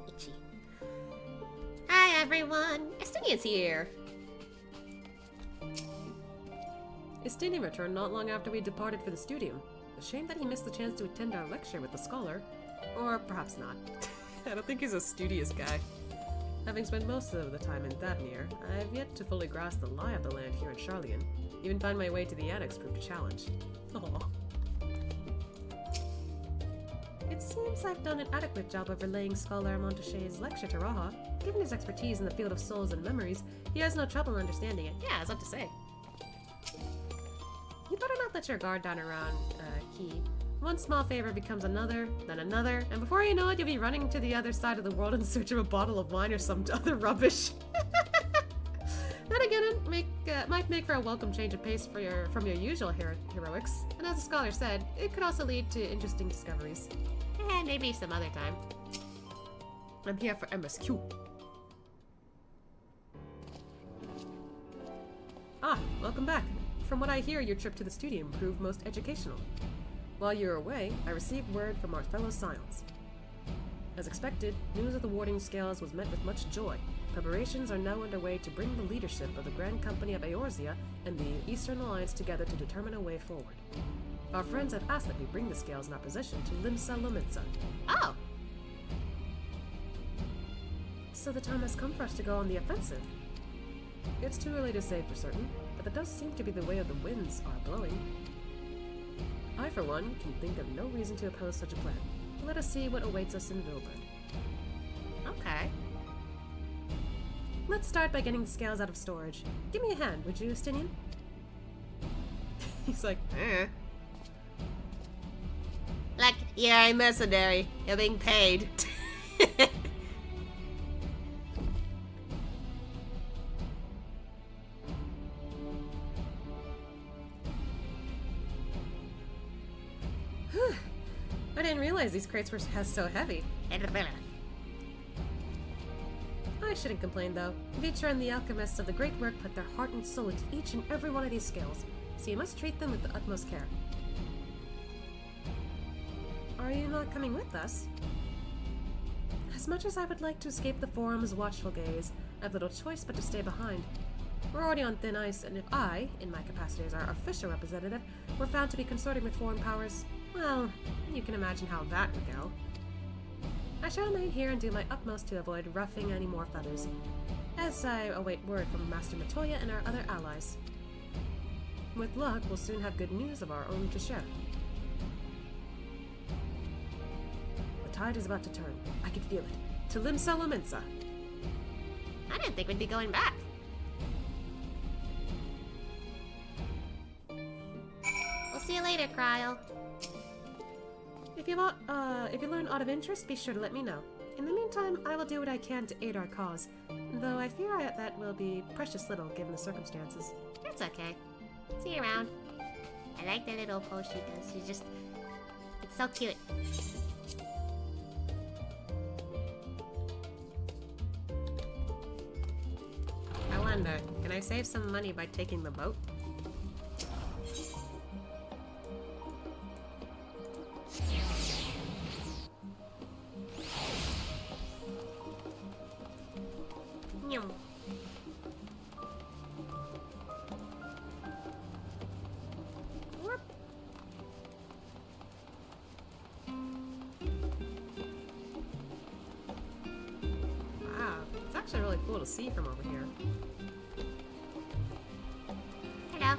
S1: Itchy. Hi everyone, Estinian's here.
S2: Estinian returned not long after we departed for the studium. A shame that he missed the chance to attend our lecture with the scholar. Or perhaps not. I don't think he's a studious guy. Having spent most of the time in Thavnir, I have yet to fully grasp the lie of the land here in Charlian. Even find my way to the Annex proved a challenge. Aww. It seems I've done an adequate job of relaying Scholar Montachet's lecture to Raha. Given his expertise in the field of souls and memories, he has no trouble understanding it.
S1: Yeah, I was about to say.
S2: You better not let your guard down around Key. One small favor becomes another, then another, and before you know it, you'll be running to the other side of the world in search of a bottle of wine or some other rubbish. Then again, it might make for a welcome change of pace from your usual heroics. And as the scholar said, it could also lead to interesting discoveries.
S1: Maybe some other time.
S2: I'm here for MSQ. Ah, welcome back. From what I hear, your trip to the studium proved most educational. While you were away, I received word from our fellow Scions. As expected, news of the warding scales was met with much joy. Preparations are now underway to bring the leadership of the Grand Company of Eorzea and the Eastern Alliance together to determine a way forward. Our friends have asked that we bring the scales in opposition to Limsa Lomitsa.
S1: Oh!
S2: So the time has come for us to go on the offensive. It's too early to say for certain, but that does seem to be the way of the winds are blowing. I, for one, can think of no reason to oppose such a plan. Let us see what awaits us in Vilbert.
S1: Okay.
S2: Let's start by getting the scales out of storage. Give me a hand, would you, Estinian? He's like, eh.
S1: Like, you're a mercenary. You're being paid.
S2: I didn't realize these crates were so heavy. I shouldn't complain though. Vitra and the Alchemists of the Great Work put their heart and soul into each and every one of these scales, so you must treat them with the utmost care. Are you not coming with us? As much as I would like to escape the Forum's watchful gaze, I have little choice but to stay behind. We're already on thin ice, and if I, in my capacity as our official representative, were found to be consorting with foreign powers, well, you can imagine how that would go. I shall remain here and do my utmost to avoid ruffling any more feathers, as I await word from Master Matoya and our other allies. With luck, we'll soon have good news of our own to share. The tide is about to turn. I can feel it. To Limsa Lomitsa.
S1: I didn't think we'd be going back. We'll see you later, Cryle.
S2: If you learn aught of interest, be sure to let me know. In the meantime, I will do what I can to aid our cause, though I fear that will be precious little given the circumstances.
S1: That's okay. See you around. I like the little pose she does. She's just... it's so cute.
S2: I wonder, can I save some money by taking the boat?
S1: Nyum.
S2: Whoop. Wow, it's actually really cool to see from over here.
S1: Hello.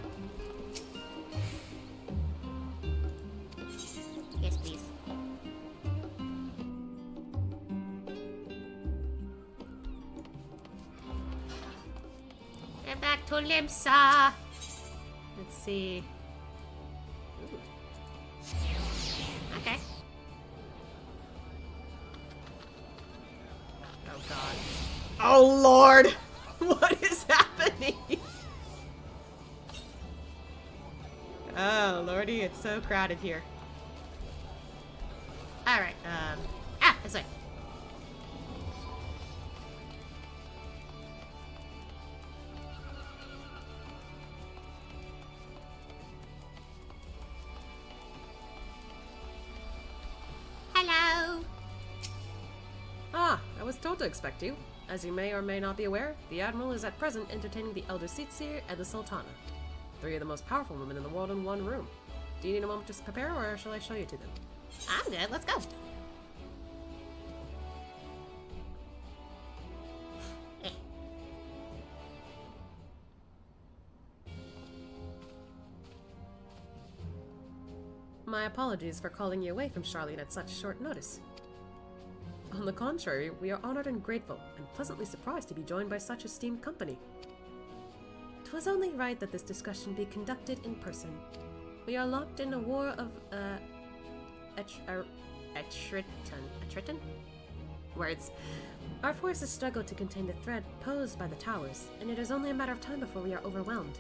S1: Yes, please. We're back to Limsa.
S2: Let's see.
S1: Okay. Oh god. Oh lord! What is happening? Oh lordy, it's so crowded here. Alright, this way. Hello!
S2: Ah, I was told to expect you. As you may or may not be aware, the Admiral is at present entertaining the Elder Seatsir and the Sultana. 3 of the most powerful women in the world in one room. Do you need a moment to prepare, or shall I show you to them?
S1: I'm good, let's go.
S2: My apologies for calling you away from Charlene at such short notice. On the contrary, we are honored and grateful, and pleasantly surprised to be joined by such esteemed company. 'Twas only right that this discussion be conducted in person. We are locked in a war of, attrition? Words. Our forces struggle to contain the threat posed by the towers, and it is only a matter of time before we are overwhelmed.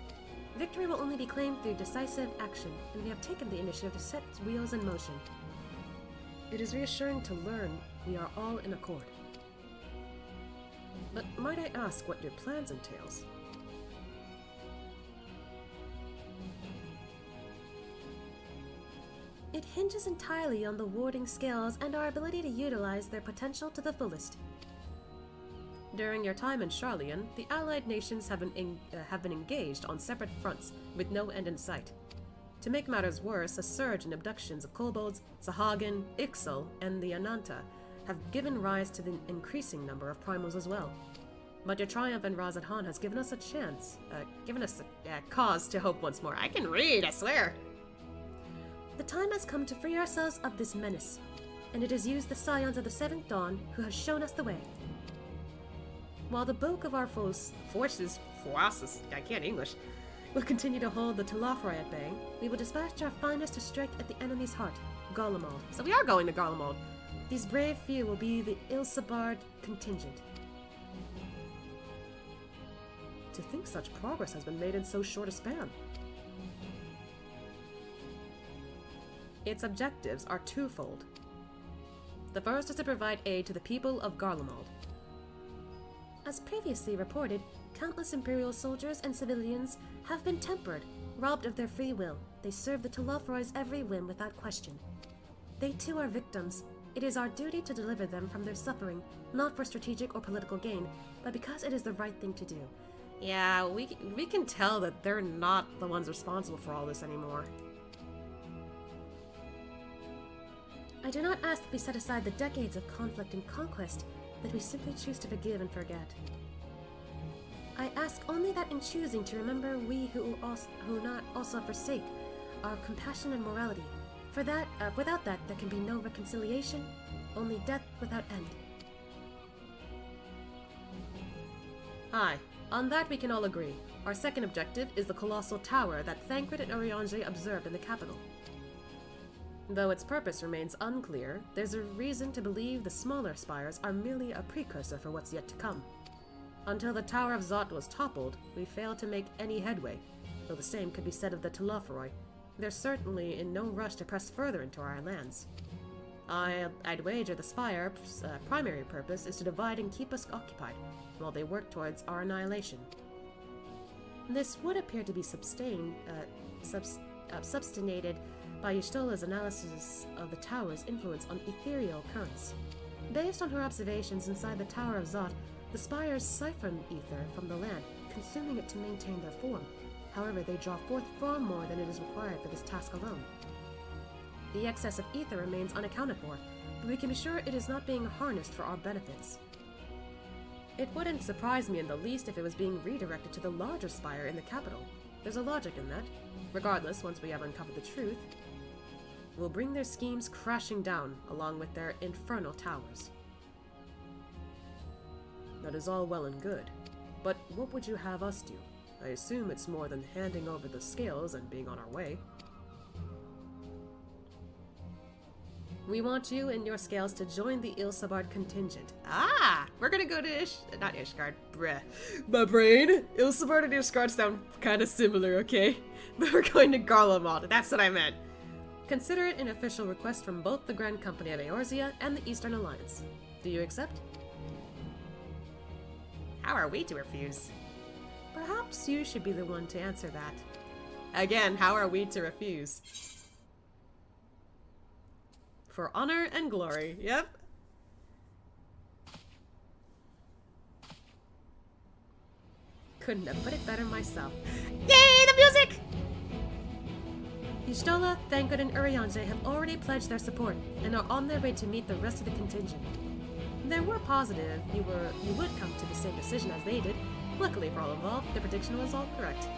S2: Victory will only be claimed through decisive action, and we have taken the initiative to set wheels in motion. It is reassuring to learn we are all in accord. But might I ask what your plans entails? It hinges entirely on the warding skills and our ability to utilize their potential to the fullest. During your time in Charlian, the allied nations have been engaged on separate fronts, with no end in sight. To make matters worse, a surge in abductions of kobolds, Sahagin, Ixal, and the Ananta have given rise to the increasing number of primals as well. But your triumph in Razadhan has given us a chance, cause to hope once more. I can read, I swear! The time has come to free ourselves of this menace, and it is used the scions of the Seventh Dawn who have shown us the way. While the bulk of our forces, I can't English, will continue to hold the Telafri at bay, we will dispatch our finest to strike at the enemy's heart, Garlemald. So we are going to Garlemald. These brave few will be the Ilsabard contingent. To think such progress has been made in so short a span. Its objectives are twofold. The first is to provide aid to the people of Garlemald. As previously reported, countless Imperial soldiers and civilians have been tempered, robbed of their free will. They serve the Telafroi's every whim without question. They too are victims. It is our duty to deliver them from their suffering, not for strategic or political gain, but because it is the right thing to do. Yeah, we can tell that they're not the ones responsible for all this anymore. I do not ask that we set aside the decades of conflict and conquest, that we simply choose to forgive and forget. I ask only that in choosing to remember, we who not also forsake our compassion and morality. For that, without that, there can be no reconciliation, only death without end. Aye, on that we can all agree. Our second objective is the colossal tower that Thancred and Urianger observed in the capital. Though its purpose remains unclear, there's a reason to believe the smaller spires are merely a precursor for what's yet to come. Until the Tower of Zot was toppled, we failed to make any headway, though the same could be said of the Telafroi. They're certainly in no rush to press further into our lands. I'd wager the spire's primary purpose is to divide and keep us occupied, while they work towards our annihilation. This would appear to be substantiated by Y'shtola's analysis of the tower's influence on ethereal currents. Based on her observations inside the Tower of Zot, the spires siphon ether from the land, consuming it to maintain their form. However, they draw forth far more than it is required for this task alone. The excess of ether remains unaccounted for, but we can be sure it is not being harnessed for our benefits. It wouldn't surprise me in the least if it was being redirected to the larger spire in the capital. There's a logic in that. Regardless, once we have uncovered the truth, we'll bring their schemes crashing down, along with their infernal towers. That is all well and good, but what would you have us do? I assume it's more than handing over the scales and being on our way. We want you and your scales to join the Ilsabard contingent. Ah! We're gonna go to not Ishgard. Bruh. My brain. Ilsabard and Ishgard sound kind of similar, okay? But we're going to Garlemald. That's what I meant. Consider it an official request from both the Grand Company of Eorzea and the Eastern Alliance. Do you accept?
S1: How are we to refuse?
S2: Perhaps you should be the one to answer that. Again, how are we to refuse? For honor and glory, yep. Couldn't have put it better myself.
S1: Yay, the music!
S2: Y'shtola, Thancred, and Urianger have already pledged their support and are on their way to meet the rest of the contingent. They were positive you would come to the same decision as they did. Luckily for all involved, the prediction was all correct.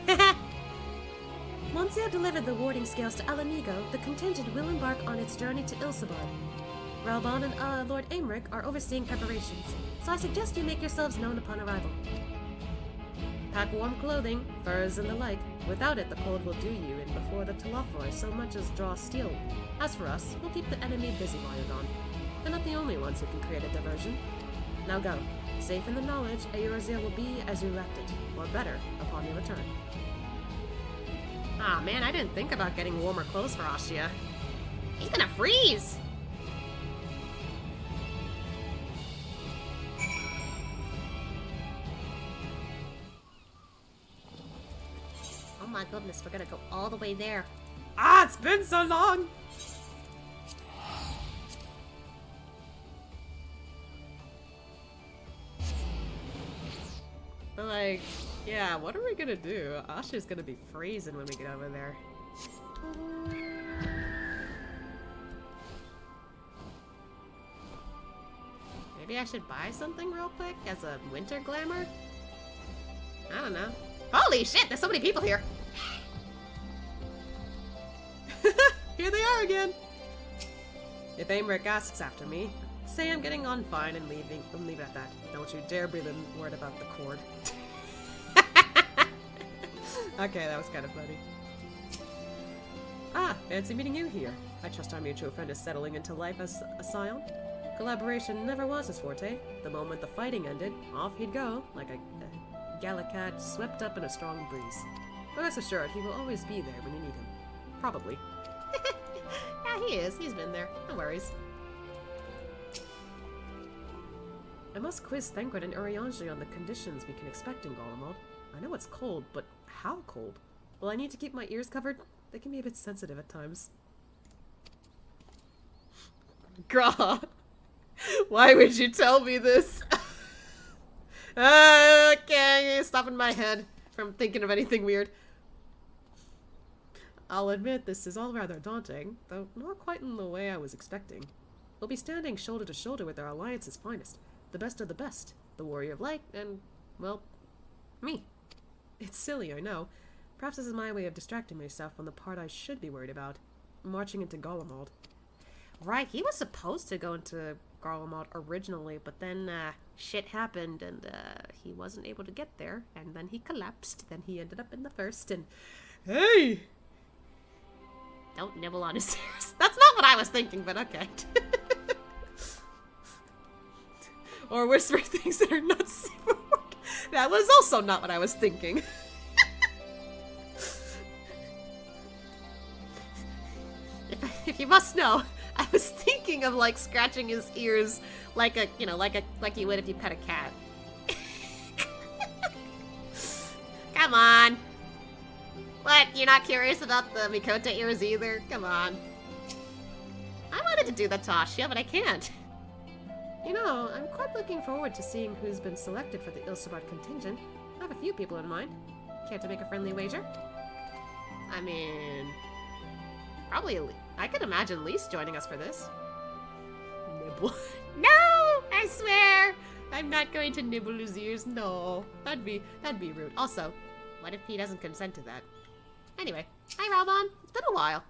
S2: Once they have delivered the warding scales to Alanigo, the contingent will embark on its journey to Ilsabard. Ralban and Lord Aymeric are overseeing preparations, so I suggest you make yourselves known upon arrival. Pack warm clothing, furs, and the like. Without it, the cold will do you in before the Telothroi so much as draw steel. As for us, we'll keep the enemy busy while you're gone. They're not the only ones who can create a diversion. Now go. Safe in the knowledge, Eorzea will be as you left it, or better, upon your return.
S1: Ah, man, I didn't think about getting warmer clothes for Ashia. He's gonna freeze! Oh my goodness, we're gonna go all the way there.
S2: Ah, it's been so long! But like, yeah, what are we gonna do? Asha's gonna be freezing when we get over there.
S1: Maybe I should buy something real quick as a winter glamour? I don't know. Holy shit, there's so many people here!
S2: Here they are again! If Aymeric asks after me, say I'm getting on fine and leave it at that. Don't you dare breathe a word about the cord. Okay, that was kind of funny. Ah, fancy meeting you here. I trust our mutual friend is settling into life as a scion. Collaboration never was his forte. The moment the fighting ended, off he'd go, like a Gallicat swept up in a strong breeze. But rest assured, he will always be there when you need him. Probably.
S1: Yeah, he is. He's been there. No worries.
S2: I must quiz Thancred and Urianger on the conditions we can expect in Garlemald. I know it's cold, but how cold? Will I need to keep my ears covered? They can be a bit sensitive at times. Grah! Why would you tell me this?
S1: Okay, stopping my head from thinking of anything weird.
S2: I'll admit this is all rather daunting, though not quite in the way I was expecting. We'll be standing shoulder to shoulder with our alliance's finest, the best of the best, the warrior of light, and, well, me. It's silly, I know. Perhaps this is my way of distracting myself from the part I should be worried about, marching into Garlemald.
S1: Right, he was supposed to go into Garlemald originally, but then shit happened and he wasn't able to get there, and then he collapsed, then he ended up in the first, and...
S2: Hey!
S1: Don't nibble on his ears. That's not what I was thinking, but okay.
S2: Or whisper things that are not super work. That was also not what I was thinking.
S1: If you must know, I was thinking of like scratching his ears like a, you know, like you would if you pet a cat. Come on. What? You're not curious about the Mikota ears either? Come on. I wanted to do that to Ashia, but I can't.
S2: You know, I'm quite looking forward to seeing who's been selected for the Ilsabard contingent. I have a few people in mind. Care to make a friendly wager?
S1: I mean... Probably... I could imagine Lise joining us for this.
S2: Nibble.
S1: No! I swear! I'm not going to nibble his ears, no. That'd be rude. Also, what if he doesn't consent to that? Anyway, hi Ralban. It's been a while.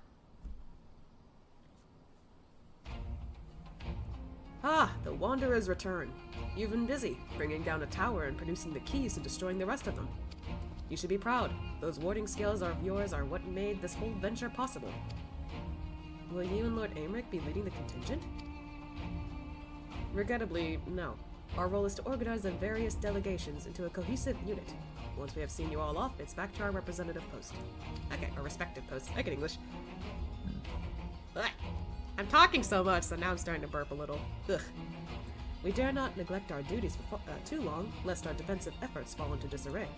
S2: Ah, the Wanderers return. You've been busy, bringing down a tower and producing the keys to destroying the rest of them. You should be proud. Those warding skills of yours are what made this whole venture possible. Will you and Lord Aymeric be leading the contingent? Regrettably, no. Our role is to organize the various delegations into a cohesive unit. Once we have seen you all off, it's back to our representative post. Okay, our respective posts. I get English. Ugh. I'm talking so much, so now I'm starting to burp a little. Ugh. We dare not neglect our duties for too long, lest our defensive efforts fall into disarray.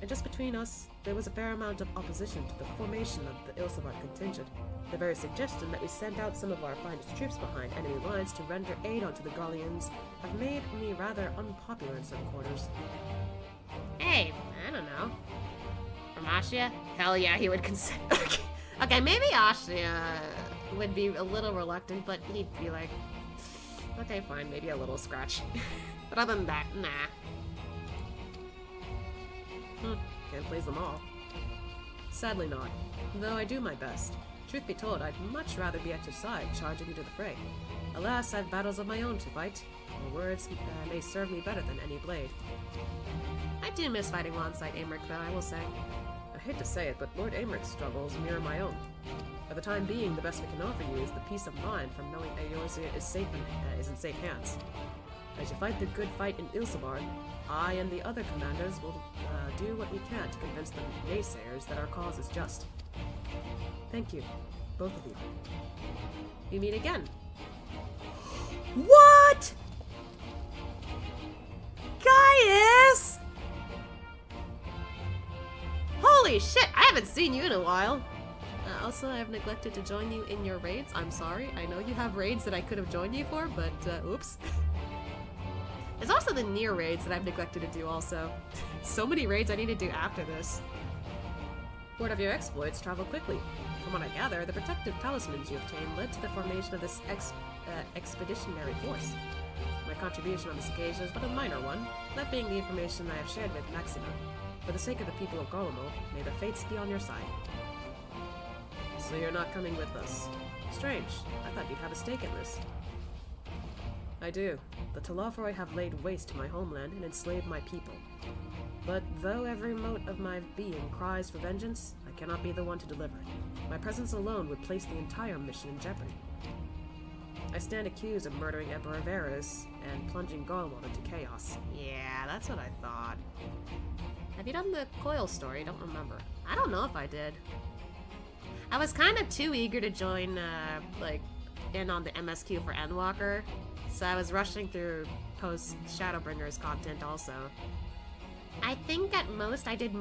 S2: And just between us, there was a fair amount of opposition to the formation of the Ilsabard contingent. The very suggestion that we send out some of our finest troops behind enemy lines to render aid onto the Gallians have made me rather unpopular in some quarters.
S1: Hey, I don't know. From Ashia? Hell yeah, he would consider. Okay, maybe Ashia would be a little reluctant, but he'd be like, okay, fine, maybe a little scratch. But other than that, nah.
S2: Can't please them all. Sadly not, though I do my best. Truth be told, I'd much rather be at your side, charging into the fray. Alas, I've battles of my own to fight. Your words may serve me better than any blade.
S1: I do miss fighting alongside Aymeric, though, I will say.
S2: I hate to say it, but Lord Aymeric's struggles mirror my own. For the time being, the best we can offer you is the peace of mind from knowing Eorzea is in safe hands. As you fight the good fight in Ilsabard, I and the other commanders will do what we can to convince the naysayers that our cause is just. Thank you, both of you.
S1: We meet again.
S2: What?
S1: Gaius! Holy shit, I haven't seen you in a while. Also, I've neglected to join you in your raids. I'm sorry. I know you have raids that I could have joined you for, but oops. There's also the near raids that I've neglected to do also. So many raids I need to do after this.
S2: Word of your exploits travel quickly. From what I gather, the protective talismans you obtained led to the formation of this expeditionary force. My contribution on this occasion is but a minor one, that being the information I have shared with Maxima. For the sake of the people of Garlemald, may the fates be on your side. So you're not coming with us. Strange. I thought you'd have a stake in this. I do. The Talaforoi have laid waste to my homeland and enslaved my people. But though every mote of my being cries for vengeance, I cannot be the one to deliver it. My presence alone would place the entire mission in jeopardy. I stand accused of murdering Emperor Varus and plunging Garlemald into chaos.
S1: Yeah, that's what I thought. Have you done the Coil story? Don't remember. I don't know if I did. I was kind of too eager to join, in on the MSQ for Endwalker, so I was rushing through post-Shadowbringers content also. I think at most I did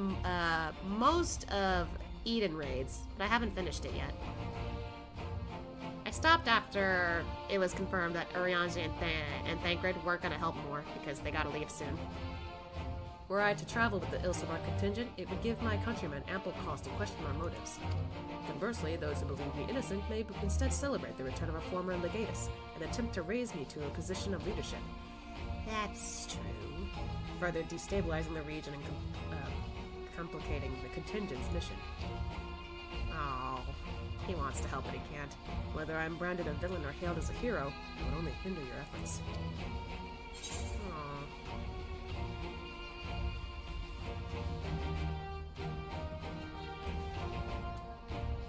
S1: most of Eden raids, but I haven't finished it yet. I stopped after it was confirmed that Urianger and Thancred weren't gonna help more because they gotta leave soon.
S2: Were I to travel with the Ilsabard contingent, it would give my countrymen ample cause to question our motives. Conversely, those who believe me innocent may instead celebrate the return of a former legatus and attempt to raise me to a position of leadership.
S1: That's true.
S2: Further destabilizing the region and complicating the contingent's mission.
S1: Oh, he wants to help but he can't.
S2: Whether I'm branded a villain or hailed as a hero, it would only hinder your efforts.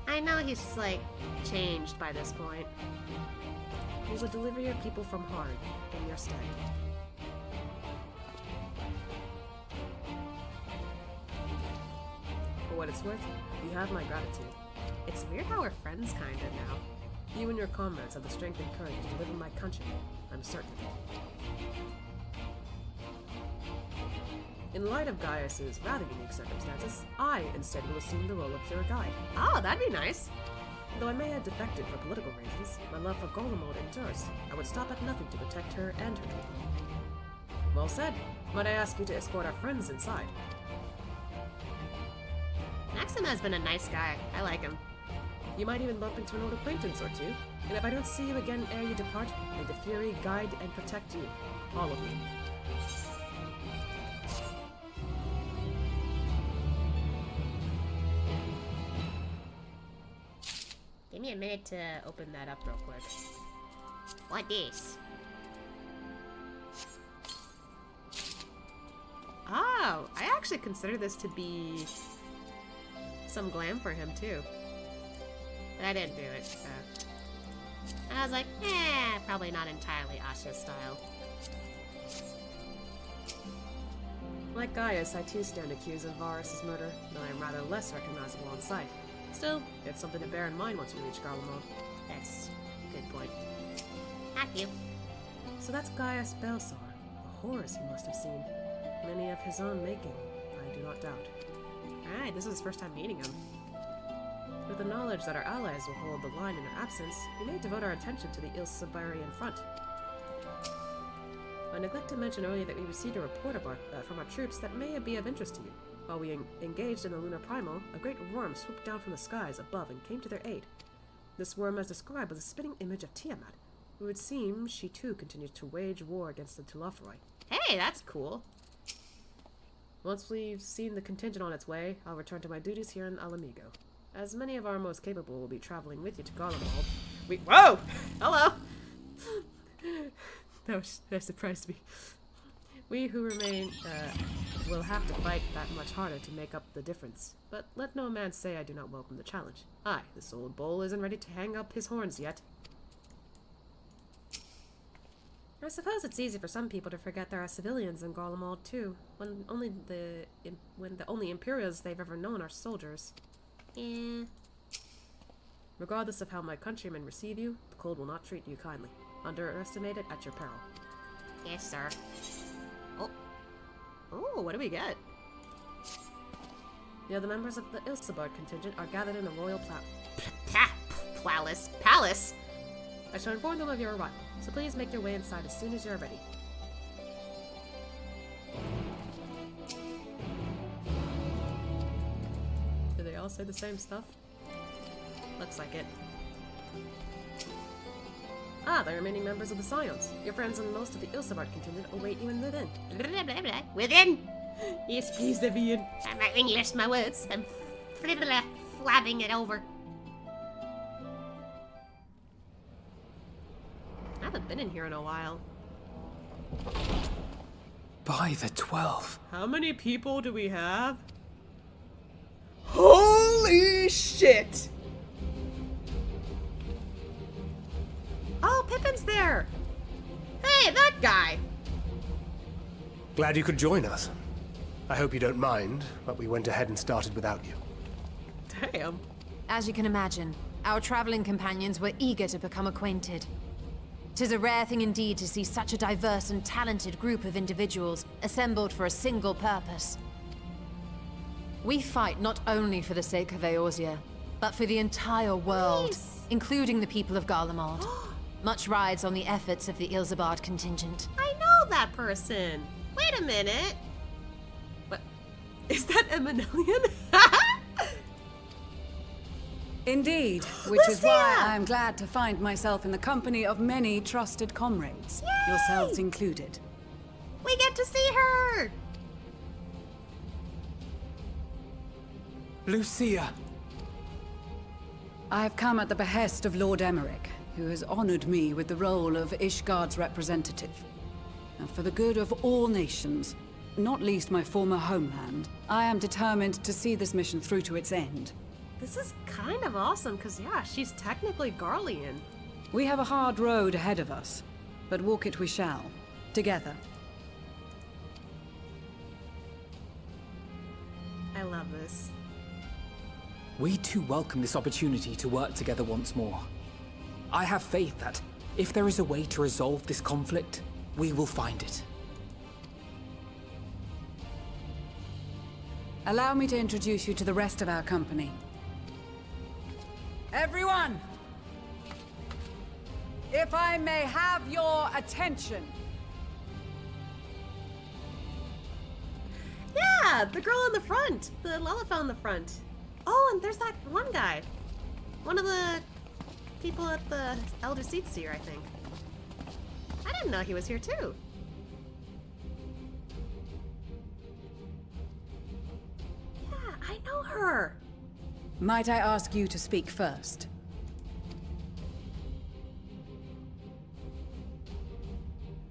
S1: I know he's, changed by this point.
S2: He will deliver your people from harm in your stead. For what it's worth, you have my gratitude.
S1: It's weird how we're friends, kinda, now.
S2: You and your comrades have the strength and courage to deliver my country, I'm certain. In light of Gaius's rather unique circumstances, I instead will assume the role of your guide.
S1: Oh, that'd be nice.
S2: Though I may have defected for political reasons, my love for Garlemald endures. I would stop at nothing to protect her and her people. Well said. Might I ask you to escort our friends inside?
S1: Maxima has been a nice guy. I like him.
S2: You might even bump into an old acquaintance or two. And if I don't see you again ere you depart, may the Fury guide and protect you. All of you.
S1: Give me a minute to open that up real quick. What this? Oh, I actually consider this to be some glam for him too. But I didn't do it, so. And I was like, probably not entirely Asha's style.
S2: Like Gaius, I too stand accused of Varus' murder, though I am rather less recognizable on sight. Still, it's something to bear in mind once we reach Garlemald.
S1: That's a good point. Thank you.
S2: So that's Gaius Belsar. The horrors he must have seen. Many of his own making, I do not doubt. Alright, this is his first time meeting him. With the knowledge that our allies will hold the line in our absence, we may devote our attention to the Ilsibarian front. I neglected to mention earlier that we received a report from our troops that may be of interest to you. While we engaged in the Lunar Primal, a great worm swooped down from the skies above and came to their aid. This worm, as described, was a spitting image of Tiamat. It would seem she too continued to wage war against the Telophoroi.
S1: Hey, that's cool.
S2: Once we've seen the contingent on its way, I'll return to my duties here in Alamigo. As many of our most capable will be traveling with you to Garlemald. Whoa! Hello! that surprised me. We who remain will have to fight that much harder to make up the difference. But let no man say I do not welcome the challenge. Aye, this old bull isn't ready to hang up his horns yet. I suppose it's easy for some people to forget there are civilians in Garlemald too, when the only Imperials they've ever known are soldiers.
S1: Yeah.
S2: Regardless of how my countrymen receive you, the cold will not treat you kindly. Underestimate it at your peril.
S1: Yes, sir.
S2: Oh, what do we get? The other members of the Ilsibard contingent are gathered in the royal
S1: palace.
S2: I shall inform them of your arrival, so please make your way inside as soon as you're ready. Do they all say the same stuff? Looks like it. Ah, the remaining members of the Scions. Your friends and most of the Ilsibard contingent await you in within.
S1: Within?
S2: Yes, please, Devian.
S1: I'm not English, my words. I'm flabbing it over.
S2: I haven't been in here in a while.
S17: By the 12.
S2: How many people do we have? Holy shit! Oh, Pippin's there! Hey, that guy!
S7: Glad you could join us. I hope you don't mind, but we went ahead and started without you.
S2: Damn.
S16: As you can imagine, our traveling companions were eager to become acquainted. 'Tis a rare thing indeed to see such a diverse and talented group of individuals assembled for a single purpose. We fight not only for the sake of Eorzea, but for the entire world, including the people of Garlemald. Much rides on the efforts of the Ilsibard contingent.
S2: I know that person! Wait a minute! What? Is that Emanelian?
S21: Indeed, which is why I'm glad to find myself in the company of many trusted comrades, yourselves included.
S2: We get to see her!
S17: Lucia!
S21: I have come at the behest of Lord Emmerich, who has honored me with the role of Ishgard's representative. And for the good of all nations, not least my former homeland, I am determined to see this mission through to its end.
S2: This is kind of awesome, because yeah, she's technically Garlean.
S21: We have a hard road ahead of us, but walk it we shall, together.
S2: I love this.
S17: We too welcome this opportunity to work together once more. I have faith that, if there is a way to resolve this conflict, we will find it.
S21: Allow me to introduce you to the rest of our company. Everyone! If I may have your attention.
S2: Yeah, the girl in the front, the Lalafound in the front. Oh, and there's that one guy. One of the people at the Elder Seatseer, I think. I didn't know he was here too. Yeah, I know her.
S21: Might I ask you to speak first?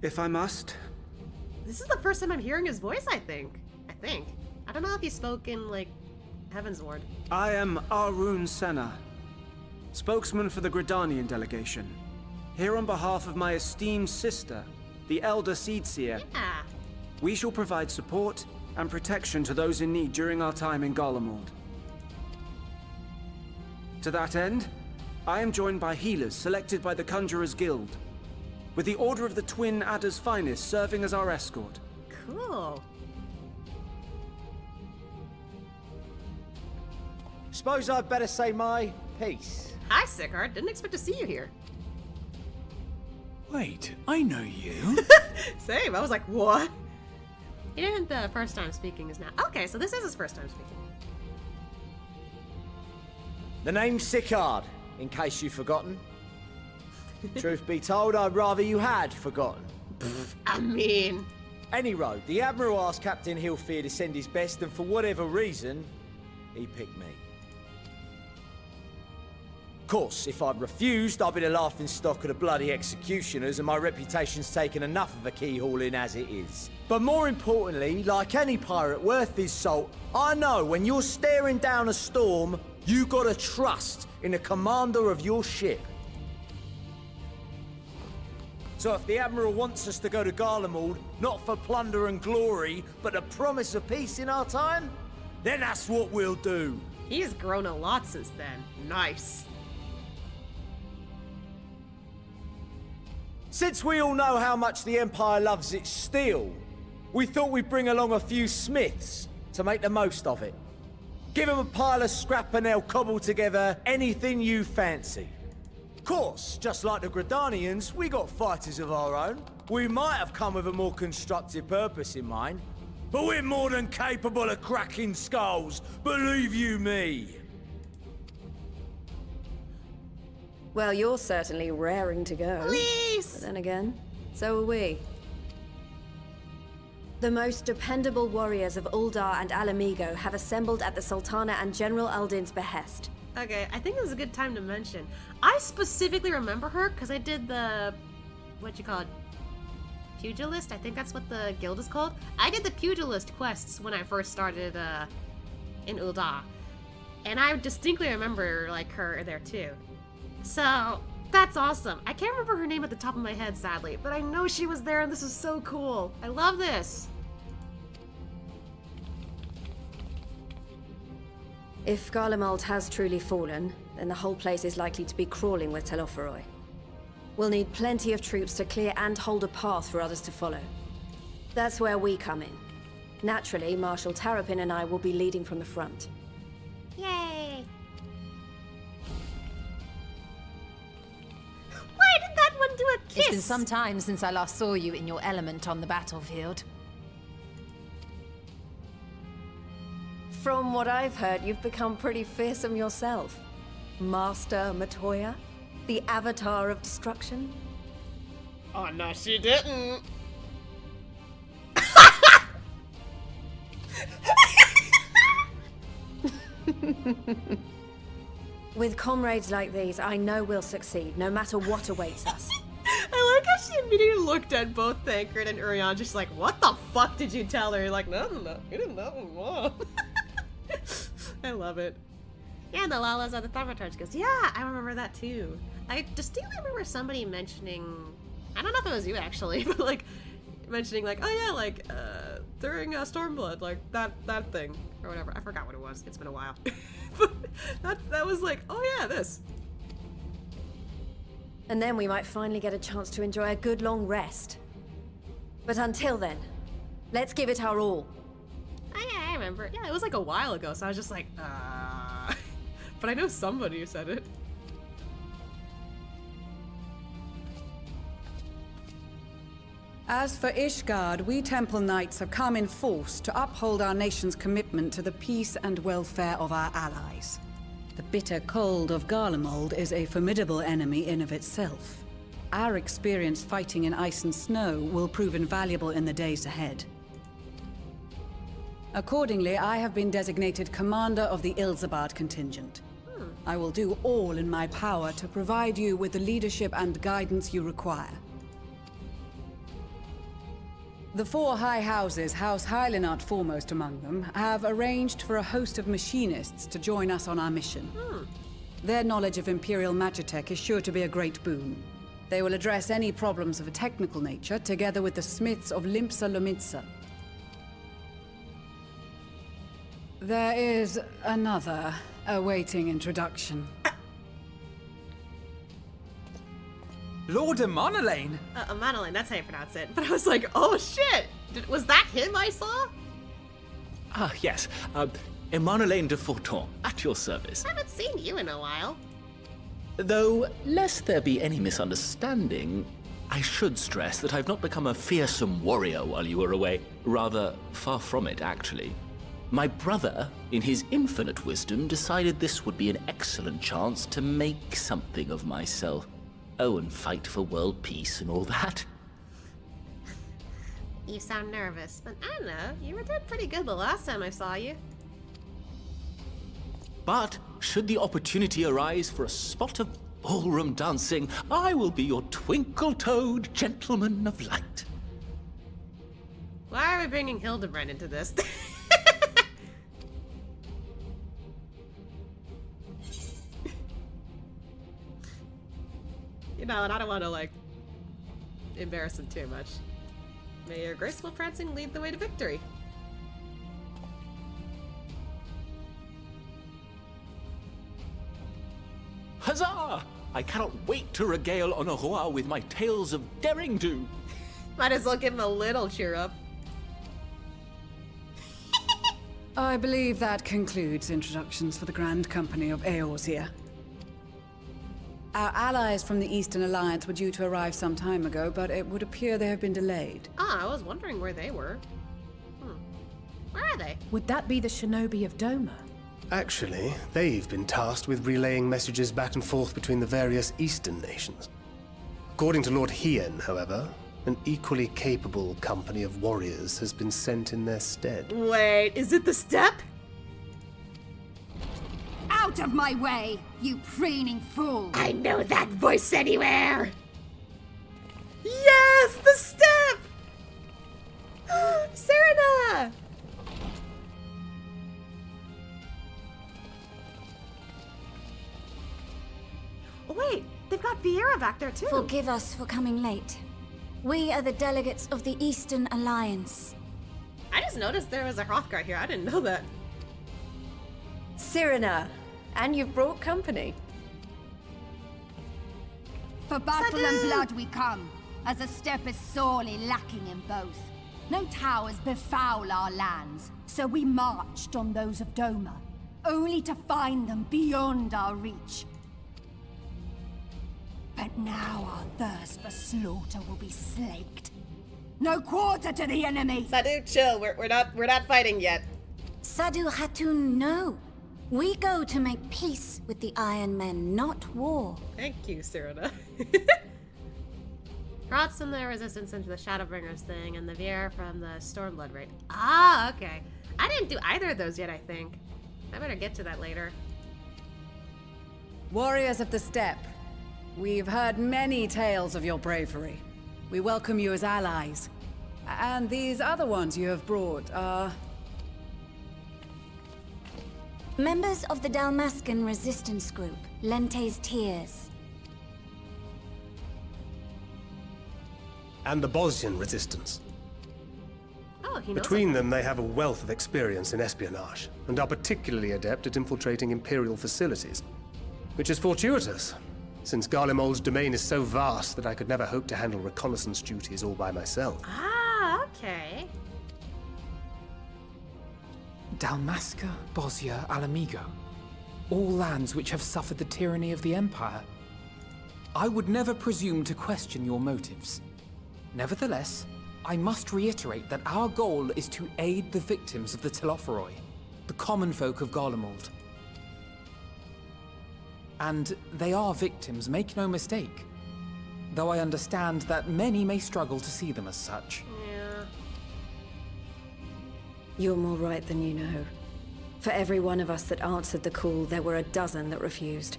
S4: If I must.
S2: This is the first time I'm hearing his voice, I think. I don't know if he spoke in, like, Heavensward.
S4: I am Arun Senna,
S5: spokesman for the Gridanian delegation. Here on behalf of my esteemed sister, the Elder Seedseer.
S1: Yeah.
S5: We shall provide support and protection to those in need during our time in Garlemald. To that end, I am joined by healers selected by the Conjurers Guild, with the Order of the Twin Adder's Finest serving as our escort.
S1: Cool.
S22: Suppose I'd better say my piece.
S2: Hi, Sickard. Didn't expect to see you here.
S11: Wait, I know you.
S2: Same. I was like, what?
S1: He didn't the first time speaking is now. Okay, so this is his first time speaking.
S22: The name's Sickard, in case you've forgotten. Truth be told, I'd rather you had forgotten.
S2: I mean...
S22: Any road, the Admiral asked Captain Hilfear to send his best, and for whatever reason, he picked me. Of course, if I'd refused, I'd be the laughingstock of the bloody executioners, and my reputation's taken enough of a keyhauling as it is. But more importantly, like any pirate worth his salt, I know when you're staring down a storm, you gotta trust in the commander of your ship. So if the Admiral wants us to go to Garlemald, not for plunder and glory, but the promise of peace in our time, then that's what we'll do.
S2: He's grown a lot since then. Nice.
S22: Since we all know how much the Empire loves its steel, we thought we'd bring along a few smiths to make the most of it. Give them a pile of scrap and they'll cobble together anything you fancy. Of course, just like the Gridanians, we got fighters of our own. We might have come with a more constructive purpose in mind, but we're more than capable of cracking skulls, believe you me.
S16: Well, you're certainly raring to go.
S1: Please!
S16: But then again, so are we. The most dependable warriors of Uldar and Alamigo have assembled at the Sultana and General Aldin's behest.
S2: Okay, I think this is a good time to mention. I specifically remember her because I did the... what you call it? Pugilist? I think that's what the guild is called. I did the Pugilist quests when I first started in Uldar. And I distinctly remember like her there too. So, that's awesome. I can't remember her name at the top of my head, sadly, but I know she was there and this is so cool. I love this.
S16: If Garlemald has truly fallen, then the whole place is likely to be crawling with Telophoroi. We'll need plenty of troops to clear and hold a path for others to follow. That's where we come in. Naturally, Marshal Terrapin and I will be leading from the front.
S1: Yay! Why did that one do a kiss?
S16: It's been some time since I last saw you in your element on the battlefield. From what I've heard, you've become pretty fearsome yourself. Master Matoya? The Avatar of Destruction?
S2: Oh no, she didn't!
S16: With comrades like these, I know we'll succeed, no matter what awaits us.
S2: I like how she immediately looked at both Thancred and Urian, just like, what the fuck did you tell her? You're like, no, you didn't know. I love it.
S1: Yeah, the Lalas are the Thaumaturge goes, yeah, I remember that too. I distinctly remember somebody mentioning, I don't know if it was you actually, but like, mentioning like, oh yeah, like, during Stormblood, like, that thing, or whatever. I forgot what it was. It's been a while. But that was like, oh yeah, this.
S16: And then we might finally get a chance to enjoy a good long rest. But until then, let's give it our all.
S1: Oh yeah, I remember.
S2: Yeah, it was like a while ago, so I was just like, But I know somebody who said it.
S21: As for Ishgard, we Temple Knights have come in force to uphold our nation's commitment to the peace and welfare of our allies. The bitter cold of Garlemald is a formidable enemy in of itself. Our experience fighting in ice and snow will prove invaluable in the days ahead. Accordingly, I have been designated commander of the Ilzabard contingent. I will do all in my power to provide you with the leadership and guidance you require. The four high houses, House Hylinart foremost among them, have arranged for a host of machinists to join us on our mission. Their knowledge of Imperial Magitech is sure to be a great boon. They will address any problems of a technical nature together with the smiths of Limpsa Lomitsa. There is another awaiting introduction.
S17: Lord Amanalaine!
S2: Amanalaine, that's how you pronounce it. But I was like, oh shit! Was that him I saw?
S15: Ah, yes. Emanalaine de Forton, at your service.
S1: I haven't seen you in a while.
S15: Though, lest there be any misunderstanding, I should stress that I've not become a fearsome warrior while you were away. Rather, far from it, actually. My brother, in his infinite wisdom, decided this would be an excellent chance to make something of myself. Oh, and fight for world peace and all that.
S1: You sound nervous, but I don't know. You were doing pretty good the last time I saw you.
S15: But, should the opportunity arise for a spot of ballroom dancing, I will be your twinkle-toed gentleman of light.
S2: Why are we bringing Hildebrand into this? You know, and I don't want to, like, embarrass him too much. May your graceful prancing lead the way to victory.
S15: Huzzah! I cannot wait to regale Honoroa with my tales of daring-do.
S2: Might as well give him a little cheer up.
S21: I believe that concludes introductions for the Grand Company of Eorzea. Our allies from the Eastern Alliance were due to arrive some time ago, but it would appear they have been delayed.
S2: Ah, I was wondering where they were. Where are they?
S18: Would that be the shinobi of Doma?
S7: Actually, they've been tasked with relaying messages back and forth between the various Eastern nations. According to Lord Hien, however, an equally capable company of warriors has been sent in their stead.
S2: Wait, is it the Steppe?
S19: Out of my way, you preening fool!
S1: I know that voice anywhere!
S2: Yes, the Steppe! Serena! Oh, wait, they've got Vieira back there too.
S23: Forgive us for coming late. We are the delegates of the Eastern Alliance.
S2: I just noticed there was a Hrothgar here. I didn't know that.
S24: Serena, and you've brought company.
S19: For battle and blood we come, as the steppe is sorely lacking in both. No towers befoul our lands, so we marched on those of Doma, only to find them beyond our reach. But now our thirst for slaughter will be slaked. No quarter to the enemy!
S2: Sadu, chill. We're not fighting yet.
S23: Sadu Hatun, no. We go to make peace with the Iron Men, not war.
S2: Thank you, Serena.
S1: Hroth's from the Resistance into the Shadowbringers thing, and the Vieira from the Stormblood raid. Ah, okay. I didn't do either of those yet, I think. I better get to that later.
S21: Warriors of the Steppe, we've heard many tales of your bravery. We welcome you as allies. And these other ones you have brought are...
S23: Members of the Dalmascan resistance group, Lente's Tears.
S7: And the Bosnian resistance.
S2: Oh, he knows.
S7: Between them, they have a wealth of experience in espionage, and are particularly adept at infiltrating Imperial facilities. Which is fortuitous, since Garlemald's domain is so vast that I could never hope to handle reconnaissance duties all by myself.
S2: Ah, okay.
S17: Dalmasca, Bosnia, Alamigo. All lands which have suffered the tyranny of the Empire. I would never presume to question your motives. Nevertheless, I must reiterate that our goal is to aid the victims of the Telophoroi, the common folk of Garlemald. And they are victims, make no mistake. Though I understand that many may struggle to see them as such.
S2: Yeah.
S24: You're more right than you know. For every one of us that answered the call, there were a dozen that refused.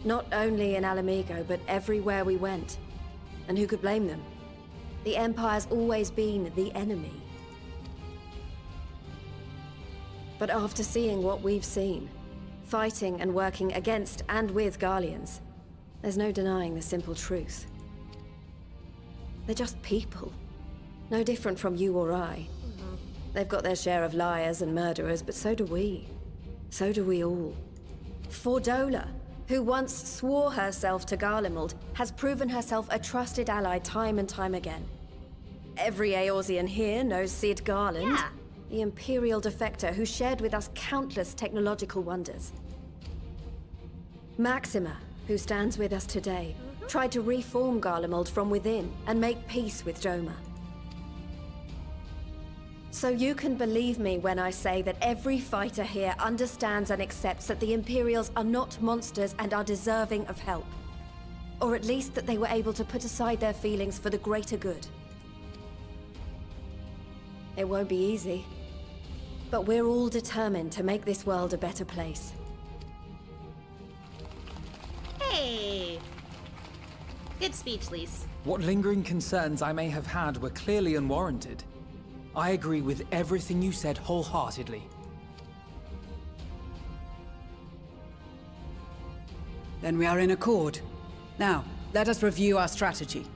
S24: Not only in Alamigo, but everywhere we went. And who could blame them? The Empire's always been the enemy. But after seeing what we've seen, fighting and working against and with Garleans, there's no denying the simple truth. They're just people. No different from you or I. They've got their share of liars and murderers, but so do we. So do we all. Fordola, who once swore herself to Garlemald, has proven herself a trusted ally time and time again. Every Eorzean here knows Cid Garland, the Imperial defector who shared with us countless technological wonders. Maxima, who stands with us today, tried to reform Garlemald from within and make peace with Doma. So you can believe me when I say that every fighter here understands and accepts that the Imperials are not monsters and are deserving of help. Or at least that they were able to put aside their feelings for the greater good. It won't be easy, but we're all determined to make this world a better place.
S1: Hey! Good speech, Lise.
S17: What lingering concerns I may have had were clearly unwarranted. I agree with everything you said wholeheartedly.
S21: Then we are in accord. Now, let us review our strategy.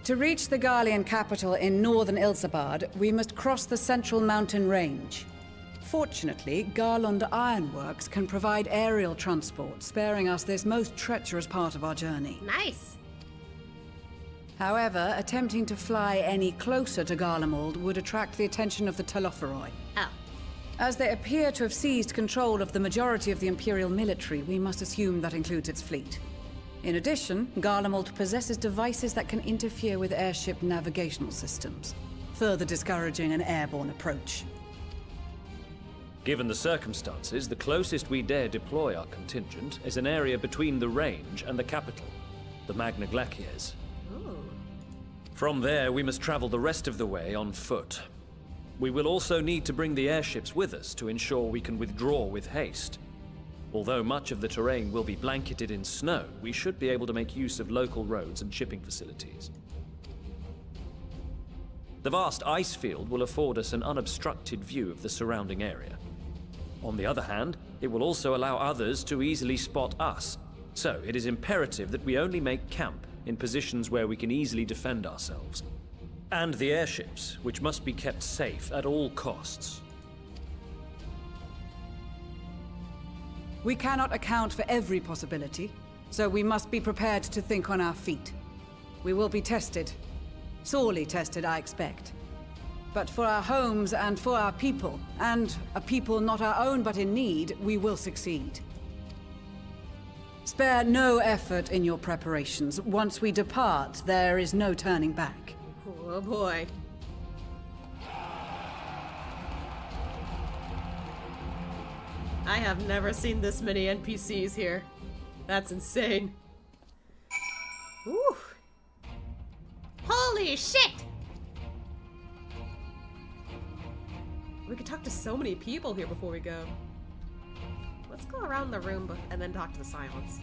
S21: To reach the Garlean capital in northern Ilsabard, we must cross the central mountain range. Fortunately, Garlund Ironworks can provide aerial transport, sparing us this most treacherous part of our journey.
S1: Nice!
S21: However, attempting to fly any closer to Garlemald would attract the attention of the Telophoroi.
S1: Oh.
S21: As they appear to have seized control of the majority of the Imperial military, we must assume that includes its fleet. In addition, Garlemald possesses devices that can interfere with airship navigational systems, further discouraging an airborne approach.
S3: Given the circumstances, the closest we dare deploy our contingent is an area between the range and the capital, the Magna Glacies. From there, we must travel the rest of the way on foot. We will also need to bring the airships with us to ensure we can withdraw with haste. Although much of the terrain will be blanketed in snow, we should be able to make use of local roads and shipping facilities. The vast ice field will afford us an unobstructed view of the surrounding area. On the other hand, it will also allow others to easily spot us, so it is imperative that we only make camp in positions where we can easily defend ourselves. And the airships, which must be kept safe at all costs.
S21: We cannot account for every possibility, so we must be prepared to think on our feet. We will be tested. Sorely tested, I expect. But for our homes and for our people, and a people not our own but in need, we will succeed. Spare no effort in your preparations. Once we depart, there is no turning back.
S2: Oh boy. I have never seen this many NPCs here. That's insane.
S1: Ooh. Holy shit!
S2: We could talk to so many people here before we go. Let's go around the room and then talk to the Silence.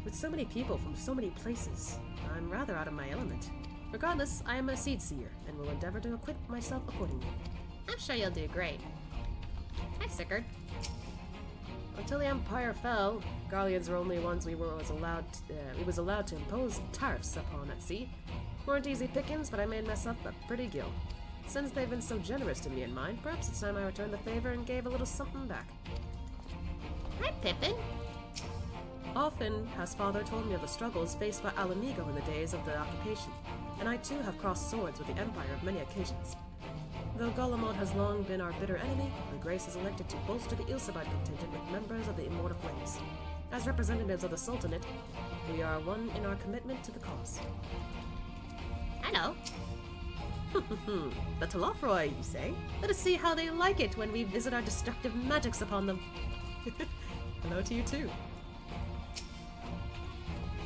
S2: With so many people from so many places, I'm rather out of my element. Regardless, I am a seed seer, and will endeavor to equip myself accordingly.
S1: I'm sure you'll do great. Hi, Sigurd.
S2: Until the Empire fell, Garleans were only ones we was allowed to impose tariffs upon at sea. Weren't easy pickings, but I made myself a pretty guild. Since they've been so generous to me and mine, perhaps it's time I returned the favor and gave a little something back.
S1: Hi, Pippin.
S2: Often has Father told me of the struggles faced by Alamigo in the days of the occupation, and I too have crossed swords with the Empire on many occasions. Though Garlemald has long been our bitter enemy, the Grace has elected to bolster the Ilsabard contingent with members of the Immortal Flames. As representatives of the Sultanate, we are one in our commitment to the cause.
S1: Hello.
S2: The Telophoroi, you say? Let us see how they like it when we visit our destructive magics upon them. Hello to you too.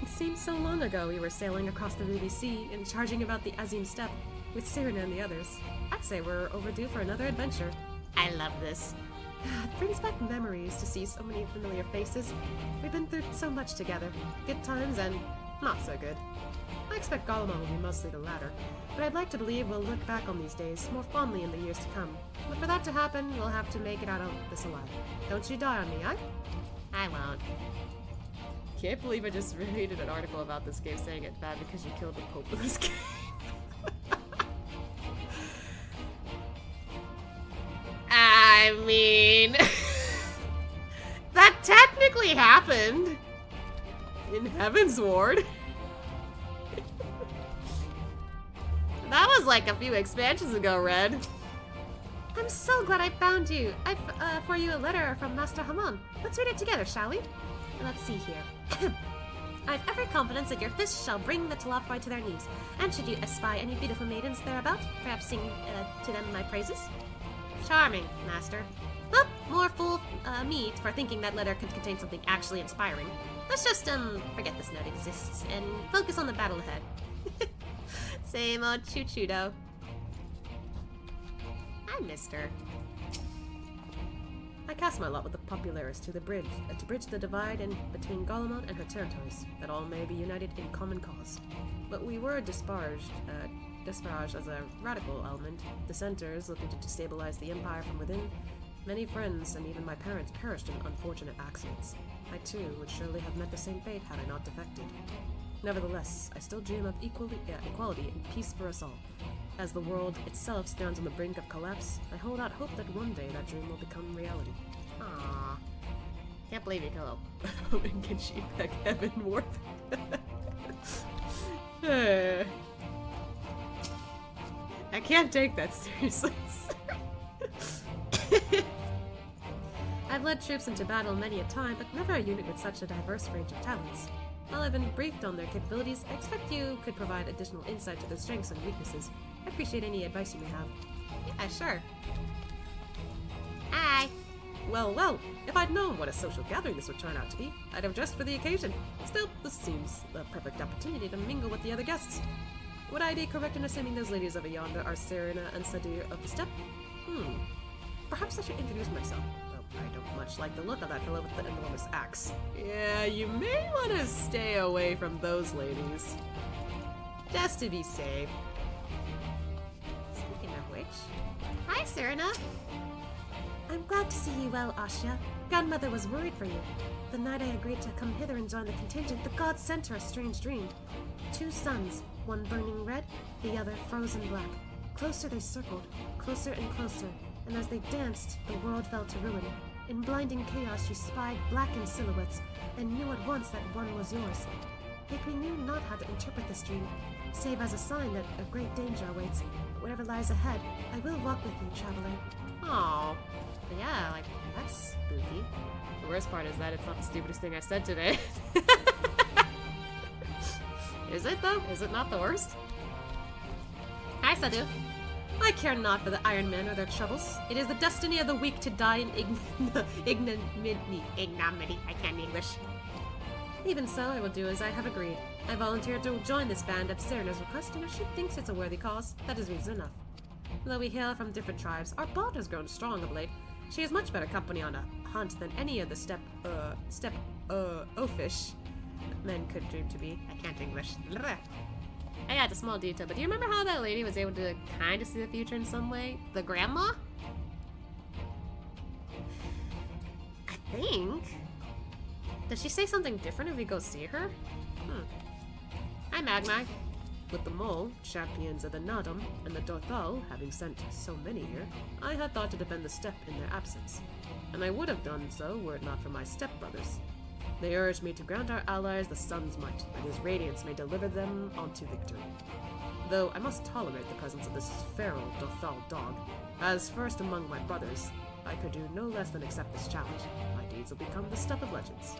S2: It seems so long ago we were sailing across the Ruby Sea and charging about the Azim Steppe with Cyrano and the others. I'd say we're overdue for another adventure.
S1: I love this.
S2: It brings back memories to see so many familiar faces. We've been through so much together. Good times and not so good. I expect Garlemald will be mostly the latter, but I'd like to believe we'll look back on these days more fondly in the years to come. But for that to happen, we'll have to make it out of this alive. Don't you die on me, eh?
S1: I won't. Can't believe I just read an article about this game saying it's bad because you killed the Pope of this game. I mean... that technically happened! In Heaven's Ward. That was like a few expansions ago, Red.
S2: I'm so glad I found you. I've for you a letter from Master Haman. Let's read it together, shall we? Let's see here. I've every confidence that your fist shall bring the Telophroi to their knees, and should you espy any beautiful maidens thereabout, perhaps sing to them my praises.
S1: Charming, Master.
S2: Well, more fool me for thinking that letter could contain something actually inspiring. Let's just forget this note exists and focus on the battle ahead.
S1: Same old choo-choo, though. I missed her.
S2: I cast my lot with the Popularis to bridge the divide between Garlemald and her territories, that all may be united in common cause. But we were disparaged as a radical element, dissenters looking to destabilize the Empire from within. Many friends and even my parents perished in unfortunate accidents. I too would surely have met the same fate had I not defected. Nevertheless, I still dream of equality and peace for us all. As the world itself stands on the brink of collapse, I hold out hope that one day that dream will become reality.
S1: Aww. Can't believe you killed
S2: Owen can she back Heavenworth?
S1: I can't take that seriously.
S2: I've led troops into battle many a time, but never a unit with such a diverse range of talents. While I've been briefed on their capabilities, I expect you could provide additional insight to their strengths and weaknesses. I appreciate any advice you may have.
S1: Yeah, sure.
S2: Hi! Well, if I'd known what a social gathering this would turn out to be, I'd have dressed for the occasion. Still, this seems the perfect opportunity to mingle with the other guests. Would I be correct in assuming those ladies over yonder are Serena and Sadir of the Steppe? Perhaps I should introduce myself. I don't much like the look of that fellow with the enormous axe.
S1: Yeah, you may want to stay away from those ladies. Just to be safe. Speaking of which... Hi, Serena!
S2: I'm glad to see you well, Asya. Grandmother was worried for you. The night I agreed to come hither and join the contingent, the gods sent her a strange dream. 2 suns, one burning red, the other frozen black. Closer they circled, closer and closer, and as they danced, the world fell to ruin. In blinding chaos, you spied blackened silhouettes, and knew at once that one was yours. Yet we knew not how to interpret this dream, save as a sign that a great danger awaits. But whatever lies ahead, I will walk with you, traveler.
S1: Aww. But yeah, like, that's spooky. The worst part is that it's not the stupidest thing I said today. Is it, though? Is it not the worst?
S2: Hi, Sadu. I care not for the Iron Men or their troubles. It is the destiny of the weak to die in ignominy.
S1: I can't English.
S2: Even so, I will do as I have agreed. I volunteered to join this band at Serena's request, and if she thinks it's a worthy cause, that is reason enough. Though we hail from different tribes, our bond has grown strong of late. She is much better company on a hunt than any of the oafish men could dream to be.
S1: I can't English. Yeah, it's a small detail, but do you remember how that lady was able to kind of see the future in some way? The grandma? I think. Does she say something different if we go see her? Hi, Magmai.
S2: With the Mole, champions of the Nadam, and the Dorthal having sent so many here, I had thought to defend the steppe in their absence. And I would have done so were it not for my stepbrothers. They urged me to grant our allies the sun's might, that his radiance may deliver them onto victory. Though I must tolerate the presence of this feral Dorthal dog, as first among my brothers, I could do no less than accept this challenge. My deeds will become the stuff of legends.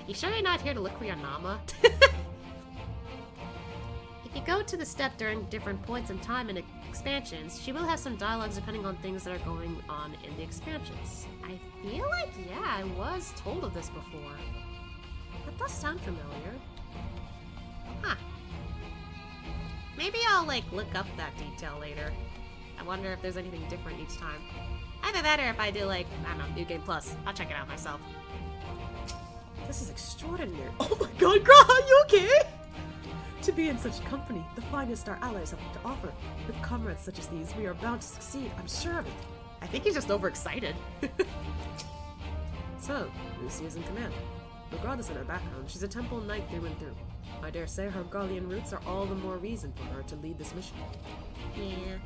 S1: You sure you're not here to look for your Nama? If you go to the steppe during different points in time in expansions, she will have some dialogues depending on things that are going on in the expansions. I feel like, yeah, I was told of this before. That does sound familiar. Huh. Maybe I'll, like, look up that detail later. I wonder if there's anything different each time. Either that or if I do, like, I don't know, New Game Plus. I'll check it out myself.
S2: This is extraordinary. Oh my god, Gra, are you okay? To be in such company, the finest our allies have to offer. With comrades such as these, we are bound to succeed, I'm sure of it.
S1: I think he's just overexcited.
S2: So, Lucy is in command. Regardless of her background, she's a temple knight through and through. I dare say her Garlean roots are all the more reason for her to lead this mission.
S1: Yeah.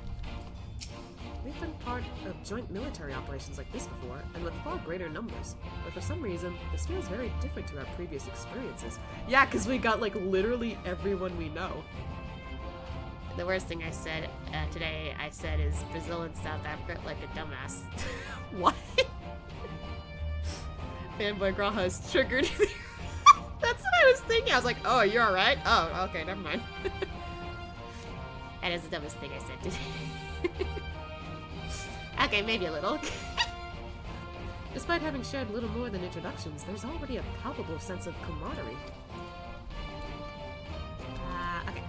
S2: We've been part of joint military operations like this before, and with far greater numbers. But for some reason, this feels very different to our previous experiences. Yeah, because we got, like, literally everyone we know.
S1: The worst thing I said today, is Brazil and South Africa like a dumbass.
S2: What? Fanboy Graha is triggered.
S1: That's what I was thinking. I was like, oh, you're alright? Oh, okay, never mind. That is the dumbest thing I said today. Okay, maybe a little.
S2: Despite having shared little more than introductions, there's already a palpable sense of camaraderie.
S1: Okay.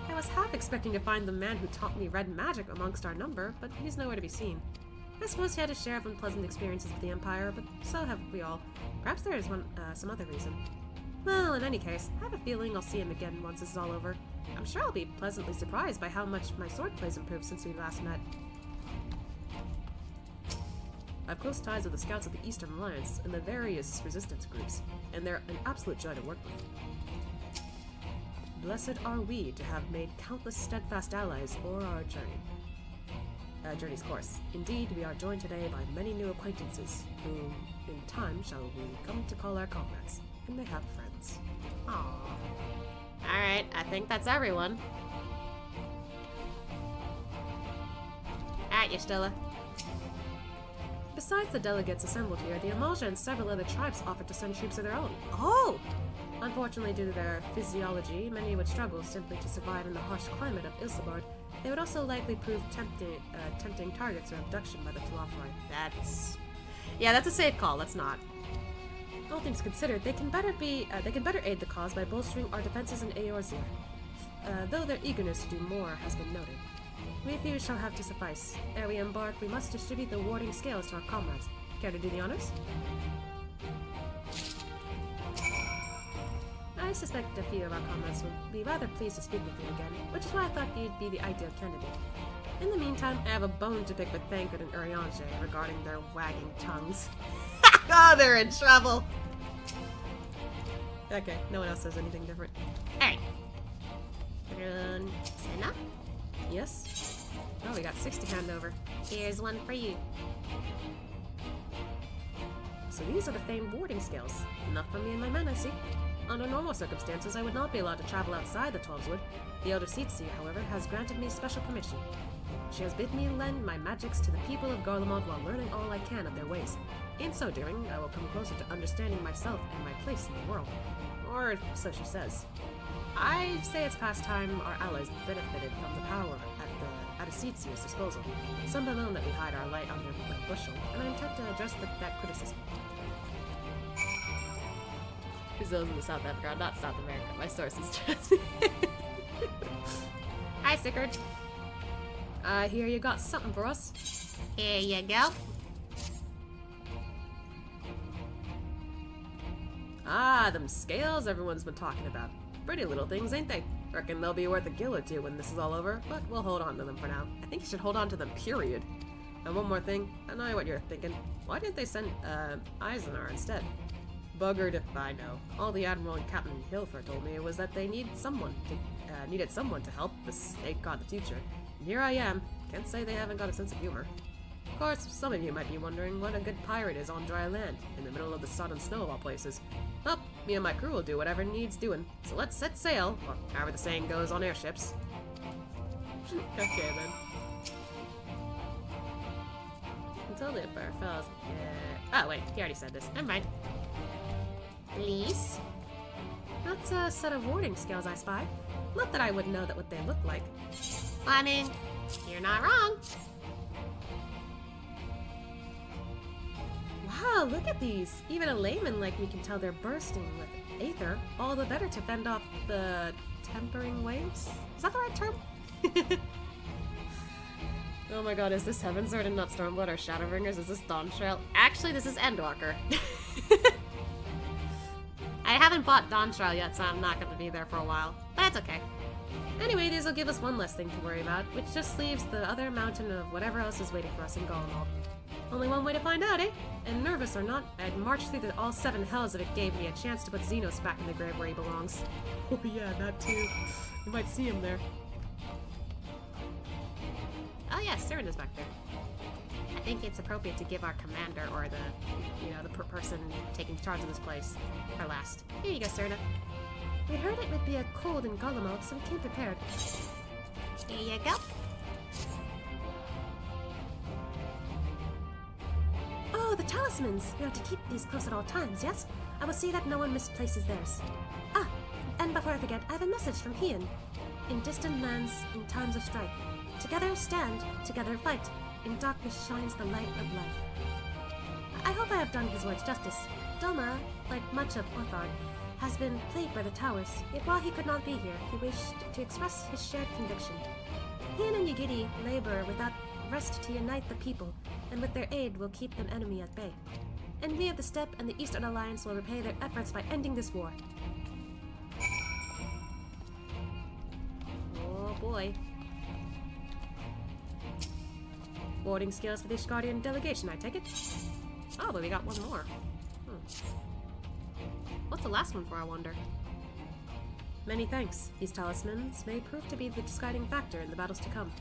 S2: I was half expecting to find the man who taught me red magic amongst our number, but he's nowhere to be seen. I suppose he had his share of unpleasant experiences with the Empire, but so have we all. Perhaps there is some other reason. Well, in any case, I have a feeling I'll see him again once this is all over. I'm sure I'll be pleasantly surprised by how much my swordplay's improved since we last met. I have close ties with the scouts of the Eastern Alliance and the various resistance groups, and they're an absolute joy to work with. Blessed are we to have made countless steadfast allies o'er our journey's course. Indeed, we are joined today by many new acquaintances, whom in time shall we come to call our comrades, and they have friends.
S1: Aww. Alright, I think that's everyone. Alright, Yastilla.
S2: Besides the delegates assembled here, the Amalja and several other tribes offered to send troops of their own. Oh! Unfortunately, due to their physiology, many would struggle simply to survive in the harsh climate of Ilsabard. They would also likely prove tempting targets for abduction by the Tuatharoi.
S1: That's a safe call. Let's not.
S2: All things considered, they can better aid the cause by bolstering our defenses in Eorzea. Though their eagerness to do more has been noted. We few shall have to suffice. Ere we embark, we must distribute the warding scales to our comrades. Care to do the honors? I suspect a few of our comrades will be rather pleased to speak with you again, which is why I thought you'd be the ideal candidate. In the meantime, I have a bone to pick with Thancred and Urianger regarding their wagging tongues.
S1: Oh, they're in trouble!
S2: Okay, no one else says anything different.
S1: Alright. Senna?
S2: Yes? Oh, we got 60 hand over.
S1: Here's one for you.
S2: So these are the famed warding scales. Enough for me and my men, I see. Under normal circumstances, I would not be allowed to travel outside the Twelveswood. The Elder Seatseer, however, has granted me special permission. She has bid me lend my magics to the people of Garlemald while learning all I can of their ways. In so doing, I will come closer to understanding myself and my place in the world. Or so she says. I say it's past time our allies benefited from the power at a Seatseer's disposal. Some have known that we hide our light under a bushel, and I intend to address that criticism.
S1: Who's those in the South Africa? Not South America. My sources just. Hi, Sickard.
S2: I hear you got something for us.
S1: Here you go.
S2: Ah, them scales everyone's been talking about. Pretty little things, ain't they? Reckon they'll be worth a gill or two when this is all over, but we'll hold on to them for now. I think you should hold on to them, period. And one more thing, I know what you're thinking. Why didn't they send, Eisenar instead? Buggered if I know. All the Admiral and Captain Hilfer told me was that they needed someone to help the snake god the future. And here I am. Can't say they haven't got a sense of humor. Of course, some of you might be wondering what a good pirate is on dry land, in the middle of the sun and snow of all places. Well, me and my crew will do whatever needs doing. So let's set sail, or however the saying goes on airships. Okay then. Until the Empire falls. Oh wait, he already said this. Never mind.
S1: Please?
S2: That's a set of warding scales I spy. Not that I would know what they look like.
S1: Well, I mean, you're not wrong.
S2: Wow, look at these! Even a layman like me can tell they're bursting with aether, all the better to fend off the tempering waves? Is that the right term? Oh my god, is this Heavensward and not Stormblood or Shadowbringers? Is this Dawn Trail? Actually, this is Endwalker.
S1: I
S2: haven't bought Dawn Trial yet, so I'm not going to be there for a while. But that's okay. Anyway, these will give us one less thing to worry about, which just leaves the other mountain of whatever else is waiting for us in Garlemald. Only one way to find out, eh? And nervous or not, I'd march through all 7 hells if it gave me a chance to put Xenos back in the grave where he belongs. Oh yeah, that too. You might see him there. Oh yeah, Serena's back there. I think it's appropriate to give our commander, or the person taking charge of this place, her last. Here you go, Serena. We heard it would be a cold in Garlemald, so we came prepared. Here you go. Oh, the talismans! We are to keep these close at all times, yes? I will see that no one misplaces theirs. Ah, and before I forget, I have a message from Hien. In distant lands, in times of strife, together stand, together fight. In darkness shines the light of life. I hope I have done his words justice. Doma, like much of Orthard, has been plagued by the towers, yet while he could not be here, he wished to express his shared conviction. Hien and Yigiri labor without rest to unite the people, and with their aid will keep an enemy at bay. And we of the Steppe and the Eastern Alliance will repay their efforts by ending this war. Oh boy. Boarding skills for the Ishgardian delegation, I take it? Oh, but we got one more. What's the last one for, I wonder? Many thanks. These talismans may prove to be the deciding factor in the battles to come.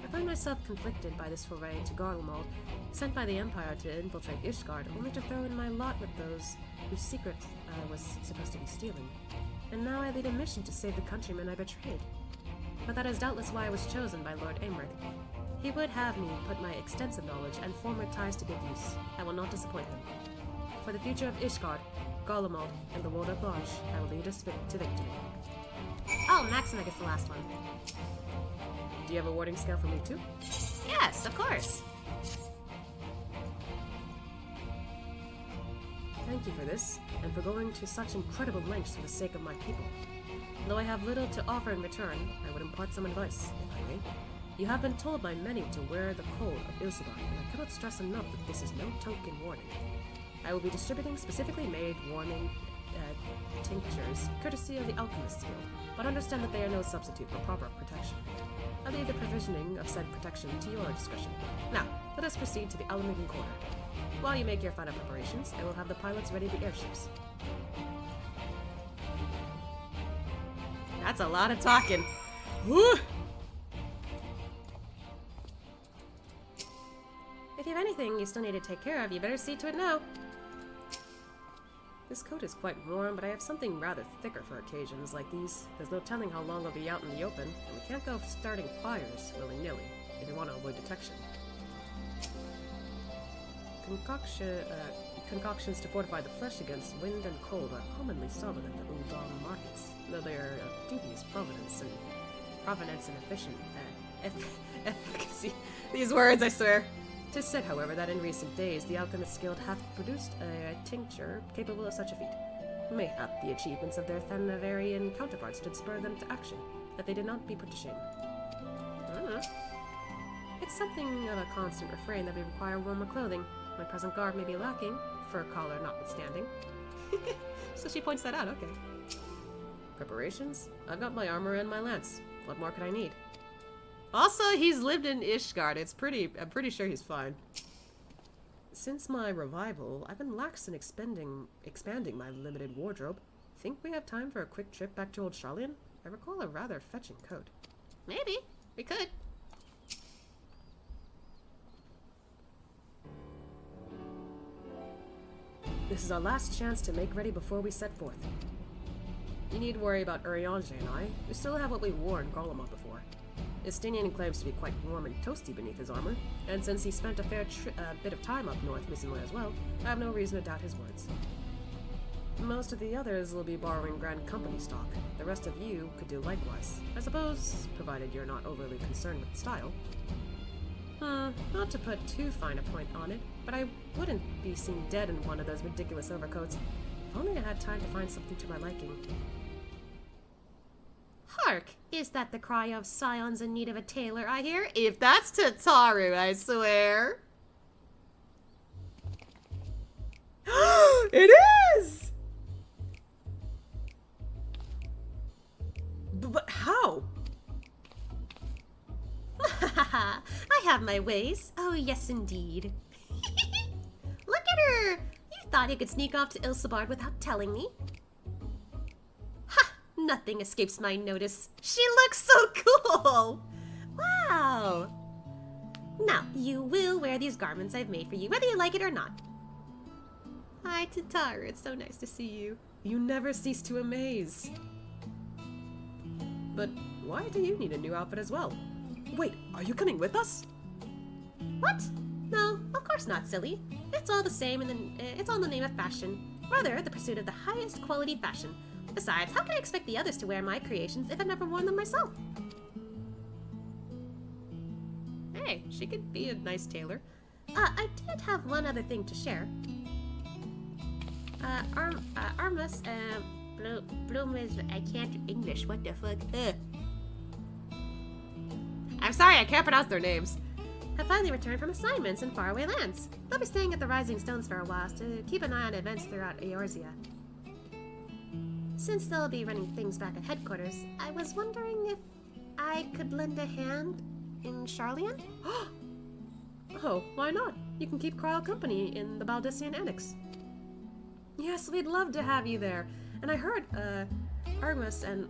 S2: I find myself conflicted by this foray to Garlemald, sent by the Empire to infiltrate Ishgard, only to throw in my lot with those whose secret I was supposed to be stealing. And now I lead a mission to save the countrymen I betrayed. But that is doubtless why I was chosen by Lord Aymeric. He would have me put my extensive knowledge and former ties to good use. I will not disappoint him. For the future of Ishgard, Garlemald, and the world at large, I will lead us to victory. Oh, Maximek is the last one. Do you have a warding scale for me too? Yes, of course. Thank you for this, and for going to such incredible lengths for the sake of my people. Though I have little to offer in return, I would impart some advice, if I may. You have been told by many to wear the coal of Ilsebar, and I cannot stress enough that this is no token warning. I will be distributing specifically made warning tinctures, courtesy of the Alchemist Guild, but understand that they are no substitute for proper protection. I leave the provisioning of said protection to your discretion. Now, let us proceed to the Alamagan Quarter. While you make your final preparations, I will have the pilots ready the airships. That's a lot of talking. Woo! If you have anything you still need to take care of, you better see to it now. This coat is quite warm, but I have something rather thicker for occasions like these. There's no telling how long I'll be out in the open, and we can't go starting fires willy-nilly if you want to avoid detection. Concoctions to fortify the flesh against wind and cold are commonly sold at the Udon markets, though they are of dubious provenance and efficacy. These words, I swear. 'Tis said, however, that in recent days the Alchemist Guild hath produced a tincture capable of such a feat. Mayhap the achievements of their Thanavarian counterparts did spur them to action, that they did not be put to shame. It's something of a constant refrain that we require warmer clothing. My present garb may be lacking, fur collar notwithstanding. So she points that out, okay. Preparations? I've got my armor and my lance. What more could I need? Also, he's lived in Ishgard. I'm pretty sure he's fine. Since my revival, I've been lax in expanding my limited wardrobe. Think we have time for a quick trip back to Old Sharlayan? I recall a rather fetching coat. Maybe. We could. This is our last chance to make ready before we set forth. You need worry about Urianger and I. We still have what we wore in Garlemald before. Istinian claims to be quite warm and toasty beneath his armor, and since he spent a fair bit of time up north recently as well, I have no reason to doubt his words. Most of the others will be borrowing Grand Company stock. The rest of you could do likewise, I suppose, provided you're not overly concerned with style. Not to put too fine a point on it, but I wouldn't be seen dead in one of those ridiculous overcoats. If only I had time to find something to my liking. Hark! Is that the cry of scions in need of a tailor, I hear? If that's Tataru, I swear! It is! But how?
S1: I have my ways. Oh, yes, indeed. Look at her! You thought you could sneak off to Ilsabard without telling me? Ha! Nothing escapes my notice. She looks so cool! Wow! Now, you will wear these garments I've made for you, whether you like it or not. Hi, Tataru. It's so nice to see you.
S2: You never cease to amaze. But why do you need a new outfit as well? Wait, are you coming with us?
S1: What? No, of course not, silly. It's all the same, and it's all in the name of fashion. Rather, the pursuit of the highest quality fashion. Besides, how can I expect the others to wear my creations if I've never worn them myself?
S2: Hey, she could be a nice tailor.
S1: I did have one other thing to share. Armus, Bloom is... I can't English, what the fuck?
S2: I'm sorry, I can't pronounce their names.
S1: Have finally returned from assignments in faraway lands. They'll be staying at the Rising Stones for a while to keep an eye on events throughout Eorzea. Since they'll be running things back at headquarters, I was wondering if I could lend a hand in Charlian?
S2: Oh, why not? You can keep Krile company in the Baldissian Annex. Yes, we'd love to have you there. And I heard, Argus and,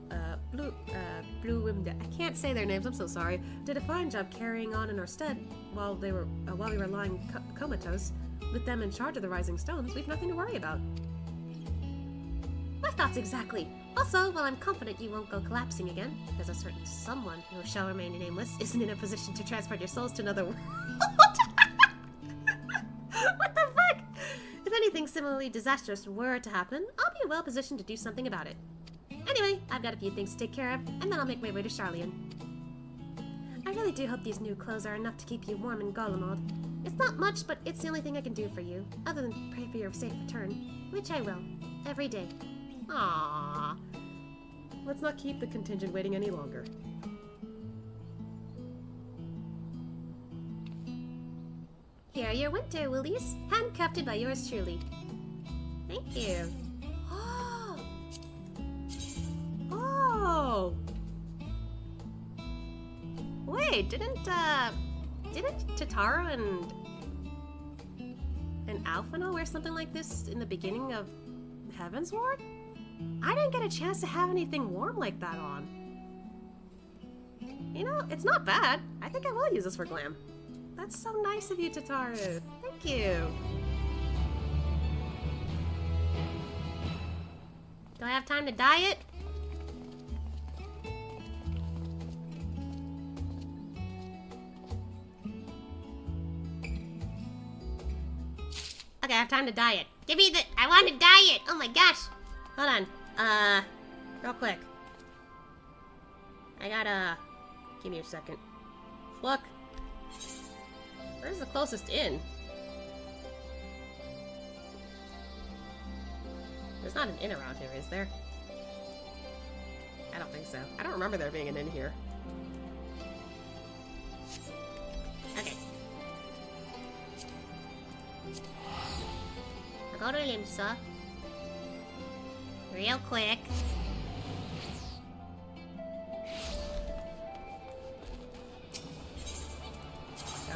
S2: Blue I can't say their names, I'm so sorry, did a fine job carrying on in our stead while we were lying comatose. With them in charge of the Rising Stones, we've nothing to worry about.
S1: My thoughts exactly. Also, while I'm confident you won't go collapsing again, there's a certain someone who shall remain nameless isn't in a position to transport your souls to another world. What the fuck? If anything similarly disastrous were to happen, I'll be well positioned to do something about it. Anyway, I've got a few things to take care of, and then I'll make my way to Charlian. I really do hope these new clothes are enough to keep you warm in Garlemald. It's not much, but it's the only thing I can do for you, other than pray for your safe return, which I will, every day.
S2: Aww. Let's not keep the contingent waiting any longer.
S1: Here are your winter woolies, handcrafted by yours truly. Thank you.
S2: Oh!
S1: Wait, didn't Tataru and Alphino wear something like this in the beginning of Heavensward?
S2: I didn't get a chance to have anything warm like that on.
S1: You know, it's not bad. I think I will use this for glam. That's so nice of you, Tataru. Thank you. Do I have time to dye it? Okay, I have time to dye it. Give me the... I want to dye it! Oh my gosh! Hold on. Real quick. I gotta... Give me a second. Look. Where's the closest inn? There's not an inn around here, is there?
S2: I don't think so. I don't remember there being an inn here.
S1: Okay. I'll go to Limsa. Real quick.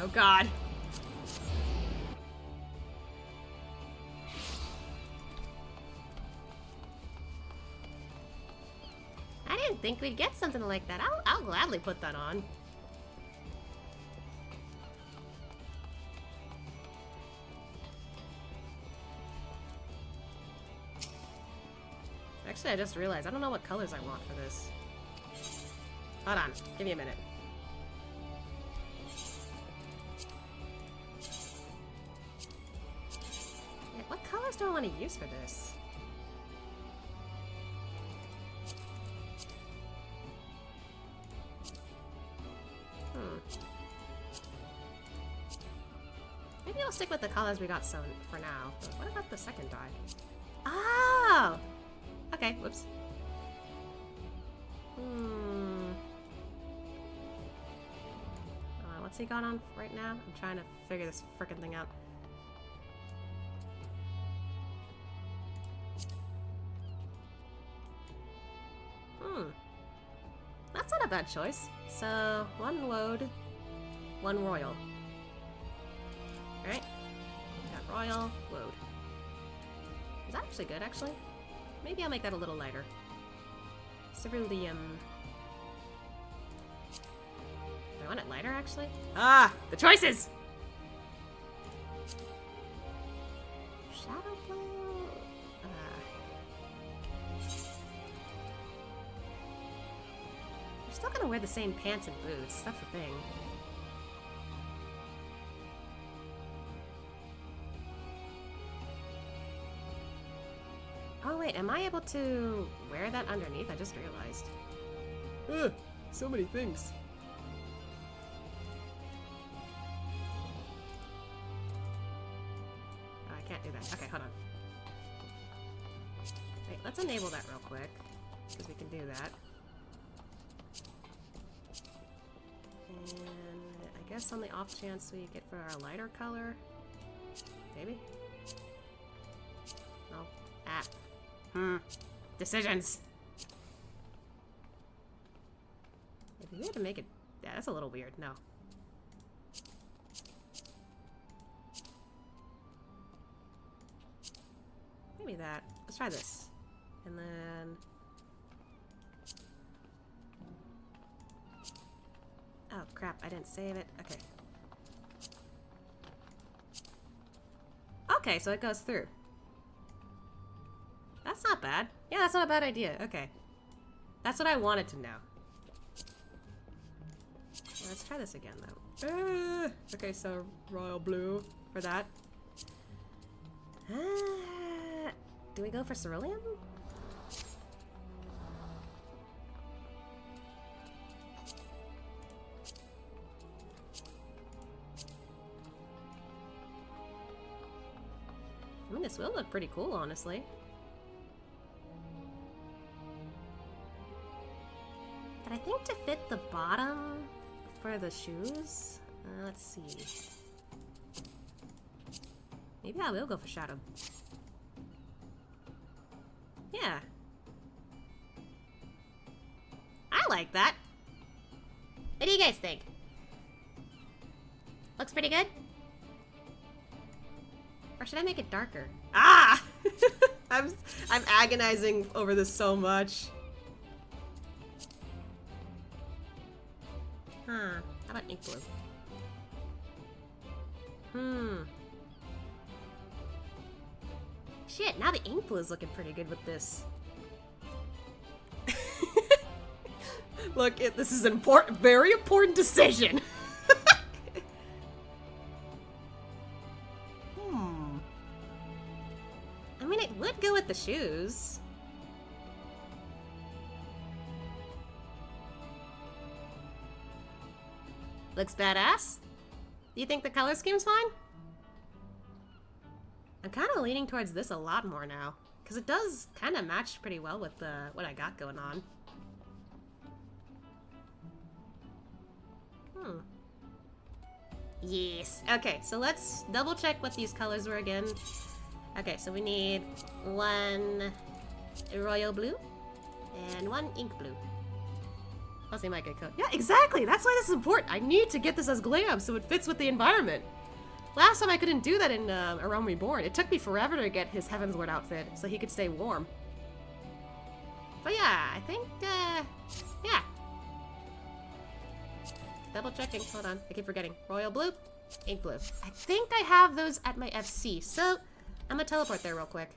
S2: Oh god.
S1: I didn't think we'd get something like that. I'll gladly put that on.
S2: Actually, I just realized I don't know what colors I want for this. Hold on. Give me a minute.
S1: Yeah, what colors do I want to use for this? Maybe I'll stick with the colors we got for now. But what about the second dye? Oh! Okay, whoops. What's he got on right now? I'm trying to figure this frickin' thing out.
S2: not a bad choice. So, 1 woad, 1 royal. Alright. Got royal, woad. Is that actually good, actually? Maybe I'll make that a little lighter. Ceruleum. Do I want it lighter, actually? Ah! The choices! Shadow blue? I'm still gonna wear the same pants and boots. That's the thing. Oh wait, am I able to wear that underneath? I just realized. Ugh, so many things. Oh, I can't do that. Okay, hold on. Wait, let's enable that real quick, because we can do that. And I guess on the off chance we get for our lighter color, maybe? No. Ah. Decisions. If we had to make it... Yeah, that's a little weird. No. Maybe that. Let's try this. And then... Oh, crap. I didn't save it. Okay. Okay, so it goes through. That's not bad. Yeah, that's not a bad idea. Okay. That's what I wanted to know. Let's try this again, though. Okay, so royal blue for that. Do we go for ceruleum? I mean, this will look pretty cool, honestly. But I think to fit the bottom for the shoes, let's see. Maybe I will go for shadow. Yeah. I like that. What do you guys think? Looks pretty good? Or should I make it darker? Ah! I'm agonizing over this so much. Huh. How about ink blue? Shit, now the ink blue is looking pretty good with this. Look, this is an important, very important decision. I mean, it would go with the shoes. Looks badass. Do you think the color scheme's fine? I'm kind of leaning towards this a lot more now, because it does kind of match pretty well with what I got going on. Yes. Okay, so let's double check what these colors were again. Okay, so we need 1 royal blue and 1 ink blue. I'll see my good coat. Yeah, exactly. That's why this is important. I need to get this as glam so it fits with the environment. Last time I couldn't do that in A Realm Reborn. It took me forever to get his Heavensward outfit so he could stay warm. But yeah, I think, yeah. Double checking. Hold on. I keep forgetting. Royal blue, ink blue. I think I have those at my FC, so I'm gonna teleport there real quick.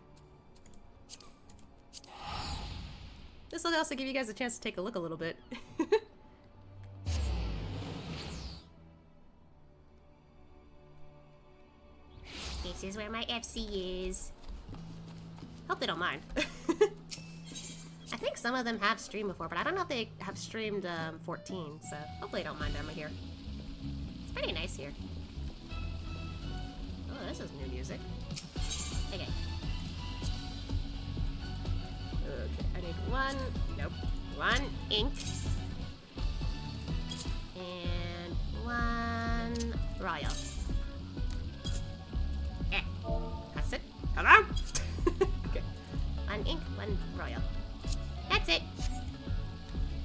S2: This will also give you guys a chance to take a look a little bit. This is where my FC is. Hope they don't mind. I think some of them have streamed before, but I don't know if they have streamed 14, so hopefully they don't mind I'm here. It's pretty nice here. Oh, this is new music. Okay. Okay, I need 1 ink. And 1 royal. That's it. Hello? Okay. 1 ink, 1 royal. That's it.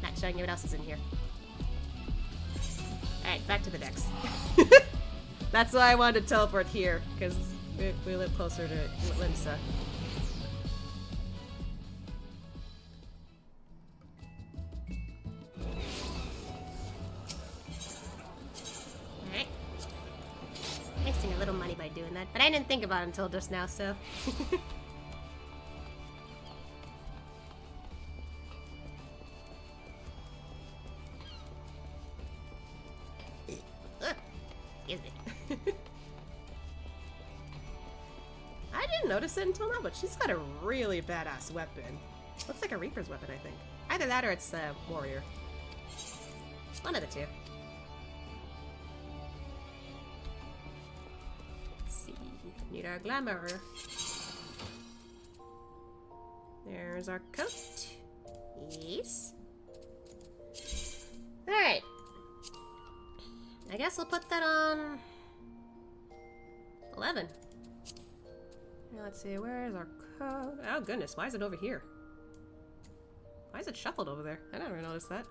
S2: Not showing
S1: I knew what else is in here. Alright, back to the decks.
S2: That's why I wanted to teleport here, because we live closer to Limsa.
S1: Alright. Wasting a little money by doing that, but I didn't think about it until just now, so... Excuse me.
S2: I didn't notice it until now, but she's got a really badass weapon. Looks like a Reaper's weapon, I think. Either that or it's a warrior. One of the two. Let's see. Need our glamour. There's our coat.
S1: Yes. Alright. I guess we'll put that on 11.
S2: Now let's see, where's our code? Oh goodness, why is it over here? Why is it shuffled over there? I never noticed that.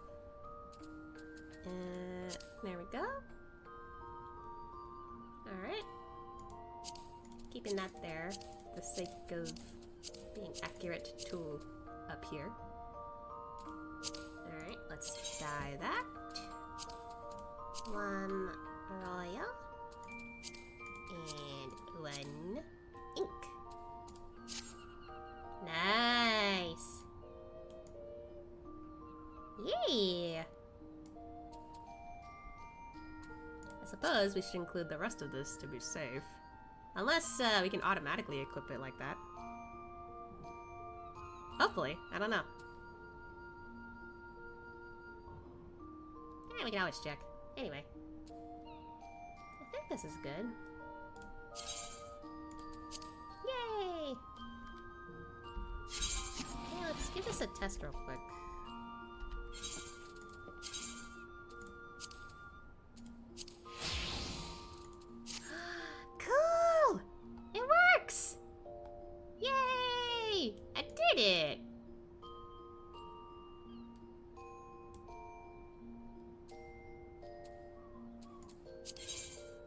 S1: There we go. Alright. Keeping that there for the sake of being accurate to up here. Alright, let's dye that. One royal. And one ink. Nice. Yeah.
S2: I suppose we should include the rest of this to be safe. Unless we can automatically equip it like that. Hopefully, I don't know.
S1: Yeah, we can always check. Anyway. I think this is good. Yay! Okay, let's give this a test real quick. Cool! It works! Yay! I did it!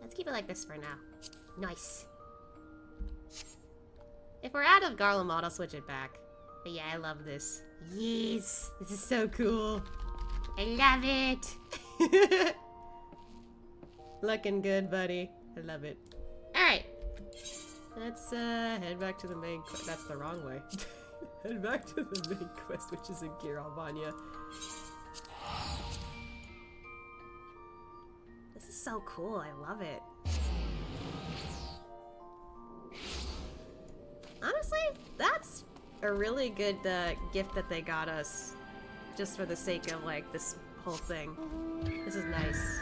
S1: Let's keep it like this for now. Nice. If we're out of Garlemald, I'll switch it back. But yeah, I love this. Yes! This is so cool. I love it!
S2: Looking good, buddy. I love it.
S1: Alright.
S2: Let's head back to the main quest. That's the wrong way. Head back to the main quest, which is in Gear Albania.
S1: This is so cool. I love it.
S2: Honestly, that's a really good gift that they got us. Just for the sake of, like, this whole thing. This is nice.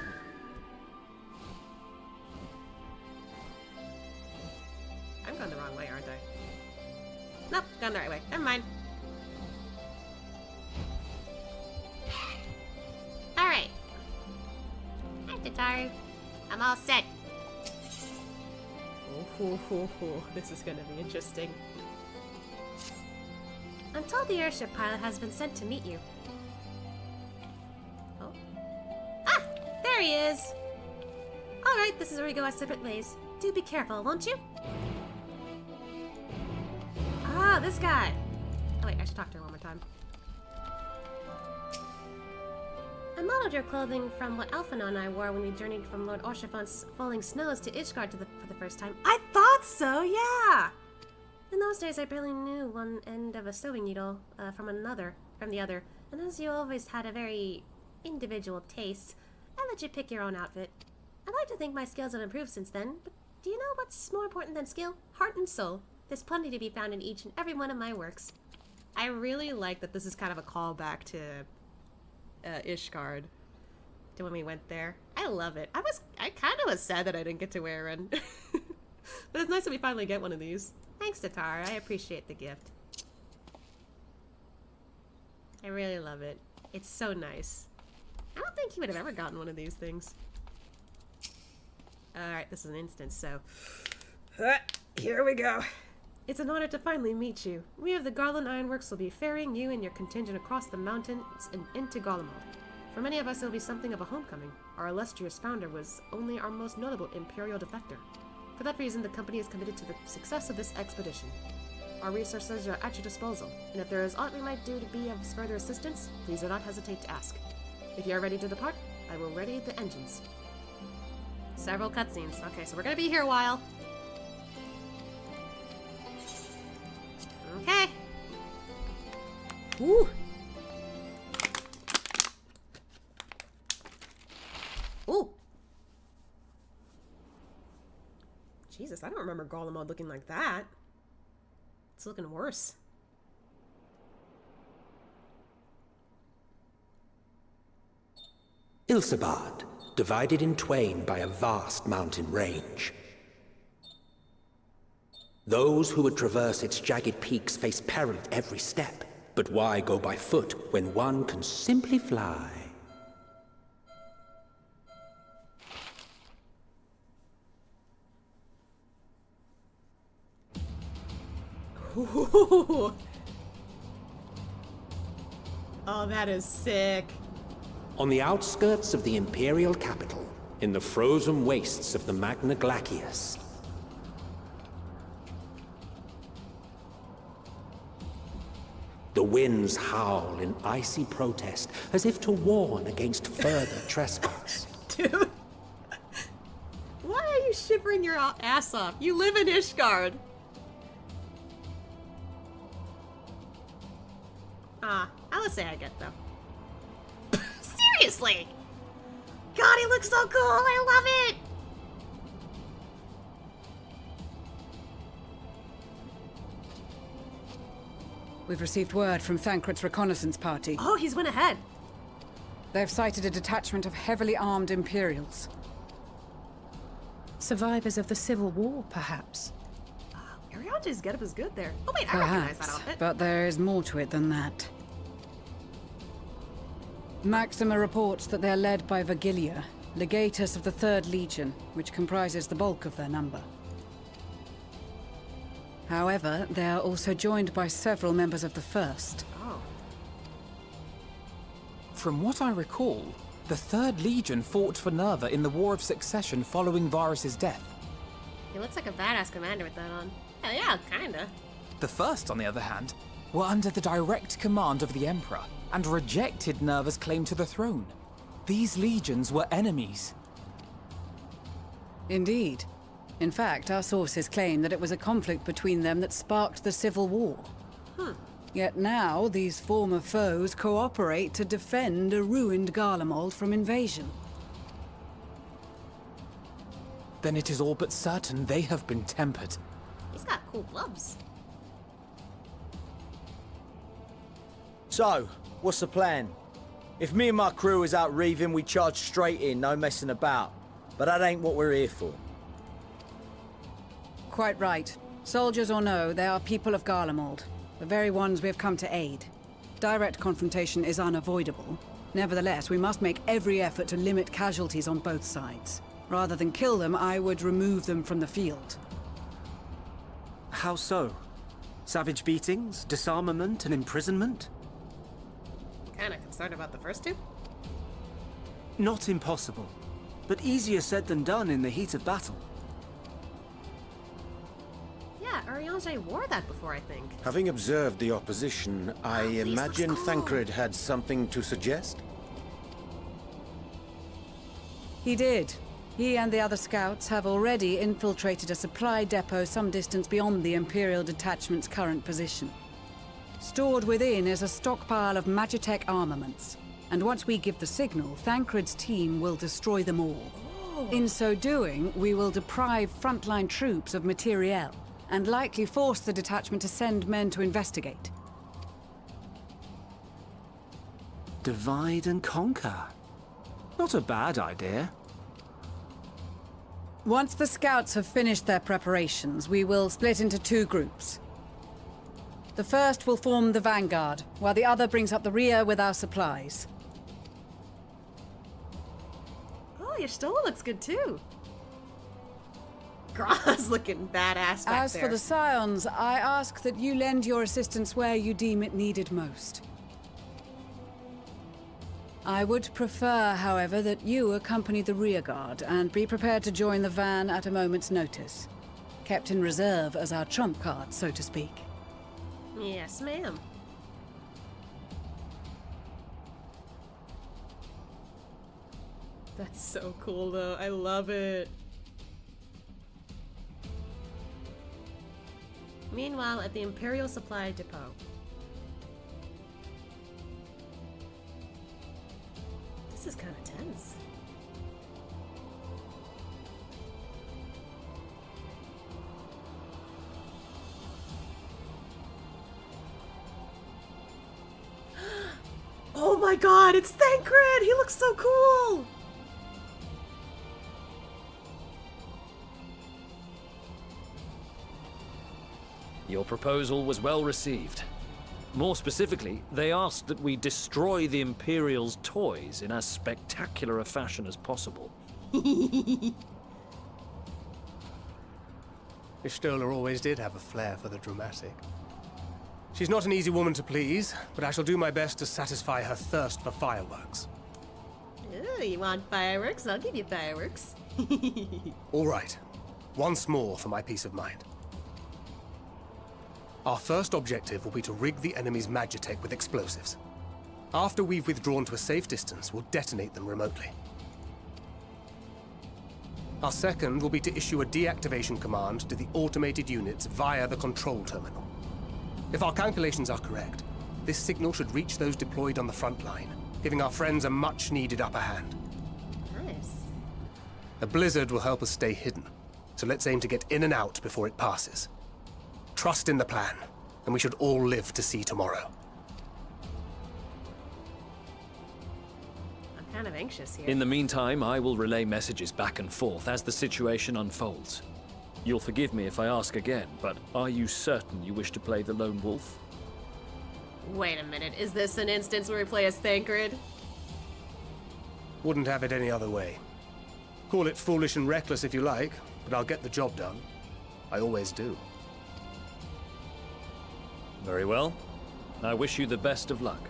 S2: I'm going the wrong way, aren't I? Nope, going the right way. Never mind.
S1: Alright. Hi, Tatar. I'm all set.
S2: This is gonna be interesting.
S1: I'm told the airship pilot has been sent to meet you. Oh. Ah! There he is! Alright, this is where we go our separate ways. Do be careful, won't you?
S2: Ah, this guy! Oh wait, I should talk to her one more time.
S1: I modeled your clothing from what Alphina and I wore when we journeyed from Lord Orshafont's falling snows to Ishgard for the first time.
S2: I thought so, yeah!
S1: In those days, I barely knew one end of a sewing needle from the other, and as you always had a very individual taste, I let you pick your own outfit. I'd like to think my skills have improved since then, but do you know what's more important than skill? Heart and soul. There's plenty to be found in each and every one of my works.
S2: I really like that this is kind of a callback to Ishgard, to when we went there. I love it. I kind of was sad that I didn't get to wear one. But it's nice that we finally get one of these.
S1: Thanks, Tatar. I appreciate the gift.
S2: I really love it. It's so nice. I don't think he would have ever gotten one of these things. Alright, this is an instance, so... here we go. It's an honor to finally meet you. We of the Garland Ironworks will be ferrying you and your contingent across the mountains and into Garlemald. For many of us, it'll be something of a homecoming. Our illustrious founder was only our most notable Imperial defector. For that reason, the company is committed to the success of this expedition. Our resources are at your disposal, and if there is aught we might do to be of further assistance, please do not hesitate to ask. If you are ready to depart, I will ready the engines. Several cutscenes. Okay, so we're gonna be here a while. Okay. Ooh. Ooh. Jesus, I don't remember Garlemald looking like that. It's looking worse.
S9: Ilsabad, divided in twain by a vast mountain range. Those who would traverse its jagged peaks face peril at every step. But why go by foot when one can simply fly?
S2: Ooh. Oh, that is sick.
S9: On the outskirts of the Imperial capital, in the frozen wastes of the Magna Glacius, the winds howl in icy protest, as if to warn against further trespass.
S2: Dude. Why are you shivering your ass off? You live in Ishgard. I would say I get though. Seriously! God, he looks so cool! I love it!
S21: We've received word from Thancred's reconnaissance party.
S2: Oh, he's went ahead.
S21: They've sighted a detachment of heavily armed Imperials.
S18: Survivors of the Civil War, perhaps.
S2: Ariante's getup is good there. Oh wait, I recognize that outfit.
S21: But there is more to it than that. Maxima reports that they are led by Vergilia, legatus of the 3rd Legion, which comprises the bulk of their number. However, they are also joined by several members of the 1st.
S2: Oh.
S17: From what I recall, the 3rd Legion fought for Nerva in the War of Succession following Varus's death.
S1: He looks like a badass commander with that on. Hell yeah, kinda.
S17: The 1st, on the other hand, were under the direct command of the Emperor and rejected Nerva's claim to the throne. These legions were enemies.
S21: Indeed. In fact, our sources claim that it was a conflict between them that sparked the Civil War. Yet now, these former foes cooperate to defend a ruined Garlemald from invasion.
S17: Then it is all but certain they have been tempered.
S1: He's got cool gloves.
S22: So, what's the plan? If me and my crew is out reaving, we charge straight in, no messing about. But that ain't what we're here for.
S21: Quite right. Soldiers or no, they are people of Garlemald. The very ones we have come to aid. Direct confrontation is unavoidable. Nevertheless, we must make every effort to limit casualties on both sides. Rather than kill them, I would remove them from the field.
S5: How so? Savage beatings, disarmament, and imprisonment?
S1: Kinda concerned about the first two.
S5: Not impossible, but easier said than done in the heat of battle.
S1: Yeah, Ariange wore that before, I think.
S12: Having observed the opposition, I imagine
S1: cool.
S12: Thancred had something to suggest?
S21: He did. He and the other scouts have already infiltrated a supply depot some distance beyond the Imperial detachment's current position. Stored within is a stockpile of Magitech armaments, and once we give the signal, Thancred's team will destroy them all. In so doing, we will deprive frontline troops of materiel, and likely force the detachment to send men to investigate.
S5: Divide and conquer. Not a bad idea.
S21: Once the scouts have finished their preparations, we will split into 2 groups. The first will form the vanguard, while the other brings up the rear with our supplies.
S2: Oh, your stola looks good too. Gra's looking badass back
S21: As
S2: there.
S21: for the Scions, I ask that you lend your assistance where you deem it needed most. I would prefer, however, that you accompany the rearguard and be prepared to join the van at a moment's notice. Kept in reserve as our trump card, so to speak.
S2: Yes, ma'am. That's so cool, though. I love it. Meanwhile, at the Imperial Supply Depot. This is kind of tense. Oh my god, it's Thancred! He looks so cool!
S3: Your proposal was well received. More specifically, they asked that we destroy the Imperial's toys in as spectacular a fashion as possible.
S7: Ishtola always did have a flair for the dramatic. She's not an easy woman to please, but I shall do my best to satisfy her thirst for fireworks.
S2: Ooh, you want fireworks? I'll give you fireworks.
S7: All right. Once more for my peace of mind. Our first objective will be to rig the enemy's magitech with explosives. After we've withdrawn to a safe distance, we'll detonate them remotely. Our second will be to issue a deactivation command to the automated units via the control terminal. If our calculations are correct, this signal should reach those deployed on the front line, giving our friends a much-needed upper hand.
S2: Nice.
S7: A blizzard will help us stay hidden, so let's aim to get in and out before it passes. Trust in the plan, and we should all live to see tomorrow.
S2: I'm kind of anxious here.
S3: In the meantime, I will relay messages back and forth as the situation unfolds. You'll forgive me if I ask again, but are you certain you wish to play the lone wolf?
S2: Wait a minute, is this an instance where we play as Thancred?
S7: Wouldn't have it any other way. Call it foolish and reckless if you like, but I'll get the job done. I always do.
S3: Very well. I wish you the best of luck.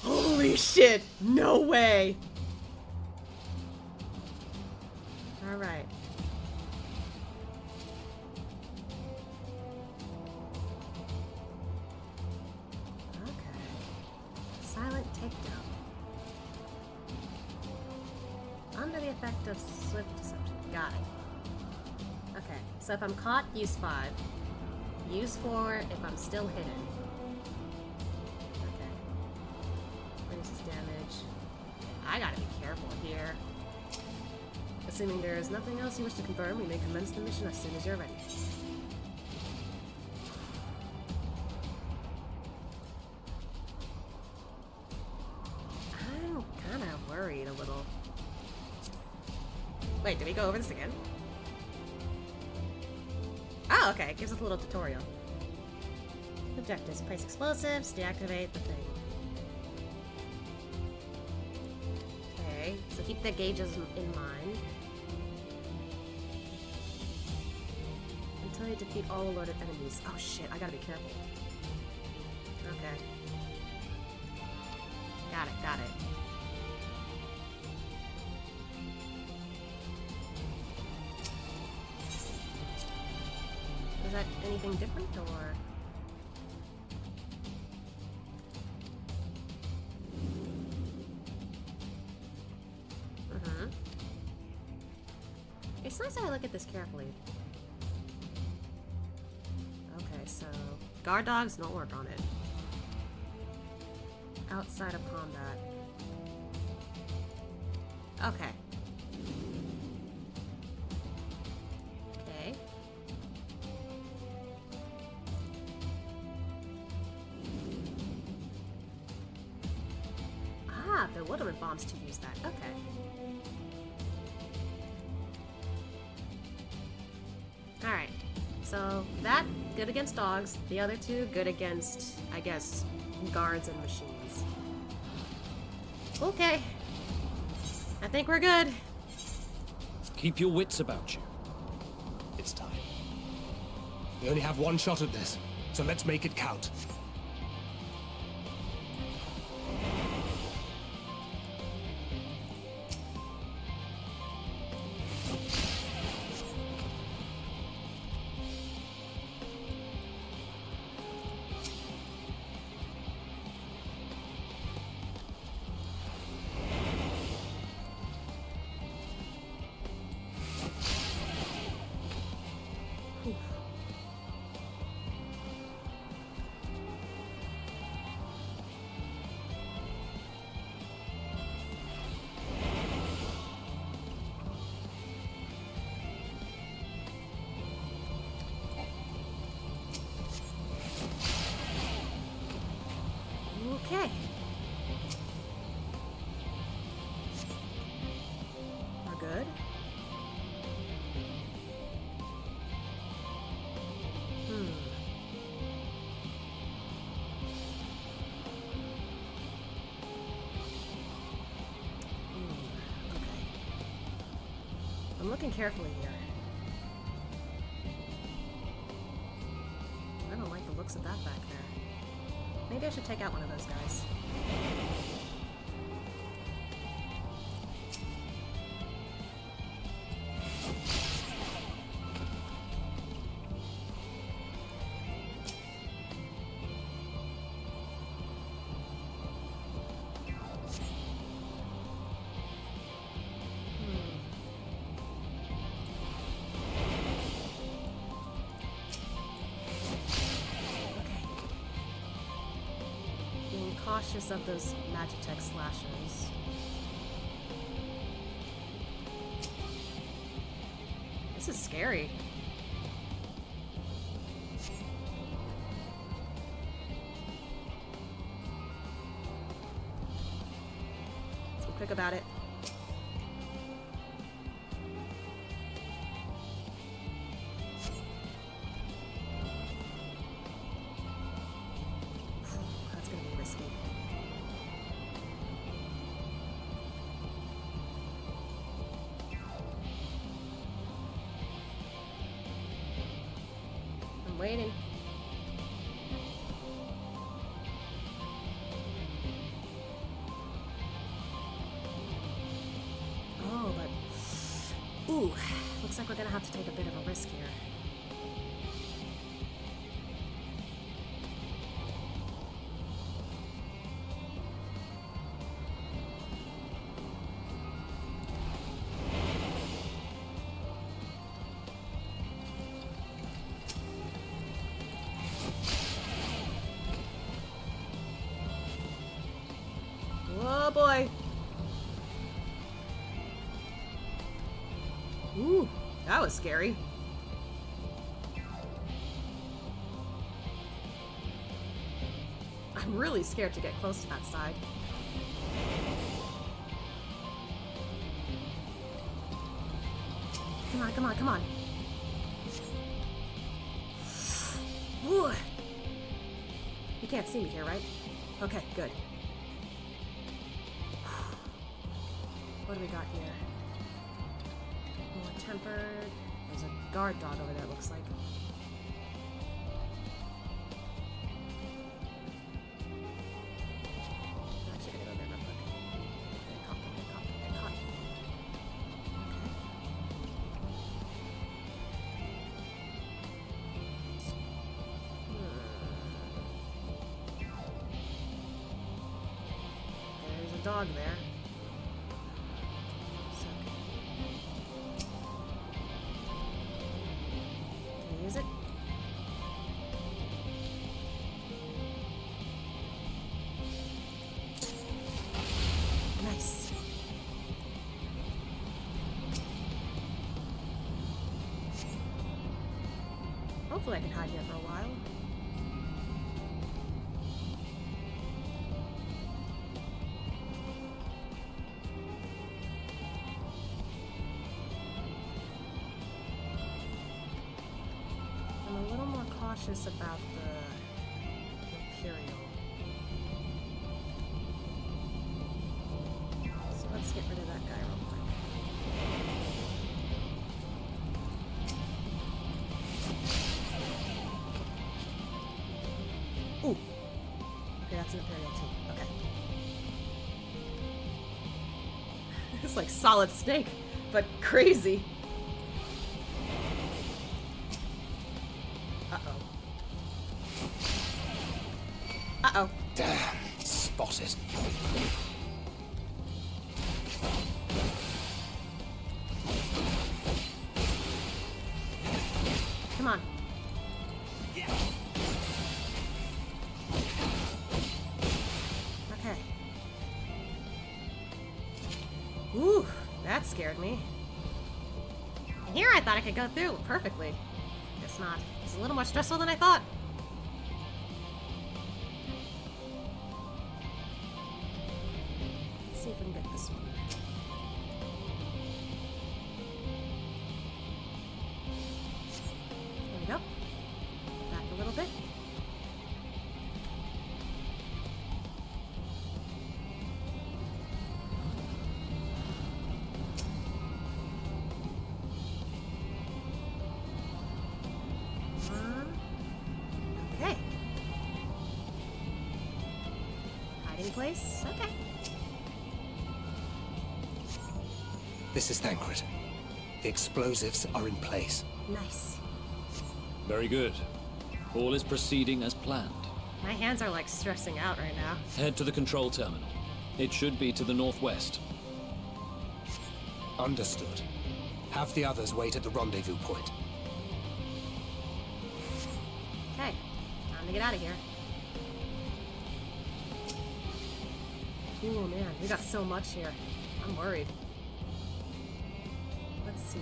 S2: Holy shit! No way! Alright. Silent takedown. Under the effect of swift deception. Got it. Okay, so if I'm caught, use 5. Use 4 if I'm still hidden. Okay. Reduces damage. I gotta be careful here. Assuming there is nothing else you wish to confirm, we may commence the mission as soon as you're ready. Worried a little. Wait, did we go over this again? Oh, okay. It gives us a little tutorial. Objectives. Place explosives. Deactivate the thing. Okay. So keep the gauges in mind. Until you defeat all alerted enemies. Oh shit, I gotta be careful. Okay. Got it, got it. Is that anything different, or...? It's nice that I look at this carefully. Okay, so... guard dogs don't work on it. Outside of combat. Okay. Okay. Ah, bewilderment bombs to use that. Okay. Alright. So, that, good against dogs. The other two, good against, I guess, guards and machines. Okay. I think we're good.
S7: Keep your wits about you. It's time. We only have one shot at this, so let's make it count.
S2: Okay. We're good. Okay. I'm looking carefully here. I don't like the looks of that back there. Maybe I should take out one of those guys. Cautious of those Magitech slashers. This is scary. Let's be quick about it. That's gonna be risky. I'm waiting. Oh, but... Ooh, looks like we're gonna have to take a bit of a risk here. Oh boy. Ooh, that was scary. I'm really scared to get close to that side. Come on, come on, come on. Ooh. You can't see me here, right? Okay, good. What do we got here? More tempered. There's a guard dog over there, it looks like. I'm actually gonna go there real quick. Get caught, get caught, get caught. Okay. There's a dog there. Use it. Nice. Hopefully I can hide here for a while. cautious about the Imperial. So let's get rid of that guy real quick. Ooh! Okay, that's an Imperial too. Okay. It's like Solid Snake, but crazy. Uh-oh.
S7: Damn, spotted.
S2: Come on. Okay. Ooh, that scared me. And here I thought I could go through perfectly. Guess not. It's a little more stressful than I thought. Let's see if we can get this one. There we go. Back a little bit. Okay. Hiding place? Okay.
S7: This is Thancred. The explosives are in place.
S2: Nice.
S3: Very good. All is proceeding as planned.
S2: My hands are like stressing out right now.
S3: Head to the control terminal. It should be to the northwest.
S7: Understood. Have the others wait at the rendezvous point.
S2: Okay. Time to get out of here. Ooh, man. We got so much here. I'm worried. Let's see.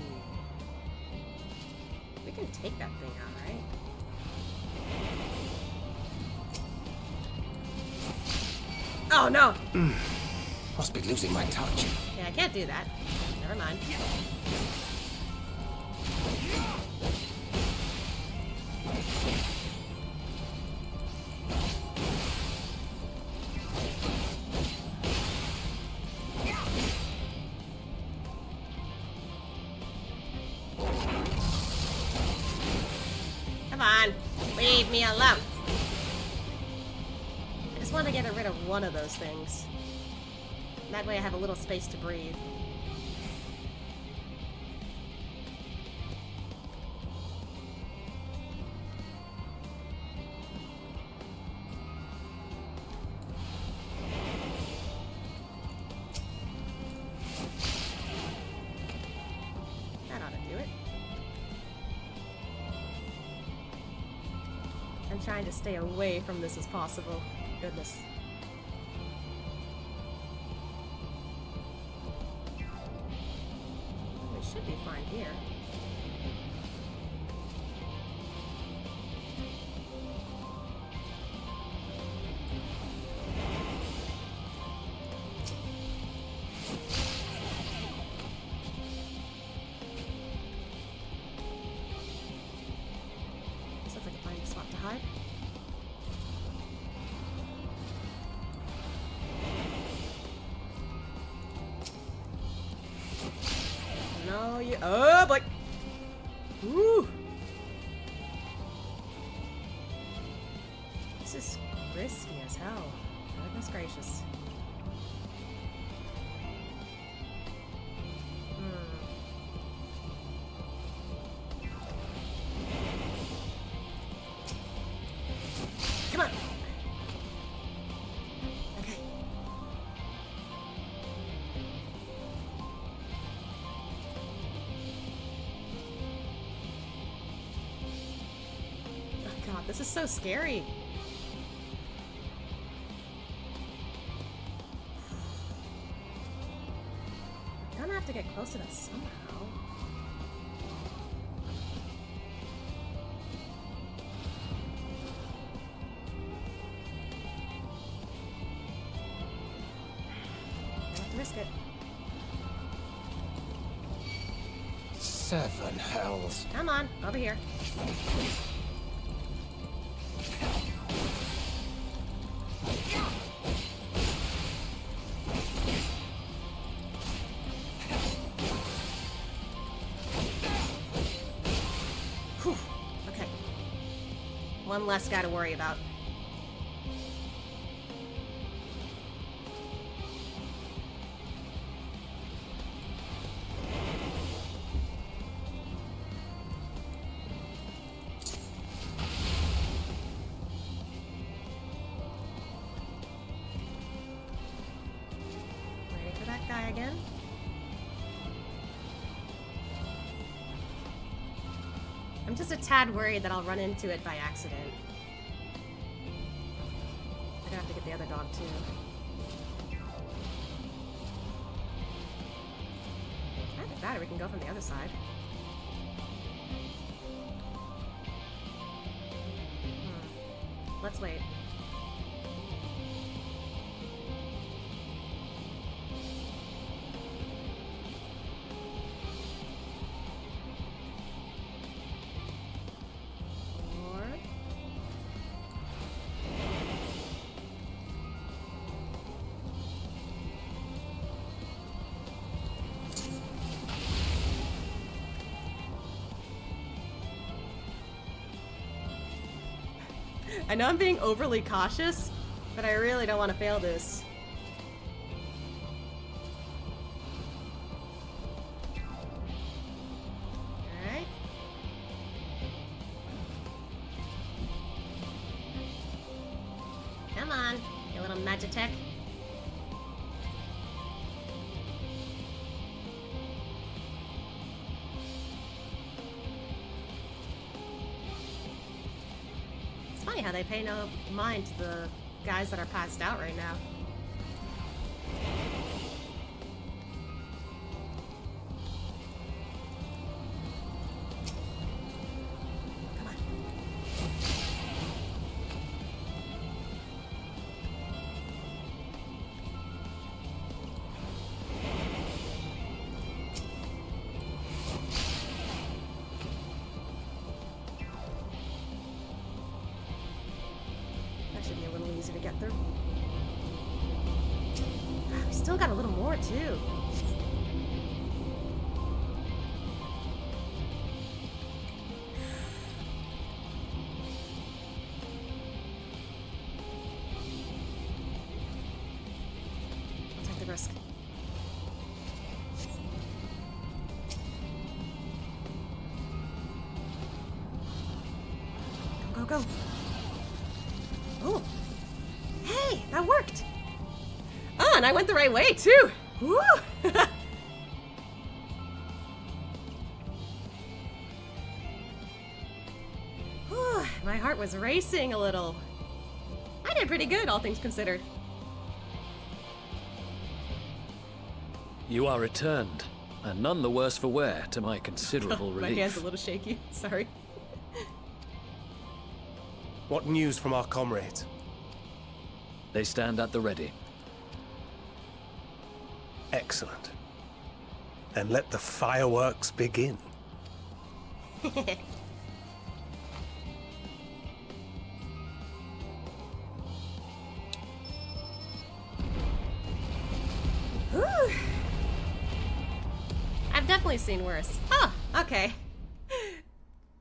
S2: We can take that thing out, right? Oh, no!
S7: Must be losing my touch.
S2: Yeah, I can't do that. Never mind. Come on, leave me alone. I just want to get rid of one of those things. That way I have a little space to breathe. That ought to do it. I'm trying to stay away from this as possible. Goodness. We should be fine here. Looks like I can find a spot to hide. No, you. Oh boy! Woo! This is risky as hell. Goodness gracious. Come on! Okay. Oh god, this is so scary. I'm gonna have to get close to that somehow. I have to risk it.
S7: 7 hells.
S2: Come on, over here.
S1: Whew. Okay. One less guy to worry about. Ready for that guy again? I'm just a tad worried that I'll run into it by accident. I'm gonna have to get the other dog too. Either that or we can go from the other side. Let's wait. I know I'm being overly cautious, but I really don't want to fail this. Alright. Come on, you little Magitech. Funny how they pay no mind to the guys that are passed out right now. Come on. That should be a little easier to get through. We still got a little more, too. I'll take the risk. Go, go, go. Oh, hey, that worked. Oh, and I went the right way too. Woo! Whew, my heart was racing a little. I did pretty good, all things considered.
S3: You are returned, and none the worse for wear, to my considerable
S1: My
S3: relief.
S1: hand's a little shaky. Sorry.
S7: What news from our comrades?
S3: They stand at the ready.
S7: Excellent. Then let the fireworks begin.
S1: Whew. I've definitely seen worse. Oh, okay.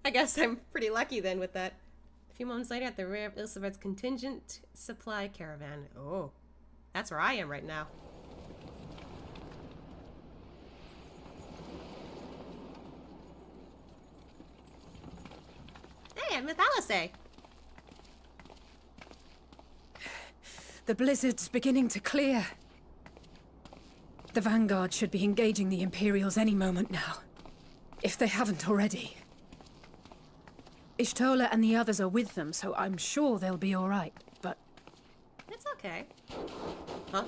S1: I guess I'm pretty lucky then with that. A few moments later, at the rear of Ilseved's contingent supply caravan. Oh, that's where I am right now. Hey, I'm with Alice.
S18: The blizzard's beginning to clear. The Vanguard should be engaging the Imperials any moment now, if they haven't already. Ishtola and the others are with them, so I'm sure they'll be all right, but...
S1: It's okay. Huh?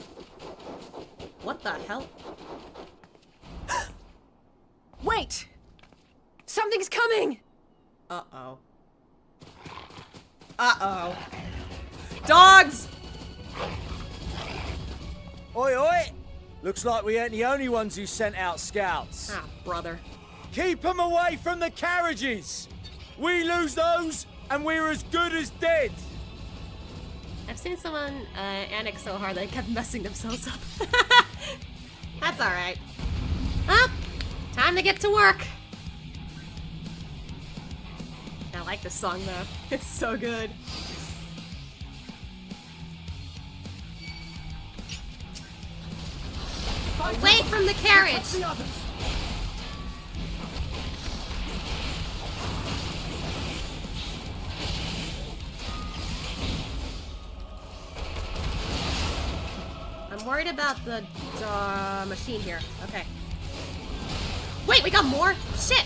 S1: What the hell?
S18: Wait! Something's coming!
S1: Uh-oh. Uh-oh. Dogs!
S22: Oi, oi! Looks like we ain't the only ones who sent out scouts.
S1: Ah, brother.
S22: Keep them away from the carriages! We lose those, and we're as good as dead.
S1: I've seen someone annex so hard they kept messing themselves up. That's alright. Well, time to get to work. I like this song though. It's so good. Away from the carriage! I'm worried about the machine here. Okay. Wait, we got more? Shit!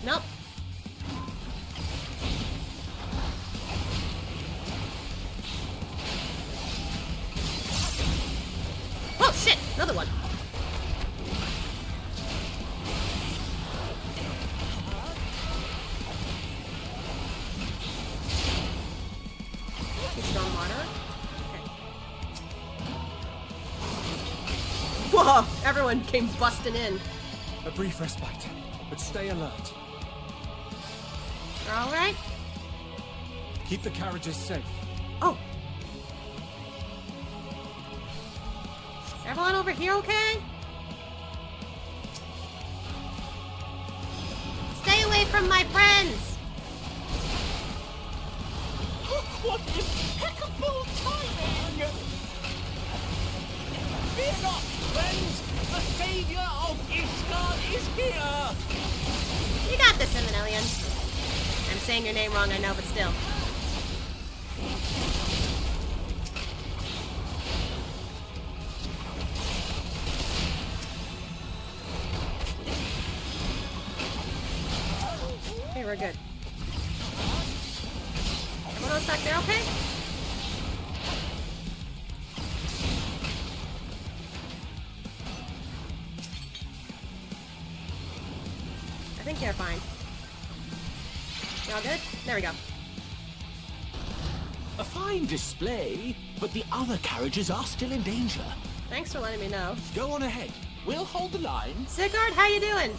S1: Nope. Oh shit! Another one. Stormwater. Okay. Whoa! Everyone came busting in.
S22: A brief respite, but stay alert.
S1: You're all right?
S22: Keep the carriages safe.
S1: Oh. Everyone over here okay? Stay away from my friends!
S6: What impeccable timing! Fear not, friends! The savior of Ishgard is here!
S1: You got this, Evanelian. I'm saying your name wrong, I know, but still. Okay, we're good. Everyone else back there okay? I think they're fine. Y'all good? There we go.
S6: A fine display, but the other carriages are still in danger.
S1: Thanks for letting me know.
S6: Go on ahead. We'll hold the line.
S1: Sigurd, how you doing?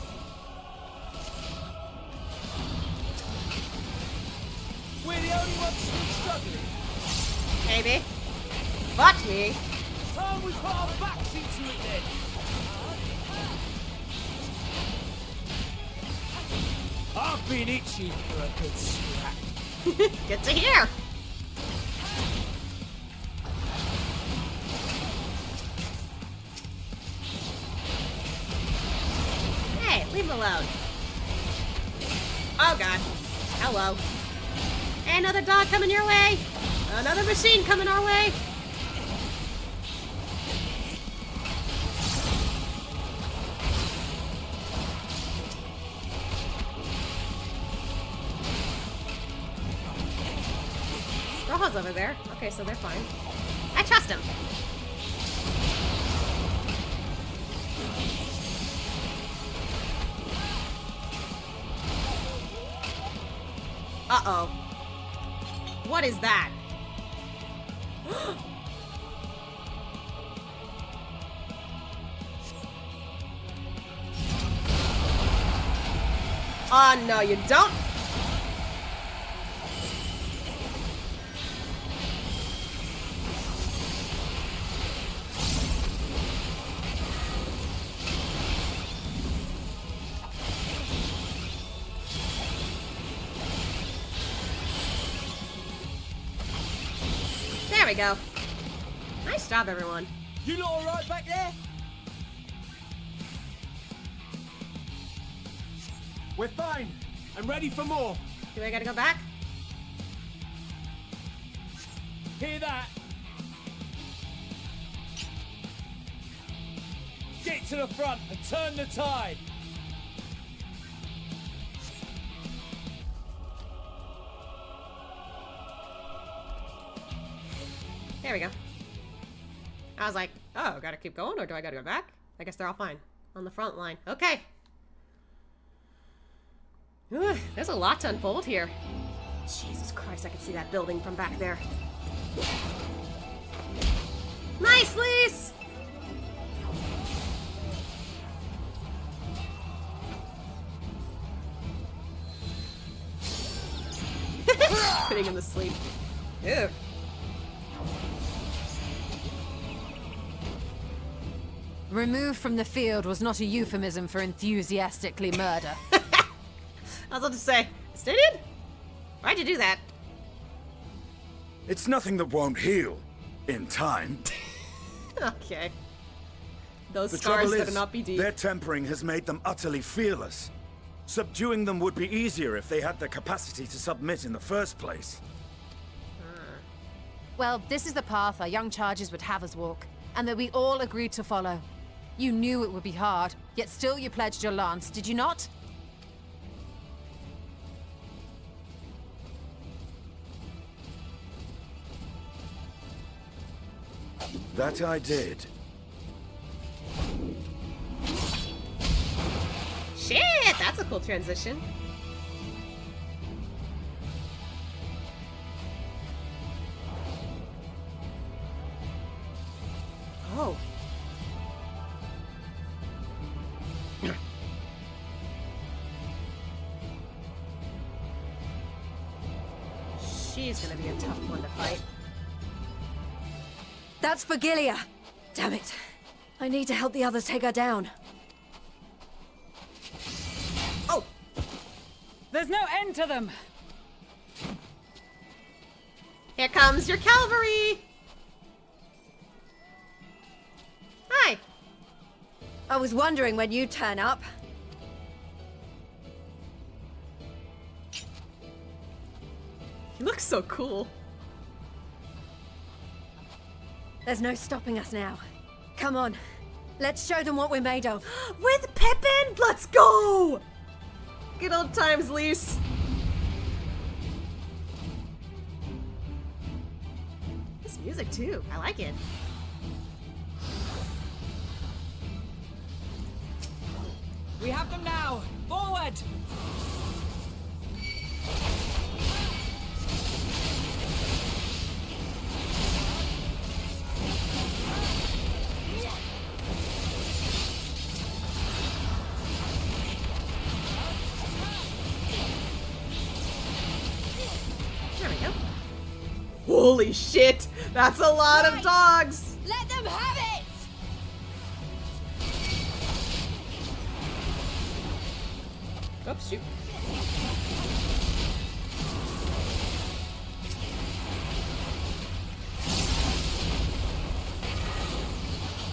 S6: We're the only ones still struggling.
S1: Maybe. Fuck me.
S6: Time we put our backs into it then. I've been itching for a good scrap.
S1: Good to hear. Hey, leave him alone. Oh god. Hello. Another dog coming your way. Another machine coming our way. Rojo's over there. Okay, so they're fine. I trust him. Uh-oh. What is that? Oh, no, you don't. There we go. Nice job, everyone.
S6: You lot all right back there?
S22: We're fine. I'm ready for more.
S1: Do I gotta go back?
S6: Hear that? Get to the front and turn the tide.
S1: There we go. I was like, oh, gotta keep going, or do I gotta go back? I guess they're all fine. On the front line. Okay. Ooh, there's a lot to unfold here.
S2: Jesus Christ, I can see that building from back there. Nice, Lise! Putting him to sleep. Ew.
S16: Removed from the field was not a euphemism for enthusiastically murder.
S2: I was about to say, Stadium? Why'd you do that?
S8: It's nothing that won't heal in time.
S2: Okay. Those
S8: The
S2: scars
S8: trouble
S2: better
S8: is,
S2: not be deep.
S8: their tempering has made them utterly fearless. Subduing them would be easier if they had the capacity to submit in the first place.
S16: Well, this is the path our young charges would have us walk, and that we all agreed to follow. You knew it would be hard, yet still you pledged your lance, did you not?
S8: That I did.
S2: Shit, that's a cool transition. Oh. She's gonna be a tough one to fight.
S24: That's for Gilia. Damn it. I need to help the others take her down.
S2: Oh!
S18: There's no end to them!
S2: Here comes your cavalry! Hi!
S24: I was wondering when you'd turn up.
S2: You look so cool.
S24: There's no stopping us now. Come on. Let's show them what we're made of.
S2: With Pippin? Let's go! Good old times, Lise. This music, too. I like it.
S18: We have them now! Forward!
S2: There we go. Holy shit! That's a lot of dogs!
S19: Let them have it!
S2: Oops, shoot.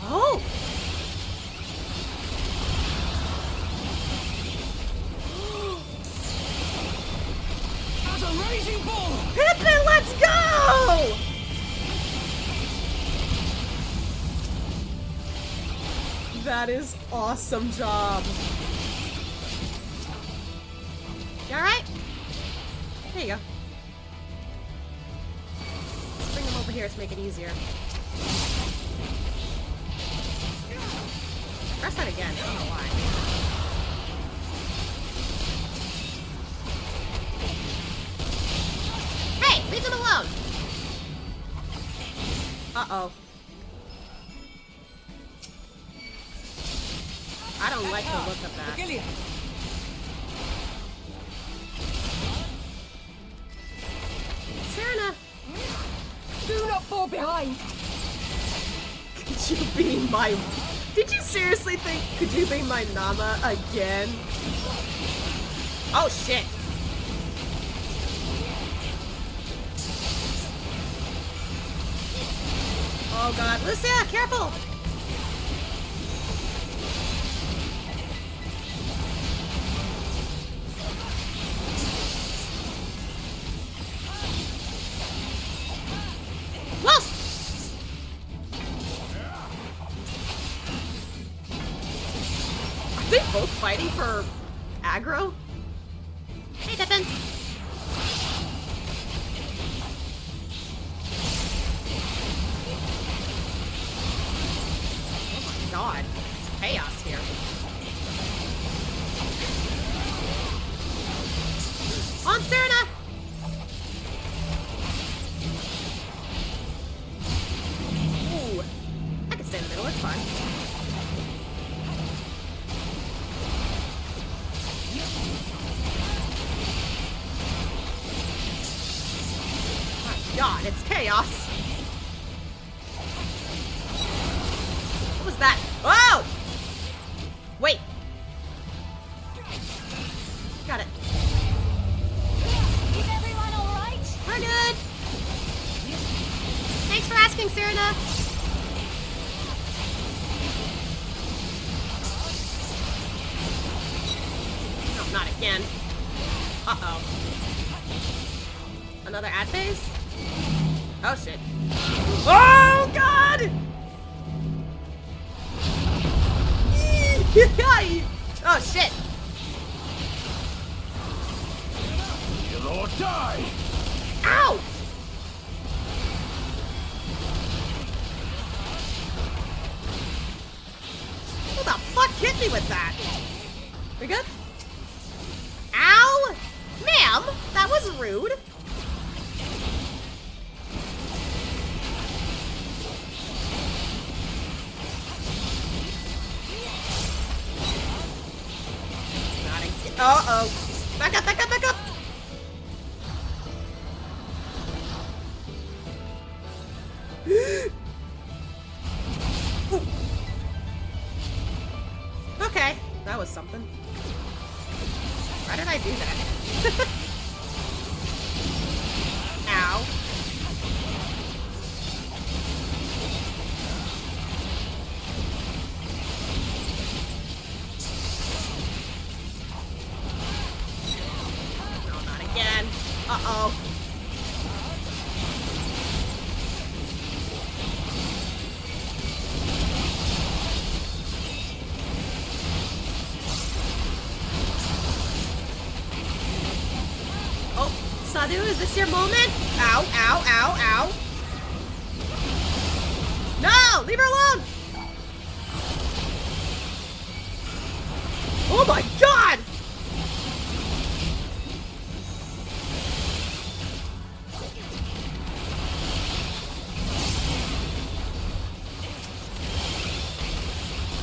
S2: Oh!
S6: As a raging bull!
S2: Pippin, let's go! That is awesome job. You alright? There you go. Let's bring them over here to make it easier. Press that again, I don't know why. Hey, leave them alone! Uh-oh. I don't like the look of that. Serena!
S19: Do not fall behind!
S2: Could you be my... Did you seriously think, could you be my Nama again? Oh, shit! Oh, God. Lucia, careful! Whoa! Are they both fighting for aggro? Hey, Pippin! Oh my god, it's chaos here. On Serena!
S1: god, it's chaos. What was that? Whoa! Wait. Got it.
S19: Is everyone alright?
S1: We're good. Thanks for asking, Serena. No, not again. Uh-oh. Another ad phase? Oh, shit. Oh, God! Oh, shit.
S6: Kill or die!
S1: Ow! Who the fuck hit me with that? We good? Ow! Ma'am, that was rude. Not again. Uh-oh. Back up, back up, back up! Okay, that was something. Why did I do that? Ow. No, not again. Uh-oh. Sadu, is this your moment? Ow, ow, ow, ow. No! Leave her alone! Oh my god!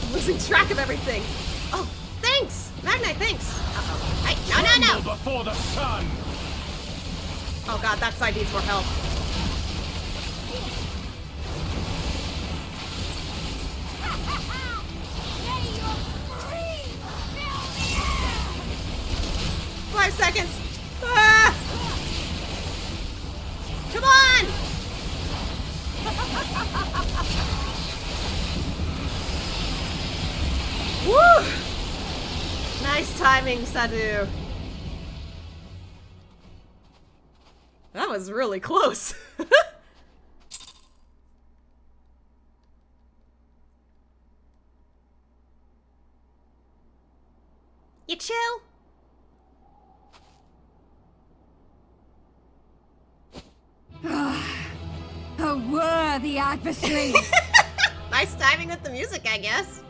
S1: I'm losing track of everything. Oh, thanks! Magnite, thanks! Uh-oh. Hey, no, no, no!
S6: Before the sun!
S1: Oh god, that side needs more help. Five seconds. Ah! Come on! Woo! Nice timing, Sadu. That was really close. You chill?
S19: A worthy adversary.
S1: Nice timing with the music, I guess.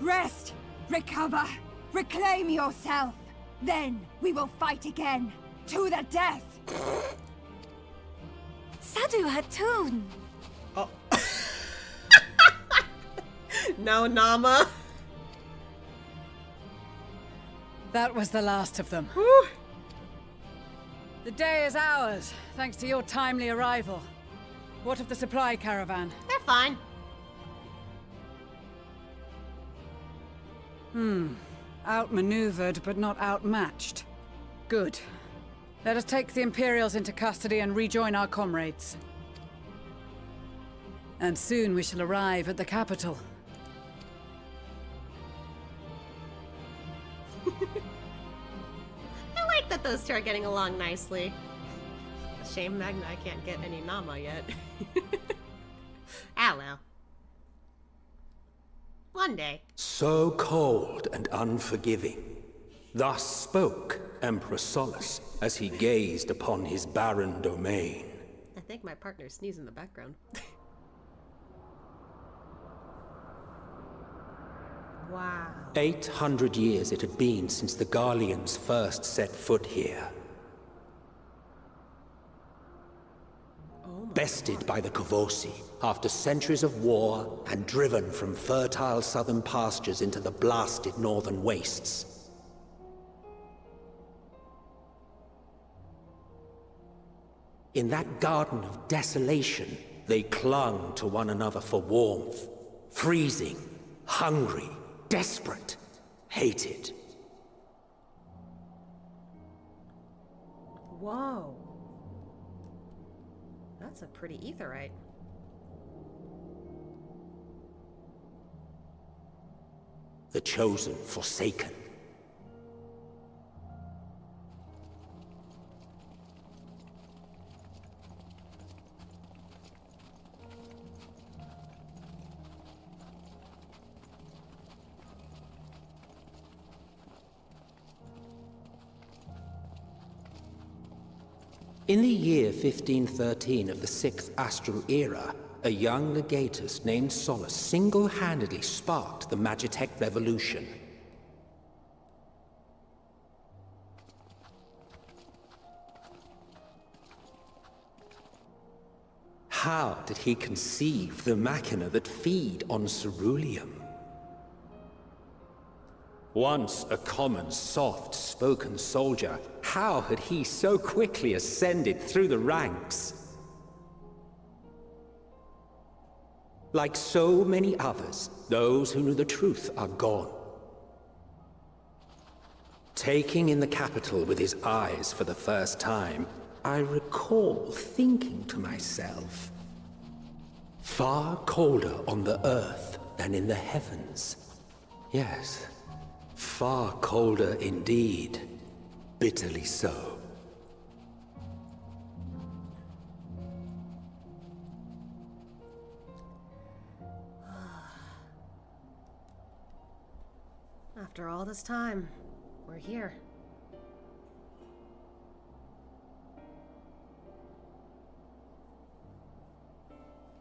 S19: Rest, recover, reclaim yourself. Then we will fight again. To the death!
S23: Sadu Hatun!
S1: Oh. No, Nama.
S18: That was the last of them.
S1: Whew.
S18: The day is ours, thanks to your timely arrival. What of the supply caravan?
S1: They're fine.
S18: Outmaneuvered, but not outmatched. Good. Let us take the Imperials into custody and rejoin our comrades. And soon we shall arrive at the capital.
S1: I like that those two are getting along nicely. Shame Magna I can't get any Nama yet. Ah well. One day.
S9: So cold and unforgiving. Thus spoke Emperor Solus as he gazed upon his barren domain.
S1: I think my partner sneezed in the background. Wow.
S9: 800 years it had been since the Garleans first set foot here. Bested by the Kavosi after centuries of war and driven from fertile southern pastures into the blasted northern wastes. In that garden of desolation, they clung to one another for warmth. Freezing, hungry, desperate, hated.
S2: Whoa. That's a pretty aetheryte.
S9: The chosen forsaken. In the year 1513 of the 6th Astral Era, a young legatus named Solus single-handedly sparked the Magitech Revolution. How did he conceive the machina that feed on ceruleum? Once a common, soft-spoken soldier, how had he so quickly ascended through the ranks? Like so many others, those who knew the truth are gone. Taking in the capital with his eyes for the first time, I recall thinking to myself, far colder on the earth than in the heavens. Yes. Far colder indeed. Bitterly so.
S2: After all this time, we're here.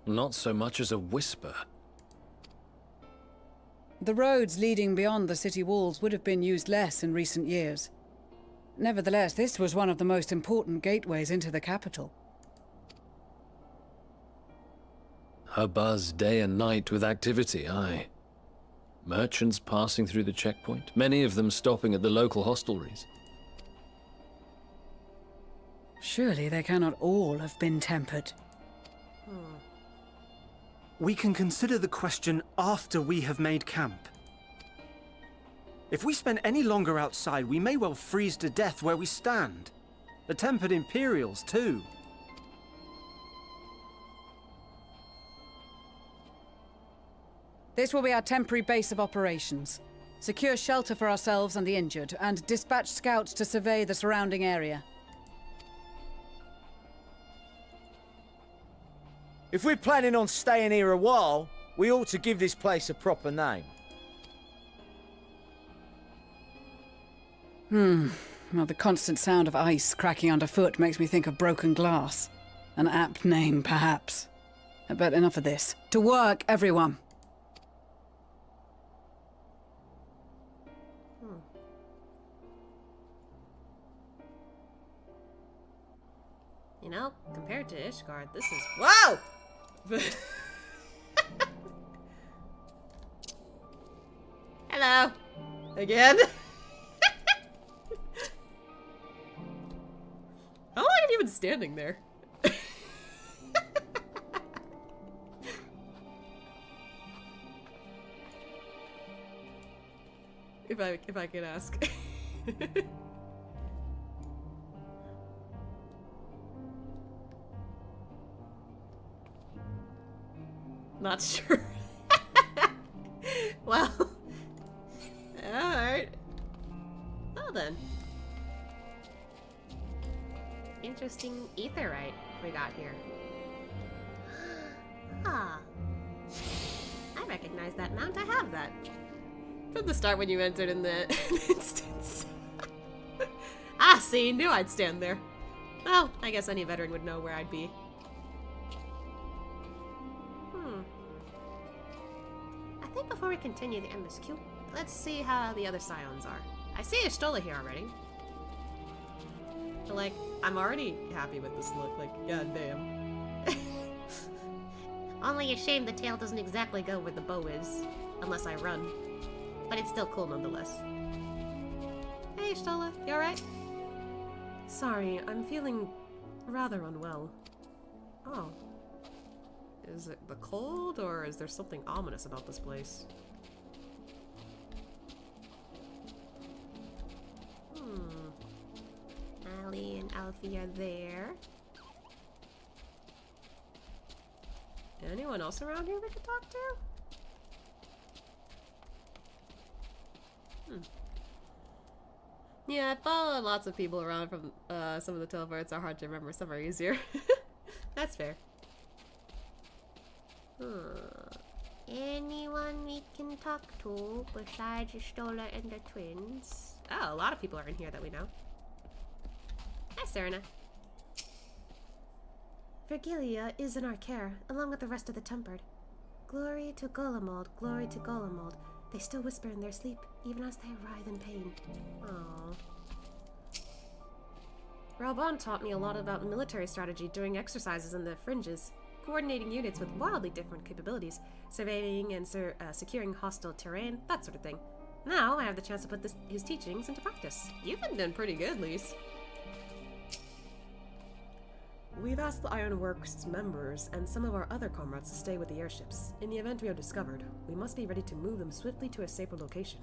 S3: Not so much as a whisper.
S21: The roads leading beyond the city walls would have been used less in recent years. Nevertheless, this was one of the most important gateways into the capital.
S3: A buzz day and night with activity, aye. Merchants passing through the checkpoint, many of them stopping at the local hostelries.
S21: Surely they cannot all have been tempered.
S5: We can consider the question after we have made camp. If we spend any longer outside, we may well freeze to death where we stand. The tempered Imperials, too.
S21: This will be our temporary base of operations. Secure shelter for ourselves and the injured, and dispatch scouts to survey the surrounding area.
S22: If we're planning on staying here a while, we ought to give this place a proper name.
S21: Well, the constant sound of ice cracking underfoot makes me think of broken glass. An apt name, perhaps. But enough of this. To work, everyone!
S2: You know, compared to Ishgard, this is— Whoa! Hello! Again? How long have you been standing there? if I could ask. Not sure. Well, alright. Well then. Interesting aetheryte we got here. Ah. I recognize that mount. I have that. From the start when you entered in the instance. Ah, see, knew I'd stand there. Well, I guess any veteran would know where I'd be. I think before we continue the MSQ, let's see how the other scions are. I see Y'shtola here already. But, like, I'm already happy with this look, like, goddamn. Only a shame the tail doesn't exactly go where the bow is, unless I run. But it's still cool nonetheless. Hey, Y'shtola, you alright? Sorry, I'm feeling rather unwell. Oh. Is it the cold, or is there something ominous about this place?
S1: Ali and Alfie are there.
S2: Anyone else around here we could talk to? Yeah, I follow lots of people around from some of the teleports are hard to remember, some are easier. That's fair.
S1: Anyone we can talk to besides Stola and the twins?
S2: Oh, a lot of people are in here that we know. Hi, Serena. Virgilia is in our care, along with the rest of the Tempered. Glory to Garlemald, glory to Garlemald. They still whisper in their sleep, even as they writhe in pain. Aww. Ralban taught me a lot about military strategy during exercises in the fringes, coordinating units with wildly different capabilities, surveying and securing hostile terrain, that sort of thing. Now I have the chance to put his teachings into practice. You've been doing pretty good, Lise. We've asked the Ironworks members and some of our other comrades to stay with the airships. In the event we are discovered, we must be ready to move them swiftly to a safer location.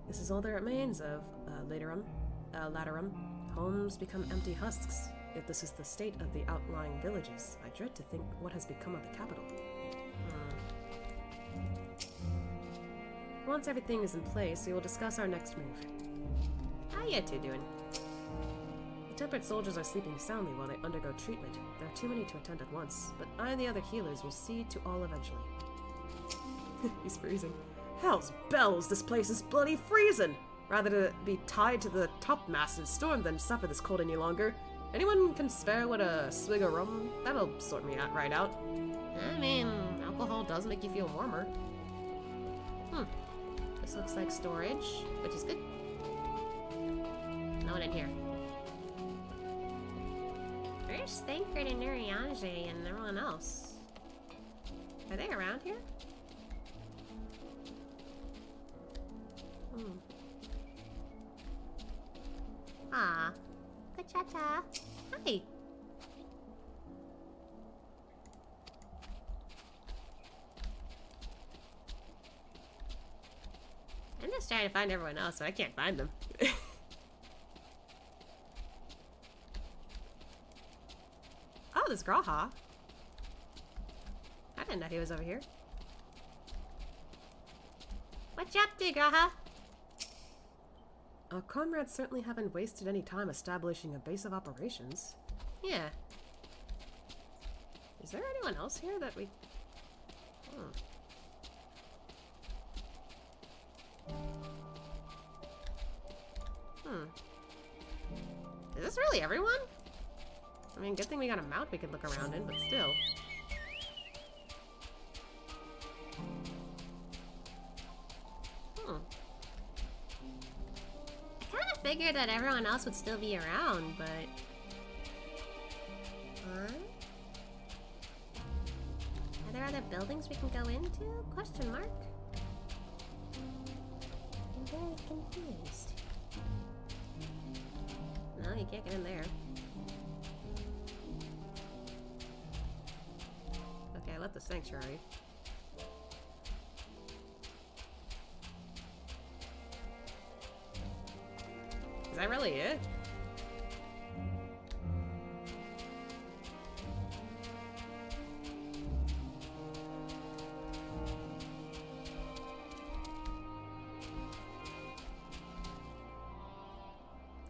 S2: This is all there remains of Laterum. Homes become empty husks. If this is the state of the outlying villages, I dread to think what has become of the capital. Once everything is in place, we will discuss our next move. How you two doing? The Tempered soldiers are sleeping soundly while they undergo treatment. There are too many to attend at once, but I and the other healers will see to all eventually. He's freezing. Hell's bells, this place is bloody freezing! Rather to be tied to the topmast and storm than suffer this cold any longer. Anyone can spare with a swig of rum? That'll sort me out right out.
S1: I mean, alcohol does make you feel warmer.
S2: This looks like storage, which is good.
S1: No one in here. Where's Thancred and Nuriange and everyone else?
S2: Are they around here?
S1: Ah, Kachacha. Hi.
S2: I'm just trying to find everyone else, so I can't find them. Oh, there's Graha. I didn't know he was over here.
S1: What you up to, Graha?
S2: Our comrades certainly haven't wasted any time establishing a base of operations.
S1: Yeah.
S2: Is there anyone else here that we... Is this really everyone? I mean, good thing we got a mount we could look around in, but still.
S1: I kind of figured that everyone else would still be around, but... Huh? Are there other buildings we can go into? Question mark? I'm very confused.
S2: No, you can't get in there. Okay, I left the sanctuary. Is that really it?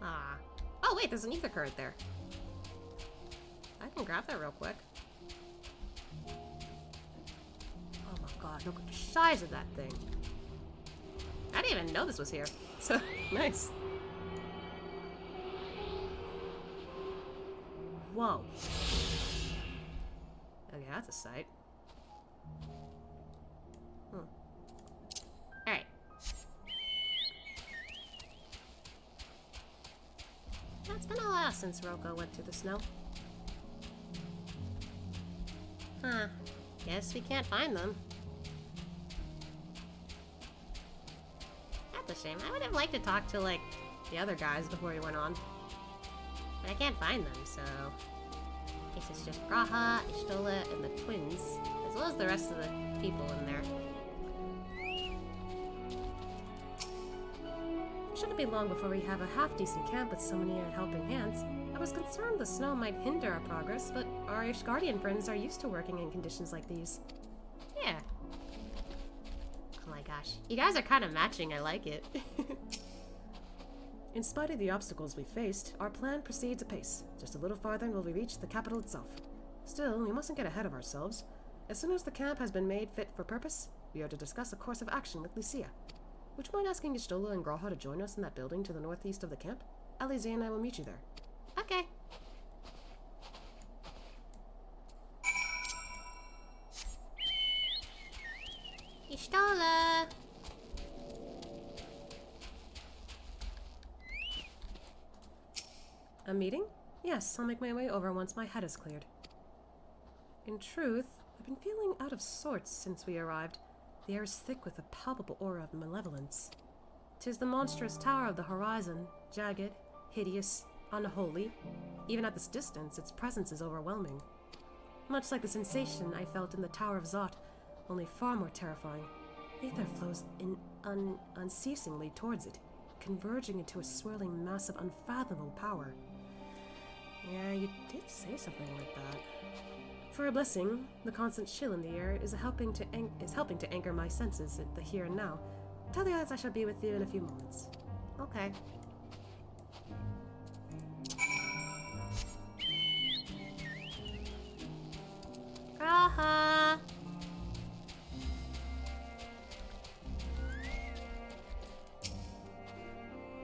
S2: Ah. Oh wait, there's an ether current there. I can grab that real quick. Oh my god, look at the size of that thing. I didn't even know this was here. So, nice. Whoa. Okay, that's a sight.
S1: Alright.
S2: It's been a while since Roko went through the snow.
S1: Huh. Guess we can't find them.
S2: That's a shame. I would have liked to talk to, like, the other guys before he went on.
S1: But I can't find them, so... I guess it's just Graha, Ishtola, and the twins, as well as the rest of the people in there.
S2: Shouldn't be long before we have a half-decent camp with so many helping hands. I was concerned the snow might hinder our progress, but our Ishgardian friends are used to working in conditions like these.
S1: Yeah. Oh my gosh. You guys are kind of matching, I like it.
S2: In spite of the obstacles we faced, our plan proceeds apace. Just a little farther and we'll reach the capital itself. Still, we mustn't get ahead of ourselves. As soon as the camp has been made fit for purpose, we are to discuss a course of action with Lucia. Would you mind asking Ishtola and Graha to join us in that building to the northeast of the camp? Alize and I will meet you there.
S1: Okay. Ishtola!
S2: A meeting? Yes, I'll make my way over once my head is cleared. In truth, I've been feeling out of sorts since we arrived. The air is thick with a palpable aura of malevolence. 'Tis the monstrous tower of the horizon, jagged, hideous, unholy. Even at this distance, its presence is overwhelming. Much like the sensation I felt in the Tower of Zot, only far more terrifying. Aether flows unceasingly towards it, converging into a swirling mass of unfathomable power. Yeah, you did say something like that. For a blessing, the constant chill in the air is helping to anchor my senses at the here and now. Tell the others I shall be with you in a few moments.
S1: Okay. Graha!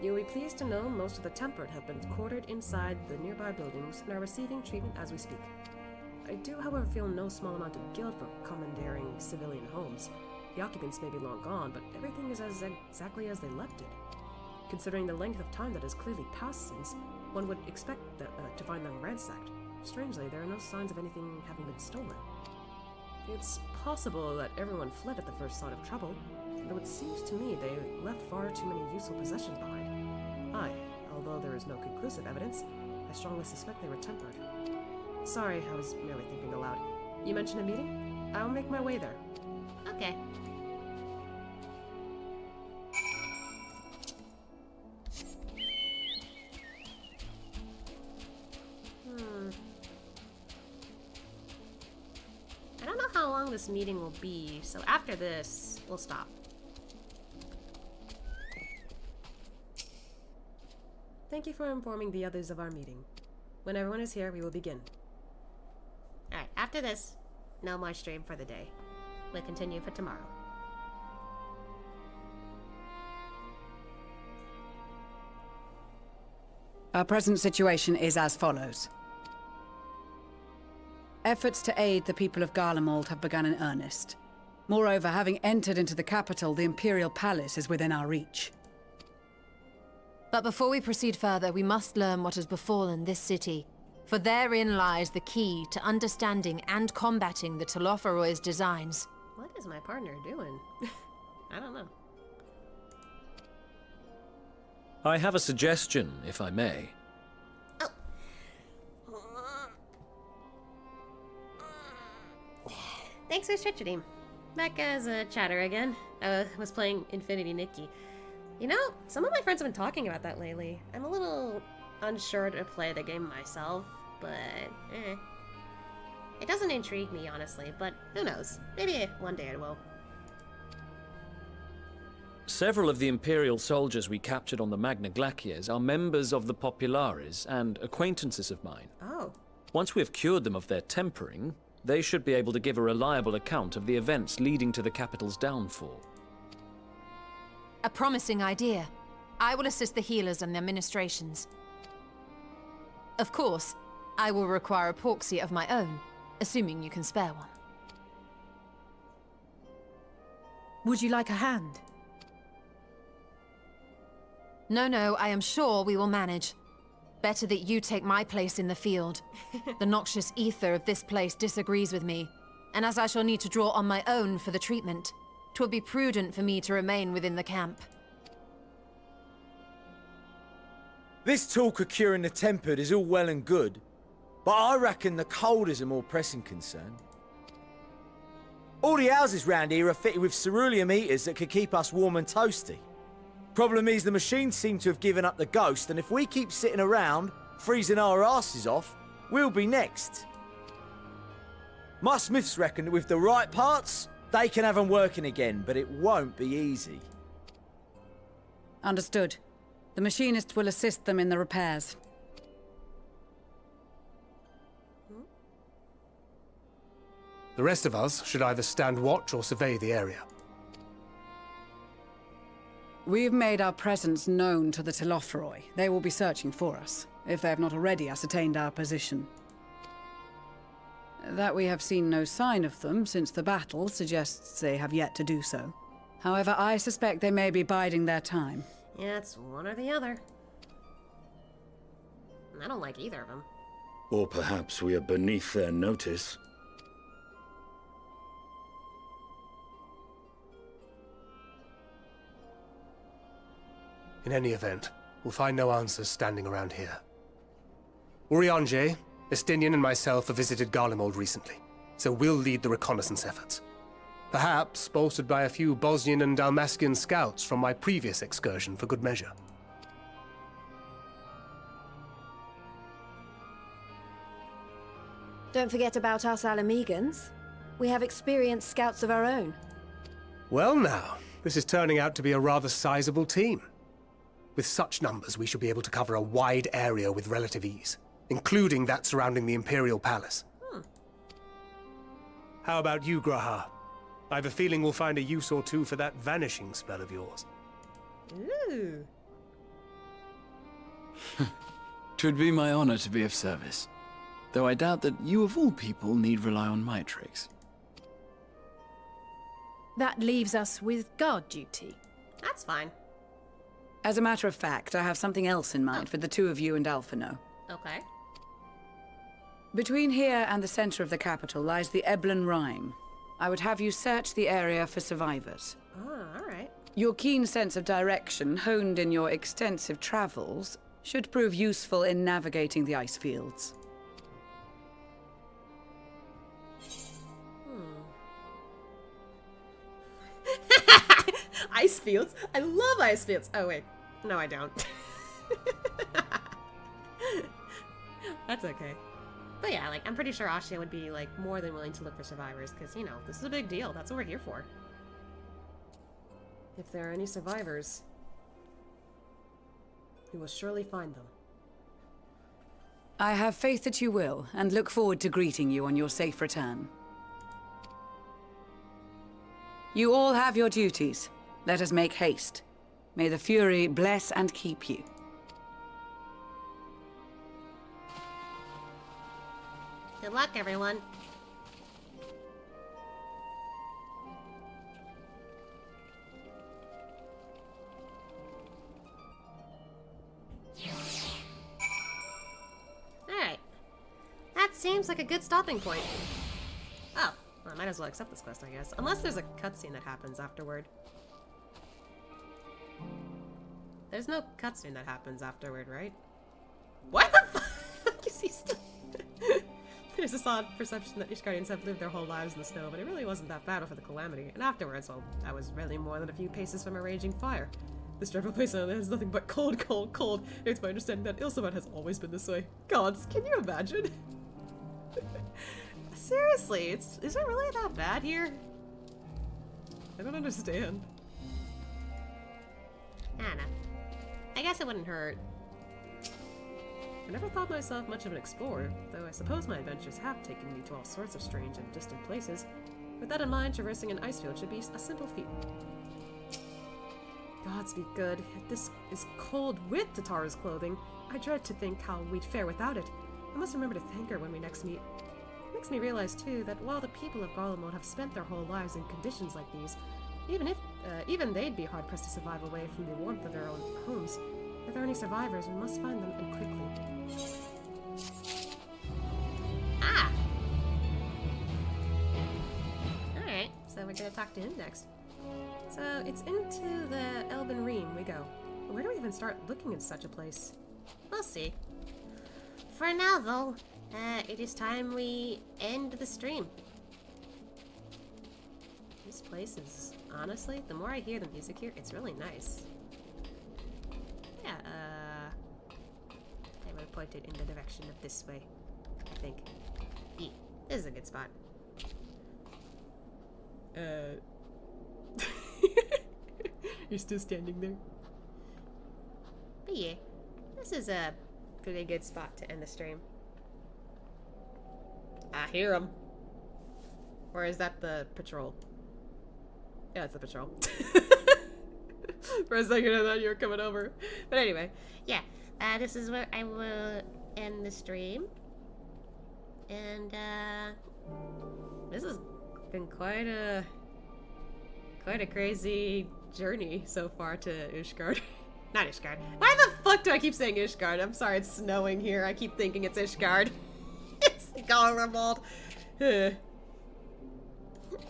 S2: You'll be pleased to know most of the Tempered have been quartered inside the nearby buildings and are receiving treatment as we speak. I do, however, feel no small amount of guilt for commandeering civilian homes. The occupants may be long gone, but everything is exactly as they left it. Considering the length of time that has clearly passed since, one would expect to find them ransacked. Strangely, there are no signs of anything having been stolen. It's possible that everyone fled at the first sign of trouble, though it seems to me they left far too many useful possessions behind. Aye, although there is no conclusive evidence, I strongly suspect they were tempered. Sorry, I was merely thinking aloud. You mentioned a meeting? I'll make my way there.
S1: Okay. I don't know how long this meeting will be, so after this, we'll stop.
S2: Thank you for informing the others of our meeting. When everyone is here, we will begin.
S1: Alright, after this, no more stream for the day. We'll continue for tomorrow.
S21: Our present situation is as follows. Efforts to aid the people of Garlemald have begun in earnest. Moreover, having entered into the capital, the Imperial Palace is within our reach.
S16: But before we proceed further, we must learn what has befallen this city. For therein lies the key to understanding and combating the Telophoroid's designs.
S2: What is my partner doing? I don't know.
S3: I have a suggestion, if I may.
S1: Thanks for stretching. Back as a chatter again. I was playing Infinity Nikki.
S2: You know, some of my friends have been talking about that lately. I'm a little unsure to play the game myself, but
S1: It doesn't intrigue me, honestly, but who knows? Maybe one day it will.
S3: Several of the Imperial soldiers we captured on the Magna Glaciers are members of the Populares and acquaintances of mine.
S2: Oh.
S3: Once we have cured them of their tempering, they should be able to give a reliable account of the events leading to the capital's downfall.
S16: A promising idea. I will assist the healers and their ministrations. Of course, I will require a proxy of my own, assuming you can spare one.
S18: Would you like a hand?
S16: No, I am sure we will manage. Better that you take my place in the field. The noxious ether of this place disagrees with me, and as I shall need to draw on my own for the treatment, 'twill be prudent for me to remain within the camp.
S22: This talk of curing the tempered is all well and good, but I reckon the cold is a more pressing concern. All the houses round here are fitted with ceruleum heaters that could keep us warm and toasty. Problem is, the machines seem to have given up the ghost, and if we keep sitting around, freezing our asses off, we'll be next. My smiths reckon that with the right parts, they can have them working again, but it won't be easy.
S21: Understood. The machinist will assist them in the repairs.
S7: The rest of us should either stand watch or survey the area.
S21: We've made our presence known to the Telophroi. They will be searching for us, if they have not already ascertained our position. That we have seen no sign of them since the battle suggests they have yet to do so. However, I suspect they may be biding their time.
S1: Yeah, it's one or the other. I don't like either of them.
S8: Or perhaps we are beneath their notice.
S7: In any event, we'll find no answers standing around here. Urianger, Estinian and myself have visited Garlemald recently, so we'll lead the reconnaissance efforts. Perhaps bolstered by a few Bosnian and Dalmatian scouts from my previous excursion for good measure.
S24: Don't forget about us Alamegans. We have experienced scouts of our own.
S7: Well now, this is turning out to be a rather sizable team. With such numbers, we should be able to cover a wide area with relative ease, including that surrounding the Imperial Palace. How about you, Graha? I have a feeling we'll find a use or two for that vanishing spell of yours.
S1: Ooh.
S11: 'Twould be my honor to be of service, though I doubt that you of all people need rely on my tricks.
S18: That leaves us with guard duty.
S1: That's fine.
S21: As a matter of fact, I have something else in mind for the two of you and Alphino.
S1: Okay.
S21: Between here and the center of the capital lies the Eblan Rime. I would have you search the area for survivors.
S1: Oh, alright.
S21: Your keen sense of direction, honed in your extensive travels, should prove useful in navigating the ice fields.
S2: Ice fields? I love ice fields! Oh wait, no I don't. That's okay.
S1: But yeah, like, I'm pretty sure Asha would be, like, more than willing to look for survivors, because, you know, this is a big deal. That's what we're here for.
S2: If there are any survivors, we will surely find them.
S21: I have faith that you will, and look forward to greeting you on your safe return. You all have your duties. Let us make haste. May the Fury bless and keep you.
S1: Good luck, everyone. Alright. That seems like a good stopping point. Oh, well, I might as well accept this quest, I guess. Unless there's a cutscene that happens afterward. There's no cutscene that happens afterward, right? What the fuck is he still... There's this odd perception that Ishgardians have lived their whole lives in the snow, but it really wasn't that bad for the calamity. And afterwards, well, I was really more than a few paces from a raging fire. This dreadful place has nothing but cold, cold, cold. It's my understanding that Ilsaman has always been this way. Gods, can you imagine? Seriously, is it really that bad here? I don't understand. I don't know. I guess it wouldn't hurt.
S2: I never thought myself much of an explorer, though I suppose my adventures have taken me to all sorts of strange and distant places. With that in mind, traversing an ice field should be a simple feat. Gods be good. This is cold with Tatara's clothing. I dread to think how we'd fare without it. I must remember to thank her when we next meet. It makes me realize, too, that while the people of Garlemald have spent their whole lives in conditions like these, even they'd be hard-pressed to survive away from the warmth of their own homes. If there are any survivors, we must find them, and quickly.
S1: Ah! Alright, so we're gonna talk to him next.
S2: So, it's into the Elben Ream we go. Where do we even start looking in such a place?
S1: We'll see. For now, though, it is time we end the stream. This place is, honestly, the more I hear the music here, it's really nice. Yeah, I will point it in the direction of this way, I think. Yeah, this is a good spot. You're still standing there? But yeah, this is a pretty good spot to end the stream. I hear him. Or is that the patrol? Yeah, it's the patrol. For a second I thought you were coming over. But anyway, yeah. This is where I will end the stream. And, this has been quite a crazy journey so far to Ishgard. Not Ishgard. Why the fuck do I keep saying Ishgard? I'm sorry, it's snowing here. I keep thinking it's Ishgard. It's Garlemald.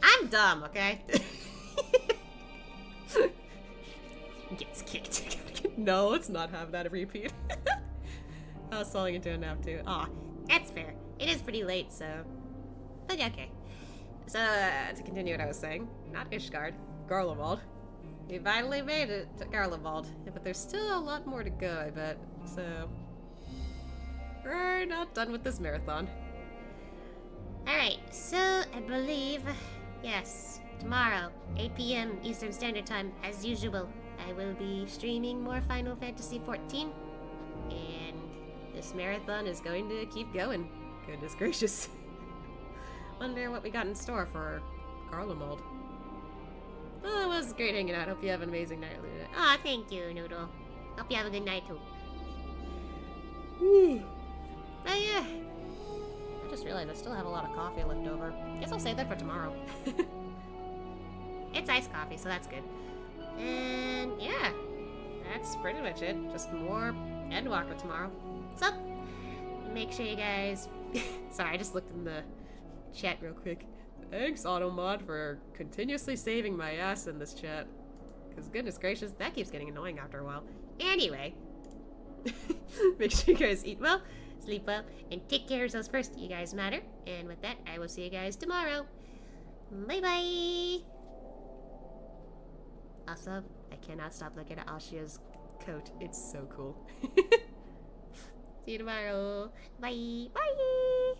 S1: I'm dumb, okay? Gets kicked. No, let's not have that repeat. I was falling into a nap too. Aw, that's fair. It is pretty late, so... But yeah, okay. So, to continue what I was saying, not Ishgard, Garlemald. We finally made it to Garlemald, but there's still a lot more to go, I bet. So, we're not done with this marathon. Alright, so I believe, yes, tomorrow, 8 p.m. Eastern Standard Time, as usual, I will be streaming more Final Fantasy XIV, and this marathon is going to keep going. Goodness gracious. Wonder what we got in store for Garlemald. Well, it was great hanging out. Hope you have an amazing night, Luna. Aw, thank you, Noodle. Hope you have a good night, too. But yeah. I just realized I still have a lot of coffee left over. Guess I'll save that for tomorrow. It's iced coffee, so that's good. And yeah, that's pretty much it. Just more Endwalker tomorrow. So, make sure you guys... Sorry, I just looked in the chat real quick. Thanks, Automod, for continuously saving my ass in this chat. Because goodness gracious, that keeps getting annoying after a while. Anyway, make sure you guys eat well, sleep well, and take care of yourselves first. You guys matter. And with that, I will see you guys tomorrow. Bye-bye! Also, I cannot stop looking at Ashia's coat. It's so cool. See you tomorrow. Bye! Bye!